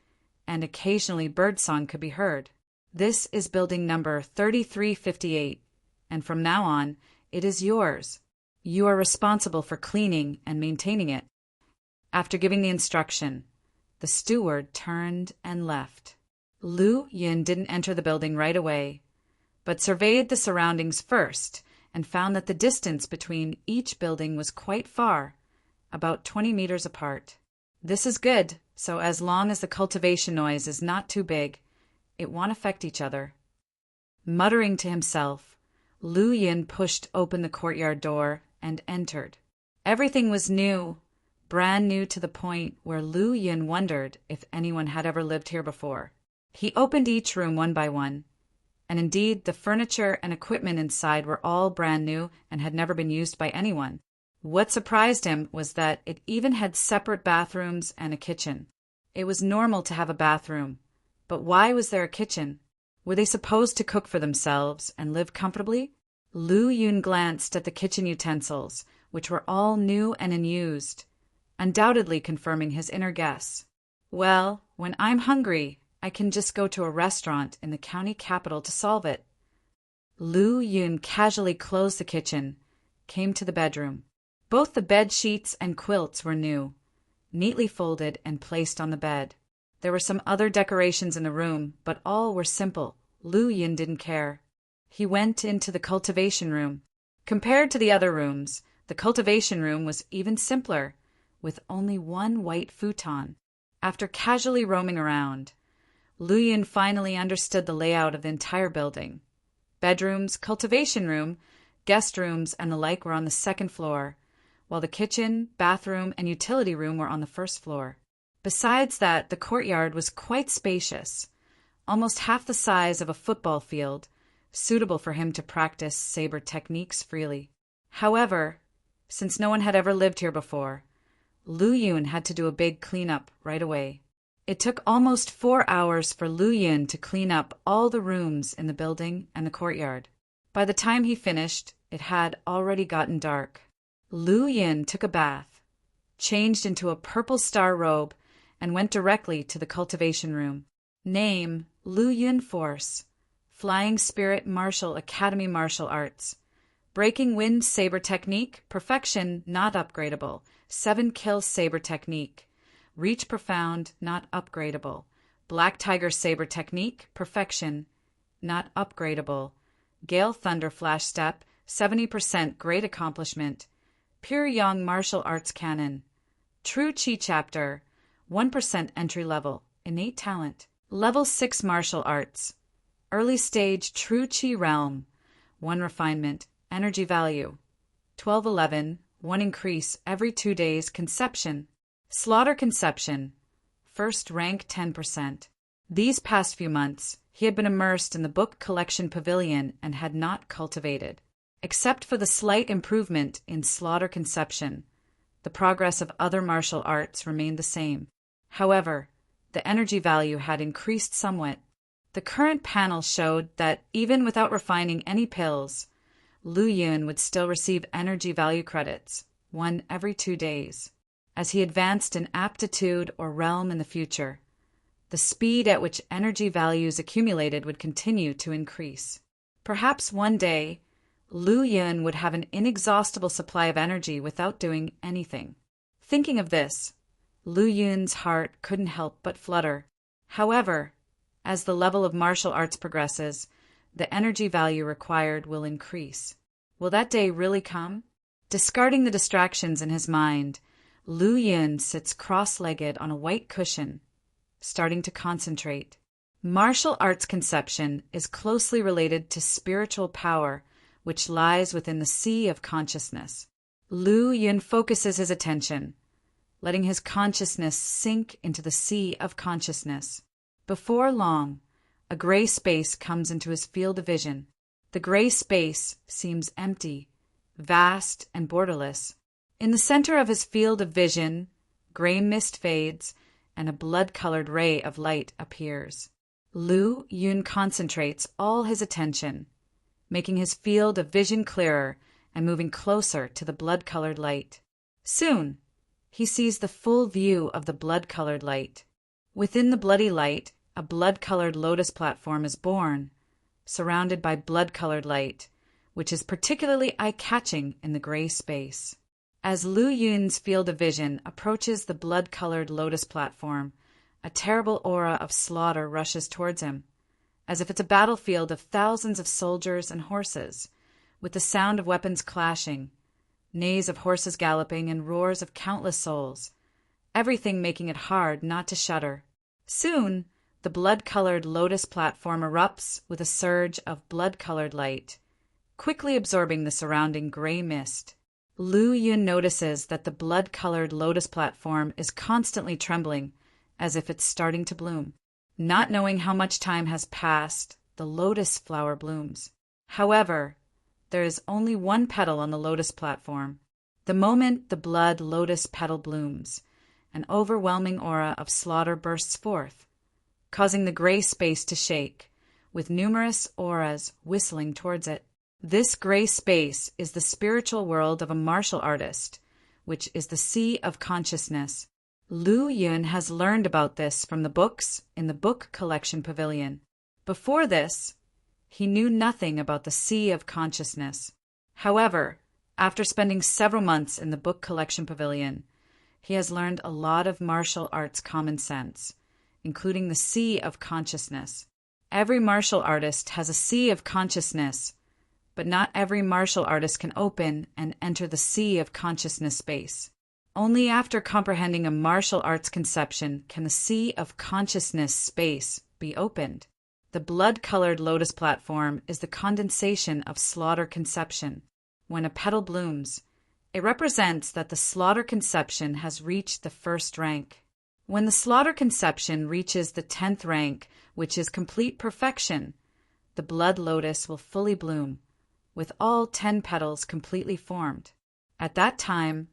A: and occasionally birdsong could be heard. This is building number 3358, and from now on, it is yours. You are responsible for cleaning and maintaining it. After giving the instruction, the steward turned and left. Lu Yin didn't enter the building right away, but surveyed the surroundings first and found that the distance between each building was quite far, about 20 meters apart. This is good, so as long as the cultivation noise is not too big, it won't affect each other. Muttering to himself, Lu Yin pushed open the courtyard door and entered. Everything was new, brand new to the point where Lu Yin wondered if anyone had ever lived here before. He opened each room one by one, and indeed the furniture and equipment inside were all brand new and had never been used by anyone. What surprised him was that it even had separate bathrooms and a kitchen. It was normal to have a bathroom, but why was there a kitchen? Were they supposed to cook for themselves and live comfortably? Lu Yin glanced at the kitchen utensils, which were all new and unused, undoubtedly confirming his inner guess. Well, when I'm hungry, I can just go to a restaurant in the county capital to solve it. Lu Yin casually closed the kitchen, came to the bedroom. Both the bed sheets and quilts were new, neatly folded and placed on the bed. There were some other decorations in the room, but all were simple. Lu Yin didn't care. He went into the cultivation room. Compared to the other rooms, the cultivation room was even simpler, with only 1 white futon. After casually roaming around, Lu Yin finally understood the layout of the entire building. Bedrooms, cultivation room, guest rooms, and the like were on the 2nd floor, while the kitchen, bathroom, and utility room were on the 1st floor. Besides that, the courtyard was quite spacious, almost half the size of a football field, suitable for him to practice saber techniques freely. However, since no one had ever lived here before, Lu Yin had to do a big cleanup right away. It took almost 4 hours for Lu Yin to clean up all the rooms in the building and the courtyard. By the time he finished, it had already gotten dark. Lu Yin took a bath, changed into a purple star robe, and went directly to the cultivation room. Name, Lu Yun Force. Flying Spirit Martial Academy Martial Arts. Breaking Wind Saber Technique, Perfection, not upgradable. 7 Kill Saber Technique. Reach Profound, not upgradable. Black Tiger Saber Technique, Perfection, not upgradable. Gale Thunder Flash Step, 70% Great Accomplishment. Pure Young Martial Arts Canon. True Chi Chapter, 1% Entry Level, Innate Talent. Level 6 Martial Arts. Early Stage True Chi Realm, 1 Refinement, Energy Value. 1211, 1 Increase every 2 days. Conception. Slaughter Conception. First rank 10%. These past few months, he had been immersed in the book collection pavilion and had not cultivated. Except for the slight improvement in slaughter conception, the progress of other martial arts remained the same. However, the energy value had increased somewhat. The current panel showed that even without refining any pills, Lu Yun would still receive energy value credits, 1 every 2 days. As he advanced in aptitude or realm in the future, the speed at which energy values accumulated would continue to increase. Perhaps one day, Lu Yun would have an inexhaustible supply of energy without doing anything. Thinking of this, Lu Yun's heart couldn't help but flutter. However, as the level of martial arts progresses, the energy value required will increase. Will that day really come? Discarding the distractions in his mind, Lu Yun sits cross-legged on a white cushion, starting to concentrate. Martial arts conception is closely related to spiritual power, which lies within the sea of consciousness. Lu Yun focuses his attention, letting his consciousness sink into the sea of consciousness. Before long, a gray space comes into his field of vision. The gray space seems empty, vast, and borderless. In the center of his field of vision, gray mist fades, and a blood-colored ray of light appears. Lu Yun concentrates all his attention, making his field of vision clearer and moving closer to the blood-colored light. Soon, he sees the full view of the blood-colored light. Within the bloody light, a blood-colored lotus platform is born, surrounded by blood-colored light, which is particularly eye-catching in the gray space. As Lu Yun's field of vision approaches the blood-colored lotus platform, a terrible aura of slaughter rushes towards him, as if it's a battlefield of thousands of soldiers and horses, with the sound of weapons clashing, neighs of horses galloping, and roars of countless souls, everything making it hard not to shudder. Soon, the blood-colored lotus platform erupts with a surge of blood-colored light, quickly absorbing the surrounding gray mist. Lu Yun notices that the blood-colored lotus platform is constantly trembling, as if it's starting to bloom. Not knowing how much time has passed, the lotus flower blooms. However, there is only one petal on the lotus platform. The moment the blood lotus petal blooms, an overwhelming aura of slaughter bursts forth, causing the gray space to shake, with numerous auras whistling towards it. This gray space is the spiritual world of a martial artist, which is the sea of consciousness. Lu Yun has learned about this from the books in the book collection pavilion. Before this, he knew nothing about the sea of consciousness. However, after spending several months in the book collection pavilion, he has learned a lot of martial arts common sense, including the sea of consciousness. Every martial artist has a sea of consciousness, but not every martial artist can open and enter the sea of consciousness space. Only after comprehending a martial arts conception can the sea of consciousness space be opened. The blood-colored lotus platform is the condensation of slaughter conception. When a petal blooms, it represents that the slaughter conception has reached the first rank. When the slaughter conception reaches the 10th rank, which is complete perfection, the blood lotus will fully bloom, with all 10 petals completely formed. At that time,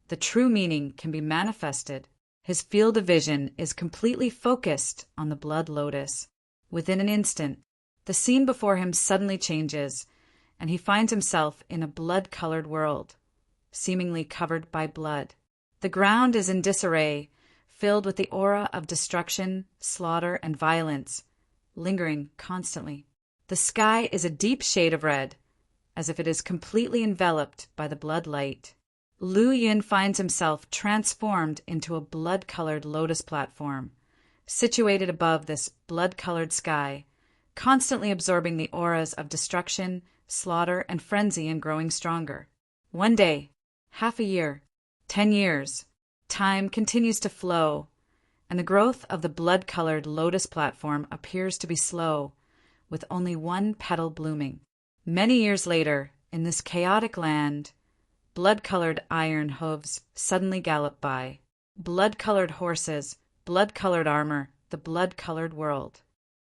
A: the true meaning can be manifested. His field of vision is completely focused on the blood lotus. Within an instant, the scene before him suddenly changes, and he finds himself in a blood-colored world, seemingly covered by blood. The ground is in disarray, filled with the aura of destruction, slaughter, and violence, lingering constantly. The sky is a deep shade of red, as if it is completely enveloped by the blood light. Lu Yun finds himself transformed into a blood-colored lotus platform, situated above this blood-colored sky, constantly absorbing the auras of destruction, slaughter, and frenzy and growing stronger. One day, half a year, 10 years, time continues to flow, and the growth of the blood-colored lotus platform appears to be slow, with only one petal blooming. Many years later, in this chaotic land, blood-colored iron hooves suddenly gallop by. Blood-colored horses, blood-colored armor, the blood-colored world.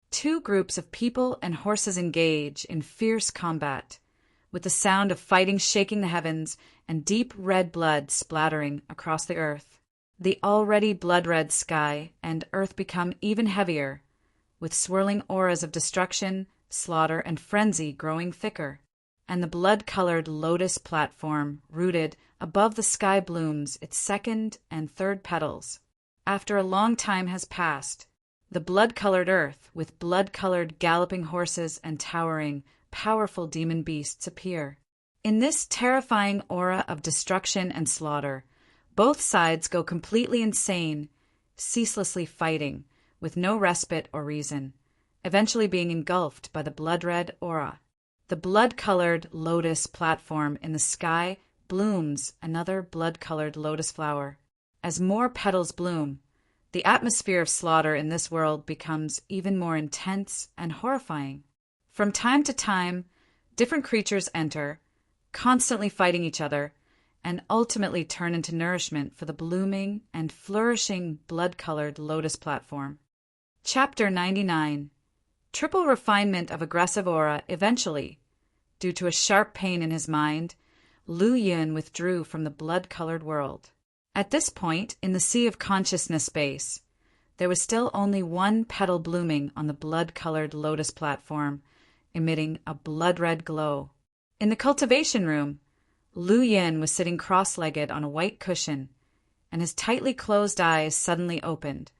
A: Two groups of people and horses engage in fierce combat, with the sound of fighting shaking the heavens and deep red blood splattering across the earth. The already blood-red sky and earth become even heavier, with swirling auras of destruction, slaughter, and frenzy growing thicker, and the blood-colored lotus platform rooted above the sky blooms its second and third petals. After a long time has passed, the blood-colored earth, with blood-colored galloping horses and towering, powerful demon beasts appear. In this terrifying aura of destruction and slaughter, both sides go completely insane, ceaselessly fighting, with no respite or reason, eventually being engulfed by the blood-red aura. The blood-colored lotus platform in the sky blooms another blood-colored lotus flower. As more petals bloom, the atmosphere of slaughter in this world becomes even more intense and horrifying. From time to time, different creatures enter, constantly fighting each other, and ultimately turn into nourishment for the blooming and flourishing blood-colored lotus platform. Chapter 99. Triple refinement of aggressive aura. Eventually, due to a sharp pain in his mind, Lu Yun withdrew from the blood-colored world. At this point, in the sea of consciousness space, there was still only one petal blooming on the blood-colored lotus platform, emitting a blood-red glow. In the cultivation room, Lu Yun was sitting cross-legged on a white cushion, and his tightly closed eyes suddenly opened,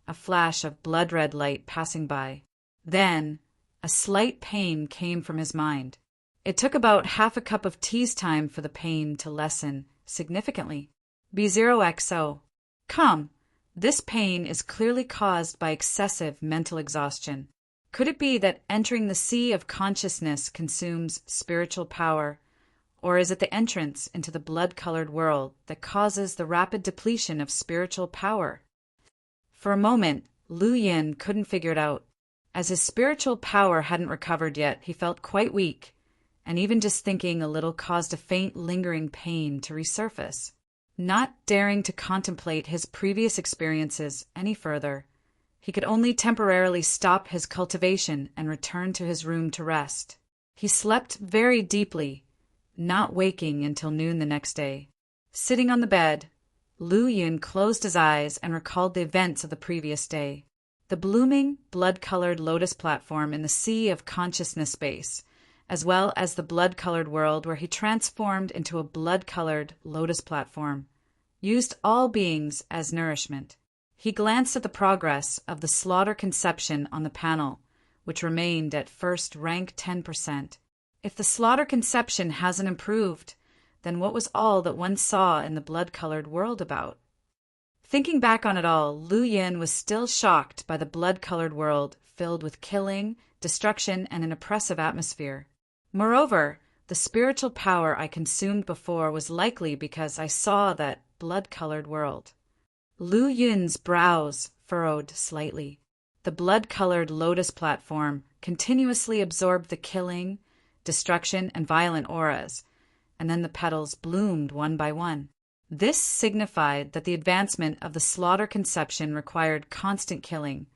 A: a flash of blood-red light passing by. Then, a slight pain came from his mind. It took about half a cup of tea's time for the pain to lessen significantly. B0XO. Come, this pain is clearly caused by excessive mental exhaustion. Could it be that entering the sea of consciousness consumes spiritual power, or is it the entrance into the blood-colored world that causes the rapid depletion of spiritual power? For a moment, Lu Yun couldn't figure it out. As his spiritual power hadn't recovered yet, he felt quite weak, and even just thinking a little caused a faint lingering pain to resurface. Not daring to contemplate his previous experiences any further, he could only temporarily stop his cultivation and return to his room to rest. He slept very deeply, not waking until noon the next day. Sitting on the bed, Lu Yun closed his eyes and recalled the events of the previous day. The blooming, blood-colored lotus platform in the sea of consciousness space, as well as the blood-colored world where he transformed into a blood-colored lotus platform, used all beings as nourishment. He glanced at the progress of the slaughter conception on the panel, which remained at first rank 10%. If the slaughter conception hasn't improved, then what was all that one saw in the blood-colored world about? Thinking back on it all, Lu Yun was still shocked by the blood-colored world filled with killing, destruction, and an oppressive atmosphere. Moreover, the spiritual power I consumed before was likely because I saw that blood-colored world. Lu Yun's brows furrowed slightly. The blood-colored lotus platform continuously absorbed the killing, destruction, and violent auras, and then the petals bloomed one by one. This signified that the advancement of the slaughter conception required constant killing,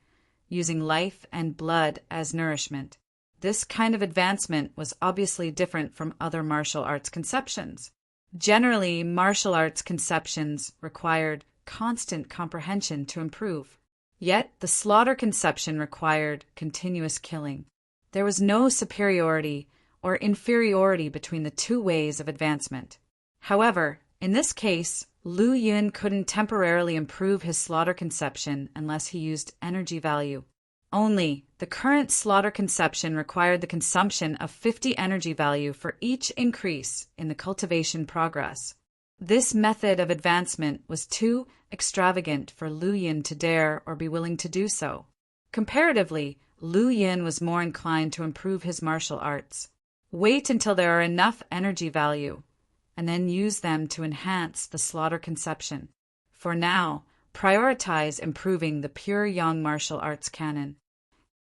A: using life and blood as nourishment. This kind of advancement was obviously different from other martial arts conceptions. Generally, martial arts conceptions required constant comprehension to improve. Yet, the slaughter conception required continuous killing. There was no superiority or inferiority between the two ways of advancement. However, In this case, Lu Yun couldn't temporarily improve his slaughter conception unless he used energy value. Only, the current slaughter conception required the consumption of 50 energy value for each increase in the cultivation progress. This method of advancement was too extravagant for Lu Yun to dare or be willing to do so. Comparatively, Lu Yun was more inclined to improve his martial arts. Wait until there are enough energy value, and then use them to enhance the slaughter conception. For now, prioritize improving the pure yang martial arts canon.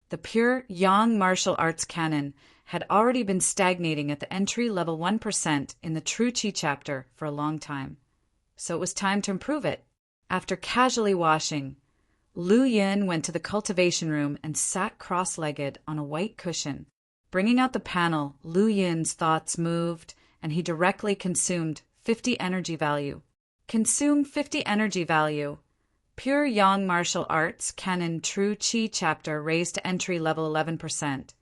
A: The pure yang martial arts canon had already been stagnating at the entry level 1% in the True Qi chapter for a long time, so it was time to improve it. After casually washing, Lu Yun went to the cultivation room and sat cross-legged on a white cushion. Bringing out the panel, Lu Yun's thoughts moved, and he directly consumed 50 energy value. Consume 50 energy value. Pure Yang Martial Arts Canon True Qi chapter raised to entry level 11%.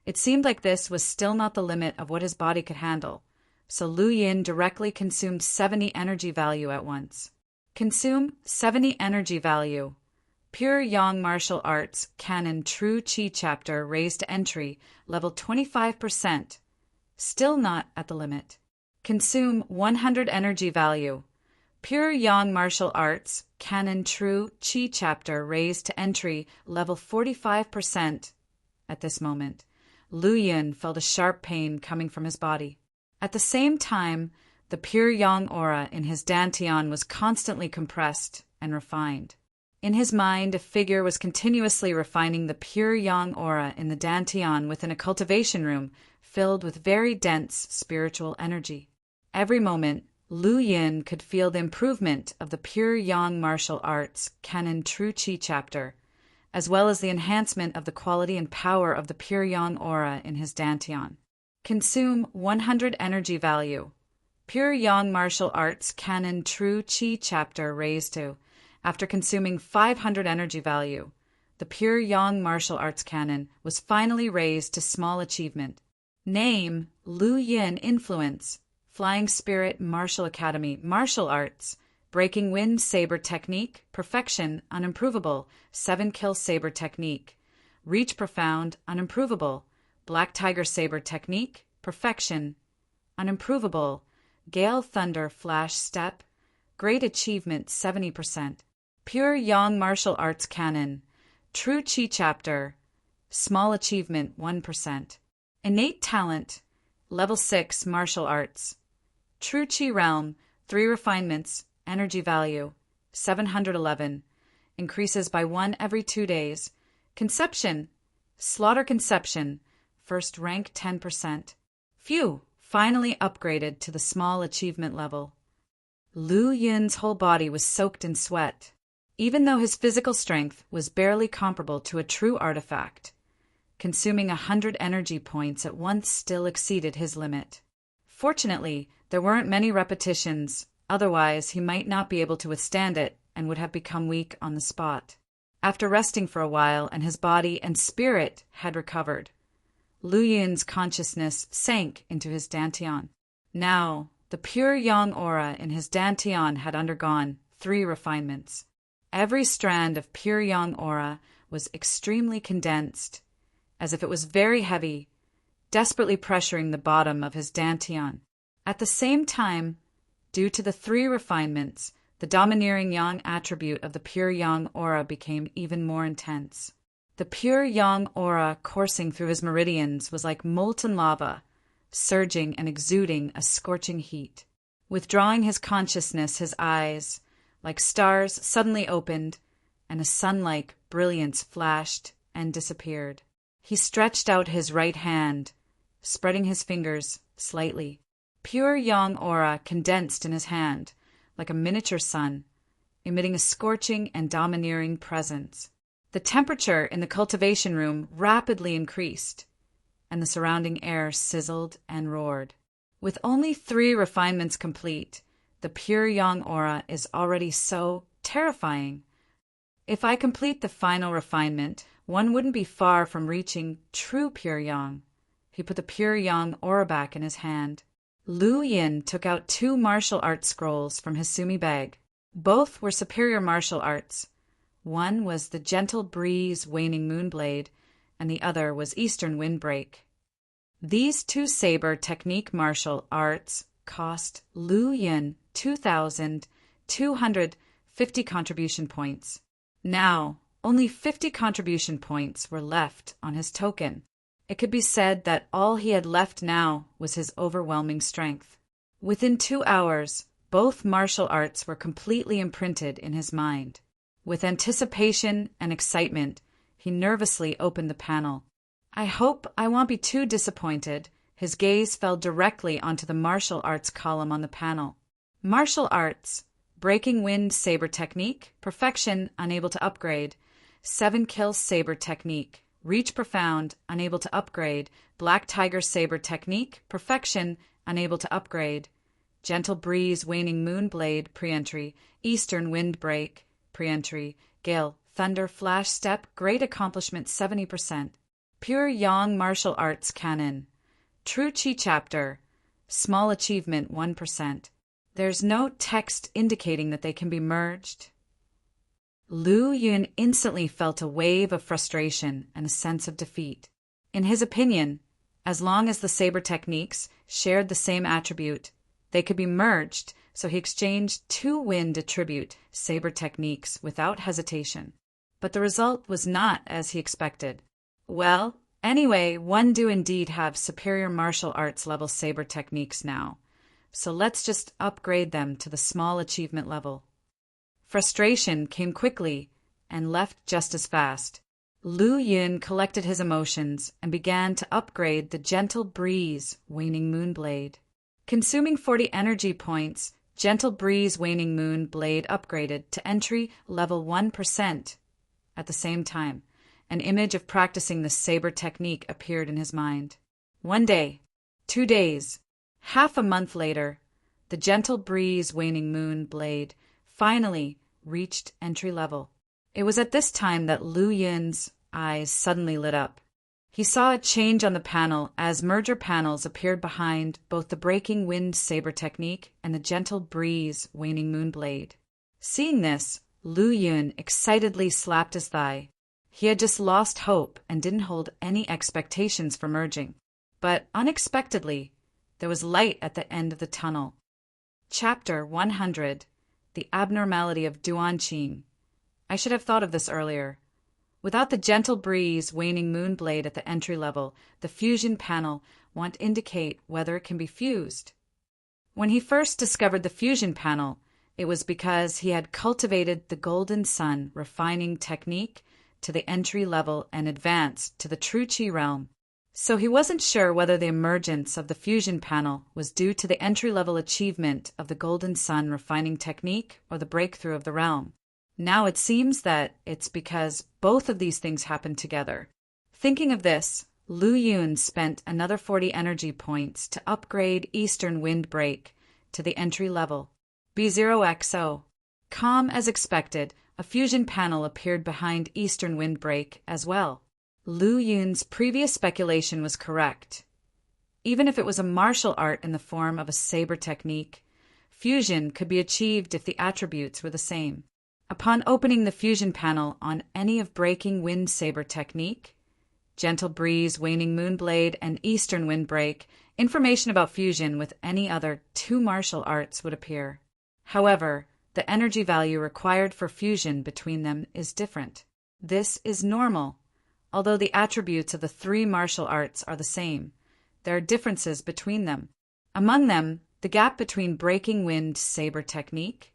A: It seemed like this was still not the limit of what his body could handle, so Lu Yun directly consumed 70 energy value at once. Consume 70 energy value. Pure Yang Martial Arts Canon True Qi chapter raised to entry level 25%. Still not at the limit. Consume 100 energy value. Pure Yang Martial Arts Canon True Qi chapter raised to entry level 45%. At this moment, Lu Yun felt a sharp pain coming from his body. At the same time, the pure yang aura in his dantian was constantly compressed and refined. In his mind, a figure was continuously refining the pure yang aura in the dantian within a cultivation room filled with very dense spiritual energy. Every moment, Lu Yun could feel the improvement of the pure yang martial arts canon True Qi chapter, as well as the enhancement of the quality and power of the pure yang aura in his dantian. Consume 100 energy value. Pure yang martial arts canon True Qi chapter raised to. After consuming 500 energy value, the pure yang martial arts canon was finally raised to small achievement. Name, Lu Yun Influence, Flying Spirit Martial Academy, Martial Arts, Breaking Wind Saber Technique, Perfection, Unimprovable, 7-Kill Saber Technique, Reach Profound, Unimprovable, Black Tiger Saber Technique, Perfection, Unimprovable, Gale Thunder Flash Step, Great Achievement 70%. Pure Yang Martial Arts Canon, True Qi Chapter, Small Achievement 1%. Innate Talent, Level 6 Martial Arts. True Qi Realm, 3 refinements, Energy Value, 711. Increases by 1 every 2 days. Conception, Slaughter Conception, first rank 10%. Phew, finally upgraded to the small achievement level. Lu Yun's whole body was soaked in sweat. Even though his physical strength was barely comparable to a true artifact, consuming 100 energy points at once still exceeded his limit. Fortunately, there weren't many repetitions, otherwise he might not be able to withstand it and would have become weak on the spot. After resting for a while and his body and spirit had recovered, Lu Yun's consciousness sank into his dantian. Now, the pure yang aura in his dantian had undergone 3 refinements. Every strand of pure yang aura was extremely condensed, as if it was very heavy, desperately pressuring the bottom of his dantian. At the same time, due to the 3 refinements, the domineering yang attribute of the pure yang aura became even more intense. The pure yang aura coursing through his meridians was like molten lava, surging and exuding a scorching heat. Withdrawing his consciousness, his eyes, like stars, suddenly opened, and a sun-like brilliance flashed and disappeared. He stretched out his right hand, spreading his fingers slightly. Pure yang aura condensed in his hand, like a miniature sun, emitting a scorching and domineering presence. The temperature in the cultivation room rapidly increased, and the surrounding air sizzled and roared. With only 3 refinements complete, the pure yang aura is already so terrifying. If I complete the final refinement, one wouldn't be far from reaching true pure yang. He put the pure yang aura back in his hand. Lu Yin took out 2 martial arts scrolls from his sumi bag. Both were superior martial arts. One was the Gentle Breeze Waning Moonblade, and the other was Eastern Windbreak. These 2 saber technique martial arts cost Lu Yin 2,250 contribution points. Now, only 50 contribution points were left on his token. It could be said that all he had left now was his overwhelming strength. Within 2 hours, both martial arts were completely imprinted in his mind. With anticipation and excitement, he nervously opened the panel. I hope I won't be too disappointed. His gaze fell directly onto the martial arts column on the panel. Martial arts: Breaking Wind Saber Technique, Perfection, unable to upgrade. 7 Kill Saber Technique, Reach Profound, unable to upgrade. Black Tiger Saber Technique, Perfection, unable to upgrade. Gentle Breeze Waning Moonblade, pre-entry. Eastern Windbreak, pre-entry. Gale, Thunder, Flash Step, Great Accomplishment 70%. Pure Yang Martial Arts Canon. True Chi Chapter, Small Achievement 1%. There's no text indicating that they can be merged. Lu Yun instantly felt a wave of frustration and a sense of defeat. In his opinion, as long as the saber techniques shared the same attribute, they could be merged, so he exchanged 2 wind attribute saber techniques without hesitation. But the result was not as he expected. Well, anyway, one do indeed have superior martial arts level saber techniques now, so let's just upgrade them to the small achievement level. Frustration came quickly and left just as fast. Lu Yun collected his emotions and began to upgrade the Gentle Breeze Waning Moonblade. Consuming 40 energy points, Gentle Breeze Waning Moonblade upgraded to entry level 1%. At the same time, an image of practicing the saber technique appeared in his mind. 1 day, 2 days, half a month later, the Gentle Breeze Waning Moonblade finally reached entry level. It was at this time that Lu Yun's eyes suddenly lit up. He saw a change on the panel as merger panels appeared behind both the Breaking Wind Saber Technique and the Gentle Breeze Waning Moonblade. Seeing this, Lu Yun excitedly slapped his thigh. He had just lost hope and didn't hold any expectations for merging. But unexpectedly, there was light at the end of the tunnel. Chapter 100, The Abnormality of Duanqing. I should have thought of this earlier. Without the Gentle Breeze Waning Moonblade at the entry level, the fusion panel won't indicate whether it can be fused. When he first discovered the fusion panel, it was because he had cultivated the Golden Sun refining technique to the entry level and advanced to the True Chi realm. So he wasn't sure whether the emergence of the fusion panel was due to the entry-level achievement of the Golden Sun refining technique or the breakthrough of the realm. Now it seems that it's because both of these things happened together. Thinking of this, Lu Yun spent another 40 energy points to upgrade Eastern Windbreak to the entry level. B0XO. Calm as expected, a fusion panel appeared behind Eastern Windbreak as well. Lu Yun's previous speculation was correct. Even if it was a martial art in the form of a saber technique, fusion could be achieved if the attributes were the same. Upon opening the fusion panel on any of Breaking Wind Saber Technique, Gentle Breeze Waning Moonblade, and Eastern Windbreak, information about fusion with any other 2 martial arts would appear. However, the energy value required for fusion between them is different. This is normal. Although the attributes of the 3 martial arts are the same, there are differences between them. Among them, the gap between Breaking Wind Saber Technique,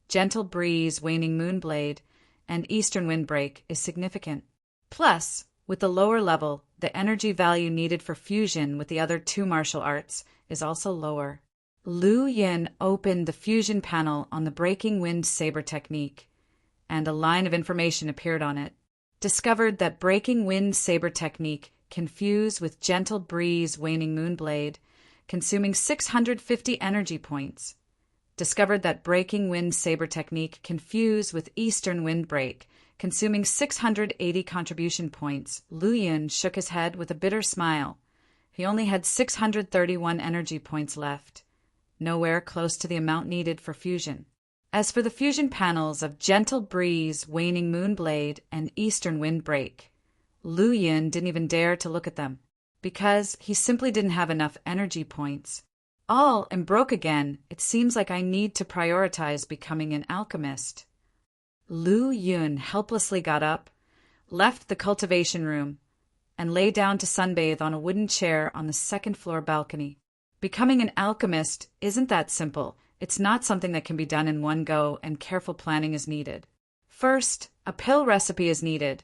A: Gentle Breeze Waning Moonblade, and Eastern Windbreak is significant. Plus, with the lower level, the energy value needed for fusion with the other 2 martial arts is also lower. Lu Yin opened the fusion panel on the Breaking Wind Saber Technique, and a line of information appeared on it. Discovered that Breaking Wind Saber Technique can fuse with Gentle Breeze Waning Moonblade, consuming 650 energy points. Discovered that Breaking Wind Saber Technique can fuse with Eastern Windbreak, consuming 680 contribution points. Lu Yun shook his head with a bitter smile. He only had 631 energy points left, nowhere close to the amount needed for fusion. As for the fusion panels of Gentle Breeze, Waning Moonblade, and Eastern Windbreak, Lu Yun didn't even dare to look at them, because he simply didn't have enough energy points. All and broke again, it seems like I need to prioritize becoming an alchemist. Lu Yun helplessly got up, left the cultivation room, and lay down to sunbathe on a wooden chair on the second-floor balcony. Becoming an alchemist isn't that simple. It's not something that can be done in one go, and careful planning is needed. First, a pill recipe is needed,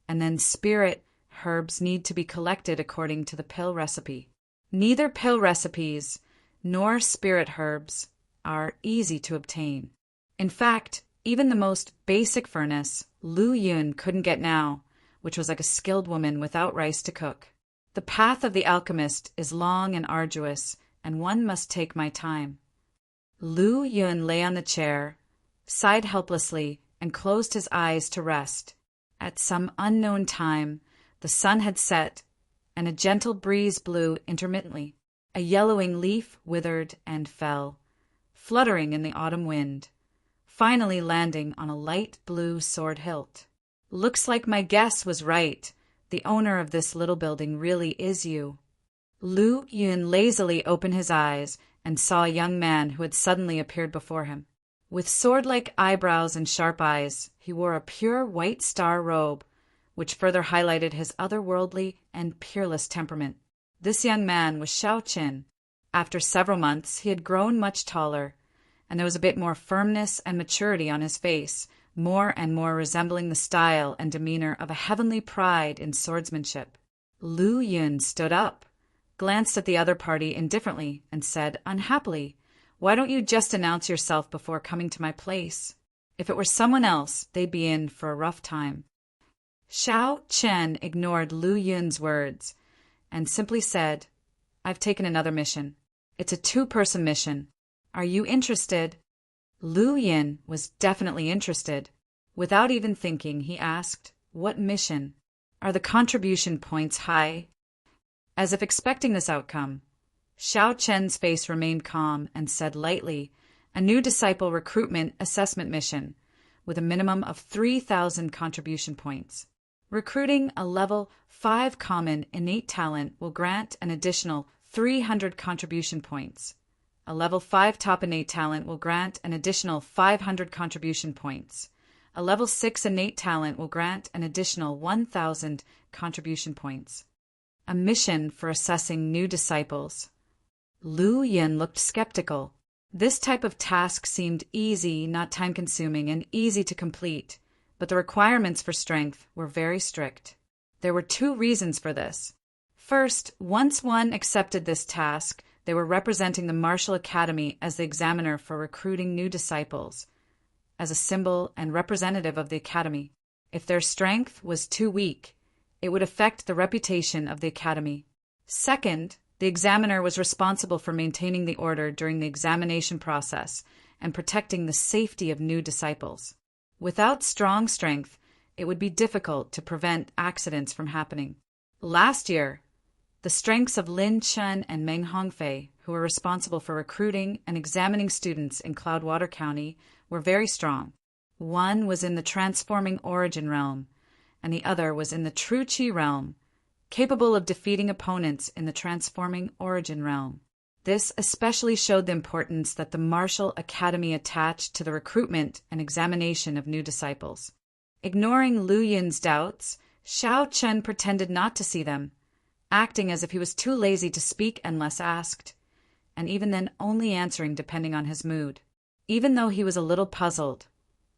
A: and then spirit herbs need to be collected according to the pill recipe. Neither pill recipes nor spirit herbs are easy to obtain. In fact, even the most basic furnace, Lu Yun couldn't get now, which was like a skilled woman without rice to cook. The path of the alchemist is long and arduous, and one must take my time. Lu Yun lay on the chair, sighed helplessly, and closed his eyes to rest. At some unknown time, the sun had set, and a gentle breeze blew intermittently. A yellowing leaf withered and fell, fluttering in the autumn wind, finally landing on a light blue sword hilt. Looks like my guess was right. The owner of this little building really is you. Lu Yun lazily opened his eyes and saw a young man who had suddenly appeared before him. With sword-like eyebrows and sharp eyes, he wore a pure white star robe, which further highlighted his otherworldly and peerless temperament. This young man was Xiao Qin. After several months, he had grown much taller, and there was a bit more firmness and maturity on his face, more and more resembling the style and demeanor of a heavenly pride in swordsmanship. Lu Yun stood up, glanced at the other party indifferently, and said unhappily, "Why don't you just announce yourself before coming to my place? If it were someone else, they'd be in for a rough time." Xiao Chen ignored Lu Yun's words and simply said, "I've taken another mission. It's a 2-person mission. Are you interested?" Lu Yun was definitely interested. Without even thinking, he asked, "What mission? Are the contribution points high?" As if expecting this outcome, Xiao Chen's face remained calm and said lightly, "A new disciple recruitment assessment mission, with a minimum of 3,000 contribution points. Recruiting a level 5 common innate talent will grant an additional 300 contribution points. A level 5 top innate talent will grant an additional 500 contribution points. A level 6 innate talent will grant an additional 1,000 contribution points. A mission for assessing new disciples." Lu Yun looked skeptical. This type of task seemed easy, not time-consuming, and easy to complete, but the requirements for strength were very strict. There were 2 reasons for this. First, once one accepted this task, they were representing the Martial Academy as the examiner for recruiting new disciples, as a symbol and representative of the academy. If their strength was too weak, it would affect the reputation of the academy. Second, the examiner was responsible for maintaining the order during the examination process and protecting the safety of new disciples. Without strong strength, it would be difficult to prevent accidents from happening. Last year, the strengths of Lin Chen and Meng Hongfei, who were responsible for recruiting and examining students in Cloudwater County, were very strong. One was in the transforming origin realm, and the other was in the true Qi realm, capable of defeating opponents in the transforming origin realm. This especially showed the importance that the Martial Academy attached to the recruitment and examination of new disciples. Ignoring Lu Yun's doubts, Xiao Chen pretended not to see them, acting as if he was too lazy to speak unless asked, and even then only answering depending on his mood. Even though he was a little puzzled,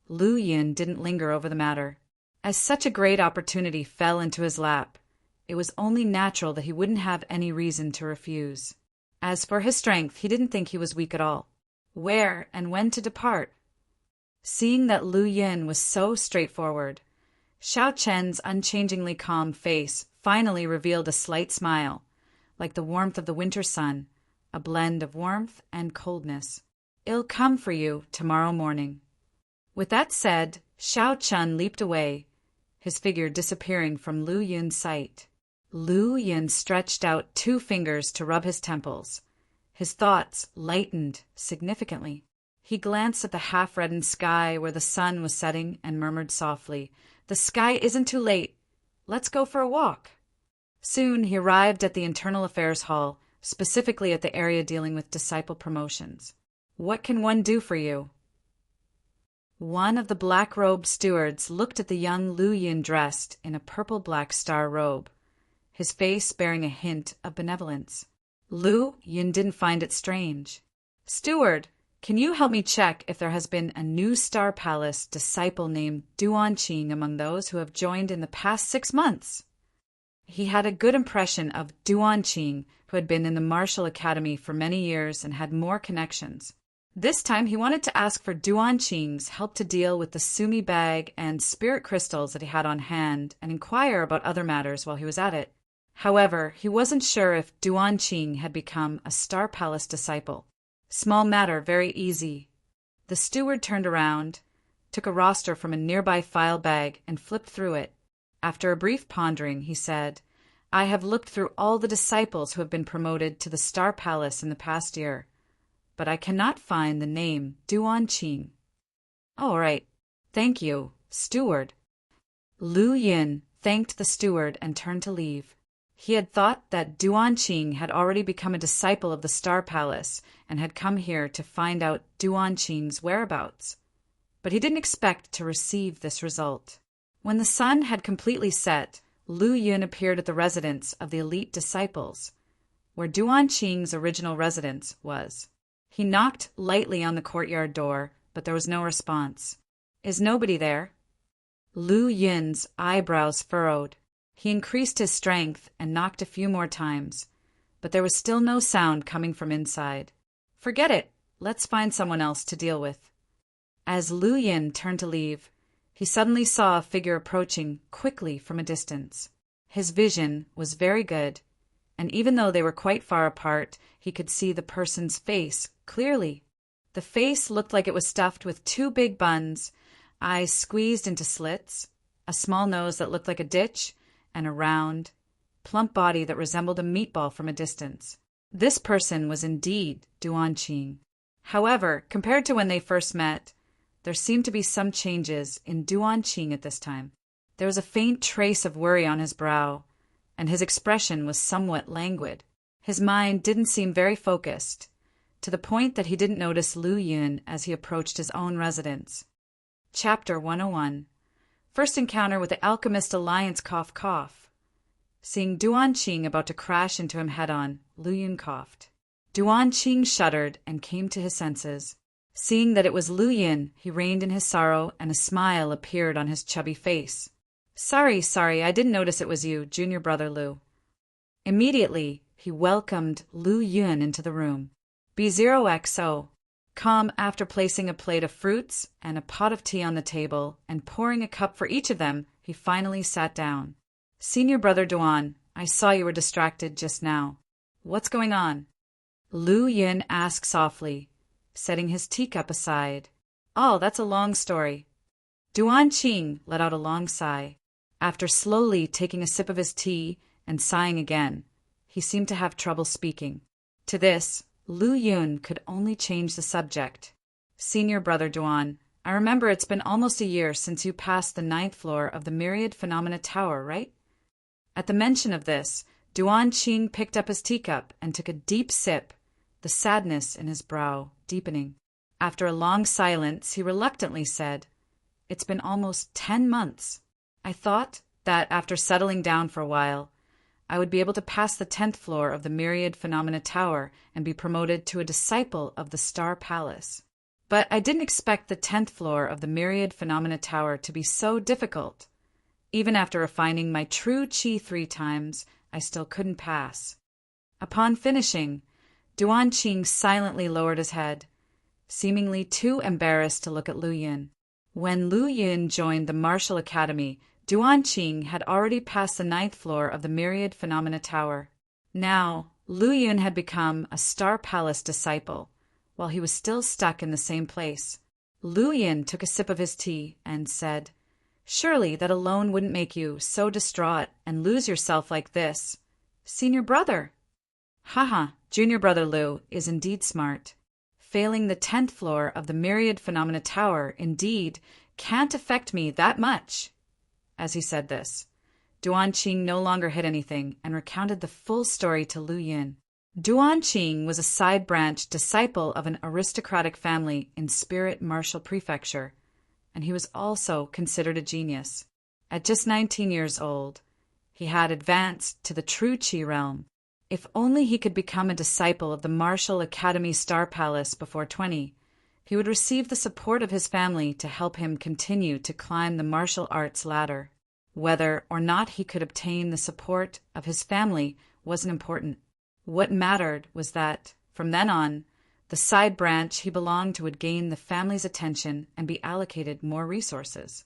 A: Lu Yun didn't linger over the matter. As such a great opportunity fell into his lap, it was only natural that he wouldn't have any reason to refuse. As for his strength, he didn't think he was weak at all. Where and when to depart? Seeing that Lu Yun was so straightforward, Xiao Chen's unchangingly calm face finally revealed a slight smile, like the warmth of the winter sun, a blend of warmth and coldness. "It'll come for you tomorrow morning." With that said, Xiao Chen leaped away, his figure disappearing from Lu Yun's sight. Lu Yin stretched out 2 fingers to rub his temples. His thoughts lightened significantly. He glanced at the half-reddened sky where the sun was setting and murmured softly, "The sky isn't too late. Let's go for a walk." Soon he arrived at the Internal Affairs Hall, specifically at the area dealing with disciple promotions. "What can one do for you?" One of the black-robed stewards looked at the young Lu Yin dressed in a purple-black star robe, his face bearing a hint of benevolence. Lu Yin didn't find it strange. "Steward, can you help me check if there has been a new Star Palace disciple named Duan Qing among those who have joined in the past 6 months?" He had a good impression of Duan Qing, who had been in the Martial Academy for many years and had more connections. This time he wanted to ask for Duan Qing's help to deal with the Sumi bag and spirit crystals that he had on hand and inquire about other matters while he was at it. However, he wasn't sure if Duan Qing had become a Star Palace disciple. Small matter, very easy. The steward turned around, took a roster from a nearby file bag and flipped through it. After a brief pondering, he said, "I have looked through all the disciples who have been promoted to the Star Palace in the past year, but I cannot find the name Duan Qing." "All right. Thank you, steward." Lu Yin thanked the steward and turned to leave. He had thought that Duan Qing had already become a disciple of the Star Palace and had come here to find out Duan Qing's whereabouts. But he didn't expect to receive this result. When the sun had completely set, Lu Yin appeared at the residence of the elite disciples, where Duan Qing's original residence was. He knocked lightly on the courtyard door, but there was no response. "Is nobody there?" Lu Yin's eyebrows furrowed. He increased his strength and knocked a few more times, but there was still no sound coming from inside. "Forget it. Let's find someone else to deal with." As Lu Yin turned to leave, he suddenly saw a figure approaching quickly from a distance. His vision was very good, and even though they were quite far apart, he could see the person's face clearly. The face looked like it was stuffed with 2 big buns, eyes squeezed into slits, a small nose that looked like a ditch, and a round, plump body that resembled a meatball from a distance. This person was indeed Duan Qing. However, compared to when they first met, there seemed to be some changes in Duan Qing at this time. There was a faint trace of worry on his brow, and his expression was somewhat languid. His mind didn't seem very focused, to the point that he didn't notice Lu Yin as he approached his own residence. Chapter 101. First encounter with the Alchemist Alliance. Cough, cough. Seeing Duan Qing about to crash into him head-on, Lu Yin coughed. Duan Qing shuddered and came to his senses. Seeing that it was Lu Yin, he reined in his sorrow and a smile appeared on his chubby face. Sorry, I didn't notice it was you, junior brother Lu." Immediately, he welcomed Lu Yin into the room. B0XO. Calm after placing a plate of fruits and a pot of tea on the table and pouring a cup for each of them, he finally sat down. "Senior brother Duan, I saw you were distracted just now. What's going on?" Lu Yin asked softly, setting his teacup aside. "Oh, that's a long story." Duan Qing let out a long sigh. After slowly taking a sip of his tea and sighing again, he seemed to have trouble speaking. To this, Lu Yin could only change the subject. "Senior brother Duan, I remember it's been almost a year since you passed the 9th floor of the Myriad Phenomena Tower, right?" At the mention of this, Duan Qing picked up his teacup and took a deep sip, the sadness in his brow deepening. After a long silence, he reluctantly said, "It's been almost 10 months. I thought that after settling down for a while, I would be able to pass the 10th floor of the Myriad Phenomena Tower and be promoted to a disciple of the Star Palace. But I didn't expect the 10th floor of the Myriad Phenomena Tower to be so difficult. Even after refining my true Qi 3 times, I still couldn't pass." Upon finishing, Duan Qing silently lowered his head, seemingly too embarrassed to look at Lu Yin. When Lu Yin joined the Martial Academy, Duan Qing had already passed the 9th floor of the Myriad Phenomena Tower. Now, Lu Yin had become a Star Palace disciple, while he was still stuck in the same place. Lu Yin took a sip of his tea and said, Surely that alone wouldn't make you so distraught and lose yourself like this. Senior brother. Haha, junior brother Lou is indeed smart. Failing the 10th floor of the Myriad Phenomena Tower, indeed, can't affect me that much. As he said this, Duanqing no longer hid anything and recounted the full story to Lu Yun. Duanqing was a side-branch disciple of an aristocratic family in Spirit Martial Prefecture, and he was also considered a genius. At just 19 years old, he had advanced to the true Qi realm. If only he could become a disciple of the Martial Academy Star Palace before 20, he would receive the support of his family to help him continue to climb the martial arts ladder. Whether or not he could obtain the support of his family wasn't important. What mattered was that, from then on, the side branch he belonged to would gain the family's attention and be allocated more resources.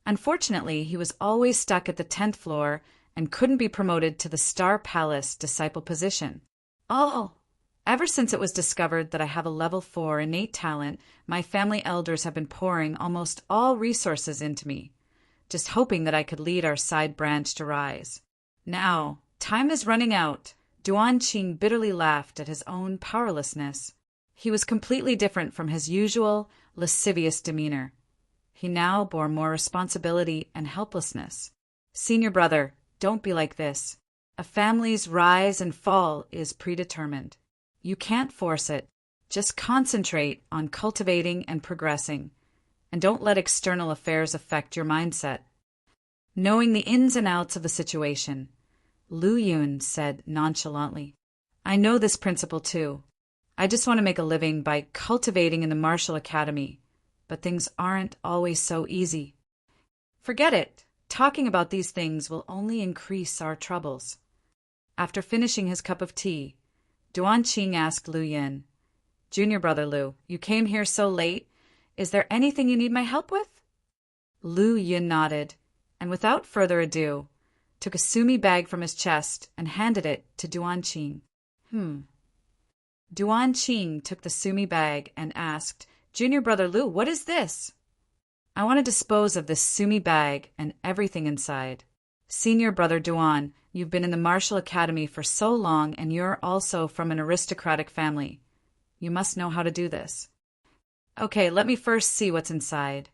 A: Unfortunately, he was always stuck at the 10th floor and couldn't be promoted to the Star Palace disciple position. Ever since it was discovered that I have a level 4 innate talent, my family elders have been pouring almost all resources into me, just hoping that I could lead our side branch to rise. Now, time is running out. Duanqing bitterly laughed at his own powerlessness. He was completely different from his usual lascivious demeanor. He now bore more responsibility and helplessness. Senior brother, don't be like this. A family's rise and fall is predetermined. You can't force it. Just concentrate on cultivating and progressing, and don't let external affairs affect your mindset. Knowing the ins and outs of the situation, Lu Yun said nonchalantly, I know this principle too. I just want to make a living by cultivating in the martial academy, but things aren't always so easy. Forget it. Talking about these things will only increase our troubles. After finishing his cup of tea, Duanqing asked Lu Yun, Junior brother Lu, you came here so late. Is there anything you need my help with? Lu Yun nodded, and without further ado, took a sumi bag from his chest and handed it to Duanqing. Duanqing took the sumi bag and asked, Junior brother Lu, what is this? I want to dispose of this sumi bag and everything inside. Senior brother Duan, you've been in the martial academy for so long and you're also from an aristocratic family. You must know how to do this. Okay, let me first see what's inside.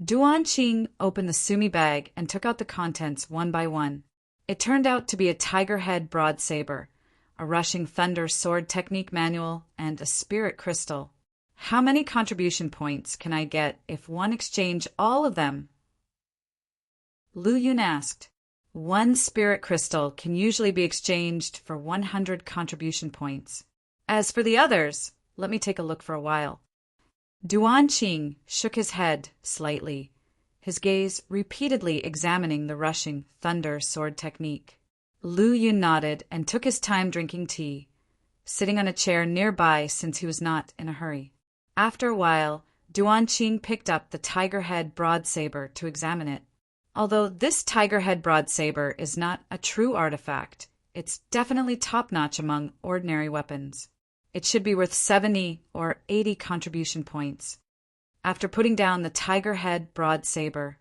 A: Duanqing opened the sumi bag and took out the contents one by one. It turned out to be a tiger head broadsaber, a rushing thunder sword technique manual, and a spirit crystal. How many contribution points can I get if one exchange all of them? Lu Yun asked. One spirit crystal can usually be exchanged for 100 contribution points. As for the others, let me take a look for a while. Duanqing shook his head slightly, his gaze repeatedly examining the rushing thunder sword technique. Lu Yun nodded and took his time drinking tea, sitting on a chair nearby since he was not in a hurry. After a while, Duanqing picked up the tiger head broadsaber to examine it. Although this tiger head broadsaber is not a true artifact, it's definitely top-notch among ordinary weapons. It should be worth 70 or 80 contribution points. After putting down the tiger head broadsaber,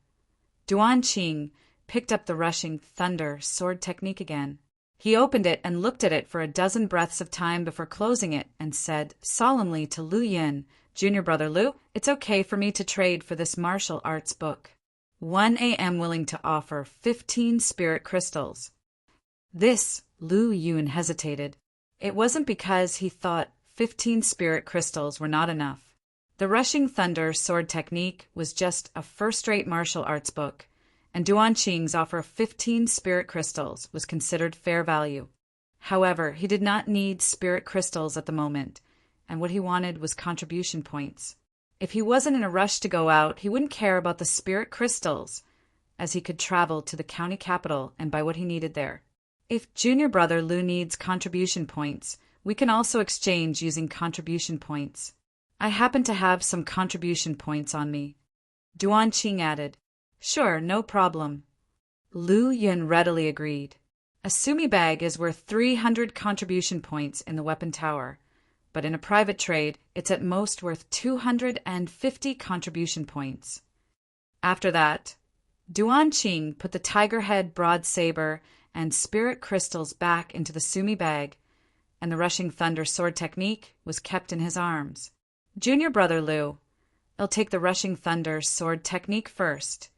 A: Duanqing picked up the rushing thunder sword technique again. He opened it and looked at it for a dozen breaths of time before closing it and said solemnly to Lu Yun, Junior brother Lu, it's okay for me to trade for this martial arts book. 1 am willing to offer 15 spirit crystals. This, Lu Yun hesitated. It wasn't because he thought 15 spirit crystals were not enough. The Rushing Thunder sword technique was just a first-rate martial arts book, and Duanqing's offer of 15 spirit crystals was considered fair value. However, he did not need spirit crystals at the moment, and what he wanted was contribution points. If he wasn't in a rush to go out, he wouldn't care about the spirit crystals, as he could travel to the county capital and buy what he needed there. If junior brother Lu needs contribution points, we can also exchange using contribution points. I happen to have some contribution points on me. Duanqing added, Sure, no problem. Lu Yun readily agreed. A sumi bag is worth 300 contribution points in the weapon tower, but in a private trade, it's at most worth 250 contribution points. After that, Duanqing put the tiger head broad saber and spirit crystals back into the sumi bag, and the rushing thunder sword technique was kept in his arms. Junior brother Lu, I'll take the rushing thunder sword technique first,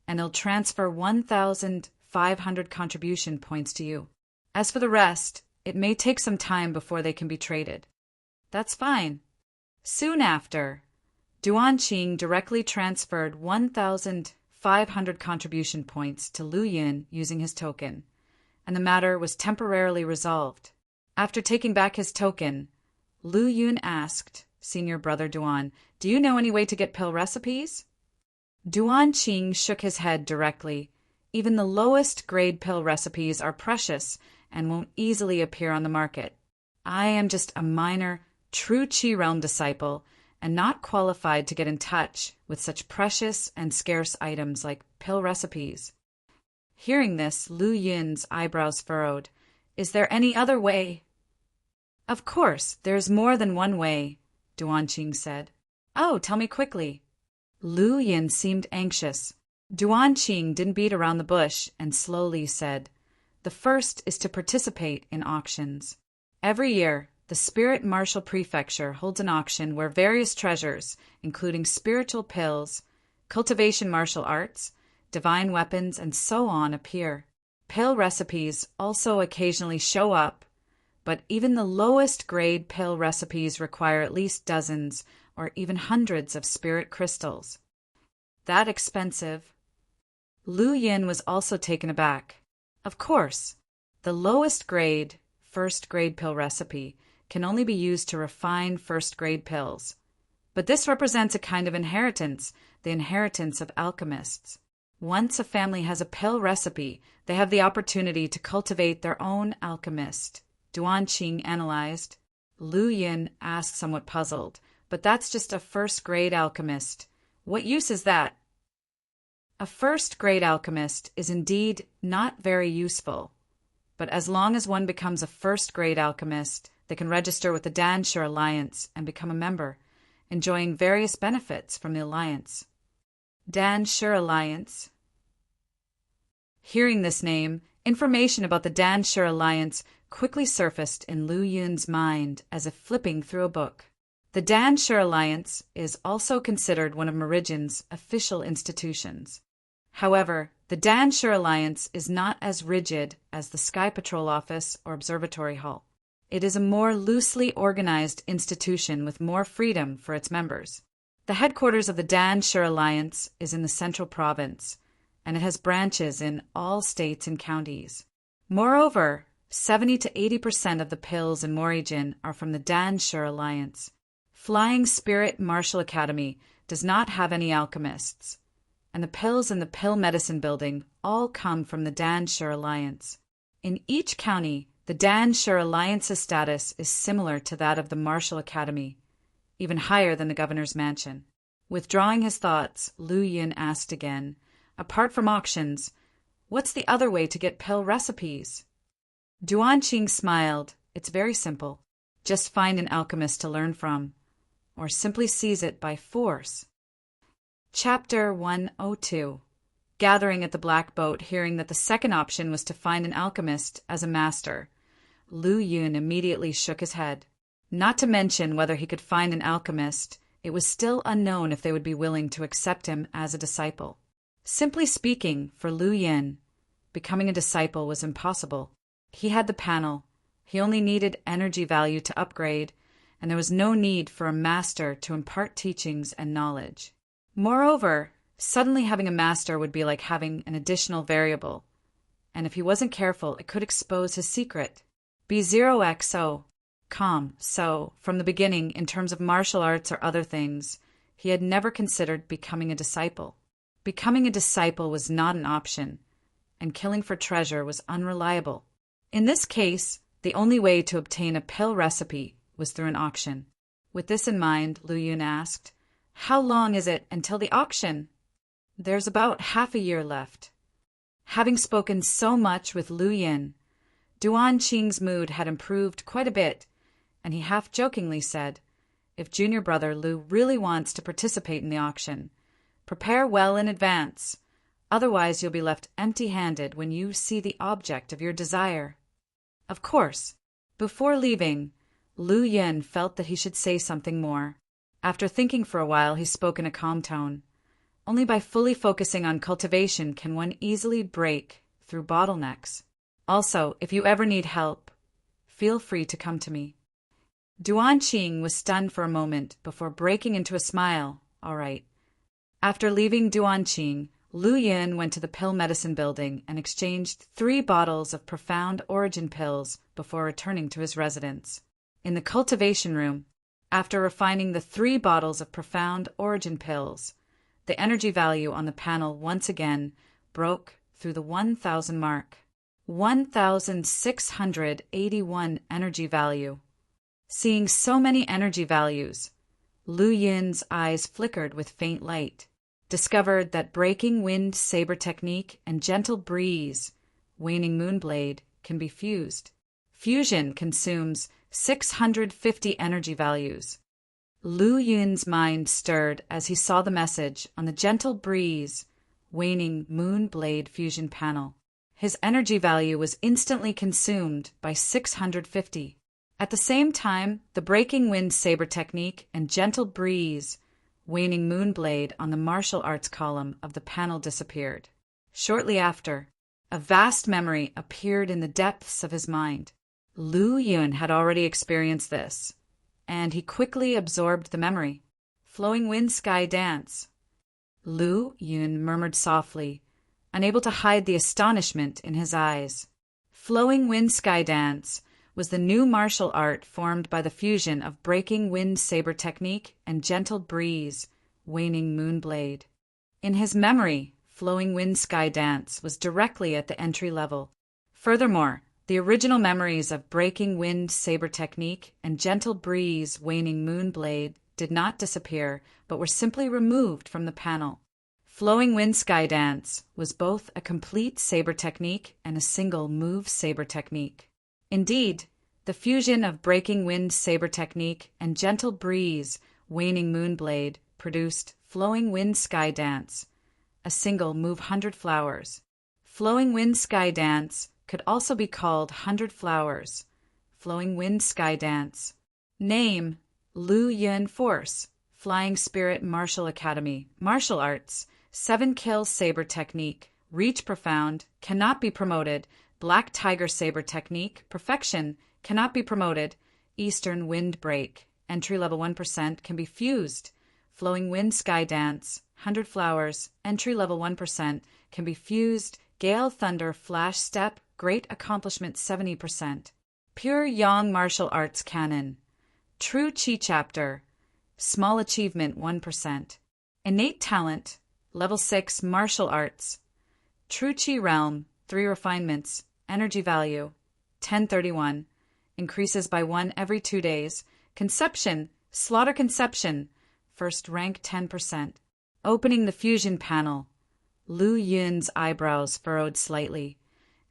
A: and I'll transfer 1,500 contribution points to you. As for the rest, it may take some time before they can be traded. That's fine. Soon after, Duanqing directly transferred 1,500 contribution points to Lu Yin using his token, and the matter was temporarily resolved. After taking back his token, Lu Yun asked senior brother Duan, "Do you know any way to get pill recipes?" Duanqing shook his head directly. Even the lowest grade pill recipes are precious and won't easily appear on the market. I am just a minor, true Qi realm disciple and not qualified to get in touch with such precious and scarce items like pill recipes. Hearing this, Lu Yin's eyebrows furrowed. Is there any other way? Of course, there's more than one way, Duanqing said. Oh, tell me quickly. Lu Yin seemed anxious. Duanqing didn't beat around the bush and slowly said, the first is to participate in auctions. Every year, the Spirit Martial Prefecture holds an auction where various treasures, including spiritual pills, cultivation martial arts, divine weapons, and so on appear. Pill recipes also occasionally show up, but even the lowest grade pill recipes require at least dozens or even hundreds of spirit crystals. That expensive? Lu Yin was also taken aback. Of course, the lowest grade, first grade pill recipe can only be used to refine first grade pills. But this represents a kind of inheritance, the inheritance of alchemists. Once a family has a pill recipe, they have the opportunity to cultivate their own alchemist. Duanqing analyzed. Lu Yin asked, somewhat puzzled, but that's just a first-grade alchemist. What use is that? A first-grade alchemist is indeed not very useful, but as long as one becomes a first-grade alchemist, they can register with the Danshur Alliance and become a member, enjoying various benefits from the alliance. Danshur Alliance. Hearing this name, information about the Danshur Alliance quickly surfaced in Lu Yun's mind as if flipping through a book. The Danshur Alliance is also considered one of Meridian's official institutions. However, the Danshur Alliance is not as rigid as the Sky Patrol Office or Observatory Hall. It is a more loosely organized institution with more freedom for its members. The headquarters of the Danshur Alliance is in the Central Province, and it has branches in all states and counties. Moreover, 70 to 80% of the pills in Morijin are from the Danshur Alliance. Flying Spirit Martial Academy does not have any alchemists, and the pills in the Pill Medicine Building all come from the Danshur Alliance. In each county, the Danshur Alliance's status is similar to that of the Martial Academy, even higher than the governor's mansion. Withdrawing his thoughts, Lu Yin asked again, apart from auctions, what's the other way to get pill recipes? Duanqing smiled. It's very simple. Just find an alchemist to learn from, or simply seize it by force. Chapter 102. Gathering at the Black Boat, hearing that the second option was to find an alchemist as a master, Lu Yun immediately shook his head. Not to mention whether he could find an alchemist, it was still unknown if they would be willing to accept him as a disciple. Simply speaking, for Lu Yin, becoming a disciple was impossible. He had the panel, he only needed energy value to upgrade, and there was no need for a master to impart teachings and knowledge. Moreover, suddenly having a master would be like having an additional variable, and if he wasn't careful, it could expose his secret. B0XO. Calm. So, from the beginning, in terms of martial arts or other things, he had never considered becoming a disciple. Becoming a disciple was not an option, and killing for treasure was unreliable. In this case, the only way to obtain a pill recipe was through an auction. With this in mind, Lu Yun asked, how long is it until the auction? There's about half a year left. Having spoken so much with Lu Yin, Duanqing's mood had improved quite a bit, and he half-jokingly said, if junior brother Lu really wants to participate in the auction, prepare well in advance. Otherwise, you'll be left empty-handed when you see the object of your desire. Of course, before leaving, Lu Yin felt that he should say something more. After thinking for a while, he spoke in a calm tone. Only by fully focusing on cultivation can one easily break through bottlenecks. Also, if you ever need help, feel free to come to me. Duan Qing was stunned for a moment before breaking into a smile. All right. After leaving Duan Qing, Lu Yin went to the pill medicine building and exchanged 3 bottles of profound origin pills before returning to his residence. In the cultivation room, after refining the 3 bottles of profound origin pills, the energy value on the panel once again broke through the 1,000 mark. 1,681 energy value. Seeing so many energy values, Lu Yin's eyes flickered with faint light. Discovered that breaking wind saber technique and gentle breeze, waning moonblade, can be fused. Fusion consumes 650 energy values. Lu Yin's mind stirred as he saw the message on the gentle breeze, waning moonblade fusion panel. His energy value was instantly consumed by 650. At the same time, the breaking wind saber technique and gentle breeze, waning moonblade on the martial arts column of the panel disappeared. Shortly after, a vast memory appeared in the depths of his mind. Lu Yun had already experienced this, and he quickly absorbed the memory. Flowing wind sky dance. Lu Yun murmured softly, unable to hide the astonishment in his eyes. Flowing wind sky dance was the new martial art formed by the fusion of breaking wind saber technique and gentle breeze, waning moonblade. In his memory, flowing wind sky dance was directly at the entry level. Furthermore, the original memories of breaking wind saber technique and gentle breeze, waning moonblade did not disappear, but were simply removed from the panel. Flowing wind sky dance was both a complete saber technique and a single move saber technique. Indeed, the fusion of breaking wind saber technique and gentle breeze, waning moonblade produced flowing wind sky dance, a single move 100 flowers. Flowing wind sky dance could also be called 100 flowers. Flowing wind sky dance. Name: Lu Yun Force, Flying Spirit Martial Academy, Martial Arts, 7-kill saber technique, reach profound, cannot be promoted, Black Tiger Saber Technique, Perfection, cannot be promoted, Eastern Wind Break, entry level 1%, can be fused, Flowing Wind Sky Dance, 100 Flowers, entry level 1%, can be fused, Gale Thunder Flash Step, Great Accomplishment 70%, Pure Yang Martial Arts Canon, True Chi Chapter, Small Achievement 1%, Innate Talent, Level 6 Martial Arts, True Chi Realm, 3 refinements, energy value, 1031, increases by 1 every 2 days, conception, slaughter conception, first rank 10%. Opening the fusion panel, Lu Yun's eyebrows furrowed slightly,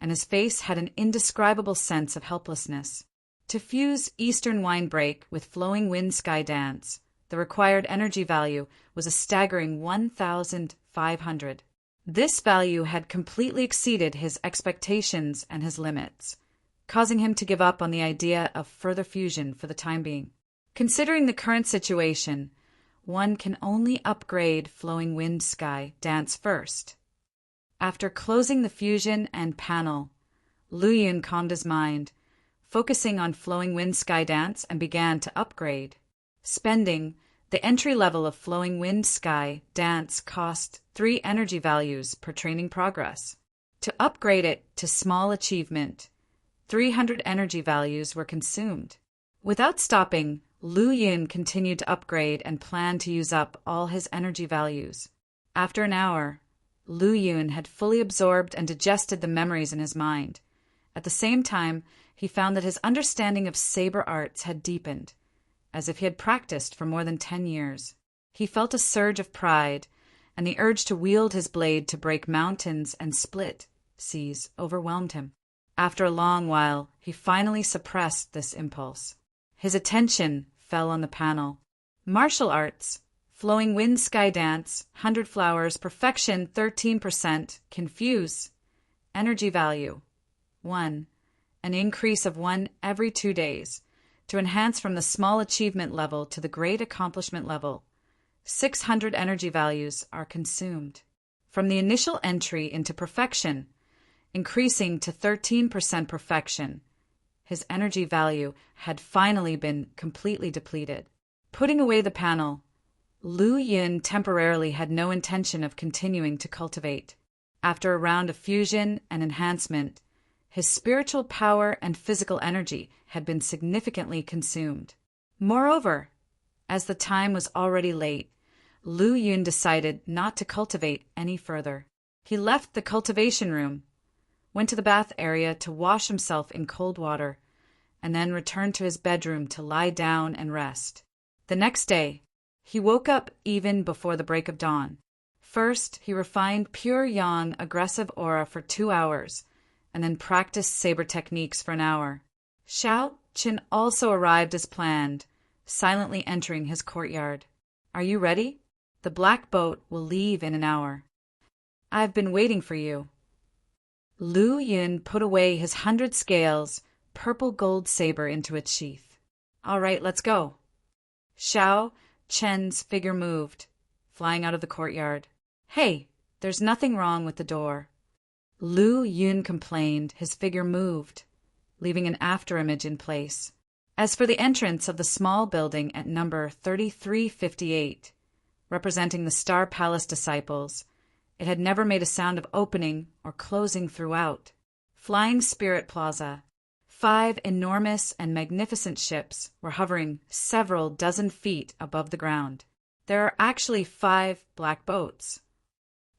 A: and his face had an indescribable sense of helplessness. To fuse Eastern Wine Break with Flowing Wind Sky Dance, the required energy value was a staggering 1,500. This value had completely exceeded his expectations and his limits, causing him to give up on the idea of further fusion for the time being. Considering the current situation, one can only upgrade Flowing Wind Sky Dance first. After closing the fusion and panel, Lu Yun calmed his mind, focusing on Flowing Wind Sky Dance, and began to upgrade. Spending the entry level of Flowing Wind Sky Dance cost 3 energy values per training progress. To upgrade it to Small Achievement, 300 energy values were consumed. Without stopping, Lu Yun continued to upgrade and planned to use up all his energy values. After an hour, Lu Yun had fully absorbed and digested the memories in his mind. At the same time, he found that his understanding of saber arts had deepened, as if he had practiced for more than 10 years. He felt a surge of pride, and the urge to wield his blade to break mountains and split seas overwhelmed him. After a long while, he finally suppressed this impulse. His attention fell on the panel. Martial Arts, Flowing wind sky dance, 100 flowers, perfection 13%, confuse. Energy value 1. An increase of 1 every 2 days, to enhance from the small achievement level to the great accomplishment level. 600 energy values are consumed. From the initial entry into perfection, increasing to 13% perfection, his energy value had finally been completely depleted. Putting away the panel, Lu Yin temporarily had no intention of continuing to cultivate. After a round of fusion and enhancement, his spiritual power and physical energy had been significantly consumed. Moreover, as the time was already late, Lu Yun decided not to cultivate any further. He left the cultivation room, went to the bath area to wash himself in cold water, and then returned to his bedroom to lie down and rest. The next day, he woke up even before the break of dawn. First, he refined pure yang aggressive aura for 2 hours, and then practiced saber techniques for an hour. Xiao Qin also arrived as planned, silently entering his courtyard. Are you ready? The black boat will leave in an hour. I've been waiting for you. Lu Yun put away his 100 scales, purple gold saber into its sheath. All right, let's go. Xiao Chen's figure moved, flying out of the courtyard. Hey, there's nothing wrong with the door. Lu Yun complained. His figure moved, leaving an afterimage in place. As for the entrance of the small building at number 3358, representing the Star Palace disciples, it had never made a sound of opening or closing throughout. Flying Spirit Plaza. 5 enormous and magnificent ships were hovering several dozen feet above the ground. There are actually 5 black boats.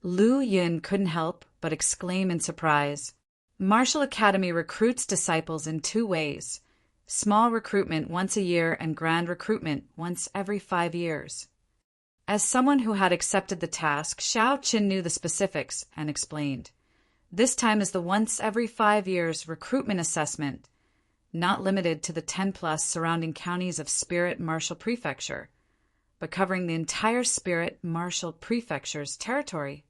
A: Lu Yun couldn't help but exclaim in surprise. Martial Academy recruits disciples in 2 ways: small recruitment once a year and grand recruitment once every 5 years. As someone who had accepted the task, Xiao Qin knew the specifics and explained. This time is the once every 5 years recruitment assessment, not limited to the 10-plus surrounding counties of Spirit Martial Prefecture, but covering the entire Spirit Martial Prefecture's territory.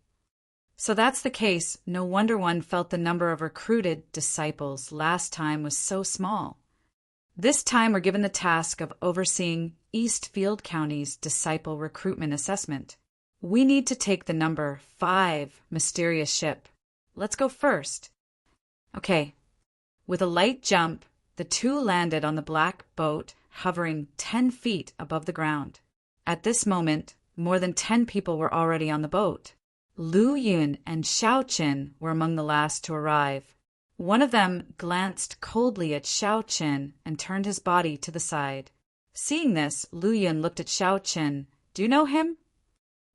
A: So that's the case. No wonder one felt the number of recruited disciples last time was so small. This time we're given the task of overseeing Eastfield County's disciple recruitment assessment. We need to take the number 5 mysterious ship. Let's go first. Okay. With a light jump, the 2 landed on the black boat, hovering 10 feet above the ground. At this moment, more than 10 people were already on the boat. Lu Yun and Xiao Qin were among the last to arrive. One of them glanced coldly at Xiao Qin and turned his body to the side. Seeing this, Lu Yun looked at Xiao Qin. Do you know him?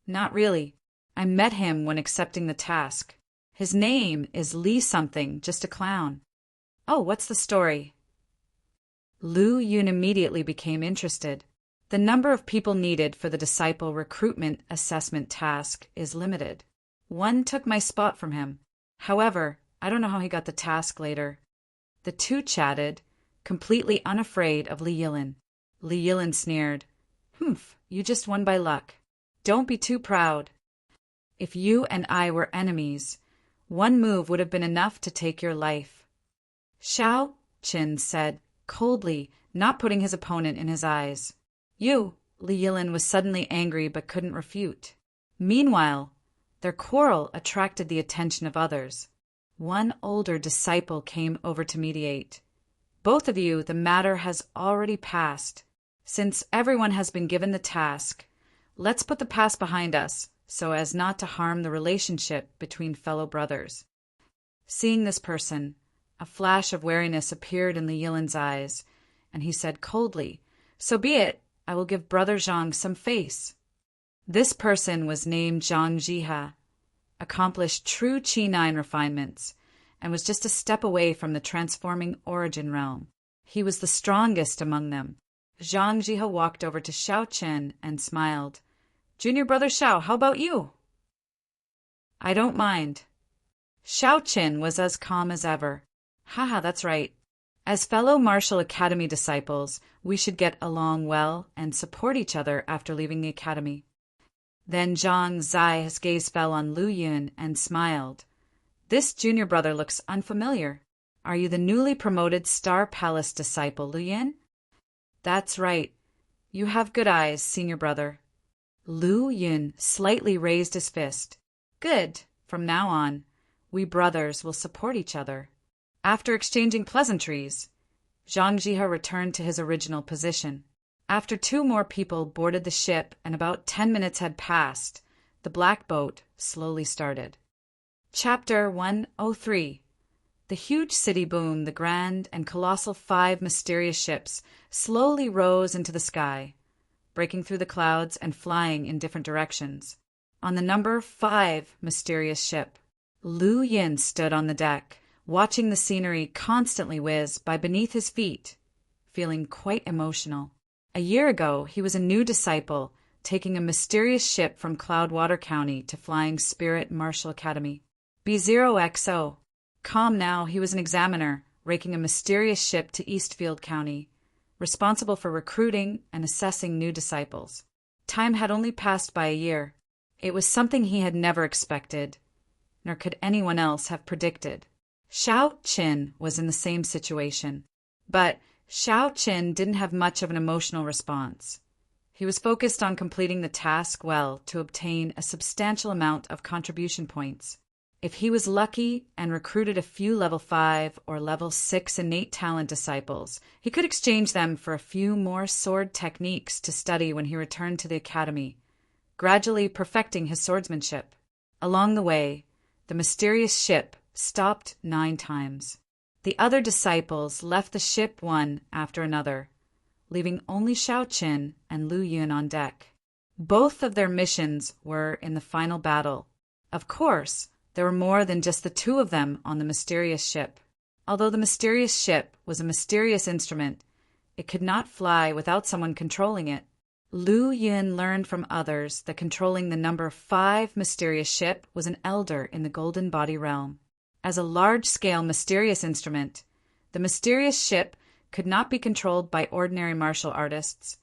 A: Not really. I met him when accepting the task. His name is Li something, just a clown. Oh, what's the story? Lu Yun immediately became interested. The number of people needed for the disciple recruitment assessment task is limited. One took my spot from him. However, I don't know how he got the task later. The 2 chatted, completely unafraid of Li Yilin. Li Yilin sneered. Humph, you just won by luck. Don't be too proud. If you and I were enemies, one move would have been enough to take your life. Xiao Qin said, coldly, not putting his opponent in his eyes. You, Li Yilin was suddenly angry but couldn't refute. Meanwhile, their quarrel attracted the attention of others. One older disciple came over to mediate. Both of you, the matter has already passed. Since everyone has been given the task, let's put the past behind us so as not to harm the relationship between fellow brothers. Seeing this person, a flash of wariness appeared in Li Yilin's eyes, and he said coldly, So be it, I will give Brother Zhang some face. This person was named Zhang Jiha, accomplished true Qi-9 refinements, and was just a step away from the transforming origin realm. He was the strongest among them. Zhang Jiha walked over to Xiao Chen and smiled. Junior Brother Xiao, how about you? I don't mind. Xiao Chen was as calm as ever. Haha, that's right. As fellow Martial Academy disciples, we should get along well and support each other after leaving the academy. Then Zhang Zai's gaze fell on Lu Yun and smiled. This junior brother looks unfamiliar. Are you the newly promoted Star Palace disciple, Lu Yun? That's right. You have good eyes, senior brother. Lu Yun slightly raised his fist. Good. From now on, we brothers will support each other. After exchanging pleasantries, Zhang Jihe returned to his original position. After 2 more people boarded the ship and about 10 minutes had passed, the black boat slowly started. Chapter 103. The huge city boom, the grand and colossal 5 mysterious ships, slowly rose into the sky, breaking through the clouds and flying in different directions. On the number 5 mysterious ship, Lu Yun stood on the deck, watching the scenery constantly whiz by beneath his feet, feeling quite emotional. A year ago, he was a new disciple, taking a mysterious ship from Cloudwater County to Flying Spirit Martial Academy. B0XO. Calm now, he was an examiner, raking a mysterious ship to Eastfield County, responsible for recruiting and assessing new disciples. Time had only passed by a year. It was something he had never expected, nor could anyone else have predicted. Xiao Qin was in the same situation, but Xiao Qin didn't have much of an emotional response. He was focused on completing the task well to obtain a substantial amount of contribution points. If he was lucky and recruited a few level 5 or level 6 innate talent disciples, he could exchange them for a few more sword techniques to study when he returned to the academy, gradually perfecting his swordsmanship. Along the way, the mysterious ship stopped 9 times. The other disciples left the ship one after another, leaving only Xiao Qin and Lu Yun on deck. Both of their missions were in the final battle. Of course, there were more than just the 2 of them on the mysterious ship. Although the mysterious ship was a mysterious instrument, it could not fly without someone controlling it. Lu Yun learned from others that controlling the number 5 mysterious ship was an elder in the Golden Body realm. As a large-scale mysterious instrument, the mysterious ship could not be controlled by ordinary martial artists,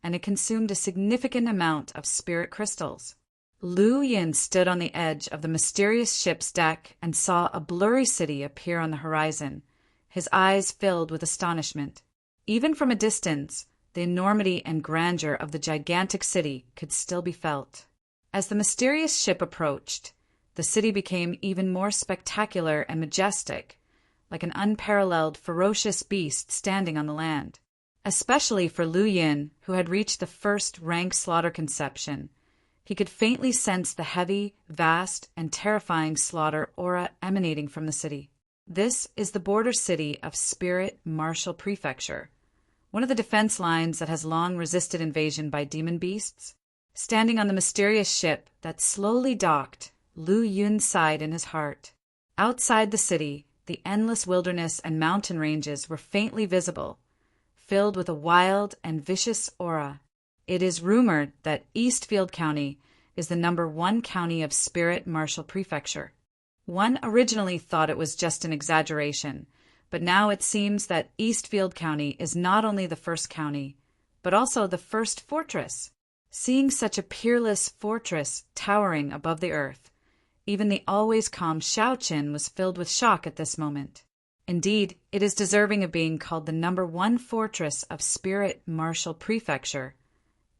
A: and it consumed a significant amount of spirit crystals. Lu Yun stood on the edge of the mysterious ship's deck and saw a blurry city appear on the horizon, his eyes filled with astonishment. Even from a distance, the enormity and grandeur of the gigantic city could still be felt. As the mysterious ship approached, the city became even more spectacular and majestic, like an unparalleled, ferocious beast standing on the land. Especially for Lu Yun, who had reached the first rank slaughter conception, he could faintly sense the heavy, vast, and terrifying slaughter aura emanating from the city. This is the border city of Spirit Martial Prefecture, one of the defense lines that has long resisted invasion by demon beasts. Standing on the mysterious ship that slowly docked, Lu Yun sighed in his heart. Outside the city, the endless wilderness and mountain ranges were faintly visible, filled with a wild and vicious aura. It is rumored that Eastfield County is the number 1 county of Spirit Martial Prefecture. One originally thought it was just an exaggeration, but now it seems that Eastfield County is not only the first county, but also the first fortress. Seeing such a peerless fortress towering above the earth, even the always calm Xiao Qin was filled with shock at this moment. Indeed, it is deserving of being called the number 1 fortress of Spirit Martial Prefecture,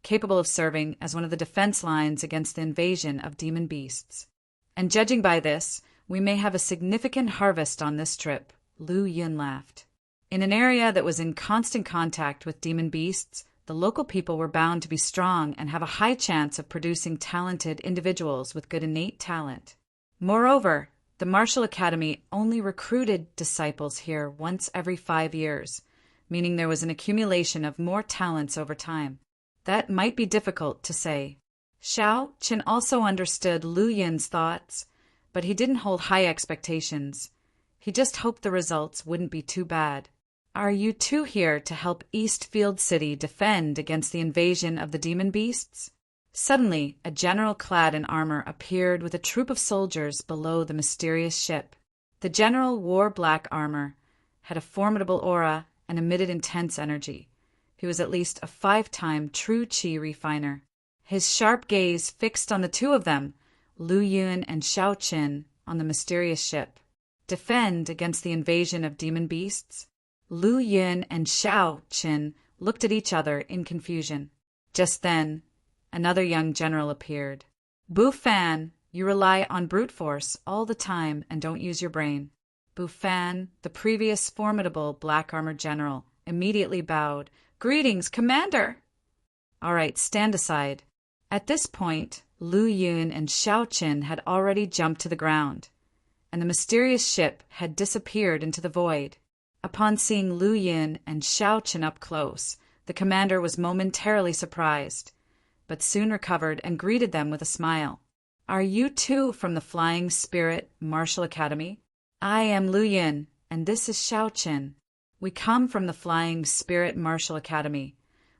A: capable of serving as one of the defense lines against the invasion of demon beasts. And judging by this, we may have a significant harvest on this trip, Lu Yun laughed. In an area that was in constant contact with demon beasts, the local people were bound to be strong and have a high chance of producing talented individuals with good innate talent. Moreover, the Martial Academy only recruited disciples here once every 5 years, meaning there was an accumulation of more talents over time. That might be difficult to say. Xiao Qin also understood Lu Yun's thoughts, but he didn't hold high expectations. He just hoped the results wouldn't be too bad. Are you 2 here to help Eastfield City defend against the invasion of the demon beasts? Suddenly, a general clad in armor appeared with a troop of soldiers below the mysterious ship. The general wore black armor, had a formidable aura, and emitted intense energy. He was at least a 5-time true chi refiner. his sharp gaze fixed on the two of them, Lu Yun and Xiao Qin, on the mysterious ship. Defend against the invasion of demon beasts? Lu Yun and Xiao Qin looked at each other in confusion. Just then, another young general appeared. Bu Fan, you rely on brute force all the time and don't use your brain. Bu Fan, the previous formidable black-armored general, immediately bowed. Greetings, Commander! All right, stand aside. At this point, Lu Yun and Xiao Qin had already jumped to the ground, and the mysterious ship had disappeared into the void. Upon seeing Lu Yun and Xiao Qin up close, the commander was momentarily surprised, but soon recovered and greeted them with a smile. Are you two from the Flying Spirit Martial Academy? I am Lu Yun, and this is Xiao Qin. We come from the Flying Spirit Martial Academy,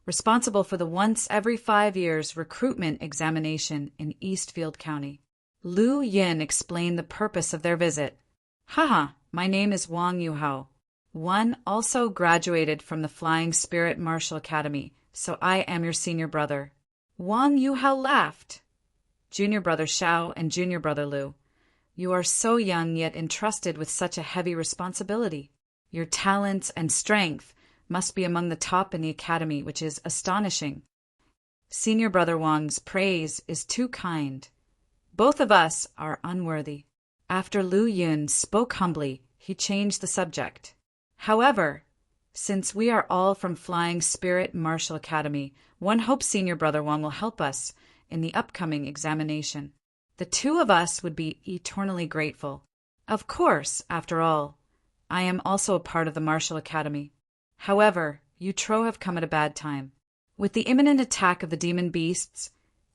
A: responsible for the once every 5 years recruitment examination in Eastfield County. Lu Yun explained the purpose of their visit. Haha, my name is Wang Yuhao. One also graduated from the Flying Spirit Martial Academy, so I am your senior brother. Wang Yuhao laughed. Junior brother Xiao and junior brother Lu, you are so young yet entrusted with such a heavy responsibility. Your talents and strength must be among the top in the academy, which is astonishing. Senior brother Wang's praise is too kind. Both of us are unworthy. After Lu Yun spoke humbly, he changed the subject. However, since we are all from Flying Spirit Martial Academy, one hopes senior brother Wang will help us in the upcoming examination. The two of us would be eternally grateful. Of course, after all, I am also a part of the Martial Academy. However, you Tro have come at a bad time. With the imminent attack of the demon beasts,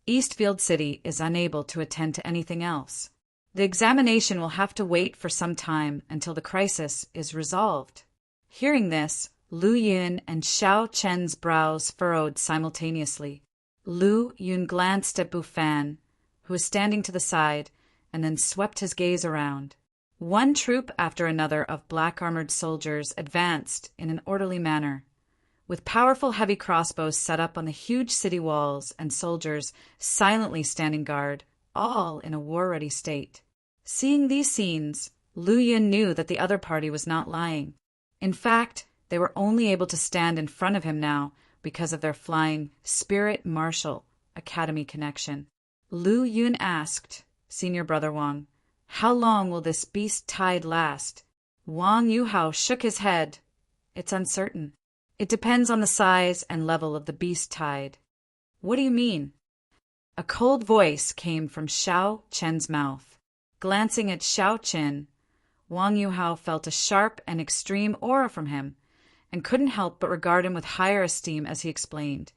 A: Eastfield City is unable to attend to anything else. The examination will have to wait for some time until the crisis is resolved. Hearing this, Lu Yun and Xiao Chen's brows furrowed simultaneously. Lu Yun glanced at Bu Fan, who was standing to the side, and then swept his gaze around. One troop after another of black-armored soldiers advanced in an orderly manner, with powerful heavy crossbows set up on the huge city walls and soldiers silently standing guard, all in a war-ready state. Seeing these scenes, Lu Yun knew that the other party was not lying. In fact, they were only able to stand in front of him now because of their Flying Spirit Martial Academy connection. Lu Yun asked senior brother Wang, how long will this beast tide last? Wang Yuhao shook his head. It's uncertain. It depends on the size and level of the beast tide. What do you mean? A cold voice came from Xiao Chen's mouth. Glancing at Xiao Chen, Wang Yuhao felt a sharp and extreme aura from him, and couldn't help but regard him with higher esteem as he explained.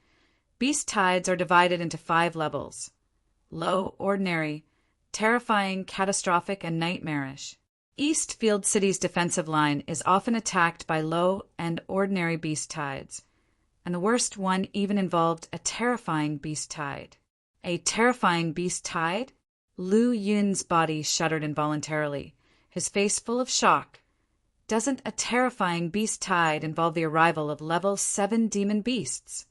A: Beast tides are divided into 5 levels. Low, ordinary, terrifying, catastrophic, and nightmarish. Eastfield City's defensive line is often attacked by low and ordinary beast tides, and the worst one even involved a terrifying beast tide. A terrifying beast tide? Lu Yun's body shuddered involuntarily, his face full of shock. Doesn't a terrifying beast tide involve the arrival of level 7 demon beasts?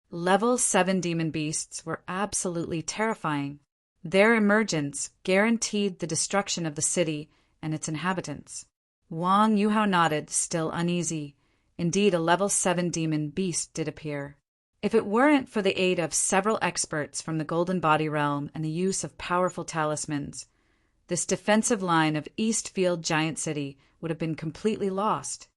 A: Level 7 demon beasts were absolutely terrifying. Their emergence guaranteed the destruction of the city and its inhabitants. Wang Yuhao nodded, still uneasy. Indeed, a level 7 demon beast did appear. If it weren't for the aid of several experts from the Golden Body Realm and the use of powerful talismans, this defensive line of Eastfield Giant City would have been completely lost.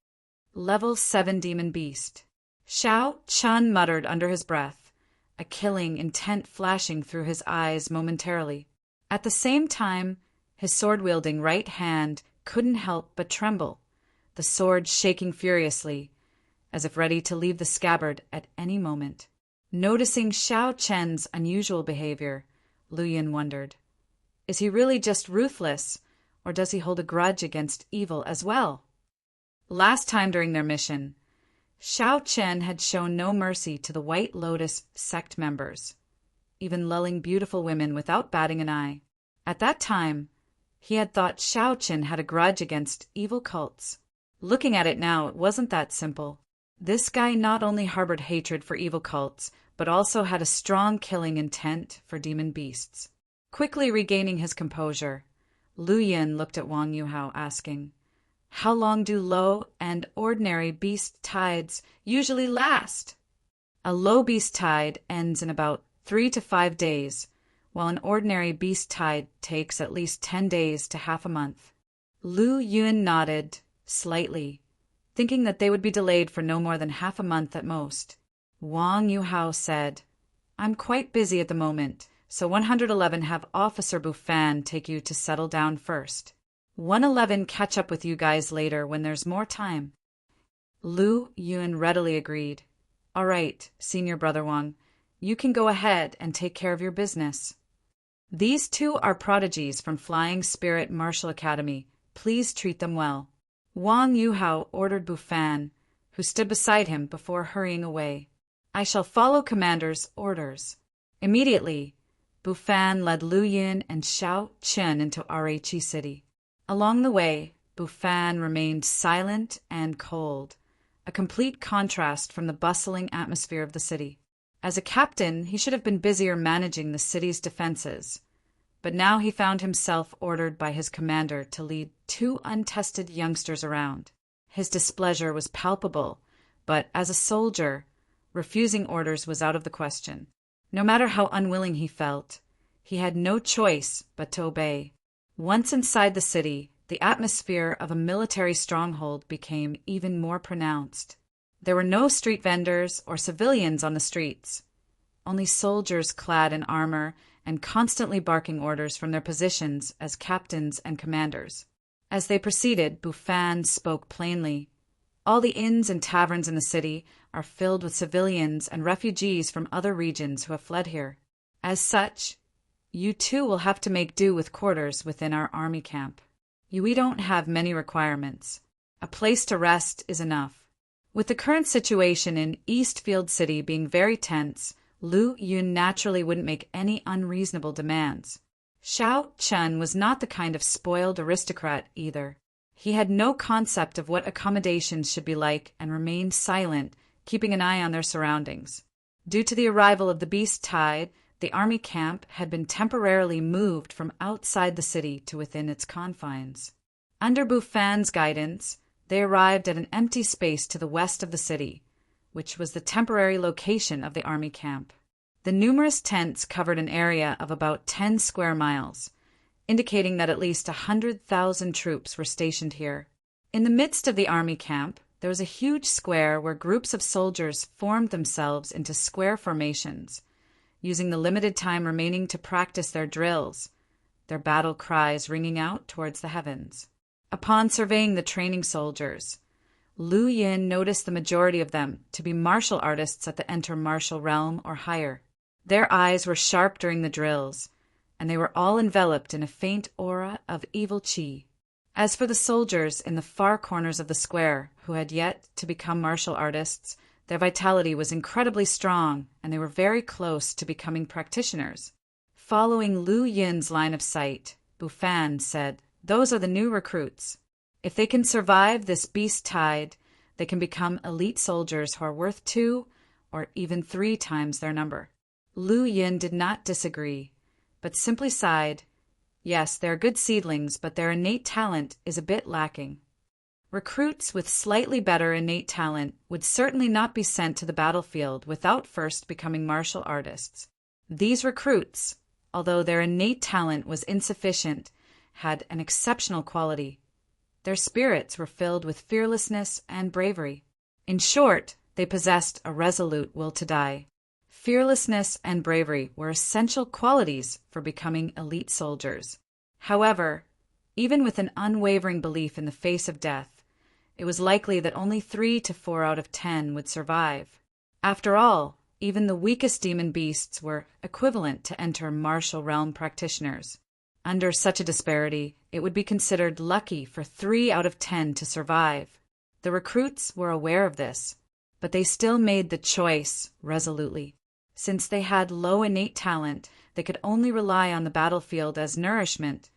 A: Level 7 demon beast. Xiao Chun muttered under his breath, a killing intent flashing through his eyes momentarily. At the same time, his sword-wielding right hand couldn't help but tremble, the sword shaking furiously, as if ready to leave the scabbard at any moment. Noticing Xiao Chen's unusual behavior, Lu Yun wondered, is he really just ruthless, or does he hold a grudge against evil as well? Last time during their mission, Xiao Chen had shown no mercy to the White Lotus sect members, even lulling beautiful women without batting an eye. At that time, he had thought Xiao Chen had a grudge against evil cults. Looking at it now, it wasn't that simple. This guy not only harbored hatred for evil cults, but also had a strong killing intent for demon beasts. Quickly regaining his composure, Lu Yin looked at Wang Yuhao, asking, "How long do low and ordinary beast tides usually last?" A low beast tide ends in about 3 to 5 days, while an ordinary beast tide takes at least 10 days to half a month. Lu Yun nodded slightly, thinking that they would be delayed for no more than half a month at most. Wang Yuhao said, "I'm quite busy at the moment, so 111 have Officer Bufan take you to settle down first. 111 catch up with you guys later when there's more time." Lu Yun readily agreed. "All right, Senior Brother Wang, you can go ahead and take care of your business. These two are prodigies from Flying Spirit Martial Academy. Please treat them well." Wang Yuhao ordered Bufan, who stood beside him, before hurrying away. "I shall follow Commander's orders." Immediately, Bufan led Lu Yin and Xiao Chen into Rhe City. Along the way, Bufan remained silent and cold, a complete contrast from the bustling atmosphere of the city. As a captain, he should have been busier managing the city's defenses, but now he found himself ordered by his commander to lead 2 untested youngsters around. His displeasure was palpable, but as a soldier, refusing orders was out of the question. No matter how unwilling he felt, he had no choice but to obey. Once inside the city, the atmosphere of a military stronghold became even more pronounced. There were no street vendors or civilians on the streets, only soldiers clad in armor and constantly barking orders from their positions as captains and commanders. As they proceeded, Bufan spoke plainly. "All the inns and taverns in the city are filled with civilians and refugees from other regions who have fled here. As such, you too will have to make do with quarters within our army camp. We don't have many requirements. A place to rest is enough." With the current situation in Eastfield City being very tense, Lu Yun naturally wouldn't make any unreasonable demands. Xiao Chen was not the kind of spoiled aristocrat either. He had no concept of what accommodations should be like and remained silent, keeping an eye on their surroundings. Due to the arrival of the beast tide, the army camp had been temporarily moved from outside the city to within its confines. Under Bufan's guidance, they arrived at an empty space to the west of the city, which was the temporary location of the army camp. The numerous tents covered an area of about 10 square miles, indicating that at least 100,000 troops were stationed here. In the midst of the army camp, there was a huge square where groups of soldiers formed themselves into square formations, using the limited time remaining to practice their drills, their battle cries ringing out towards the heavens. Upon surveying the training soldiers, Lu Yin noticed the majority of them to be martial artists at the enter martial realm or higher. Their eyes were sharp during the drills, and they were all enveloped in a faint aura of evil qi. As for the soldiers in the far corners of the square who had yet to become martial artists, their vitality was incredibly strong, and they were very close to becoming practitioners. Following Lu Yin's line of sight, Bufan said, "Those are the new recruits. If they can survive this beast tide, they can become elite soldiers who are worth 2 or even 3 times their number." Lu Yin did not disagree, but simply sighed. Yes, they are good seedlings, but their innate talent is a bit lacking. Recruits with slightly better innate talent would certainly not be sent to the battlefield without first becoming martial artists. These recruits, although their innate talent was insufficient, had an exceptional quality. Their spirits were filled with fearlessness and bravery. In short, they possessed a resolute will to die. Fearlessness and bravery were essential qualities for becoming elite soldiers. However, even with an unwavering belief in the face of death, it was likely that only 3 to 4 out of 10 would survive. After all, even the weakest demon beasts were equivalent to enter martial realm practitioners. Under such a disparity, it would be considered lucky for 3 out of 10 to survive. The recruits were aware of this, but they still made the choice resolutely. Since they had low innate talent, they could only rely on the battlefield as nourishment,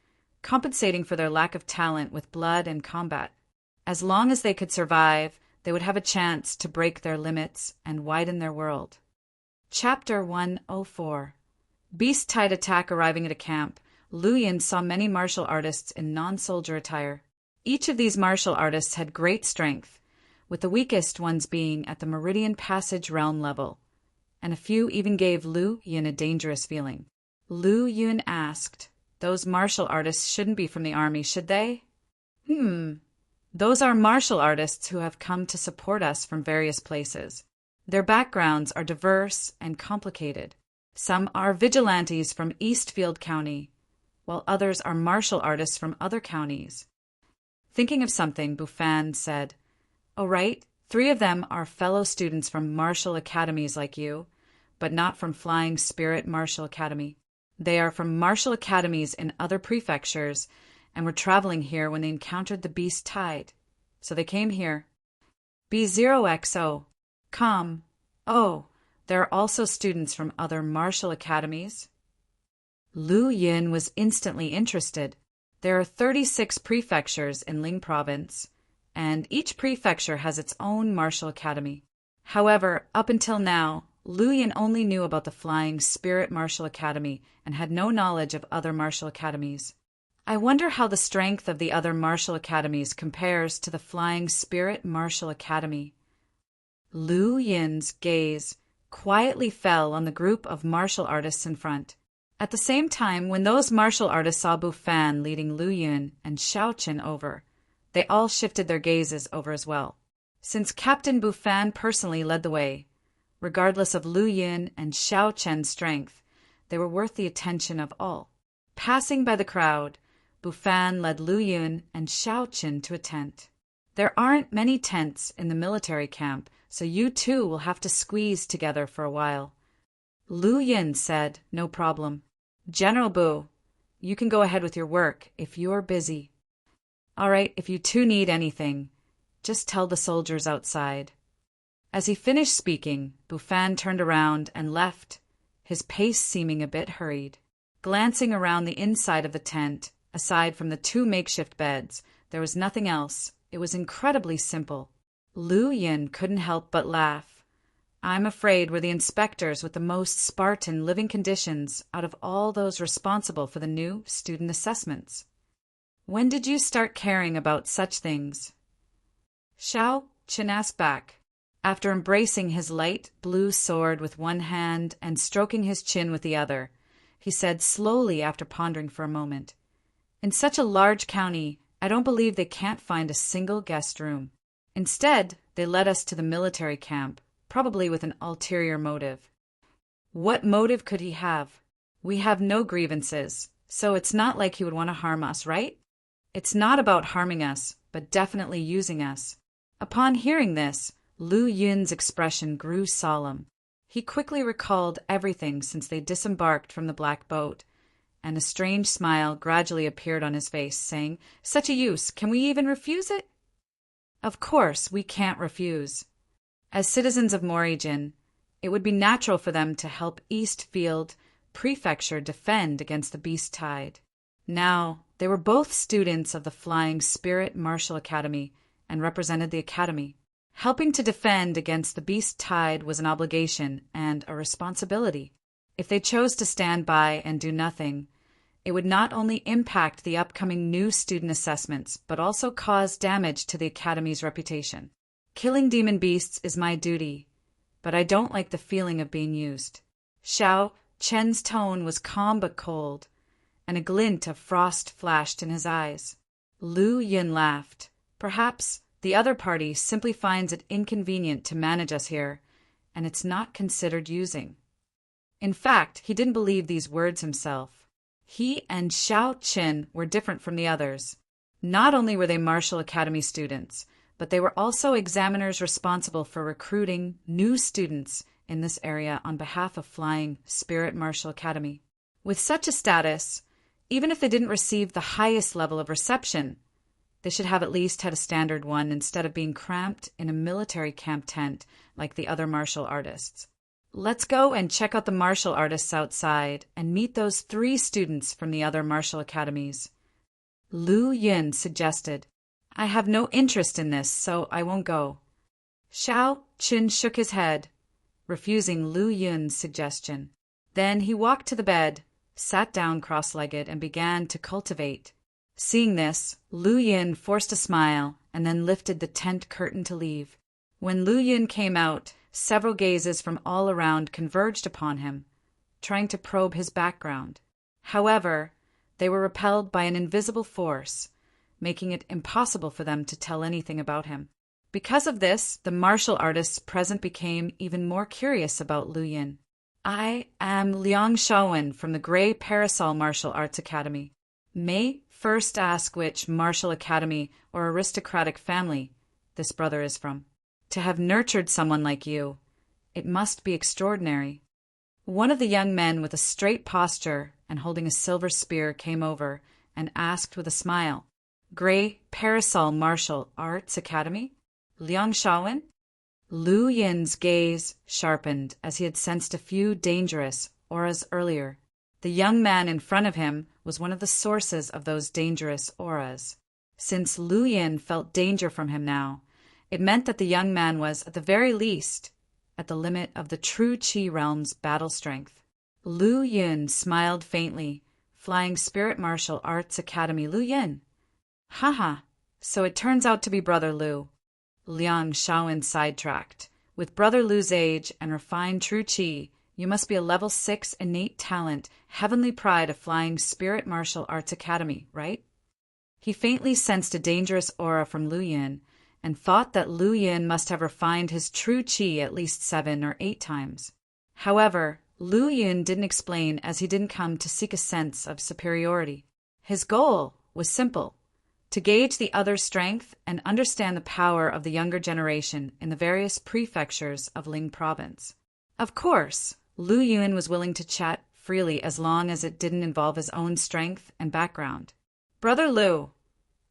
A: compensating for their lack of talent with blood and combat. As long as they could survive, they would have a chance to break their limits and widen their world. Chapter 104. Beast Tide Attack. Arriving at a camp, Lu Yin saw many martial artists in non-soldier attire. Each of these martial artists had great strength, with the weakest ones being at the Meridian Passage realm level, and a few even gave Lu Yin a dangerous feeling. Lu Yin asked, "Those martial artists shouldn't be from the army, should they?" Those are martial artists who have come to support us from various places. Their backgrounds are diverse and complicated. Some are vigilantes from Eastfield County, while others are martial artists from other counties. Thinking of something, Bufan said, "Oh, right, 3 of them are fellow students from martial academies like you, but not from Flying Spirit Martial Academy. They are from martial academies in other prefectures and were traveling here when they encountered the Beast Tide. So they came here. B0XO. Come. Oh, there are also students from other martial academies?" Lu Yin was instantly interested. There are 36 prefectures in Ling Province, and each prefecture has its own martial academy. However, up until now, Lu Yin only knew about the Flying Spirit Martial Academy and had no knowledge of other martial academies. I wonder how the strength of the other martial academies compares to the Flying Spirit Martial Academy. Lu Yin's gaze quietly fell on the group of martial artists in front. At the same time, when those martial artists saw Bufan leading Lu Yin and Xiaoqin over, they all shifted their gazes over as well. Since Captain Bufan personally led the way, regardless of Lu Yin and Xiaoqin's strength, they were worth the attention of all. Passing by the crowd, Bufan led Lu Yin and Xiaoqin to a tent. "There aren't many tents in the military camp, so you two will have to squeeze together for a while." Lu Yin said, "No problem. General Bu, you can go ahead with your work if you're busy. All right, if you two need anything, just tell the soldiers outside." As he finished speaking, Bufan turned around and left, his pace seeming a bit hurried. Glancing around the inside of the tent, aside from the 2 makeshift beds, there was nothing else. It was incredibly simple. Lu Yin couldn't help but laugh. "I'm afraid we're the inspectors with the most Spartan living conditions out of all those responsible for the new student assessments. When did you start caring about such things?" Xiaoqin asked back. After embracing his light blue sword with one hand and stroking his chin with the other, he said slowly after pondering for a moment, "In such a large county, I don't believe they can't find a single guest room. Instead, they led us to the military camp, probably with an ulterior motive." "What motive could he have? We have no grievances, so it's not like he would want to harm us, right?" "It's not about harming us, but definitely using us." Upon hearing this, Lu Yin's expression grew solemn. He quickly recalled everything since they disembarked from the black boat, and a strange smile gradually appeared on his face, saying, "Such a use, can we even refuse it?" "Of course, we can't refuse. As citizens of Morijin, it would be natural for them to help Eastfield Prefecture defend against the Beast Tide." Now, they were both students of the Flying Spirit Martial Academy and represented the academy. Helping to defend against the Beast Tide was an obligation and a responsibility. If they chose to stand by and do nothing, it would not only impact the upcoming new student assessments, but also cause damage to the academy's reputation. "Killing demon beasts is my duty, but I don't like the feeling of being used." Xiao Chen's tone was calm but cold, and a glint of frost flashed in his eyes. Lu Yin laughed. "Perhaps the other party simply finds it inconvenient to manage us here, and it's not considered using." In fact, he didn't believe these words himself. He and Xiaoqin were different from the others. Not only were they Martial Academy students, but they were also examiners responsible for recruiting new students in this area on behalf of Flying Spirit Martial Academy. With such a status, even if they didn't receive the highest level of reception, they should have at least had a standard one instead of being cramped in a military camp tent like the other martial artists. "Let's go and check out the martial artists outside and meet those 3 students from the other martial academies," Lu Yin suggested. "I have no interest in this, so I won't go. Xiao Qin shook his head, refusing Lu Yun's suggestion. Then he walked to the bed, sat down cross-legged, and began to cultivate. Seeing this, Lu Yun forced a smile and then lifted the tent curtain to leave. When Lu Yun came out, several gazes from all around converged upon him, trying to probe his background. However, they were repelled by an invisible force, making it impossible for them to tell anything about him. Because of this, the martial artists present became even more curious about Lu Yun. I am Liang Shaowen from the Gray Parasol Martial Arts Academy. May first ask which martial academy or aristocratic family this brother is from. To have nurtured someone like you, it must be extraordinary. One of the young men with a straight posture and holding a silver spear came over and asked with a smile, Gray Parasol Martial Arts Academy? Liang Shaowen? Lu Yin's gaze sharpened as he had sensed a few dangerous auras earlier. The young man in front of him was one of the sources of those dangerous auras. Since Lu Yin felt danger from him now, it meant that the young man was, at the very least, at the limit of the true Qi realm's battle strength. Lu Yin smiled faintly. Flying Spirit Martial Arts Academy Lu Yin. Haha, so it turns out to be Brother Lu. Liang Shaowen sidetracked. With Brother Lu's age and refined true Qi, you must be a level 6 innate talent, heavenly pride of Flying Spirit Martial Arts Academy, right? He faintly sensed a dangerous aura from Lu Yin and thought that Lu Yin must have refined his true Qi at least 7 or 8 times. However, Lu Yin didn't explain as he didn't come to seek a sense of superiority. His goal was simple: to gauge the other's strength and understand the power of the younger generation in the various prefectures of Ling Province. Of course, Lu Yun was willing to chat freely as long as it didn't involve his own strength and background. Brother Lu,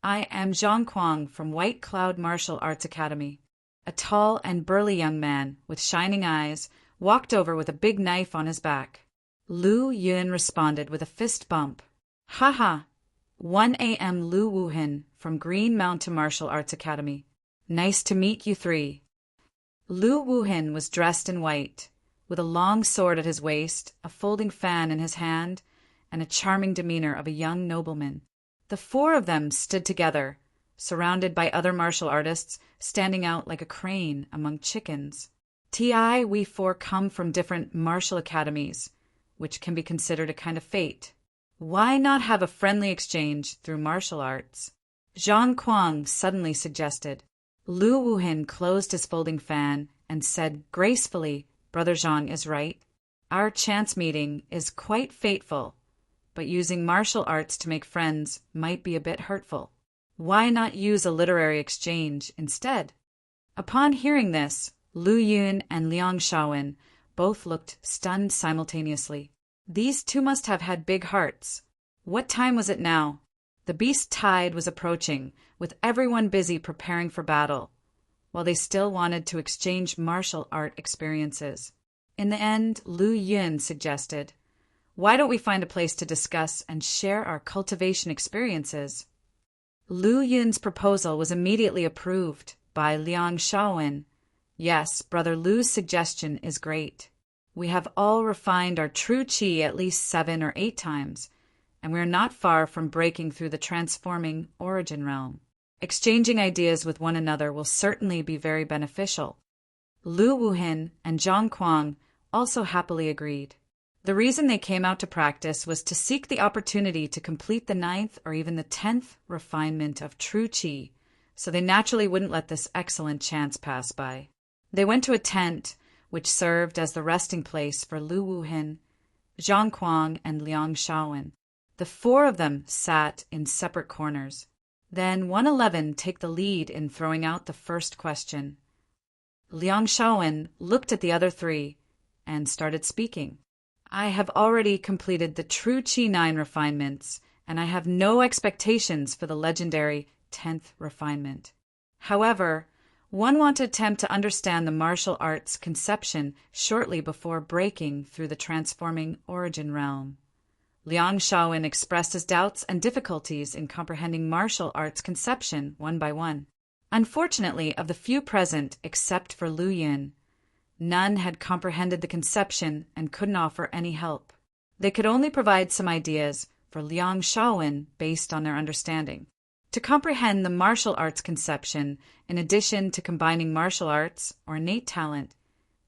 A: I am Zhang Kuang from White Cloud Martial Arts Academy. A tall and burly young man with shining eyes walked over with a big knife on his back. Lu Yun responded with a fist bump. Haha, 1 a.m. Lu Wuhan from Green Mountain Martial Arts Academy. Nice to meet you three. Lu Wuhan was dressed in white, with a long sword at his waist, a folding fan in his hand, and a charming demeanor of a young nobleman. The 4 of them stood together, surrounded by other martial artists, standing out like a crane among chickens. We 4 come from different martial academies, which can be considered a kind of fate. Why not have a friendly exchange through martial arts? Zhang Kuang suddenly suggested. Lu Wuhan closed his folding fan and said gracefully, Brother Zhang is right. Our chance meeting is quite fateful, but using martial arts to make friends might be a bit hurtful. Why not use a literary exchange instead? Upon hearing this, Lu Yun and Liang Shaowen both looked stunned simultaneously. These 2 must have had big hearts. What time was it now? The beast tide was approaching, with everyone busy preparing for battle, while they still wanted to exchange martial art experiences. In the end, Lu Yun suggested, why don't we find a place to discuss and share our cultivation experiences? Lu Yun's proposal was immediately approved by Liang Shaowen. Yes, Brother Lu's suggestion is great. We have all refined our true Qi at least 7 or 8 times, and we are not far from breaking through the transforming origin realm. Exchanging ideas with one another will certainly be very beneficial. Lu Wuhan and Zhang Kuang also happily agreed. The reason they came out to practice was to seek the opportunity to complete the 9th or even the 10th refinement of true Qi, so they naturally wouldn't let this excellent chance pass by. They went to a tent, which served as the resting place for Lu Wuhan, Zhang Kuang, and Liang Shaowen. The 4 of them sat in separate corners. Then 111 take the lead in throwing out the first question. Liang Shaowen looked at the other 3 and started speaking. I have already completed the true Qi 9 refinements, and I have no expectations for the legendary 10th refinement. However, one want to attempt to understand the martial arts conception shortly before breaking through the transforming origin realm. Liang Shaowen expressed his doubts and difficulties in comprehending martial arts conception one by one. Unfortunately, of the few present, except for Lu Yin, none had comprehended the conception and couldn't offer any help. They could only provide some ideas for Liang Shaowen based on their understanding. To comprehend the martial arts conception, in addition to combining martial arts or innate talent,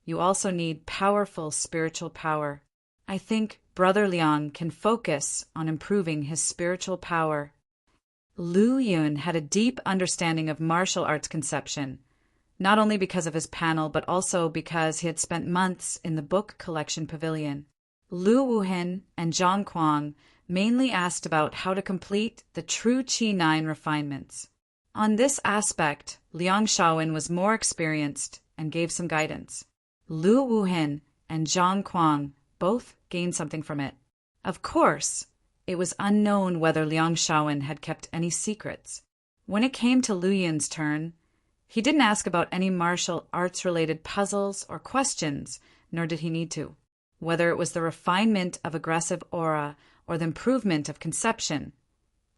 A: you also need powerful spiritual power. I think Brother Liang can focus on improving his spiritual power. Lu Yun had a deep understanding of martial arts conception, not only because of his panel, but also because he had spent months in the book collection pavilion. Lu Wuhin and Zhang Kuang mainly asked about how to complete the true Qi 9 refinements. On this aspect, Liang Shaowen was more experienced and gave some guidance. Lu Wuhin and Zhang Kuang both gained something from it. Of course, it was unknown whether Liang Shaowen had kept any secrets. When it came to Lu Yin's turn, he didn't ask about any martial arts-related puzzles or questions, nor did he need to. Whether it was the refinement of aggressive aura or the improvement of conception,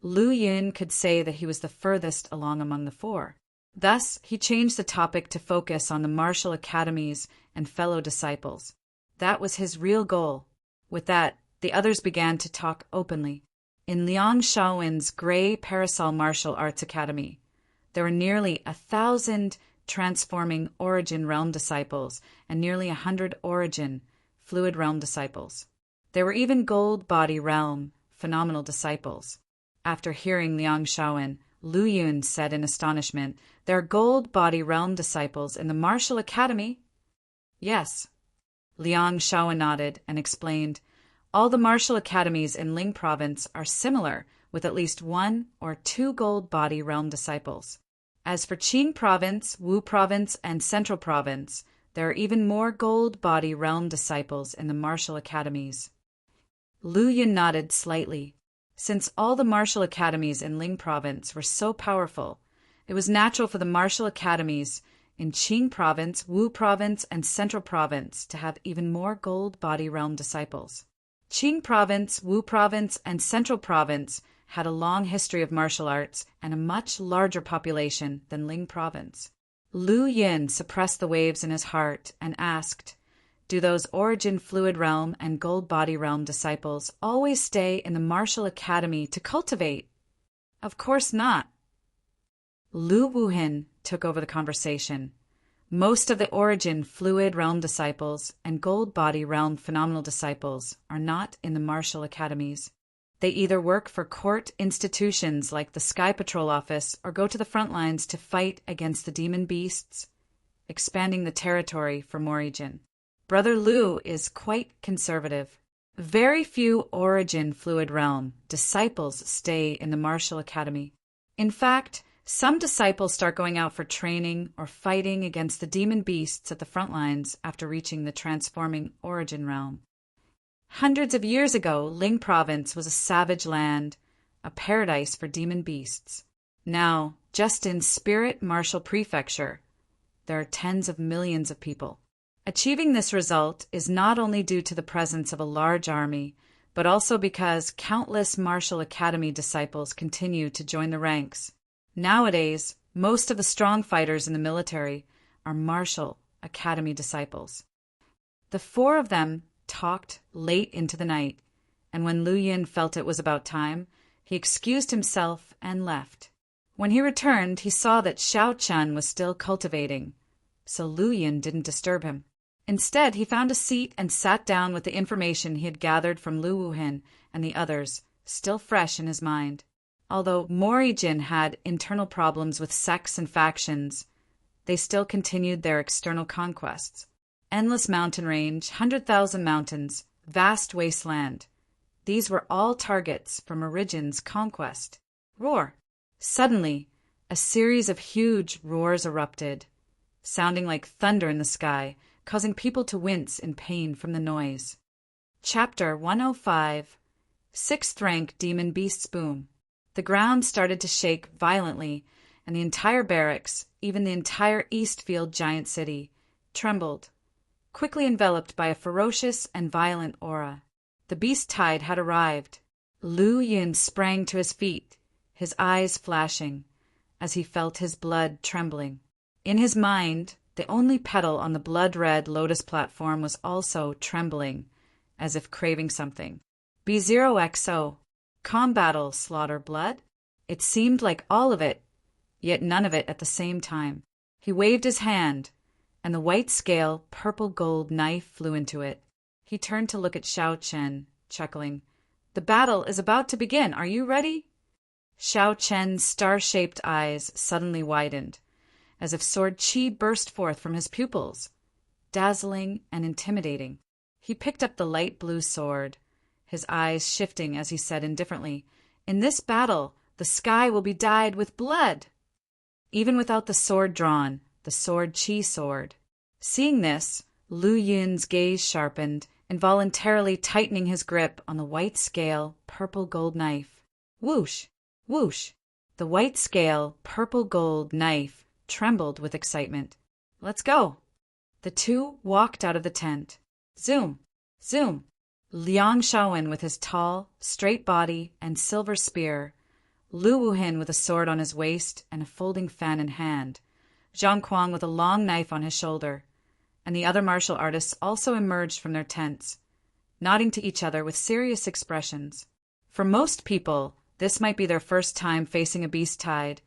A: Lu Yin could say that he was the furthest along among the four. Thus, he changed the topic to focus on the martial academies and fellow disciples. That was his real goal. With that, the others began to talk openly. In Liang Shaowen's Gray Parasol Martial Arts Academy, there were nearly 1,000 transforming Origin Realm disciples and nearly 100 Origin Fluid Realm disciples. There were even Gold Body Realm phenomenal disciples. After hearing Liang Shaowen, Lu Yun said in astonishment, "There are Gold Body Realm disciples in the Martial Academy?" "Yes." Liang Shaowen nodded and explained, "All the martial academies in Ling Province are similar, with at least 1 or 2 Gold Body Realm disciples. As for Qing Province, Wu Province, and Central Province, there are even more Gold Body Realm disciples in the martial academies." Lu Yun nodded slightly. Since all the martial academies in Ling Province were so powerful, it was natural for the martial academies in Qing Province, Wu Province, and Central Province to have even more Gold Body Realm disciples. Qing Province, Wu Province, and Central Province had a long history of martial arts and a much larger population than Ling Province. Lu Yin suppressed the waves in his heart and asked, "Do those Origin Fluid Realm and Gold Body Realm disciples always stay in the Martial Academy to cultivate?" "Of course not." Lu Wuhin took over the conversation. "Most of the Origin Fluid Realm disciples and Gold Body Realm phenomenal disciples are not in the martial academies. They either work for court institutions like the Sky Patrol Office or go to the front lines to fight against the demon beasts, expanding the territory for Morijin. Brother Lu is quite conservative. Very few Origin Fluid Realm disciples stay in the martial academy. In fact, some disciples start going out for training or fighting against the demon beasts at the front lines after reaching the transforming Origin Realm. Hundreds of years ago, Ling Province was a savage land, a paradise for demon beasts. Now, just in Spirit Martial Prefecture, there are tens of millions of people. Achieving this result is not only due to the presence of a large army, but also because countless Martial Academy disciples continue to join the ranks. Nowadays, most of the strong fighters in the military are Martial Academy disciples. The four of them talked late into the night, and when Lu Yin felt it was about time, he excused himself and left. When he returned, he saw that Xiao Chun was still cultivating, so Lu Yin didn't disturb him. Instead, he found a seat and sat down with the information he had gathered from Lu Wuhin and the others, still fresh in his mind. Although Morijin had internal problems with sects and factions, they still continued their external conquests. Endless mountain range, 100,000 mountains, vast wasteland. These were all targets for Morijin's conquest. Roar! Suddenly, a series of huge roars erupted, sounding like thunder in the sky, causing people to wince in pain from the noise. Chapter 105 Sixth Rank Demon Beasts Boom. The ground started to shake violently, and the entire barracks, even the entire Eastfield giant city, trembled, quickly enveloped by a ferocious and violent aura. The beast tide had arrived. Lu Yin sprang to his feet, his eyes flashing. as he felt his blood trembling. In his mind, the only petal on the blood-red lotus platform was also trembling, as if craving something. B0XO. Combattle, slaughter blood? It seemed like all of it, yet none of it at the same time. He waved his hand, and the white scale, purple-gold knife flew into it. He turned to look at Xiao Chen, chuckling. The battle is about to begin. Are you ready? Xiao Chen's star-shaped eyes suddenly widened, as if sword qi burst forth from his pupils, dazzling and intimidating. He picked up the light blue sword, his eyes shifting as he said indifferently, In this battle, the sky will be dyed with blood. Even without the sword drawn, the sword qi sword. Seeing this, Lu Yun's gaze sharpened, involuntarily tightening his grip on the white scale, purple-gold knife. Whoosh! Whoosh! The white scale, purple-gold knife trembled with excitement. Let's go! The two walked out of the tent. Zoom! Zoom! Liang Shaowen with his tall, straight body and silver spear, Lu Wuhin with a sword on his waist and a folding fan in hand, Zhang Kuang with a long knife on his shoulder, and the other martial artists also emerged from their tents, nodding to each other with serious expressions. For most people, this might be their first time facing a beast tide,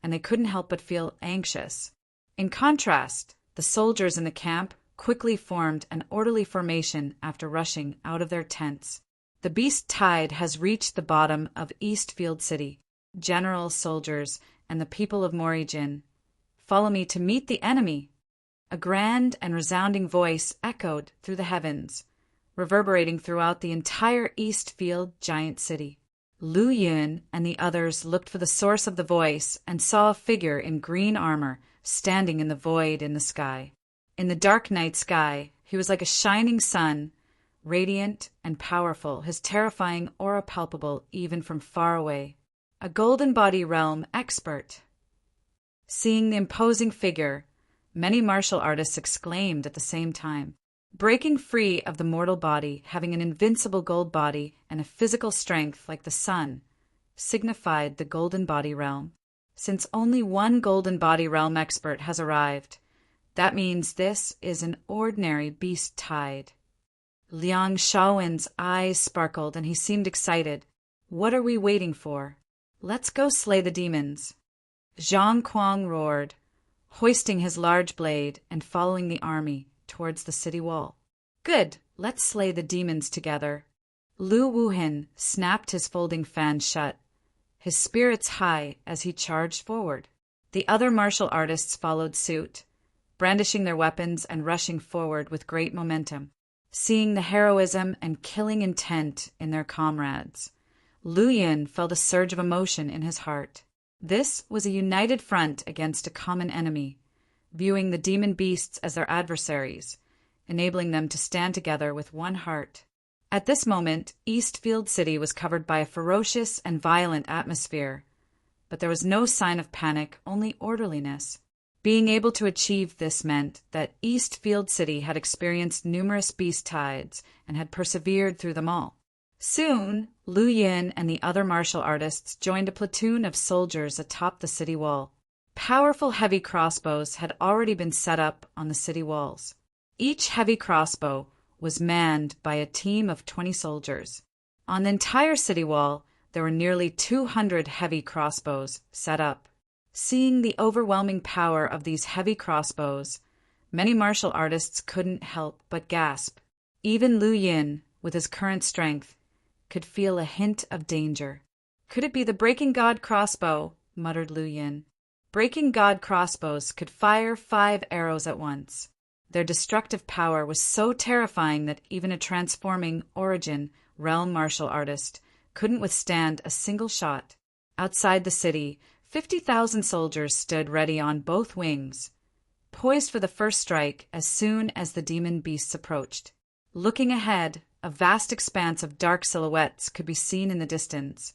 A: and they couldn't help but feel anxious. In contrast, the soldiers in the camp quickly formed an orderly formation after rushing out of their tents. The beast tide has reached the bottom of Eastfield City. Generals, soldiers, and the people of Morijin, follow me to meet the enemy. A grand and resounding voice echoed through the heavens, reverberating throughout the entire Eastfield giant city. Lu Yun and the others looked for the source of the voice and saw a figure in green armor standing in the void in the sky. In the dark night sky, he was like a shining sun, radiant and powerful, his terrifying aura palpable even from far away. A golden body realm expert. Seeing the imposing figure, many martial artists exclaimed at the same time. Breaking free of the mortal body, having an invincible gold body and a physical strength like the sun, signified the golden body realm. Since only one golden body realm expert has arrived, that means this is an ordinary beast tide. Liang Shaowen's eyes sparkled and he seemed excited. What are we waiting for? Let's go slay the demons. Zhang Kuang roared, hoisting his large blade and following the army towards the city wall. Good, let's slay the demons together. Lu Wuhin snapped his folding fan shut, his spirits high as he charged forward. The other martial artists followed suit, brandishing their weapons and rushing forward with great momentum. Seeing the heroism and killing intent in their comrades, Lu Yun felt a surge of emotion in his heart. This was a united front against a common enemy, viewing the demon beasts as their adversaries, enabling them to stand together with one heart. At this moment, Eastfield City was covered by a ferocious and violent atmosphere, but there was no sign of panic, only orderliness. Being able to achieve this meant that Eastfield City had experienced numerous beast tides and had persevered through them all. Soon, Lu Yin and the other martial artists joined a platoon of soldiers atop the city wall. Powerful heavy crossbows had already been set up on the city walls. Each heavy crossbow was manned by a team of 20 soldiers. On the entire city wall, there were nearly 200 heavy crossbows set up. Seeing the overwhelming power of these heavy crossbows, many martial artists couldn't help but gasp. Even Lu Yin, with his current strength, could feel a hint of danger. Could it be the Breaking God crossbow? Muttered Lu Yin. Breaking God crossbows could fire 5 arrows at once. Their destructive power was so terrifying that even a transforming origin realm martial artist couldn't withstand a single shot. Outside the city, 50,000 soldiers stood ready on both wings, poised for the first strike as soon as the demon beasts approached. Looking ahead, a vast expanse of dark silhouettes could be seen in the distance,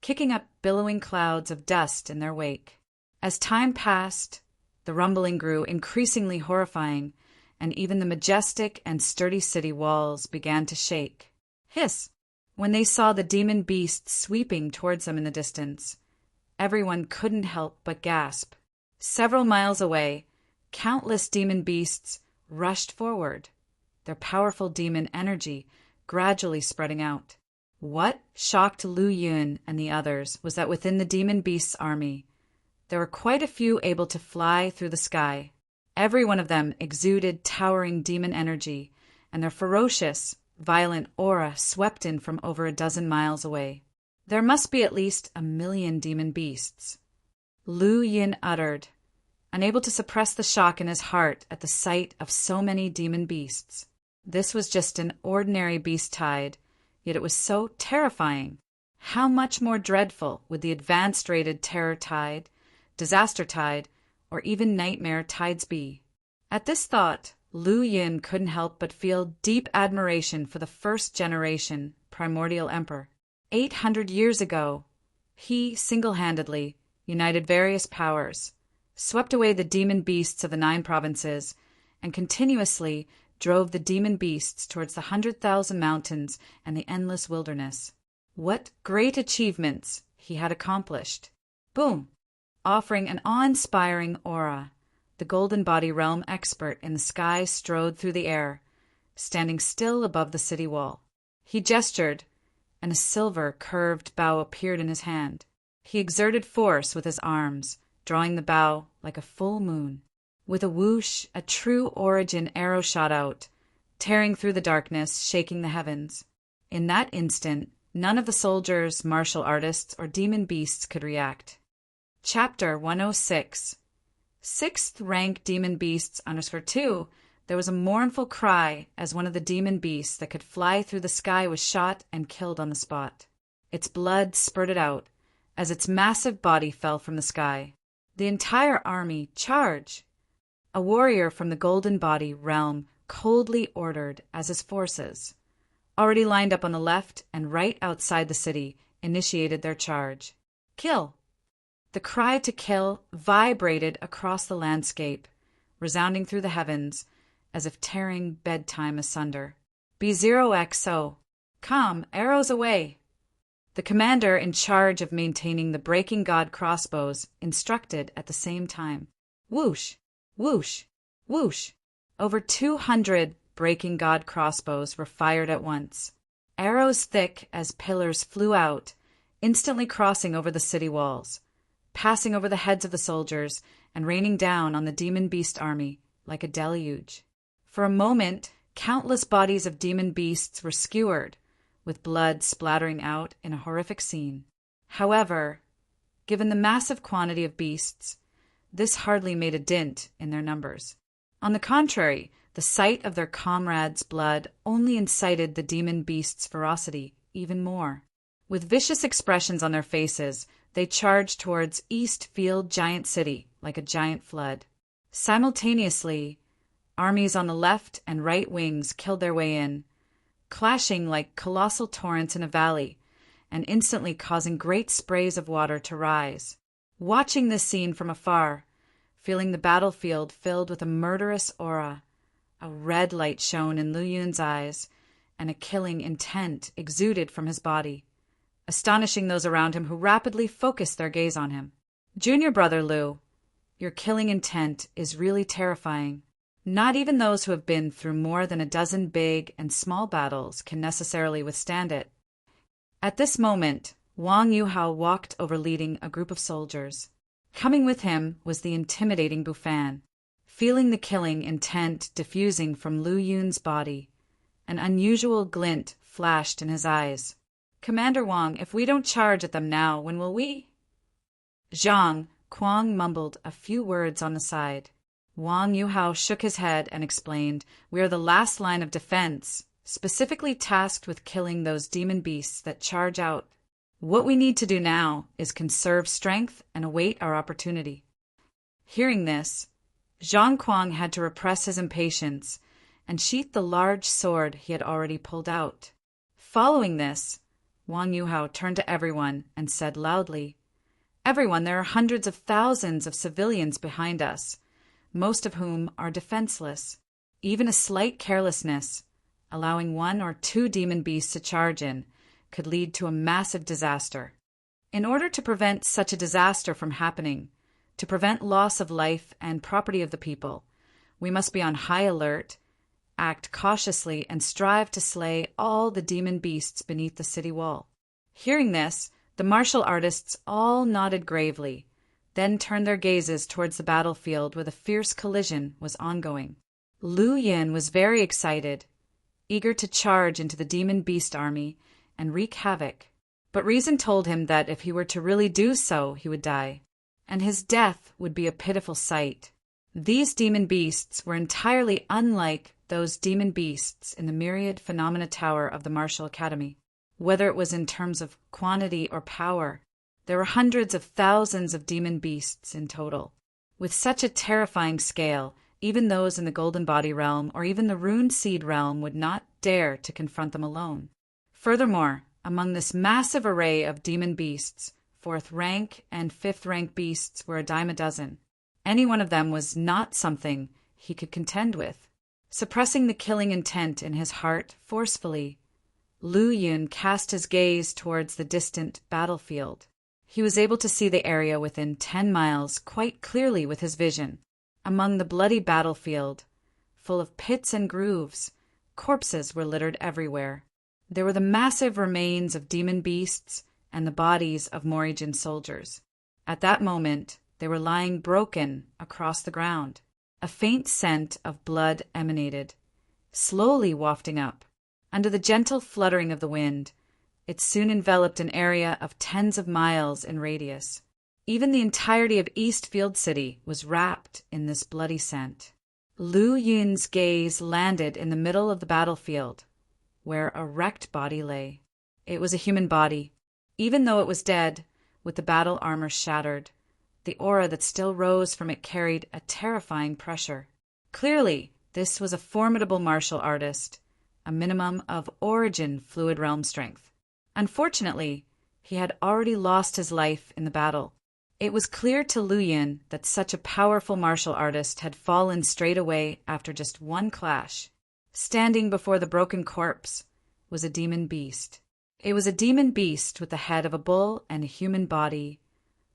A: kicking up billowing clouds of dust in their wake. As time passed, the rumbling grew increasingly horrifying, and even the majestic and sturdy city walls began to shake. Hiss! When they saw the demon beasts sweeping towards them in the distance, Everyone couldn't help but gasp. Several miles away, countless demon beasts rushed forward, their powerful demon energy gradually spreading out. What shocked Lu Yun and the others was that within the demon beast's army, there were quite a few able to fly through the sky. Every one of them exuded towering demon energy, and their ferocious, violent aura swept in from over a dozen miles away. There must be at least 1 million demon beasts. Lu Yin uttered, unable to suppress the shock in his heart at the sight of so many demon beasts. This was just an ordinary beast tide, yet it was so terrifying. How much more dreadful would the advanced rated terror tide, disaster tide, or even nightmare tides be? At this thought, Lu Yin couldn't help but feel deep admiration for the first generation primordial emperor. 800 years ago, he single-handedly united various powers, swept away the demon beasts of the 9 provinces, and continuously drove the demon beasts towards the 100,000 mountains and the endless wilderness. What great achievements he had accomplished! Boom! Offering an awe-inspiring aura, the Golden Body Realm expert in the sky strode through the air, standing still above the city wall. He gestured, and a silver, curved bow appeared in his hand. He exerted force with his arms, drawing the bow like a full moon. With a whoosh, a true origin arrow shot out, tearing through the darkness, shaking the heavens. In that instant, none of the soldiers, martial artists, or demon beasts could react. Chapter 106. 6th rank demon beasts _2. There was a mournful cry as one of the demon beasts that could fly through the sky was shot and killed on the spot. Its blood spurted out as its massive body fell from the sky. The entire army, charge! A warrior from the Golden Body realm coldly ordered as his forces, already lined up on the left and right outside the city, initiated their charge. Kill! The cry to kill vibrated across the landscape, resounding through the heavens, as if tearing bedtime asunder. B0XO. Come, arrows away! The commander in charge of maintaining the Breaking God crossbows instructed at the same time. Whoosh! Whoosh! Whoosh! Over 200 Breaking God crossbows were fired at once. Arrows thick as pillars flew out, instantly crossing over the city walls, passing over the heads of the soldiers and raining down on the demon beast army like a deluge. For a moment, countless bodies of demon beasts were skewered, with blood splattering out in a horrific scene. However, given the massive quantity of beasts, this hardly made a dint in their numbers. On the contrary, the sight of their comrades' blood only incited the demon beasts' ferocity even more. With vicious expressions on their faces, they charged towards Eastfield Giant City like a giant flood. Simultaneously, armies on the left and right wings killed their way in, clashing like colossal torrents in a valley, and instantly causing great sprays of water to rise. Watching this scene from afar, feeling the battlefield filled with a murderous aura, a red light shone in Lu Yun's eyes, and a killing intent exuded from his body, astonishing those around him who rapidly focused their gaze on him. Junior brother Lu, your killing intent is really terrifying. Not even those who have been through more than a dozen big and small battles can necessarily withstand it. At this moment, Wang Yuhao walked over leading a group of soldiers. Coming with him was the intimidating Bufan. Feeling the killing intent diffusing from Lu Yun's body, an unusual glint flashed in his eyes. Commander Wang, if we don't charge at them now, when will we? Zhang, Quang mumbled a few words on the side. Wang Yuhao shook his head and explained, we are the last line of defense, specifically tasked with killing those demon beasts that charge out. What we need to do now is conserve strength and await our opportunity. Hearing this, Zhang Quang had to repress his impatience and sheath the large sword he had already pulled out. Following this, Wang Yuhao turned to everyone and said loudly, Everyone, there are hundreds of thousands of civilians behind us, most of whom are defenseless. Even a slight carelessness, allowing 1 or 2 demon beasts to charge in, could lead to a massive disaster. In order to prevent such a disaster from happening, to prevent loss of life and property of the people, we must be on high alert, act cautiously, and strive to slay all the demon beasts beneath the city wall. Hearing this, the martial artists all nodded gravely, then turned their gazes towards the battlefield where the fierce collision was ongoing. Lu Yin was very excited, eager to charge into the demon beast army and wreak havoc, but reason told him that if he were to really do so, he would die, and his death would be a pitiful sight. These demon beasts were entirely unlike those demon beasts in the myriad phenomena tower of the Martial Academy. Whether it was in terms of quantity or power, there were hundreds of thousands of demon beasts in total. With such a terrifying scale, even those in the Golden Body realm or even the Runed Seed realm would not dare to confront them alone. Furthermore, among this massive array of demon beasts, 4th rank and 5th rank beasts were a dime a dozen. Any one of them was not something he could contend with. Suppressing the killing intent in his heart forcefully, Lu Yun cast his gaze towards the distant battlefield. He was able to see the area within 10 miles quite clearly with his vision. Among the bloody battlefield, full of pits and grooves, corpses were littered everywhere. There were the massive remains of demon beasts and the bodies of Morrigan soldiers. At that moment, they were lying broken across the ground. A faint scent of blood emanated, slowly wafting up. Under the gentle fluttering of the wind, it soon enveloped an area of tens of miles in radius. Even the entirety of Eastfield City was wrapped in this bloody scent. Lu Yun's gaze landed in the middle of the battlefield, where a wrecked body lay. It was a human body. Even though it was dead, with the battle armor shattered, the aura that still rose from it carried a terrifying pressure. Clearly, this was a formidable martial artist, a minimum of origin fluid realm strength. Unfortunately, he had already lost his life in the battle. It was clear to Lu Yin that such a powerful martial artist had fallen straight away after just one clash. Standing before the broken corpse was a demon beast. It was a demon beast with the head of a bull and a human body,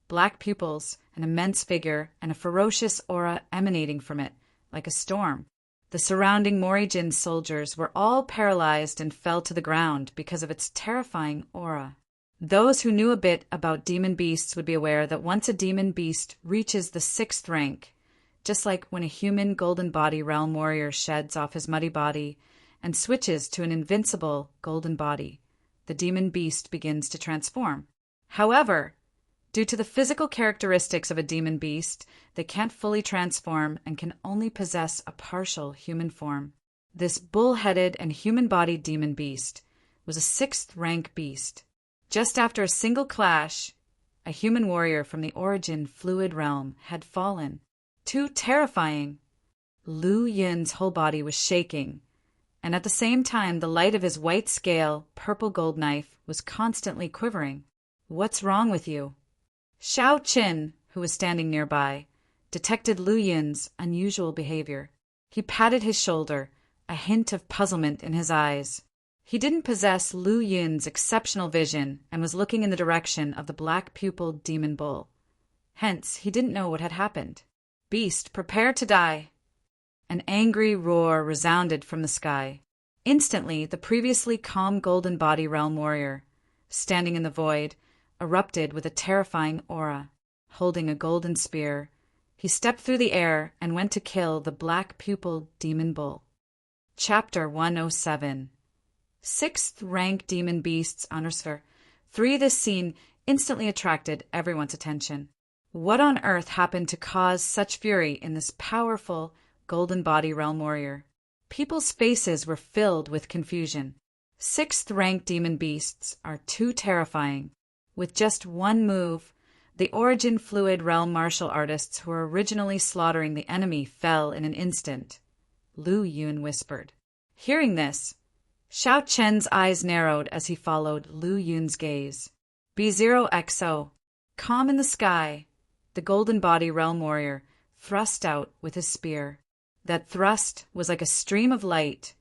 A: black pupils, an immense figure, and a ferocious aura emanating from it, like a storm. The surrounding Morrigan soldiers were all paralyzed and fell to the ground because of its terrifying aura. Those who knew a bit about demon beasts would be aware that once a demon beast reaches the 6th rank, just like when a human golden body realm warrior sheds off his muddy body and switches to an invincible golden body, the demon beast begins to transform. However, due to the physical characteristics of a demon beast, they can't fully transform and can only possess a partial human form. This bull-headed and human-bodied demon beast was a 6th rank beast. Just after a single clash, a human warrior from the origin fluid realm had fallen. Too terrifying. Lu Yin's whole body was shaking, and at the same time the light of his white scale, purple gold knife was constantly quivering. "What's wrong with you?" Xiao Qin, who was standing nearby, detected Lu Yin's unusual behavior. He patted his shoulder, a hint of puzzlement in his eyes. He didn't possess Lu Yin's exceptional vision and was looking in the direction of the black-pupiled demon bull. Hence, he didn't know what had happened. "Beast, prepare to die!" An angry roar resounded from the sky. Instantly, the previously calm golden body realm warrior, standing in the void, erupted with a terrifying aura. Holding a golden spear, he stepped through the air and went to kill the black-pupiled demon bull. Chapter 107. 6th rank demon beasts honor sphere. 3. This scene instantly attracted everyone's attention. What on earth happened to cause such fury in this powerful golden body realm warrior? People's faces were filled with confusion. 6th rank demon beasts are too terrifying. With just one move, the origin fluid realm martial artists who were originally slaughtering the enemy fell in an instant, Lu Yun whispered. Hearing this, Xiao Chen's eyes narrowed as he followed Lu Yun's gaze. B0XO. Calm in the sky, the golden body realm warrior thrust out with his spear. That thrust was like a stream of light,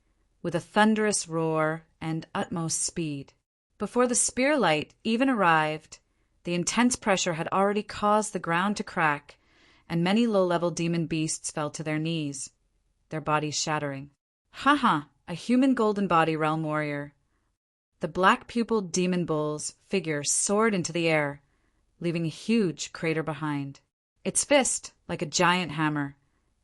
A: with a thunderous roar and utmost speed. Before the spear light even arrived, The intense pressure had already caused the ground to crack, and many low-level demon beasts fell to their knees, their bodies shattering. Haha, a human golden body realm warrior. The black-pupiled demon bull's figure soared into the air, leaving a huge crater behind. Its fist, like a giant hammer,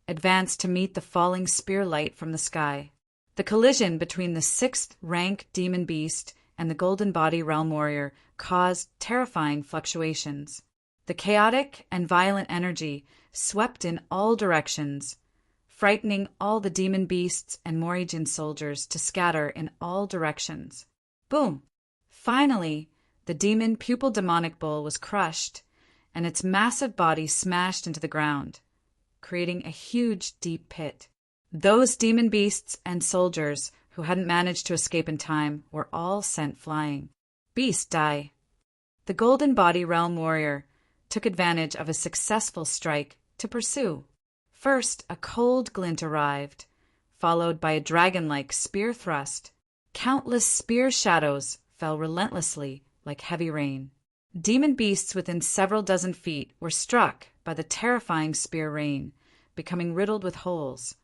A: advanced to meet the falling spear light from the sky. The collision between the sixth-rank demon beast and the golden body realm warrior caused terrifying fluctuations. The chaotic and violent energy swept in all directions, frightening all the demon beasts and Morrigan soldiers to scatter in all directions. Boom! Finally, the demon pupil demonic bull was crushed, and its massive body smashed into the ground, creating a huge deep pit. Those demon beasts and soldiers who hadn't managed to escape in time were all sent flying. Beast die. The golden body realm warrior took advantage of a successful strike to pursue. First, a cold glint arrived, followed by a dragon-like spear thrust. Countless spear shadows fell relentlessly like heavy rain. Demon beasts within several dozen feet were struck by the terrifying spear rain, becoming riddled with holes.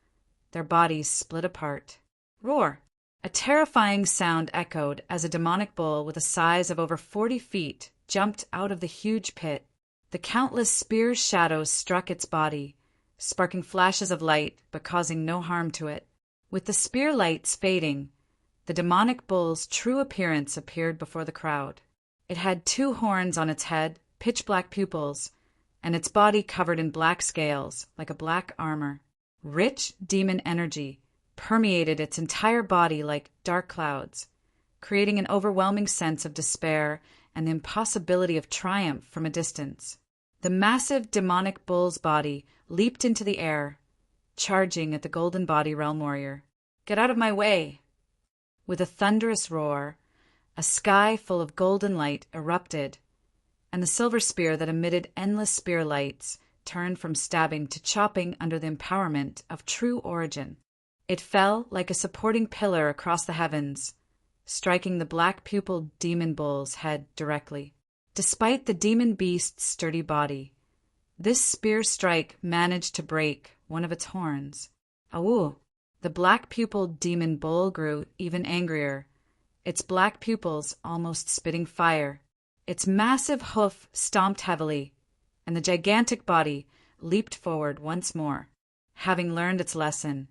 A: Their bodies split apart. Roar! A terrifying sound echoed as a demonic bull with a size of over 40 feet jumped out of the huge pit. The countless spear shadows struck its body, sparking flashes of light but causing no harm to it. With the spear lights fading, the demonic bull's true appearance appeared before the crowd. It had 2 horns on its head, pitch-black pupils, and its body covered in black scales, like a black armor. Rich demon energy permeated its entire body like dark clouds, creating an overwhelming sense of despair and the impossibility of triumph from a distance. The massive demonic bull's body leaped into the air, charging at the golden body realm warrior. "Get out of my way!" With a thunderous roar, a sky full of golden light erupted, and the silver spear that emitted endless spear lights turned from stabbing to chopping under the empowerment of true origin. It fell like a supporting pillar across the heavens, striking the black-pupiled demon bull's head directly. Despite the demon beast's sturdy body, this spear strike managed to break one of its horns. Awoo! The black-pupiled demon bull grew even angrier, its black pupils almost spitting fire. Its massive hoof stomped heavily, and the gigantic body leaped forward once more. Having learned its lesson,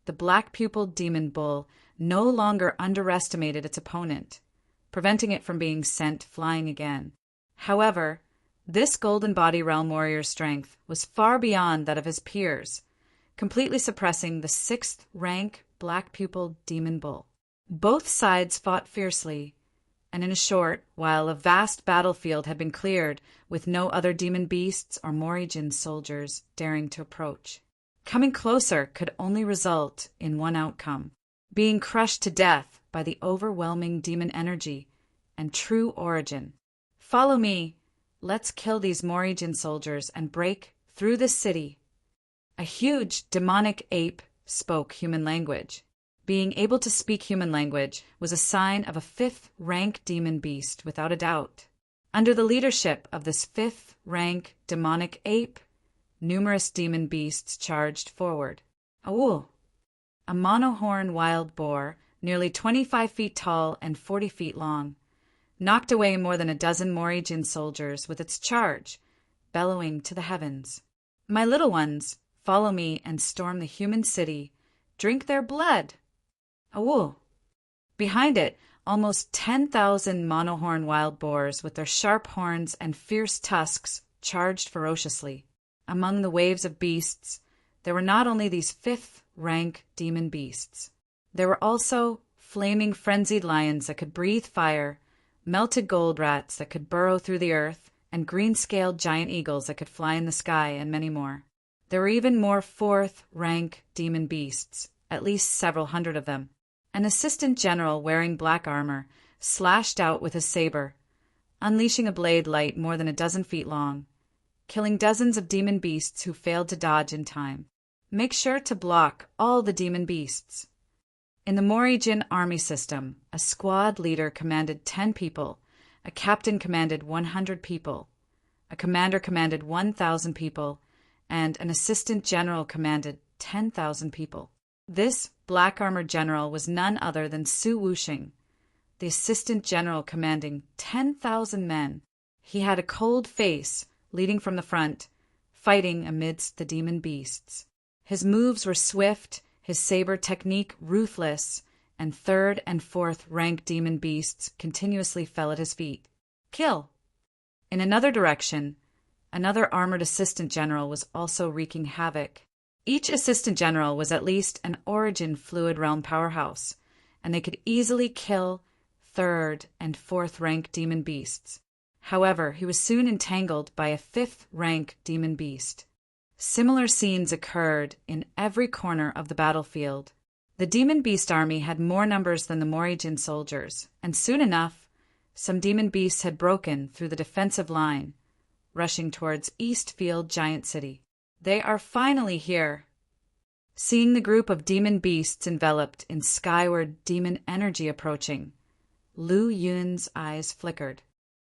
A: the black-pupiled demon bull no longer underestimated its opponent, preventing it from being sent flying again. However, this golden body realm warrior's strength was far beyond that of his peers, completely suppressing the 6th-rank black-pupiled demon bull. Both sides fought fiercely, and in a short while a vast battlefield had been cleared with no other demon beasts or Morrigan soldiers daring to approach. Coming closer could only result in one outcome: being crushed to death by the overwhelming demon energy and true origin. "Follow me. Let's kill these Morrigan soldiers and break through this city." A huge demonic ape spoke human language. Being able to speak human language was a sign of a 5th-rank demon beast, without a doubt. Under the leadership of this 5th-rank demonic ape, numerous demon beasts charged forward. Awoo! A monohorn wild boar, nearly 25 feet tall and 40 feet long, knocked away more than a dozen Morrigan soldiers with its charge, bellowing to the heavens. "My little ones, follow me and storm the human city. Drink their blood!" Awoo! Behind it, almost 10,000 monohorn wild boars with their sharp horns and fierce tusks charged ferociously. Among the waves of beasts, there were not only these 5th-rank demon beasts. There were also flaming frenzied lions that could breathe fire, melted gold rats that could burrow through the earth, and green-scaled giant eagles that could fly in the sky, and many more. There were even more 4th-rank demon beasts, at least several hundred of them. An assistant general wearing black armor slashed out with his saber, unleashing a blade light more than a dozen feet long, killing dozens of demon beasts who failed to dodge in time. Make sure to block all the demon beasts. In the Morrigan army system, a squad leader commanded 10 people, A captain commanded 100 people, a commander commanded 1,000 people, and an assistant general commanded 10,000 people. This black-armored general was none other than Su Wuxing, the assistant general commanding 10,000 men. He had a cold face, leading from the front, fighting amidst the demon beasts. His moves were swift, his saber technique ruthless, and third and fourth rank demon beasts continuously fell at his feet. Kill! In another direction, another armored assistant general was also wreaking havoc. Each assistant general was at least an Origin Fluid Realm powerhouse, and they could easily kill third and fourth rank demon beasts. However, he was soon entangled by a fifth rank demon beast. Similar scenes occurred in every corner of the battlefield. The demon beast army had more numbers than the Morrigan soldiers, and soon enough, some demon beasts had broken through the defensive line, rushing towards Eastfield Giant City. They are finally here. Seeing the group of demon beasts enveloped in skyward demon energy approaching, Lu Yun's eyes flickered.